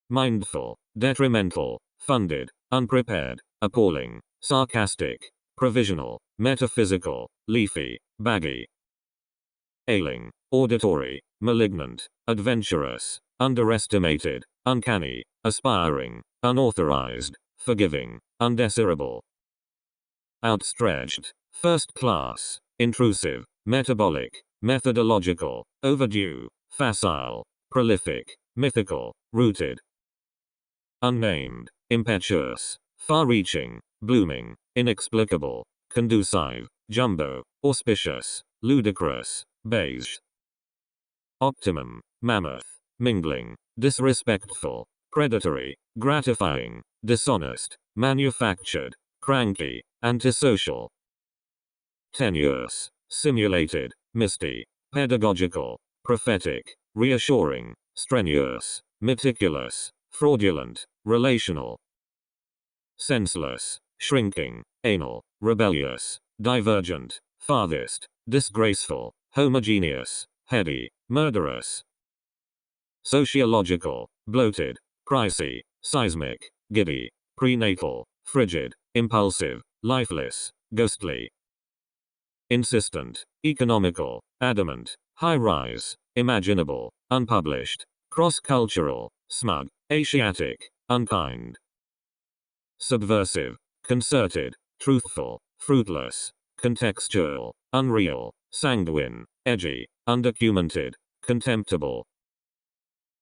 mindful, detrimental, funded, unprepared, appalling, sarcastic, provisional, metaphysical, leafy, baggy, ailing, auditory, malignant, adventurous, underestimated, uncanny, aspiring, unauthorized, forgiving, undesirable, outstretched, first class, intrusive, metabolic, methodological, overdue, facile, prolific, mythical, rooted, unnamed, impetuous, far-reaching, blooming, inexplicable, conducive, jumbo, auspicious, ludicrous, beige, optimum, mammoth, mingling, disrespectful, predatory, gratifying, dishonest, manufactured, cranky, antisocial, tenuous, simulated, misty, pedagogical, prophetic, reassuring, strenuous, meticulous, fraudulent, relational. Senseless, shrinking, anal, rebellious, divergent, farthest, disgraceful, homogeneous, heady, murderous. Sociological, bloated, pricey, seismic, giddy, prenatal, frigid, impulsive, lifeless, ghostly. Insistent, economical, adamant, high-rise, imaginable, unpublished, cross-cultural, smug, Asiatic, unkind. Subversive, concerted, truthful, fruitless, contextual, unreal, sanguine, edgy, undocumented, contemptible.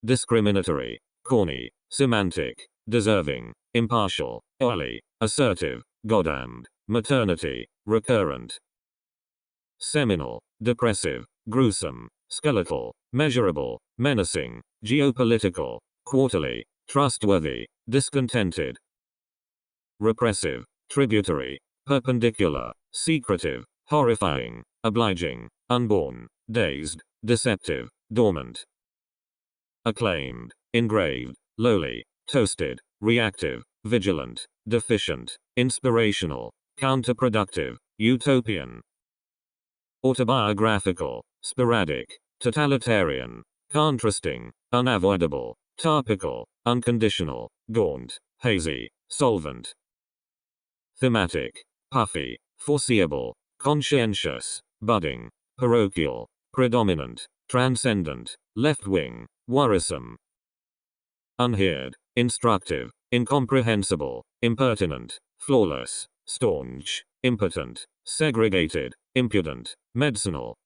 Discriminatory, corny, semantic, deserving, impartial, oily, assertive, goddamned, maternity, recurrent. Seminal, depressive, gruesome, skeletal, measurable, menacing, geopolitical, quarterly, trustworthy, discontented. Repressive, tributary, perpendicular, secretive, horrifying, obliging, unborn, dazed, deceptive, dormant. Acclaimed, engraved, lowly, toasted, reactive, vigilant, deficient, inspirational, counterproductive, utopian. Autobiographical, sporadic, totalitarian, contrasting, unavoidable, topical, unconditional, gaunt, hazy, solvent. Thematic, puffy, foreseeable, conscientious, budding, parochial, predominant, transcendent, left-wing, worrisome. Unheard, instructive, incomprehensible, impertinent, flawless, staunch, impotent, segregated, impudent, medicinal.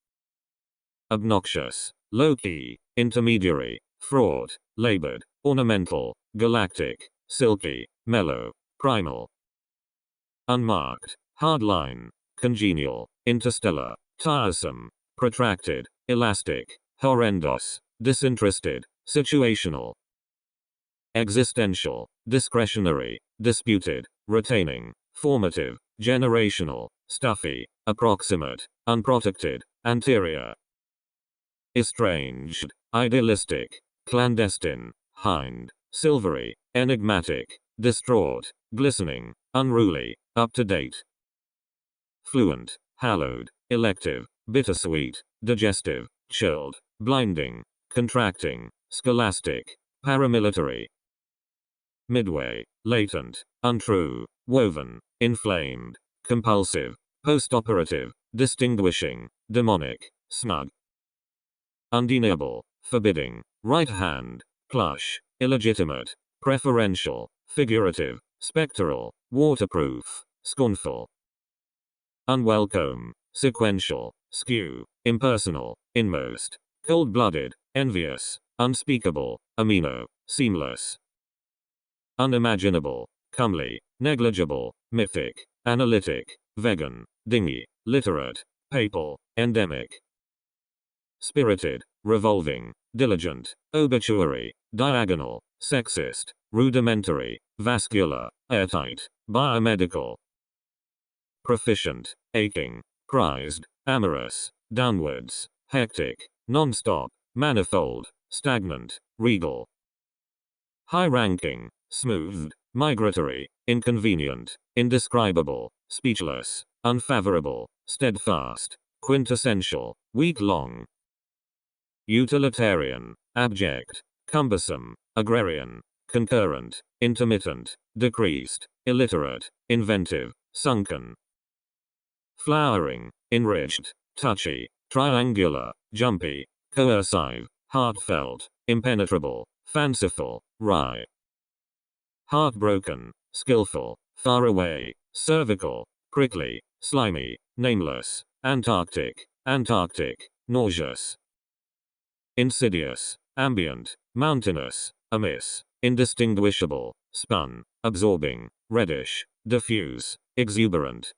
Obnoxious, low-key, intermediary, fraught, labored, ornamental, galactic, silky, mellow, primal. Unmarked, hardline, congenial, interstellar, tiresome, protracted, elastic, horrendous, disinterested, situational. Existential, discretionary, disputed, retaining, formative, generational, stuffy, approximate, unprotected, anterior. Estranged, idealistic, clandestine, hind, silvery, enigmatic, distraught, glistening, unruly, up-to-date. Fluent, hallowed, elective, bittersweet, digestive, chilled, blinding, contracting, scholastic, paramilitary. Midway, latent, untrue, woven, inflamed, compulsive, postoperative, distinguishing, demonic, smug. Undeniable, forbidding, right hand, plush, illegitimate, preferential, figurative, spectral, waterproof, scornful. Unwelcome, sequential, skew, impersonal, inmost, cold-blooded, envious, unspeakable, amino, seamless. Unimaginable, comely, negligible, mythic, analytic, vegan, dingy, literate, papal, endemic. Spirited, revolving, diligent, obituary, diagonal, sexist, rudimentary, vascular, airtight, biomedical. Proficient, aching, prized, amorous, downwards, hectic, non-stop, manifold, stagnant, regal. High-ranking, smooth, migratory, inconvenient, indescribable, speechless, unfavorable, steadfast, quintessential, week-long. Utilitarian, abject, cumbersome, agrarian, concurrent, intermittent, decreased, illiterate, inventive, sunken. Flowering, enriched, touchy, triangular, jumpy, coercive, heartfelt, impenetrable, fanciful, wry. Heartbroken, skillful, far away, cervical, prickly, slimy, nameless, Antarctic, nauseous. Insidious, ambient, mountainous, amiss, indistinguishable, spun, absorbing, reddish, diffuse, exuberant.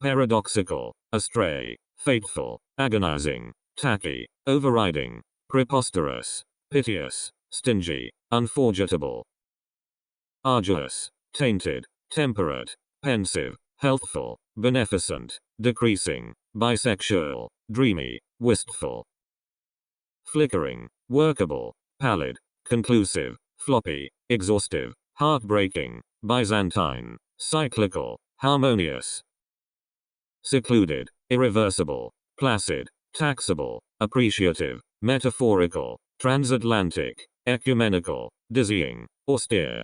Paradoxical, astray, fateful, agonizing, tacky, overriding, preposterous, piteous, stingy, unforgettable. Arduous, tainted, temperate, pensive, healthful, beneficent, decreasing, bisexual, dreamy, wistful. Flickering, workable, pallid, conclusive, floppy, exhaustive, heartbreaking, Byzantine, cyclical, harmonious, secluded, irreversible, placid, taxable, appreciative, metaphorical, transatlantic, ecumenical, dizzying, austere,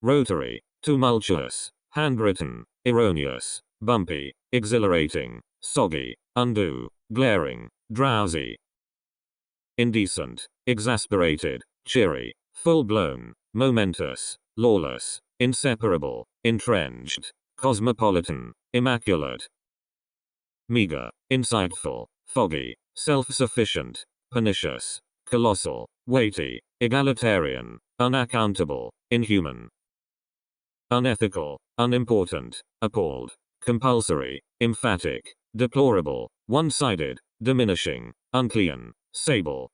rotary, tumultuous, handwritten, erroneous, bumpy, exhilarating, soggy, undue, glaring, drowsy, indecent, exasperated, cheery, full-blown, momentous, lawless, inseparable, entrenched, cosmopolitan, immaculate, meager, insightful, foggy, self-sufficient, pernicious, colossal, weighty, egalitarian, unaccountable, inhuman, unethical, unimportant, appalled, compulsory, emphatic, deplorable, one-sided, diminishing, unclean, sable,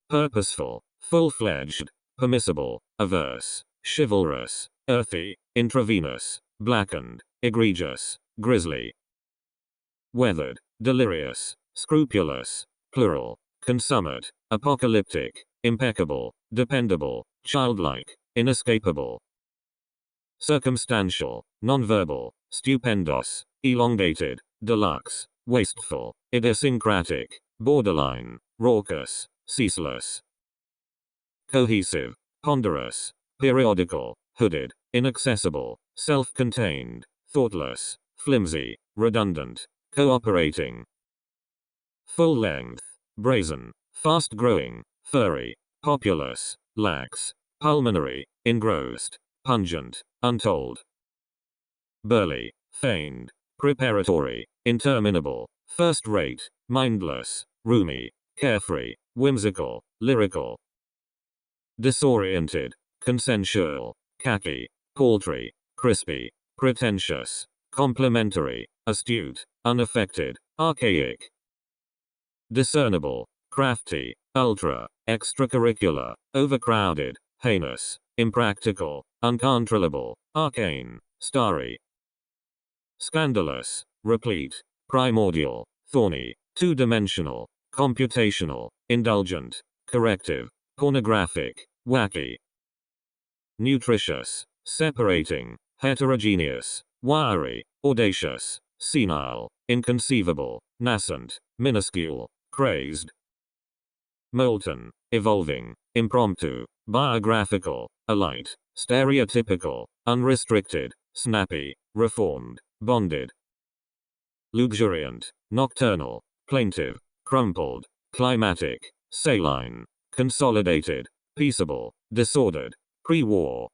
purposeful, full-fledged, permissible, averse, chivalrous, earthy, intravenous, blackened, egregious, grisly, weathered, delirious, scrupulous, plural, consummate, apocalyptic, impeccable, dependable, childlike, inescapable, circumstantial, nonverbal, stupendous, elongated, deluxe, wasteful, idiosyncratic, borderline, raucous, ceaseless, cohesive, ponderous, periodical, hooded, inaccessible, self-contained, thoughtless, flimsy, redundant, cooperating, full length, brazen, fast-growing, furry, populous, lax, pulmonary, engrossed, pungent, untold, burly, feigned, preparatory, interminable, first-rate, mindless, roomy, carefree, whimsical, lyrical, disoriented, consensual, khaki, paltry, crispy, pretentious, complimentary, astute, unaffected, archaic, discernible, crafty, ultra, extracurricular, overcrowded, heinous, impractical, uncontrollable, arcane, starry, scandalous, replete, primordial, thorny, two-dimensional, computational, indulgent, corrective, pornographic, wacky, nutritious, separating, heterogeneous, wiry, audacious, senile, inconceivable, nascent, minuscule, crazed, molten, evolving, impromptu, biographical, alight, stereotypical, unrestricted, snappy, reformed, bonded, luxuriant, nocturnal, plaintive, crumpled, climatic, saline, consolidated, peaceable, disordered, pre-war,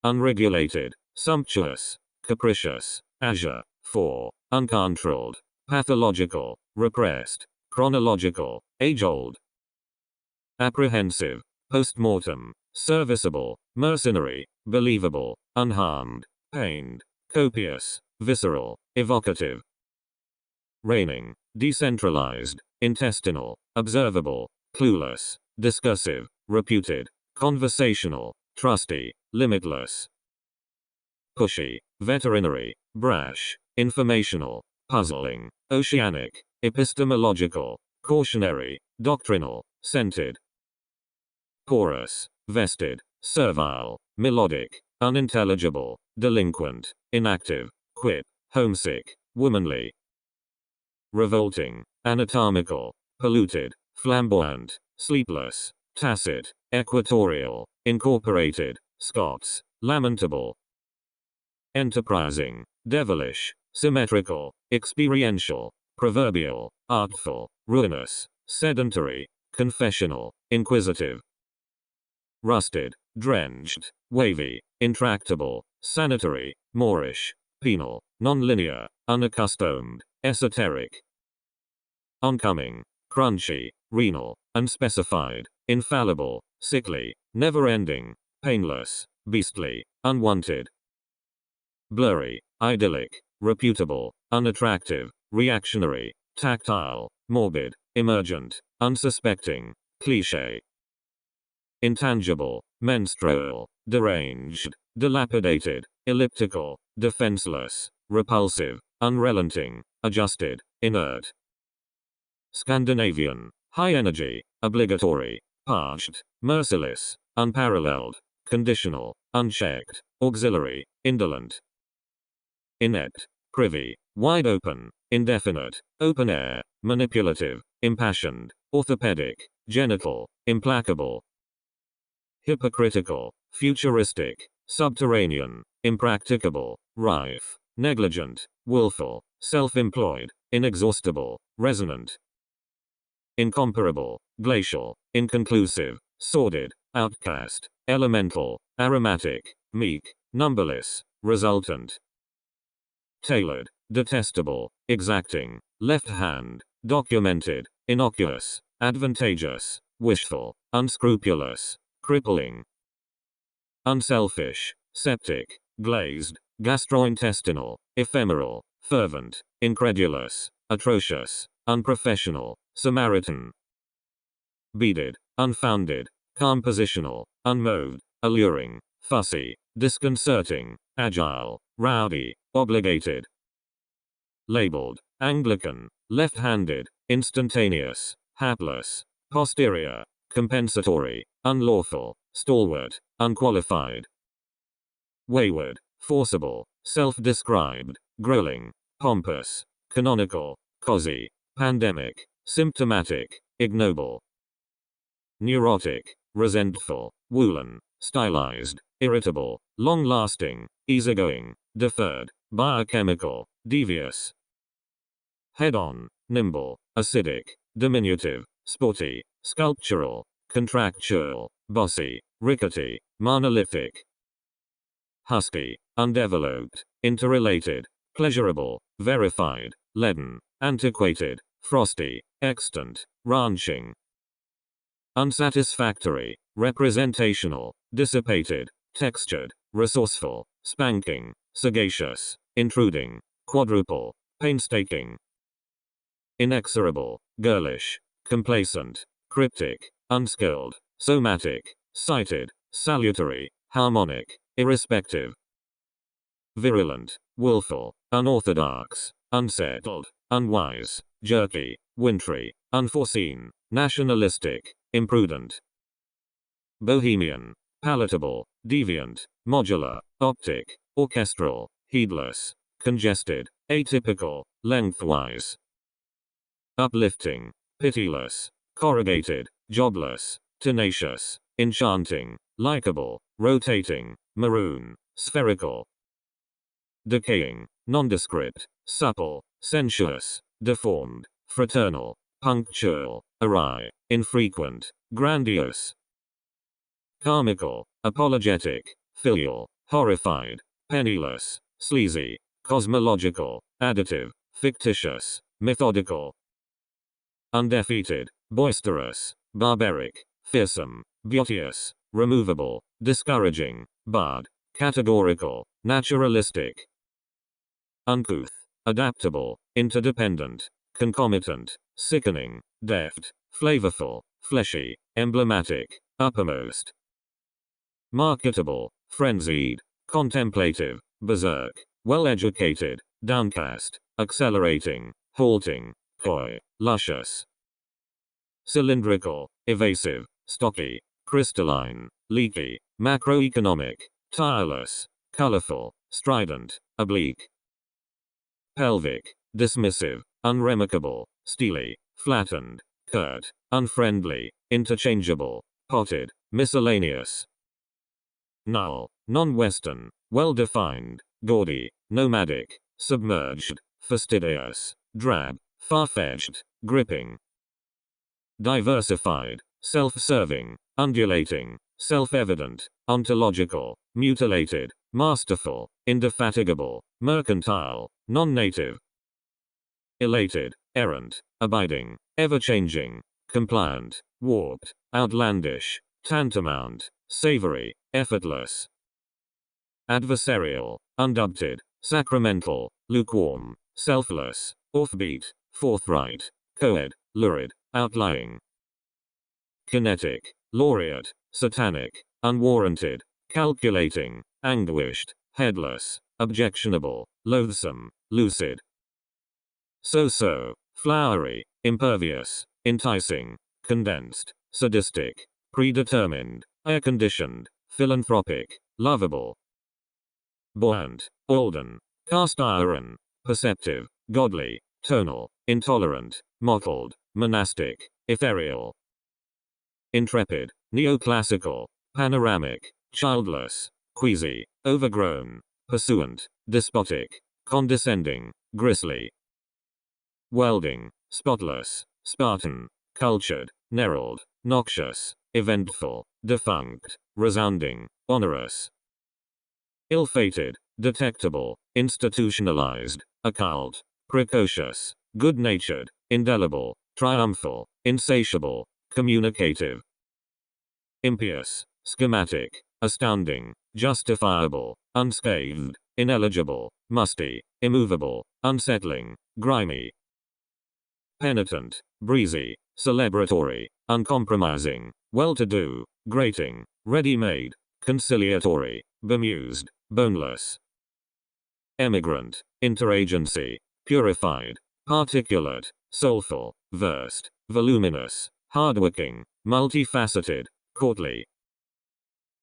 unregulated, sumptuous, capricious, azure, for, uncontrolled, pathological, repressed, chronological, age-old, apprehensive, post-mortem, serviceable, mercenary, believable, unharmed, pained, copious, visceral, evocative, reigning, decentralized, intestinal, observable, clueless, discursive, reputed, conversational, trusty, limitless, pushy, veterinary, brash, informational, puzzling, oceanic, epistemological, cautionary, doctrinal, scented, porous, vested, servile, melodic, unintelligible, delinquent, inactive, quip, homesick, womanly, revolting, anatomical, polluted, flamboyant, sleepless, tacit, equatorial, incorporated, Scots, lamentable, enterprising, devilish, symmetrical, experiential, proverbial, artful, ruinous, sedentary, confessional, inquisitive, rusted, drenched, wavy, intractable, sanitary, Moorish, penal, nonlinear, unaccustomed, esoteric, oncoming, crunchy, renal, unspecified, infallible, sickly, never-ending, painless, beastly, unwanted, blurry, idyllic, reputable, unattractive, reactionary, tactile, morbid, emergent, unsuspecting, cliché, intangible, menstrual, deranged, dilapidated, elliptical, defenseless, repulsive, unrelenting, adjusted, inert, Scandinavian, high energy, obligatory, parched, merciless, unparalleled, conditional, unchecked, auxiliary, indolent, inept, privy, wide open, indefinite, open air, manipulative, impassioned, orthopedic, genital, implacable, hypocritical, futuristic, subterranean, impracticable, rife, negligent, willful, self-employed, inexhaustible, resonant, incomparable, glacial, inconclusive, sordid, outcast, elemental, aromatic, meek, numberless, resultant, tailored, detestable, exacting, left hand, documented, innocuous, advantageous, wishful, unscrupulous, crippling, unselfish, septic, glazed, gastrointestinal, ephemeral, fervent, incredulous, atrocious, unprofessional, Samaritan, beaded, unfounded, compositional, unmoved, alluring, fussy, disconcerting, agile, rowdy, obligated, labeled, Anglican, left-handed, instantaneous, hapless, posterior, compensatory, unlawful, stalwart, unqualified, wayward, forcible, self-described, growling, pompous, canonical, cosy, pandemic, symptomatic, ignoble, neurotic, resentful, woolen, stylized, irritable, long-lasting, easygoing, deferred, biochemical, devious, head-on, nimble, acidic, diminutive, sporty, sculptural, contractual, bossy, rickety, monolithic, husky, undeveloped, interrelated, pleasurable, verified, leaden, antiquated, frosty, extant, ranching, unsatisfactory, representational, dissipated, textured, resourceful, spanking, sagacious, intruding, quadruple, painstaking, inexorable, girlish, complacent, cryptic, unskilled, somatic, cited, salutary, harmonic, irrespective, virulent, willful, unorthodox, unsettled, unwise, jerky, wintry, unforeseen, nationalistic, imprudent, bohemian, palatable, deviant, modular, optic, orchestral, heedless, congested, atypical, lengthwise, uplifting, pitiless, corrugated, jobless, tenacious, enchanting, likable, rotating, maroon, spherical, decaying, nondescript, supple, sensuous, deformed, fraternal, punctual, awry, infrequent, grandiose, comical, apologetic, filial, horrified, penniless, sleazy, cosmological, additive, fictitious, methodical, undefeated, boisterous, barbaric, fearsome, beauteous, removable, discouraging, barred, categorical, naturalistic, uncouth, adaptable, interdependent, concomitant, sickening, deft, flavorful, fleshy, emblematic, uppermost, marketable, frenzied, contemplative, berserk, well-educated, downcast, accelerating, halting, coy, luscious, cylindrical, evasive, stocky, crystalline, leaky, macroeconomic, tireless, colorful, strident, oblique, pelvic, dismissive, unremarkable, steely, flattened, curt, unfriendly, interchangeable, potted, miscellaneous, null, non-Western, well-defined, gaudy, nomadic, submerged, fastidious, drab, far-fetched, gripping, diversified, self-serving, undulating, self-evident, ontological, mutilated, masterful, indefatigable, mercantile, non-native, elated, errant, abiding, ever-changing, compliant, warped, outlandish, tantamount, savory, effortless, adversarial, unducted, sacramental, lukewarm, selfless, offbeat, forthright, coed, lurid, outlying, kinetic, laureate, satanic, unwarranted, calculating, anguished, headless, objectionable, loathsome, lucid, so-so, flowery, impervious, enticing, condensed, sadistic, predetermined, air-conditioned, philanthropic, lovable. Buoyant, olden, cast iron, perceptive, godly, tonal, intolerant, mottled, monastic, ethereal. Intrepid, neoclassical, panoramic, childless, queasy, overgrown, pursuant, despotic, condescending, grisly. Welding, spotless, Spartan, cultured, knurled, noxious, eventful, defunct, resounding, onerous. Ill-fated, detectable, institutionalized, occult, precocious, good-natured, indelible, triumphal, insatiable, communicative. Impious, schematic, astounding, justifiable, unscathed, ineligible, musty, immovable, unsettling, grimy. Penitent, breezy, celebratory, uncompromising, well-to-do, grating, ready-made, conciliatory, bemused, boneless. Emigrant, interagency, purified, particulate, soulful, versed, voluminous, hardworking, multifaceted, courtly.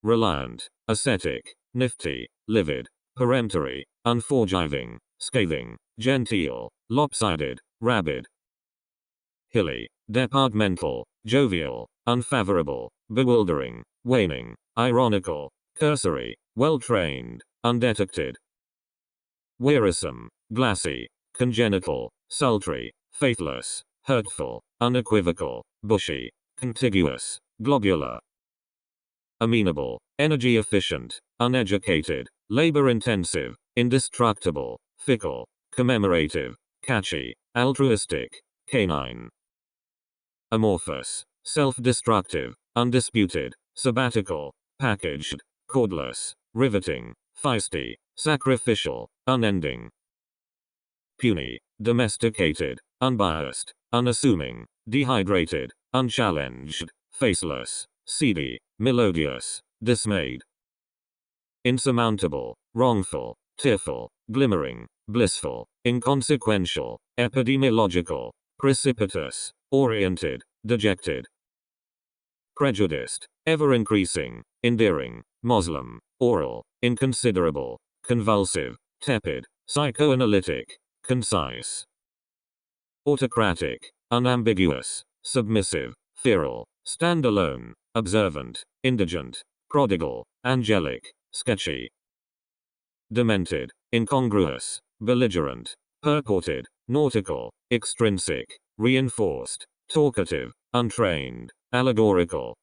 Reliant, ascetic, nifty, livid, peremptory, unforgiving, scathing, genteel, lopsided, rabid. Hilly, departmental, jovial, unfavorable, bewildering, waning, ironical, cursory, well-trained, undetected. Wearisome, glassy, congenital, sultry, faithless, hurtful, unequivocal, bushy, contiguous, globular. Amenable, energy efficient, uneducated, labor-intensive, indestructible, fickle, commemorative, catchy, altruistic, canine. Amorphous, self-destructive, undisputed, sabbatical, packaged, cordless, riveting, feisty, sacrificial, unending. Puny, domesticated, unbiased, unassuming, dehydrated, unchallenged, faceless, seedy, melodious, dismayed. Insurmountable, wrongful, tearful, glimmering, blissful, inconsequential, epidemiological, precipitous, oriented, dejected. Prejudiced, ever-increasing, endearing, Moslem, oral, inconsiderable, convulsive, tepid, psychoanalytic, concise. Autocratic, unambiguous, submissive, feral, standalone, observant, indigent, prodigal, angelic, sketchy. Demented, incongruous, belligerent, purported, nautical, extrinsic, reinforced, talkative, untrained, allegorical.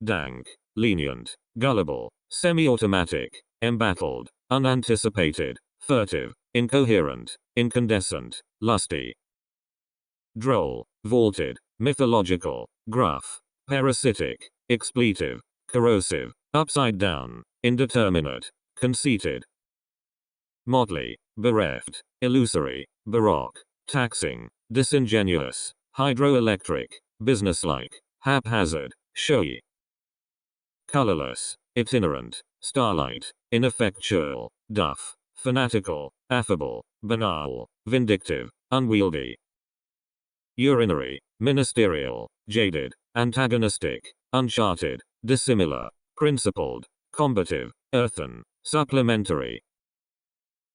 Dank, lenient, gullible, semi-automatic, embattled, unanticipated, furtive, incoherent, incandescent, lusty. Droll, vaulted, mythological, gruff, parasitic, expletive, corrosive, upside down, indeterminate, conceited. Motley, bereft, illusory, baroque, taxing, disingenuous, hydroelectric, businesslike, haphazard, showy. Colorless, itinerant, starlight, ineffectual, duff, fanatical, affable, banal, vindictive, unwieldy. Urinary, ministerial, jaded, antagonistic, uncharted, dissimilar, principled, combative, earthen, supplementary.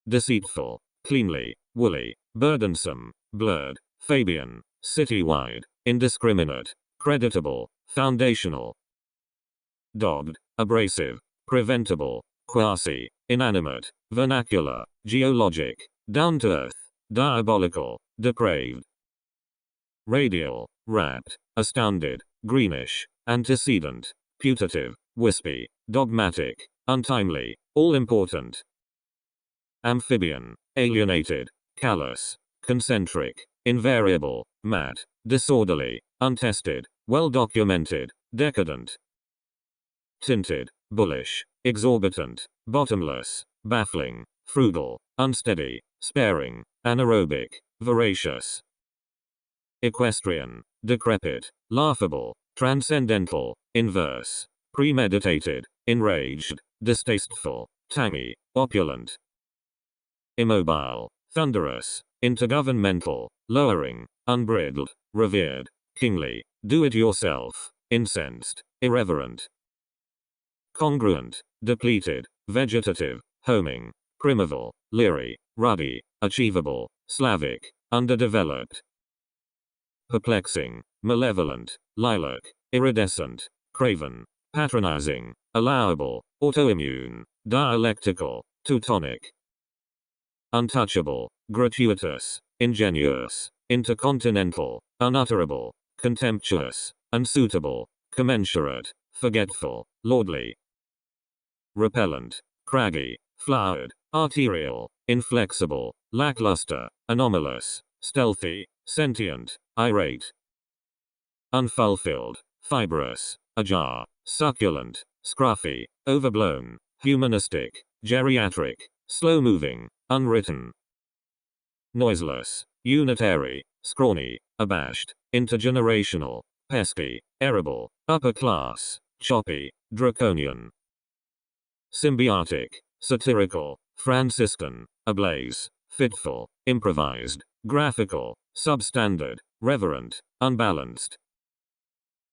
Deceitful, cleanly, woolly, burdensome, blurred, Fabian, citywide, indiscriminate, creditable, foundational. Dogged, abrasive, preventable, quasi, inanimate, vernacular, geologic, down-to-earth, diabolical, depraved. Radial, rapt, astounded, greenish, antecedent, putative, wispy, dogmatic, untimely, all-important. Amphibian, alienated, callous, concentric, invariable, matte, disorderly, untested, well-documented, decadent. Tinted, bullish, exorbitant, bottomless, baffling, frugal, unsteady, sparing, anaerobic, voracious. Equestrian, decrepit, laughable, transcendental, inverse, premeditated, enraged, distasteful, tangy, opulent. Immobile, thunderous, intergovernmental, lowering, unbridled, revered, kingly, do-it-yourself, incensed, irreverent. Congruent, depleted, vegetative, homing, primeval, leery, ruddy, achievable, Slavic, underdeveloped. Perplexing, malevolent, lilac, iridescent, craven, patronizing, allowable, autoimmune, dialectical, Teutonic. Untouchable, gratuitous, ingenuous, intercontinental, unutterable, contemptuous, unsuitable, commensurate, forgetful, lordly. Repellent, craggy, flowered, arterial, inflexible, lackluster, anomalous, stealthy, sentient, irate. Unfulfilled, fibrous, ajar, succulent, scruffy, overblown, humanistic, geriatric, slow-moving, unwritten. Noiseless, unitary, scrawny, abashed, intergenerational, pesky, arable, upper class, choppy, draconian. Symbiotic, satirical, Franciscan, ablaze, fitful, improvised, graphical, substandard, reverent, unbalanced.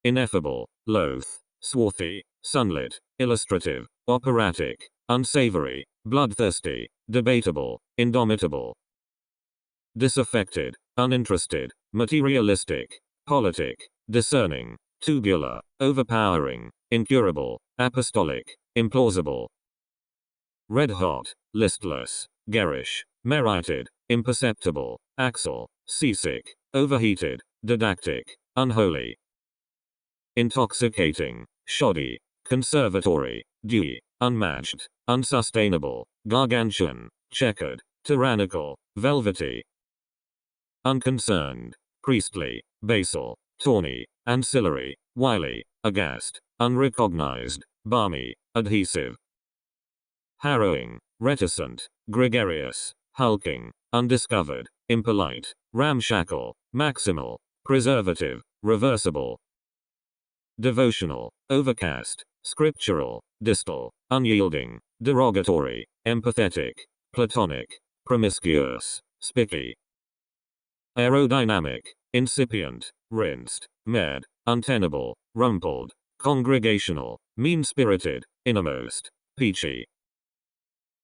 Ineffable, loath, swarthy, sunlit, illustrative, operatic, unsavory, bloodthirsty, debatable, indomitable. Disaffected, uninterested, materialistic, politic, discerning, tubular, overpowering, incurable, apostolic, implausible. Red-hot, listless, garish, merited, imperceptible, axle, seasick, overheated, didactic, unholy. Intoxicating, shoddy, conservatory, dewy, unmatched, unsustainable, gargantuan, checkered, tyrannical, velvety. Unconcerned, priestly, basal, tawny, ancillary, wily, aghast, unrecognized, balmy, adhesive. Harrowing, reticent, gregarious, hulking, undiscovered, impolite, ramshackle, maximal, preservative, reversible. Devotional, overcast, scriptural, distal, unyielding, derogatory, empathetic, platonic, promiscuous, spiky. Aerodynamic, incipient, rinsed, mad, untenable, rumpled, congregational, mean-spirited, innermost, peachy.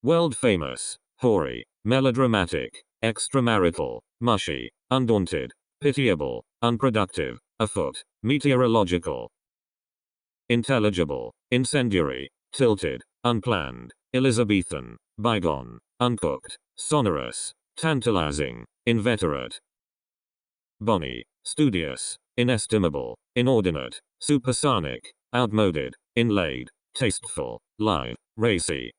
World-famous, hoary, melodramatic, extramarital, mushy, undaunted, pitiable, unproductive, afoot, meteorological. Intelligible, incendiary, tilted, unplanned, Elizabethan, bygone, uncooked, sonorous, tantalizing, inveterate. Bonny, studious, inestimable, inordinate, supersonic, outmoded, inlaid, tasteful, live, racy.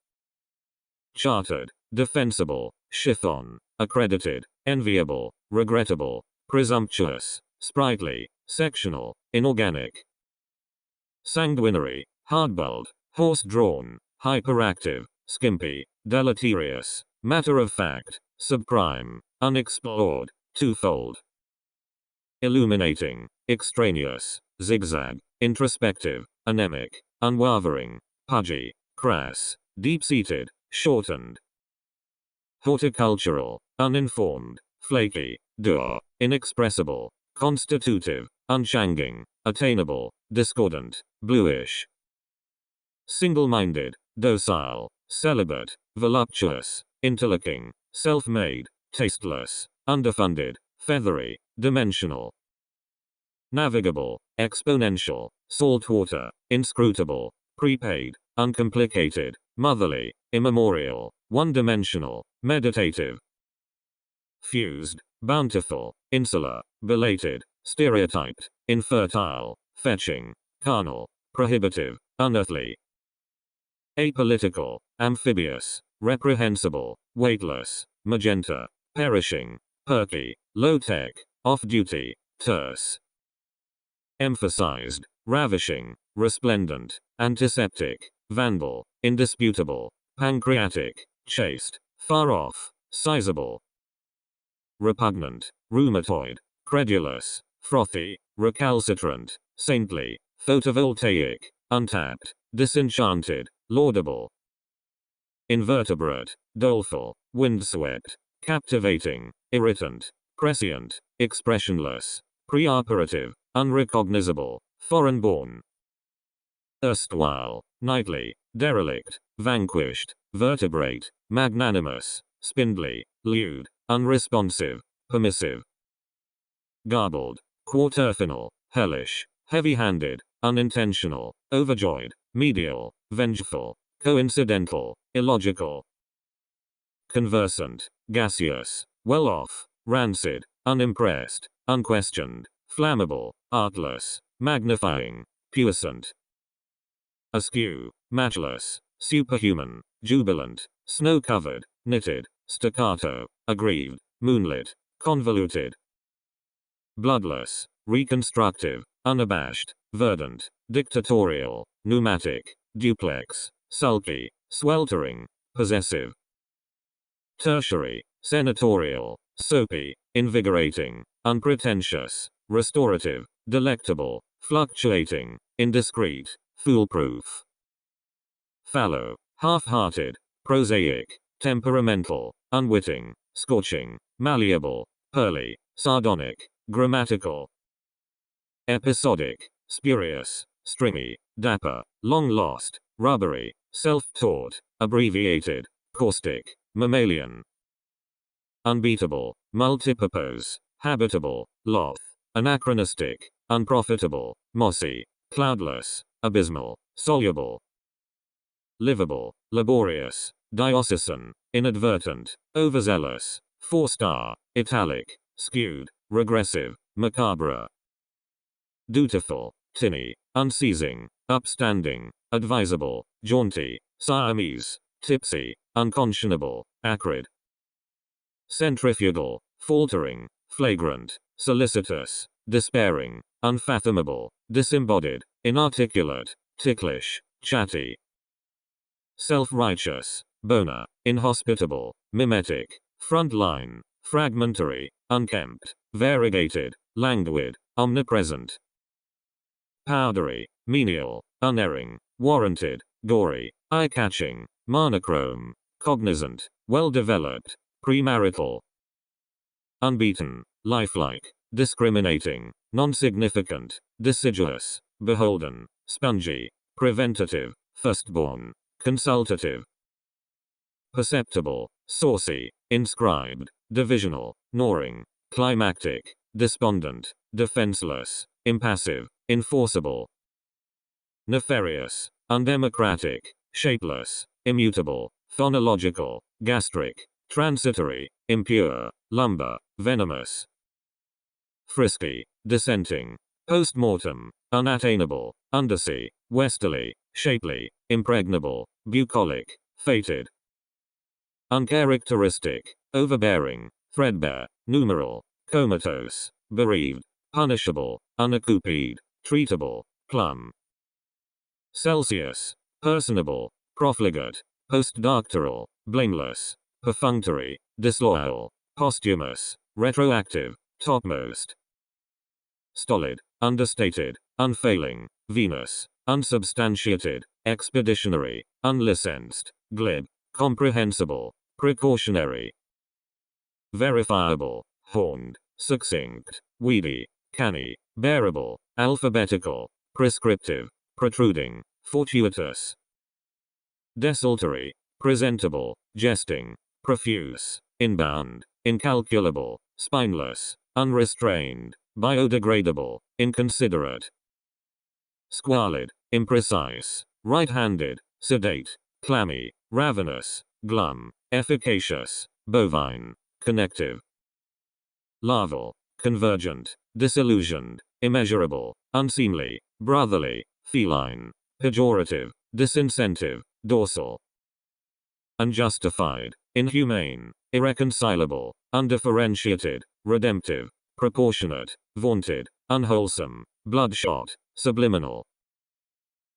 Chartered, defensible, chiffon, accredited, enviable, regrettable, presumptuous, sprightly, sectional, inorganic. Sanguinary, hard-bowled, horse-drawn, hyperactive, skimpy, deleterious, matter-of-fact, subprime, unexplored, twofold. Illuminating, extraneous, zigzag, introspective, anemic, unwavering, pudgy, crass, deep-seated, shortened. Horticultural, uninformed, flaky, dour, inexpressible, constitutive, unchanging, attainable, discordant, bluish. Single-minded, docile, celibate, voluptuous, interlocking, self-made, tasteless, underfunded, feathery, dimensional. Navigable, exponential, saltwater, inscrutable, prepaid, uncomplicated, motherly, immemorial, one-dimensional, meditative. Fused, bountiful, insular, belated, stereotyped, infertile, fetching, carnal, prohibitive, unearthly. Apolitical, amphibious, reprehensible, weightless, magenta, perishing, perky, low-tech, off-duty, terse. Emphasized, ravishing, resplendent, antiseptic, vandal, indisputable, pancreatic, chaste, far off, sizable. Repugnant, rheumatoid, credulous, frothy, recalcitrant, saintly, photovoltaic, untapped, disenchanted, laudable. Invertebrate, doleful, windswept, captivating, irritant, prescient, expressionless, preoperative, unrecognizable, foreign-born. Erstwhile, nightly, derelict, vanquished, vertebrate, magnanimous, spindly, lewd, unresponsive, permissive. Garbled, quarterfinal, hellish, heavy-handed, unintentional, overjoyed, medial, vengeful, coincidental, illogical. Conversant, gaseous, well-off, rancid, unimpressed, unquestioned, flammable, artless, magnifying, puissant. Askew, matchless, superhuman, jubilant, snow-covered, knitted, staccato, aggrieved, moonlit, convoluted. Bloodless, reconstructive, unabashed, verdant, dictatorial, pneumatic, duplex, sulky, sweltering, possessive. Tertiary, senatorial, soapy, invigorating, unpretentious, restorative, delectable, fluctuating, indiscreet, foolproof. Fallow, half-hearted, prosaic, temperamental, unwitting, scorching, malleable, pearly, sardonic, grammatical. Episodic, spurious, stringy, dapper, long-lost, rubbery, self-taught, abbreviated, caustic, mammalian. Unbeatable, multipurpose, habitable, loth, anachronistic, unprofitable, mossy, cloudless, abysmal, soluble. Livable, laborious, diocesan, inadvertent, overzealous, 4-star, italic, skewed, regressive, macabre. Dutiful, tinny, unceasing, upstanding, advisable, jaunty, Siamese, tipsy, unconscionable, acrid. Centrifugal, faltering, flagrant, solicitous, despairing, unfathomable, disembodied, inarticulate, ticklish, chatty. Self-righteous, boner, inhospitable, mimetic, front-line, fragmentary, unkempt, variegated, languid, omnipresent. Powdery, menial, unerring, warranted, gory, eye-catching, monochrome, cognizant, well-developed, premarital. Unbeaten, lifelike, discriminating, non-significant, deciduous, beholden, spongy, preventative, firstborn, consultative. Perceptible, saucy, inscribed, divisional, gnawing, climactic, despondent, defenseless, impassive, enforceable. Nefarious, undemocratic, shapeless, immutable, phonological, gastric, transitory, impure, lumber, venomous. Frisky, dissenting, post-mortem, unattainable, undersea, westerly, shapely, impregnable, bucolic, fated. Uncharacteristic, overbearing, threadbare, numeral, comatose, bereaved, punishable, unaccompanied, treatable, plum. Celsius, personable, profligate, postdoctoral, blameless, perfunctory, disloyal, posthumous, retroactive, topmost. Stolid, understated, unfailing, Venus, unsubstantiated, expeditionary, unlicensed, glib, comprehensible, precautionary. Verifiable, horned, succinct, weedy, canny, bearable, alphabetical, prescriptive, protruding, fortuitous. Desultory, presentable, jesting, profuse, inbound, incalculable, spineless, unrestrained, biodegradable, inconsiderate. Squalid, imprecise, right-handed, sedate, clammy, ravenous, glum, efficacious, bovine, connective. Larval, convergent, disillusioned, immeasurable, unseemly, brotherly, feline, pejorative, disincentive, dorsal. Unjustified, inhumane, irreconcilable, undifferentiated, redemptive, proportionate, vaunted, unwholesome, bloodshot, subliminal.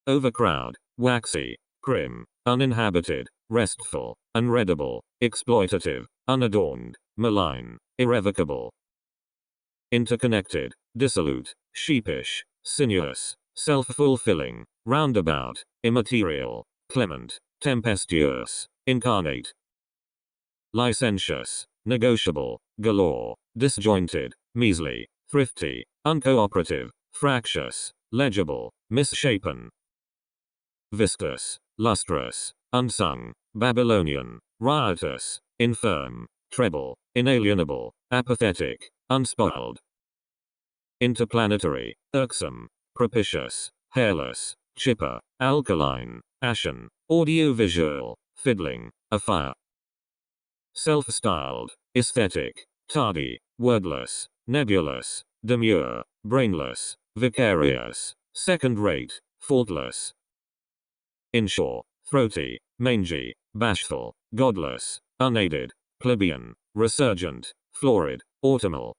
Overcrowd, waxy, prim, uninhabited, restful, unreadable, exploitative, unadorned, malign, irrevocable. Interconnected, dissolute, sheepish, sinuous, self-fulfilling, roundabout, immaterial, clement, tempestuous, incarnate. Licentious, negotiable, galore, disjointed, measly, thrifty, uncooperative, fractious, legible, misshapen. Viscous, lustrous, unsung, Babylonian, riotous, infirm, treble, inalienable, apathetic, unspoiled. Interplanetary, irksome, propitious, hairless, chipper, alkaline, ashen, audiovisual, fiddling, afire. Self-styled, aesthetic, tardy, wordless, nebulous, demure, brainless, vicarious, second-rate, faultless. Inshore, throaty, mangy, bashful, godless, unaided, plebeian, resurgent, florid, autumnal.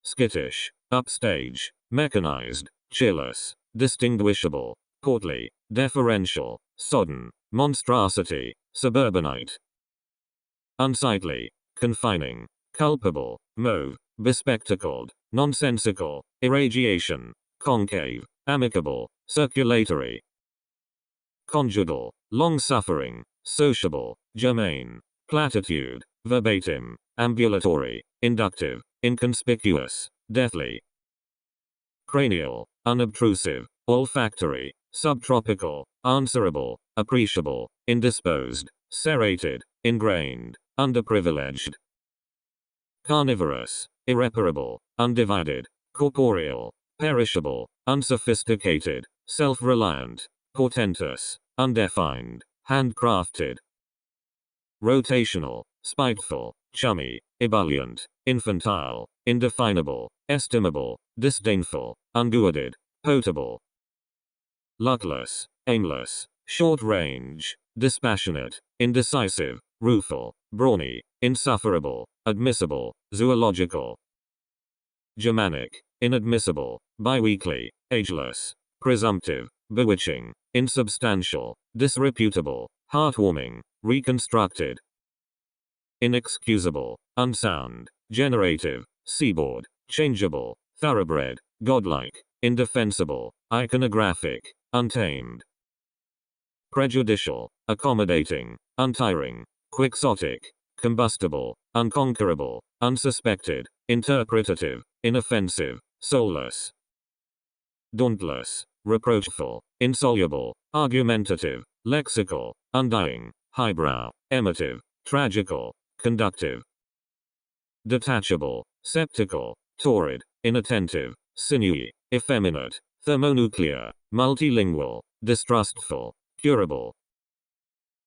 Skittish, upstage, mechanized, cheerless, distinguishable, portly, deferential, sodden, monstrosity, suburbanite. Unsightly, confining, culpable, mauve, bespectacled, nonsensical, irradiation, concave, amicable, circulatory. Conjugal, long-suffering, sociable, germane, platitude, verbatim, ambulatory, inductive, inconspicuous, deathly. Cranial, unobtrusive, olfactory, subtropical, answerable, appreciable, indisposed, serrated, ingrained, underprivileged. Carnivorous, irreparable, undivided, corporeal, perishable, unsophisticated, self-reliant, portentous, undefined, handcrafted. Rotational, spiteful, chummy, ebullient, infantile, indefinable, estimable, disdainful, unguarded, potable. Luckless, aimless, short-range, dispassionate, indecisive, rueful, brawny, insufferable, admissible, zoological. Germanic, inadmissible, biweekly, ageless, presumptive, bewitching, insubstantial, disreputable, heartwarming, reconstructed. Inexcusable, unsound, generative, seaboard, changeable, thoroughbred, godlike, indefensible, iconographic, untamed. Prejudicial, accommodating, untiring, quixotic, combustible, unconquerable, unsuspected, interpretative, inoffensive, soulless. Dauntless, reproachful, insoluble, argumentative, lexical, undying, highbrow, emotive, tragical, conductive. Detachable, sceptical, torrid, inattentive, sinewy, effeminate, thermonuclear, multilingual, distrustful, curable.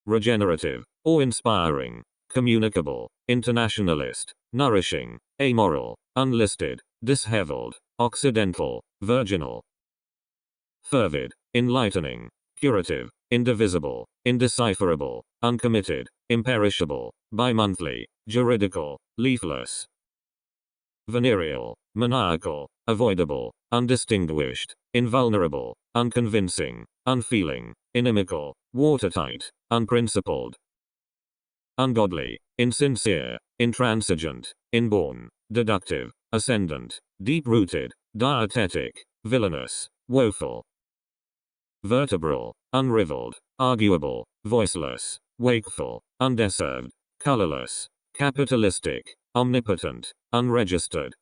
Regenerative, awe-inspiring, communicable, internationalist, nourishing, amoral, unlisted, disheveled, occidental, virginal. Fervid, enlightening, curative, indivisible, indecipherable, uncommitted, imperishable, bimonthly, juridical, leafless. Venereal, maniacal, avoidable, undistinguished, invulnerable, unconvincing, unfeeling, inimical, watertight, unprincipled. Ungodly, insincere, intransigent, inborn, deductive, ascendant, deep-rooted, dietetic, villainous, woeful. Vertebral, unrivaled, arguable, voiceless, wakeful, undeserved, colorless, capitalistic, omnipotent, unregistered.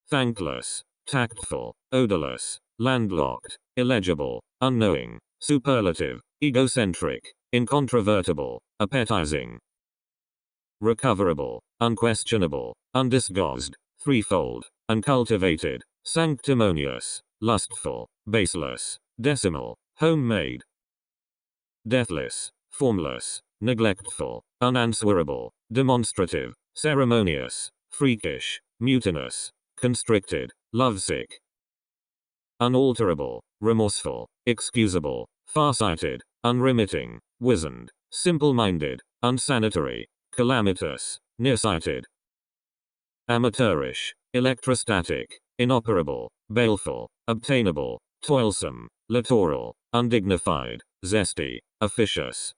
Thankless, tactful, odorless, landlocked, illegible, unknowing, superlative, egocentric, incontrovertible, appetizing. Recoverable, unquestionable, undisguised, threefold, uncultivated, sanctimonious, lustful, baseless, decimal, homemade. Deathless, formless, neglectful, unanswerable, demonstrative, ceremonious, freakish, mutinous, constricted, lovesick. Unalterable, remorseful, excusable, farsighted, unremitting, wizened, simple-minded, unsanitary, calamitous, nearsighted. Amateurish, electrostatic, inoperable, baleful, obtainable, toilsome, littoral, undignified, zesty, officious.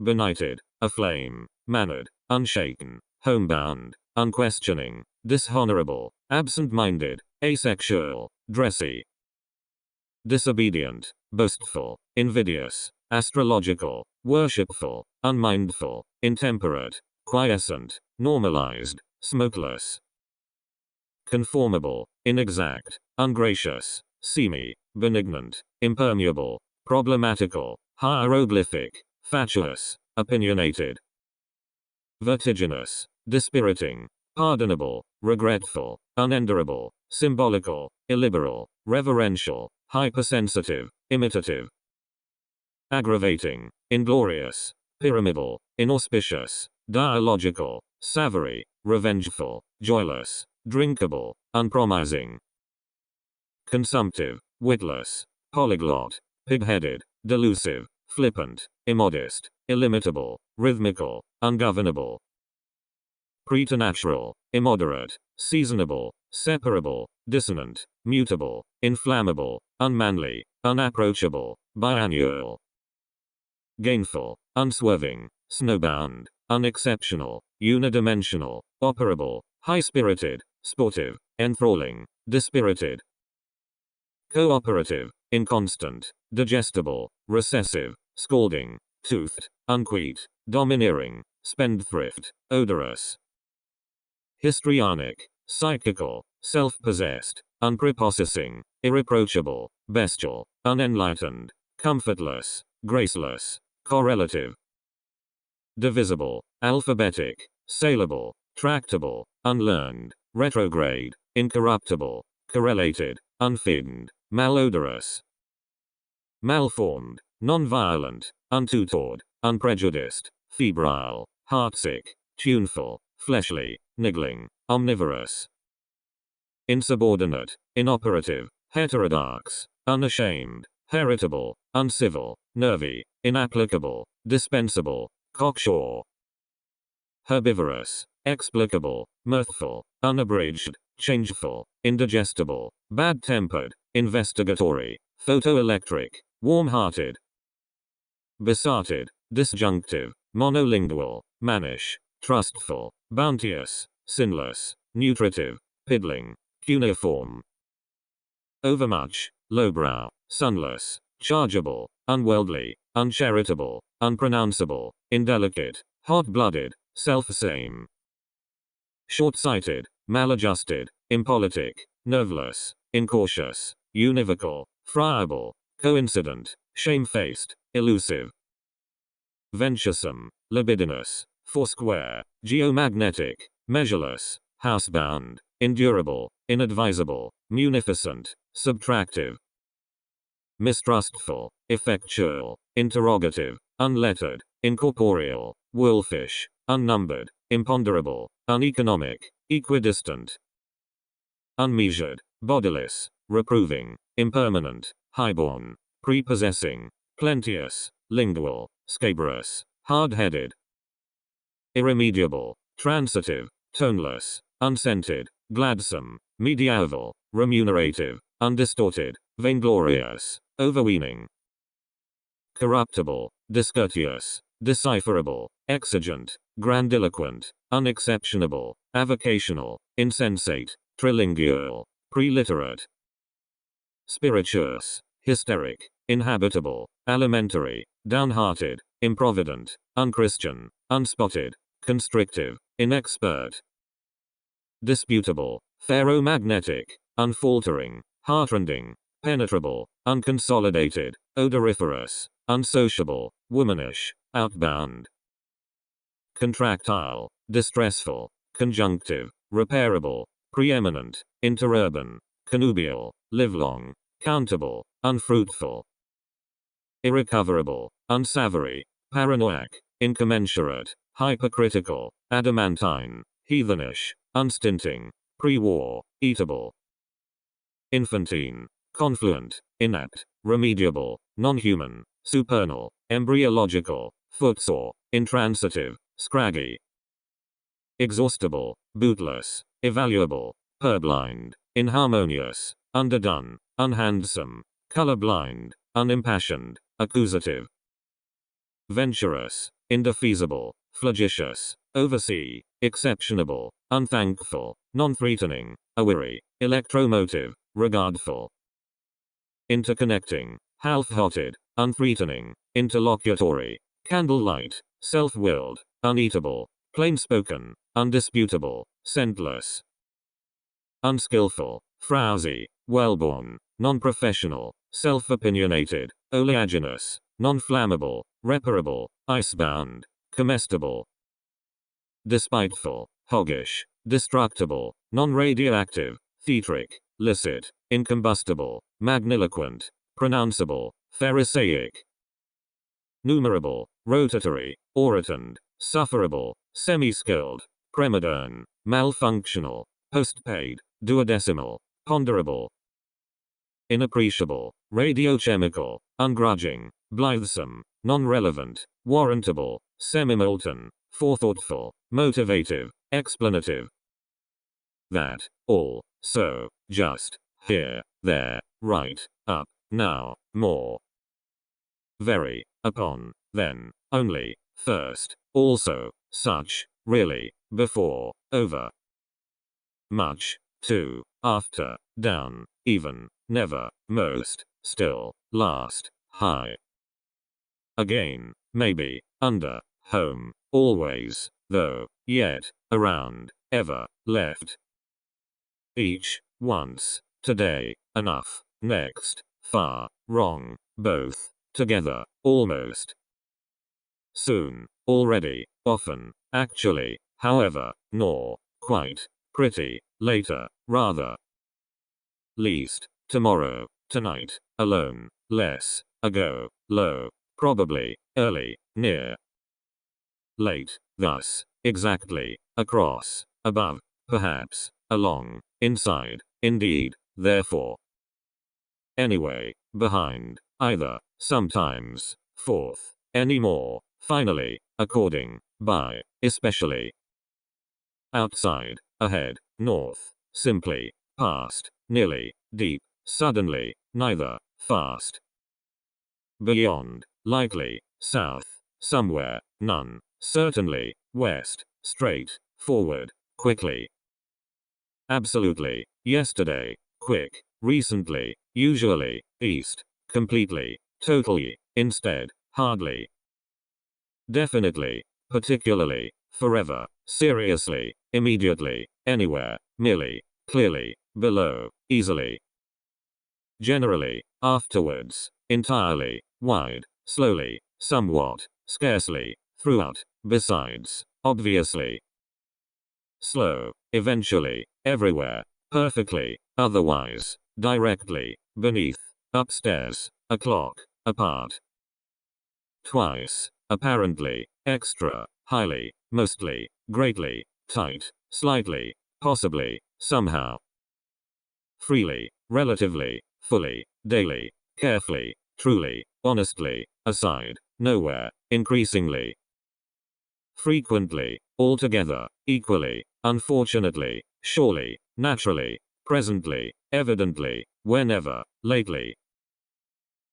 Benighted, aflame, mannered, unshaken, homebound, unquestioning, dishonorable, absent-minded, asexual, dressy. Disobedient, boastful, invidious, astrological, worshipful, unmindful, intemperate, quiescent, normalized, smokeless. conformable, inexact, ungracious, seamy, benignant, impermeable, problematical, hieroglyphic, fatuous, opinionated, vertiginous, dispiriting, pardonable, regretful, unendurable, symbolical, illiberal, reverential, hypersensitive, imitative, aggravating, inglorious, pyramidal, inauspicious, dialogical, savoury, revengeful, joyless, drinkable, unpromising, consumptive, witless, polyglot, pig-headed, delusive, flippant, immodest, illimitable, rhythmical, ungovernable, preternatural, immoderate, seasonable, separable, dissonant, mutable, inflammable, unmanly, unapproachable, biannual, gainful, unswerving, snowbound, unexceptional, unidimensional, operable, high-spirited, sportive, enthralling, dispirited, cooperative, inconstant, digestible, recessive, scalding, toothed, unqueat, domineering, spendthrift, odorous, histrionic, psychical, self-possessed, unprepossessing, irreproachable, bestial, unenlightened, comfortless, graceless, correlative, divisible, alphabetic, saleable, tractable, unlearned, retrograde, incorruptible, correlated, unfinned, malodorous, malformed, non-violent, untutored, unprejudiced, febrile, heartsick, tuneful, fleshly, niggling, omnivorous, insubordinate, inoperative, heterodox, unashamed, heritable, uncivil, nervy, inapplicable, dispensable, cocksure, herbivorous, explicable, mirthful, unabridged, changeful, indigestible, bad-tempered, investigatory, photoelectric, warm-hearted, besotted, disjunctive, monolingual, mannish, trustful, bounteous, sinless, nutritive, piddling, cuneiform, overmuch, lowbrow, sunless, chargeable, unworldly, uncharitable, unpronounceable, indelicate, hot-blooded, self-same, short-sighted, maladjusted, impolitic, nerveless, incautious, univocal, friable, coincident, shamefaced, elusive, venturesome, libidinous, foursquare, geomagnetic, measureless, housebound, endurable, inadvisable, munificent, subtractive, mistrustful, effectual, interrogative, unlettered, incorporeal, wolfish, unnumbered, imponderable, uneconomic, equidistant, unmeasured, bodiless, reproving, impermanent, highborn, prepossessing, plenteous, lingual, scabrous, hard-headed, irremediable, transitive, toneless, unscented, gladsome, medieval, remunerative, undistorted, vainglorious, overweening, corruptible, discourteous, decipherable, exigent, grandiloquent, unexceptionable, avocational, insensate, trilingual, preliterate, spirituous, hysteric, inhabitable, alimentary, downhearted, improvident, unchristian, unspotted, constrictive, inexpert, disputable, ferromagnetic, unfaltering, heartrending, penetrable, unconsolidated, odoriferous, unsociable, womanish, outbound, contractile, distressful, conjunctive, repairable, preeminent, interurban, connubial, livelong, countable, unfruitful, irrecoverable, unsavory, paranoiac, incommensurate, hypercritical, adamantine, heathenish, unstinting, pre-war, eatable, infantine, confluent, inept, remediable, non-human, supernal, embryological, footsore, intransitive, scraggy, exhaustible, bootless, evaluable, purblind, inharmonious, underdone, unhandsome, colorblind, unimpassioned, accusative, venturous, indefeasible, flagitious, oversea, exceptionable, unthankful, non-threatening, aweary, electromotive, regardful, interconnecting, half-hearted, unthreatening, interlocutory, candlelight, self-willed, uneatable, plain-spoken, undisputable, scentless, unskillful, frowsy, well-born, non-professional, self-opinionated, oleaginous, non-flammable, reparable, icebound, comestible, despiteful, hoggish, destructible, non-radioactive, theatric, licit, incombustible, magniloquent, pronounceable, pharisaic, numerable, rotatory, orotund, sufferable, semi-skilled, premodern, malfunctional, postpaid, duodecimal, ponderable, inappreciable, radiochemical, ungrudging, blithesome, non-relevant, warrantable, semi-molten, forethoughtful, motivative, explanative, that, all, so, just, here, there, right, up, now, more, very, upon, then, only, first, also, such, really, before, over, much, to, after, down, even, never, most, still, last, high, again, maybe, under, home, always, though, yet, around, ever, left, each, once, today, enough, next, far, wrong, both, together, almost, soon, already, often, actually, however, nor, quite, pretty, later, rather, least, tomorrow, tonight, alone, less, ago, low, probably, early, near, late, thus, exactly, across, above, perhaps, along, inside, indeed, therefore, anyway, behind, either, sometimes, forth, any more, finally, according, by, especially, outside, ahead, north, simply, past, nearly, deep, suddenly, neither, fast, beyond, likely, south, somewhere, none, certainly, west, straight, forward, quickly, absolutely, yesterday, quick, recently, usually, east, completely, totally, instead, hardly, definitely, particularly, forever, seriously, immediately, anywhere, merely, clearly, below, easily, generally, afterwards, entirely, wide, slowly, somewhat, scarcely, throughout, besides, obviously, slow, eventually, everywhere, perfectly, otherwise, directly, beneath, upstairs, o'clock, apart, twice, apparently, extra, highly, mostly, greatly, tight, slightly, possibly, somehow, freely, relatively, fully, daily, carefully, truly, honestly, aside, nowhere, increasingly, frequently, altogether, equally, unfortunately, surely, naturally, presently, evidently, whenever, lately,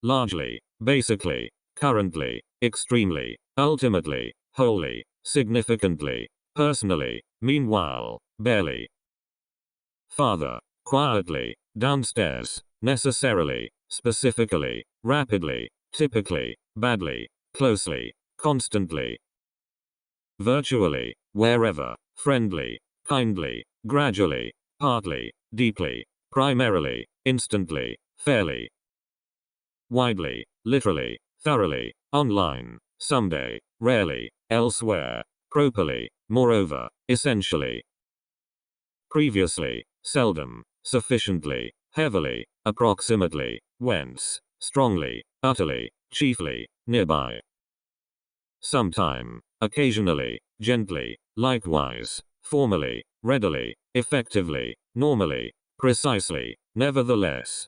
largely, basically, currently, extremely, ultimately, wholly, significantly, personally, meanwhile, barely, farther, quietly, downstairs, necessarily, specifically, rapidly, typically, badly, closely, constantly, virtually, wherever, friendly, kindly, gradually, partly, deeply, primarily, instantly, fairly, widely, literally, thoroughly, online, someday, rarely, elsewhere, properly, moreover, essentially, previously, seldom, sufficiently, heavily, approximately, whence, strongly, utterly, chiefly, nearby, sometime, occasionally, gently, likewise, formally, readily, effectively, normally, precisely, nevertheless,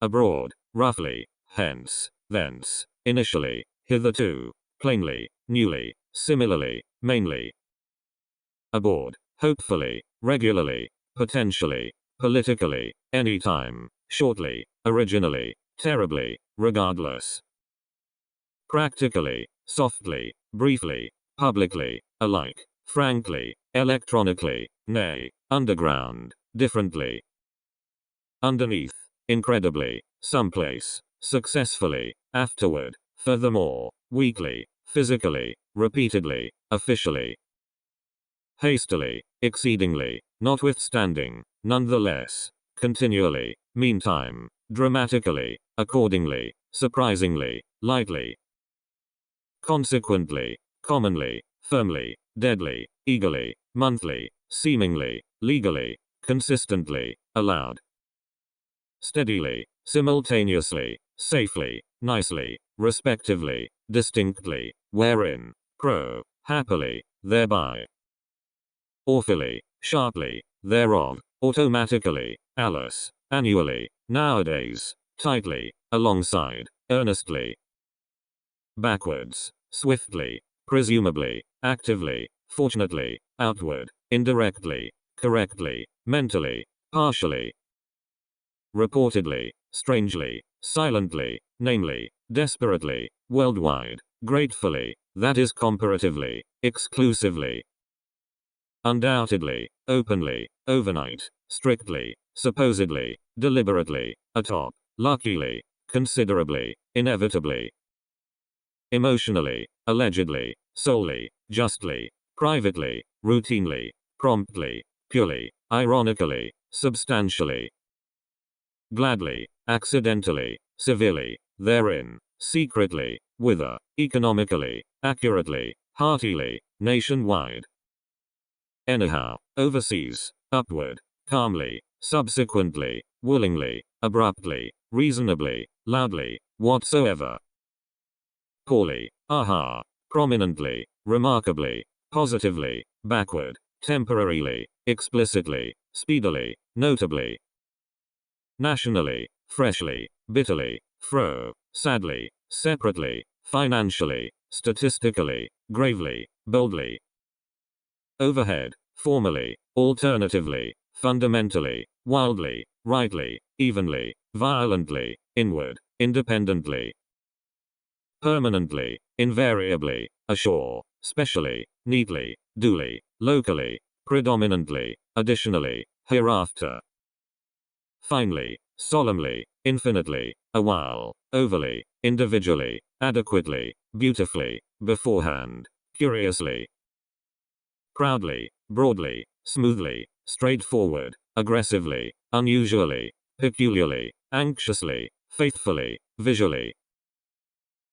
abroad, roughly, hence, thence, initially, hitherto, plainly, newly, similarly, mainly, aboard, hopefully, regularly, potentially, politically, anytime, shortly, originally, terribly, regardless, practically, softly, briefly, publicly, alike, frankly, electronically, nay, underground, differently, underneath, incredibly, someplace, successfully, afterward, furthermore, weakly, physically, repeatedly, officially, hastily, exceedingly, notwithstanding, nonetheless, continually, meantime, dramatically, accordingly, surprisingly, lightly, consequently, commonly, firmly, deadly, eagerly, monthly, seemingly, legally, consistently, aloud, steadily, simultaneously, safely, nicely, respectively, distinctly, wherein, pro, happily, thereby, awfully, sharply, thereof, automatically, Alice, annually, nowadays, tightly, alongside, earnestly, backwards, swiftly, presumably, actively, fortunately, outward, indirectly, correctly, mentally, partially, reportedly, strangely, silently, namely, desperately, worldwide, gratefully, that is comparatively, exclusively, undoubtedly, openly, overnight, strictly, supposedly, deliberately, atop, luckily, considerably, inevitably, emotionally, allegedly, solely, justly, privately, routinely, promptly, purely, ironically, substantially, gladly, accidentally, severely, therein, secretly, whither, economically, accurately, heartily, nationwide, anyhow, overseas, upward, calmly, subsequently, willingly, abruptly, reasonably, loudly, whatsoever, poorly, aha, prominently, remarkably, positively, backward, temporarily, explicitly, speedily, notably, nationally, freshly, bitterly, sadly, separately, financially, statistically, gravely, boldly, overhead, formally, alternatively, fundamentally, wildly, rightly, evenly, violently, inward, independently, permanently, invariably, ashore, specially, neatly, duly, locally, predominantly, additionally, hereafter, finely, solemnly, infinitely, awhile, overly, individually, adequately, beautifully, beforehand, curiously, proudly, broadly, smoothly, straightforward, aggressively, unusually, peculiarly, anxiously, faithfully, visually,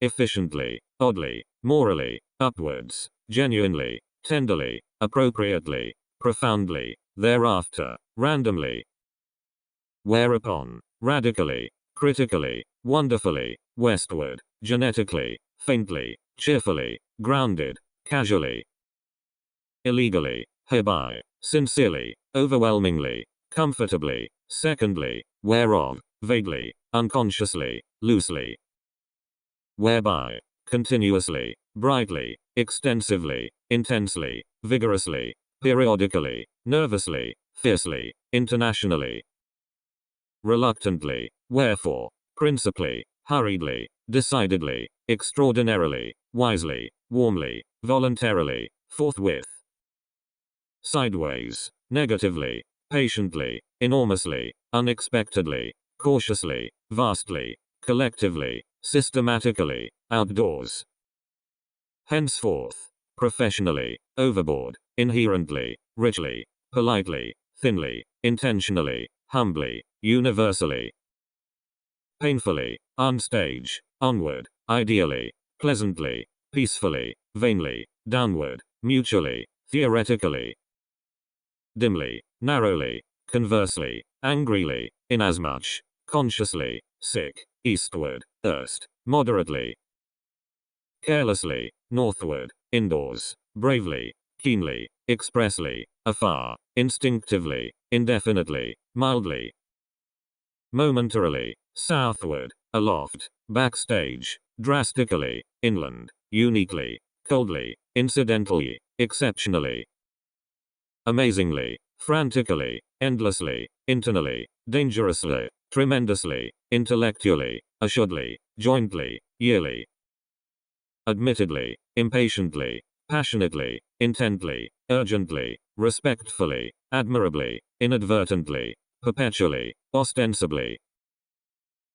efficiently, oddly, morally, upwards, genuinely, tenderly, appropriately, profoundly, thereafter, randomly, whereupon, radically, critically, wonderfully, westward, genetically, faintly, cheerfully, grounded, casually, illegally, hereby, sincerely, overwhelmingly, comfortably, secondly, whereof, vaguely, unconsciously, loosely, whereby, continuously, brightly, extensively, intensely, vigorously, periodically, nervously, fiercely, internationally, reluctantly, wherefore, principally, hurriedly, decidedly, extraordinarily, wisely, warmly, voluntarily, forthwith, sideways, negatively, patiently, enormously, unexpectedly, cautiously, vastly, collectively, systematically, outdoors, henceforth, professionally, overboard, inherently, richly, politely, thinly, intentionally, humbly, universally, painfully, unstage, onward, ideally, pleasantly, peacefully, vainly, downward, mutually, theoretically, dimly, narrowly, conversely, angrily, inasmuch, consciously, sick, eastward, erst, moderately, carelessly, northward, indoors, bravely, keenly, expressly, afar, instinctively, indefinitely, mildly, momentarily, southward, aloft, backstage, drastically, inland, uniquely, coldly, incidentally, exceptionally, amazingly, frantically, endlessly, internally, dangerously, tremendously, intellectually, assuredly, jointly, yearly, admittedly, impatiently, passionately, intently, urgently, respectfully, admirably, inadvertently, perpetually, ostensibly,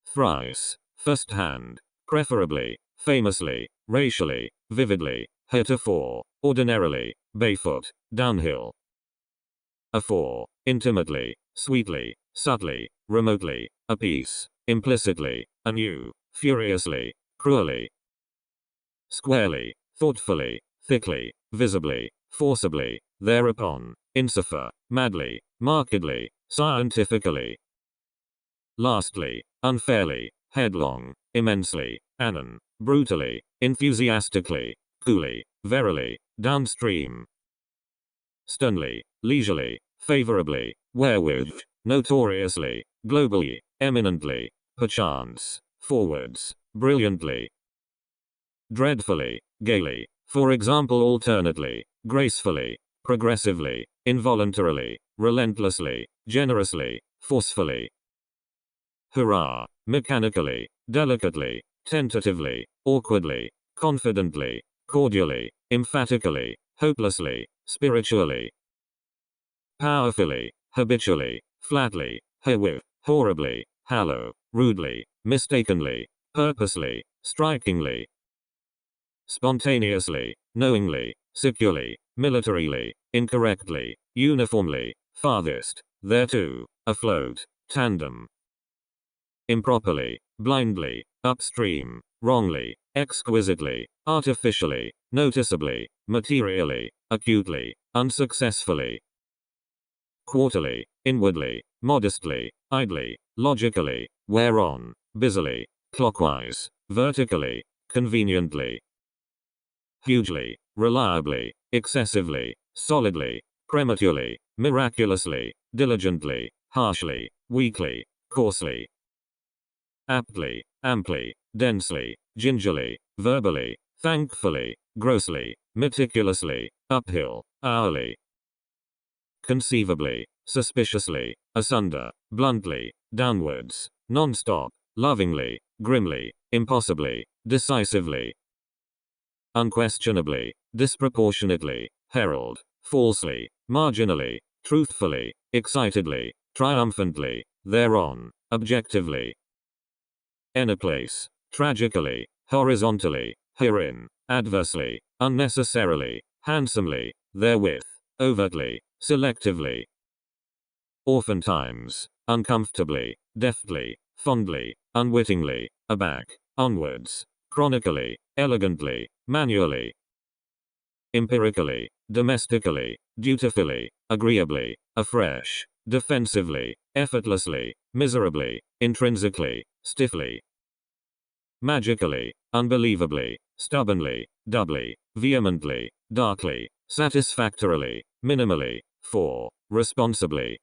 thrice, first-hand, preferably, famously, racially, vividly, heretofore, ordinarily, barefoot, downhill, afore, intimately, sweetly, subtly, remotely, apiece, implicitly, anew, furiously, cruelly, squarely, thoughtfully, thickly, visibly, forcibly, thereupon, insuffer, madly, markedly, scientifically, lastly, unfairly, headlong, immensely, anon, brutally, enthusiastically, coolly, verily, downstream, sternly, leisurely, favorably, wherewith, notoriously, globally, eminently, perchance, forwards, brilliantly, dreadfully, gaily, for example alternately, gracefully, progressively, involuntarily, relentlessly, generously, forcefully, hurrah, mechanically, delicately, tentatively, awkwardly, confidently, cordially, emphatically, hopelessly, spiritually, powerfully, habitually, flatly, herewith, horribly, hallow, rudely, mistakenly, purposely, strikingly, spontaneously, knowingly, securely, militarily, incorrectly, uniformly, farthest, thereto, afloat, tandem, improperly, blindly, upstream, wrongly, exquisitely, artificially, noticeably, materially, acutely, unsuccessfully, quarterly, inwardly, modestly, idly, logically, whereon, busily, clockwise, vertically, conveniently, hugely, reliably, excessively, solidly, prematurely, miraculously, diligently, harshly, weakly, coarsely, aptly, amply, densely, gingerly, verbally, thankfully, grossly, meticulously, uphill, hourly, conceivably, suspiciously, asunder, bluntly, downwards, non-stop, lovingly, grimly, impossibly, decisively, unquestionably, disproportionately, herald, falsely, marginally, truthfully, excitedly, triumphantly, thereon, objectively, place, tragically, horizontally, herein, adversely, unnecessarily, handsomely, therewith, overtly, selectively, oftentimes, uncomfortably, deftly, fondly, unwittingly, aback, onwards, chronically, elegantly, manually, empirically, domestically, dutifully, agreeably, afresh, defensively, effortlessly, miserably, intrinsically, stiffly, magically, unbelievably, stubbornly, doubly, vehemently, darkly, satisfactorily, minimally, for, responsibly,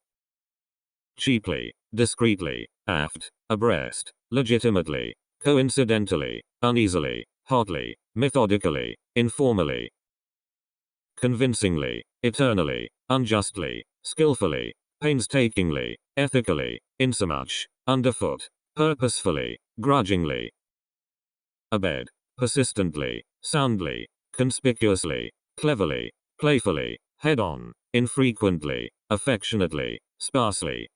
cheaply, discreetly, aft, abreast, legitimately, coincidentally, uneasily, hotly, methodically, informally, convincingly, eternally, unjustly, skillfully, painstakingly, ethically, insomuch, underfoot, purposefully, grudgingly, abed, persistently, soundly, conspicuously, cleverly, playfully, head-on, infrequently, affectionately, sparsely,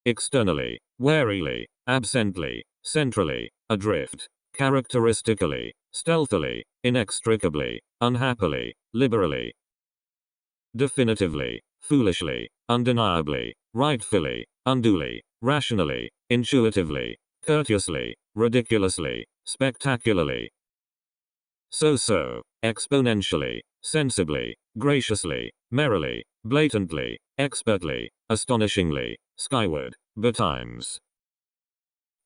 externally, warily, absently, centrally, adrift, characteristically, stealthily, inextricably, unhappily, liberally, definitively, foolishly, undeniably, rightfully, unduly, rationally, intuitively, courteously, ridiculously, spectacularly, so-so, exponentially, sensibly, graciously, merrily, blatantly, expertly, astonishingly, skyward, betimes,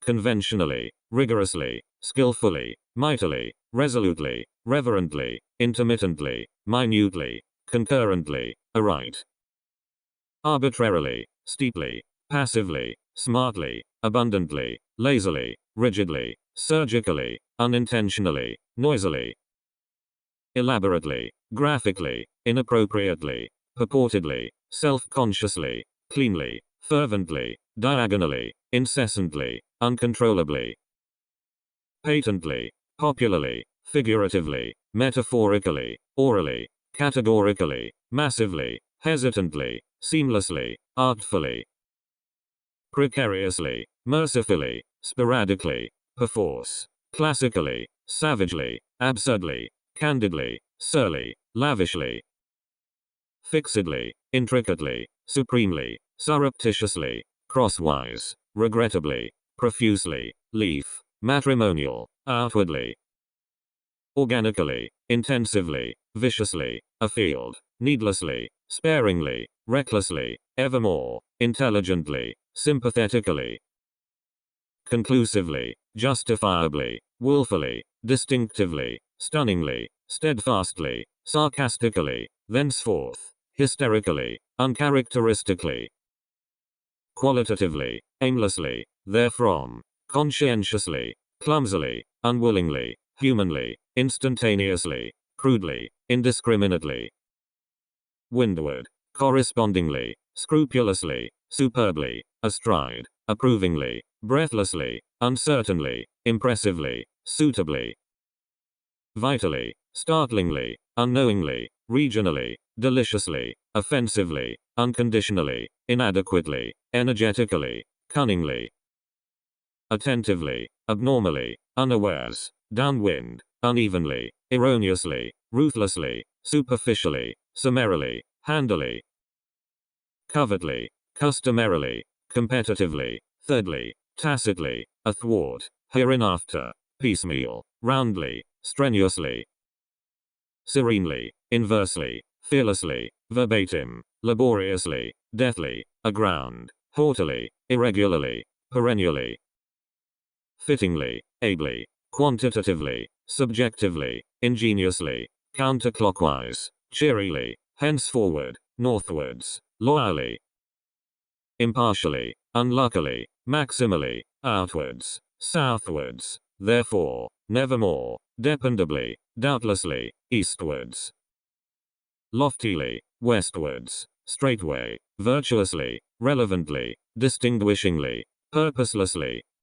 conventionally, rigorously, skillfully, mightily, resolutely, reverently, intermittently, minutely, concurrently, aright, arbitrarily, steeply, passively, smartly, abundantly, lazily, rigidly, surgically, unintentionally, noisily, elaborately, graphically, inappropriately, purportedly, self-consciously, cleanly, fervently, diagonally, incessantly, uncontrollably, patently, popularly, figuratively, metaphorically, orally, categorically, massively, hesitantly, seamlessly, artfully, precariously, mercifully, sporadically, perforce, classically, savagely, absurdly, candidly, surly, lavishly, fixedly, intricately, supremely, surreptitiously, crosswise, regrettably, profusely, leaf, matrimonial, outwardly, organically, intensively, viciously, afield, needlessly, sparingly, recklessly, evermore, intelligently, sympathetically, conclusively, justifiably, willfully, distinctively, stunningly, steadfastly, sarcastically, thenceforth, hysterically, uncharacteristically, qualitatively, aimlessly, therefrom, conscientiously, clumsily, unwillingly, humanly, instantaneously, crudely, indiscriminately, windward, correspondingly, scrupulously, superbly, astride, approvingly, breathlessly, uncertainly, impressively, suitably, vitally, startlingly, unknowingly, regionally, deliciously, offensively, unconditionally, inadequately, energetically, cunningly, attentively, abnormally, unawares, downwind, unevenly, erroneously, ruthlessly, superficially, summarily, handily, covertly, customarily, competitively, thirdly, tacitly, athwart, hereinafter, piecemeal, roundly, strenuously, serenely, inversely, fearlessly, verbatim, laboriously, deathly, aground, haughtily, irregularly, perennially, fittingly, ably, quantitatively, subjectively, ingeniously, counterclockwise, cheerily, henceforward, northwards, loyally, impartially, unluckily, maximally, outwards, southwards, therefore, nevermore, dependably, doubtlessly, eastwards, loftily, westwards, straightway, virtuously, relevantly, distinguishingly, purposelessly,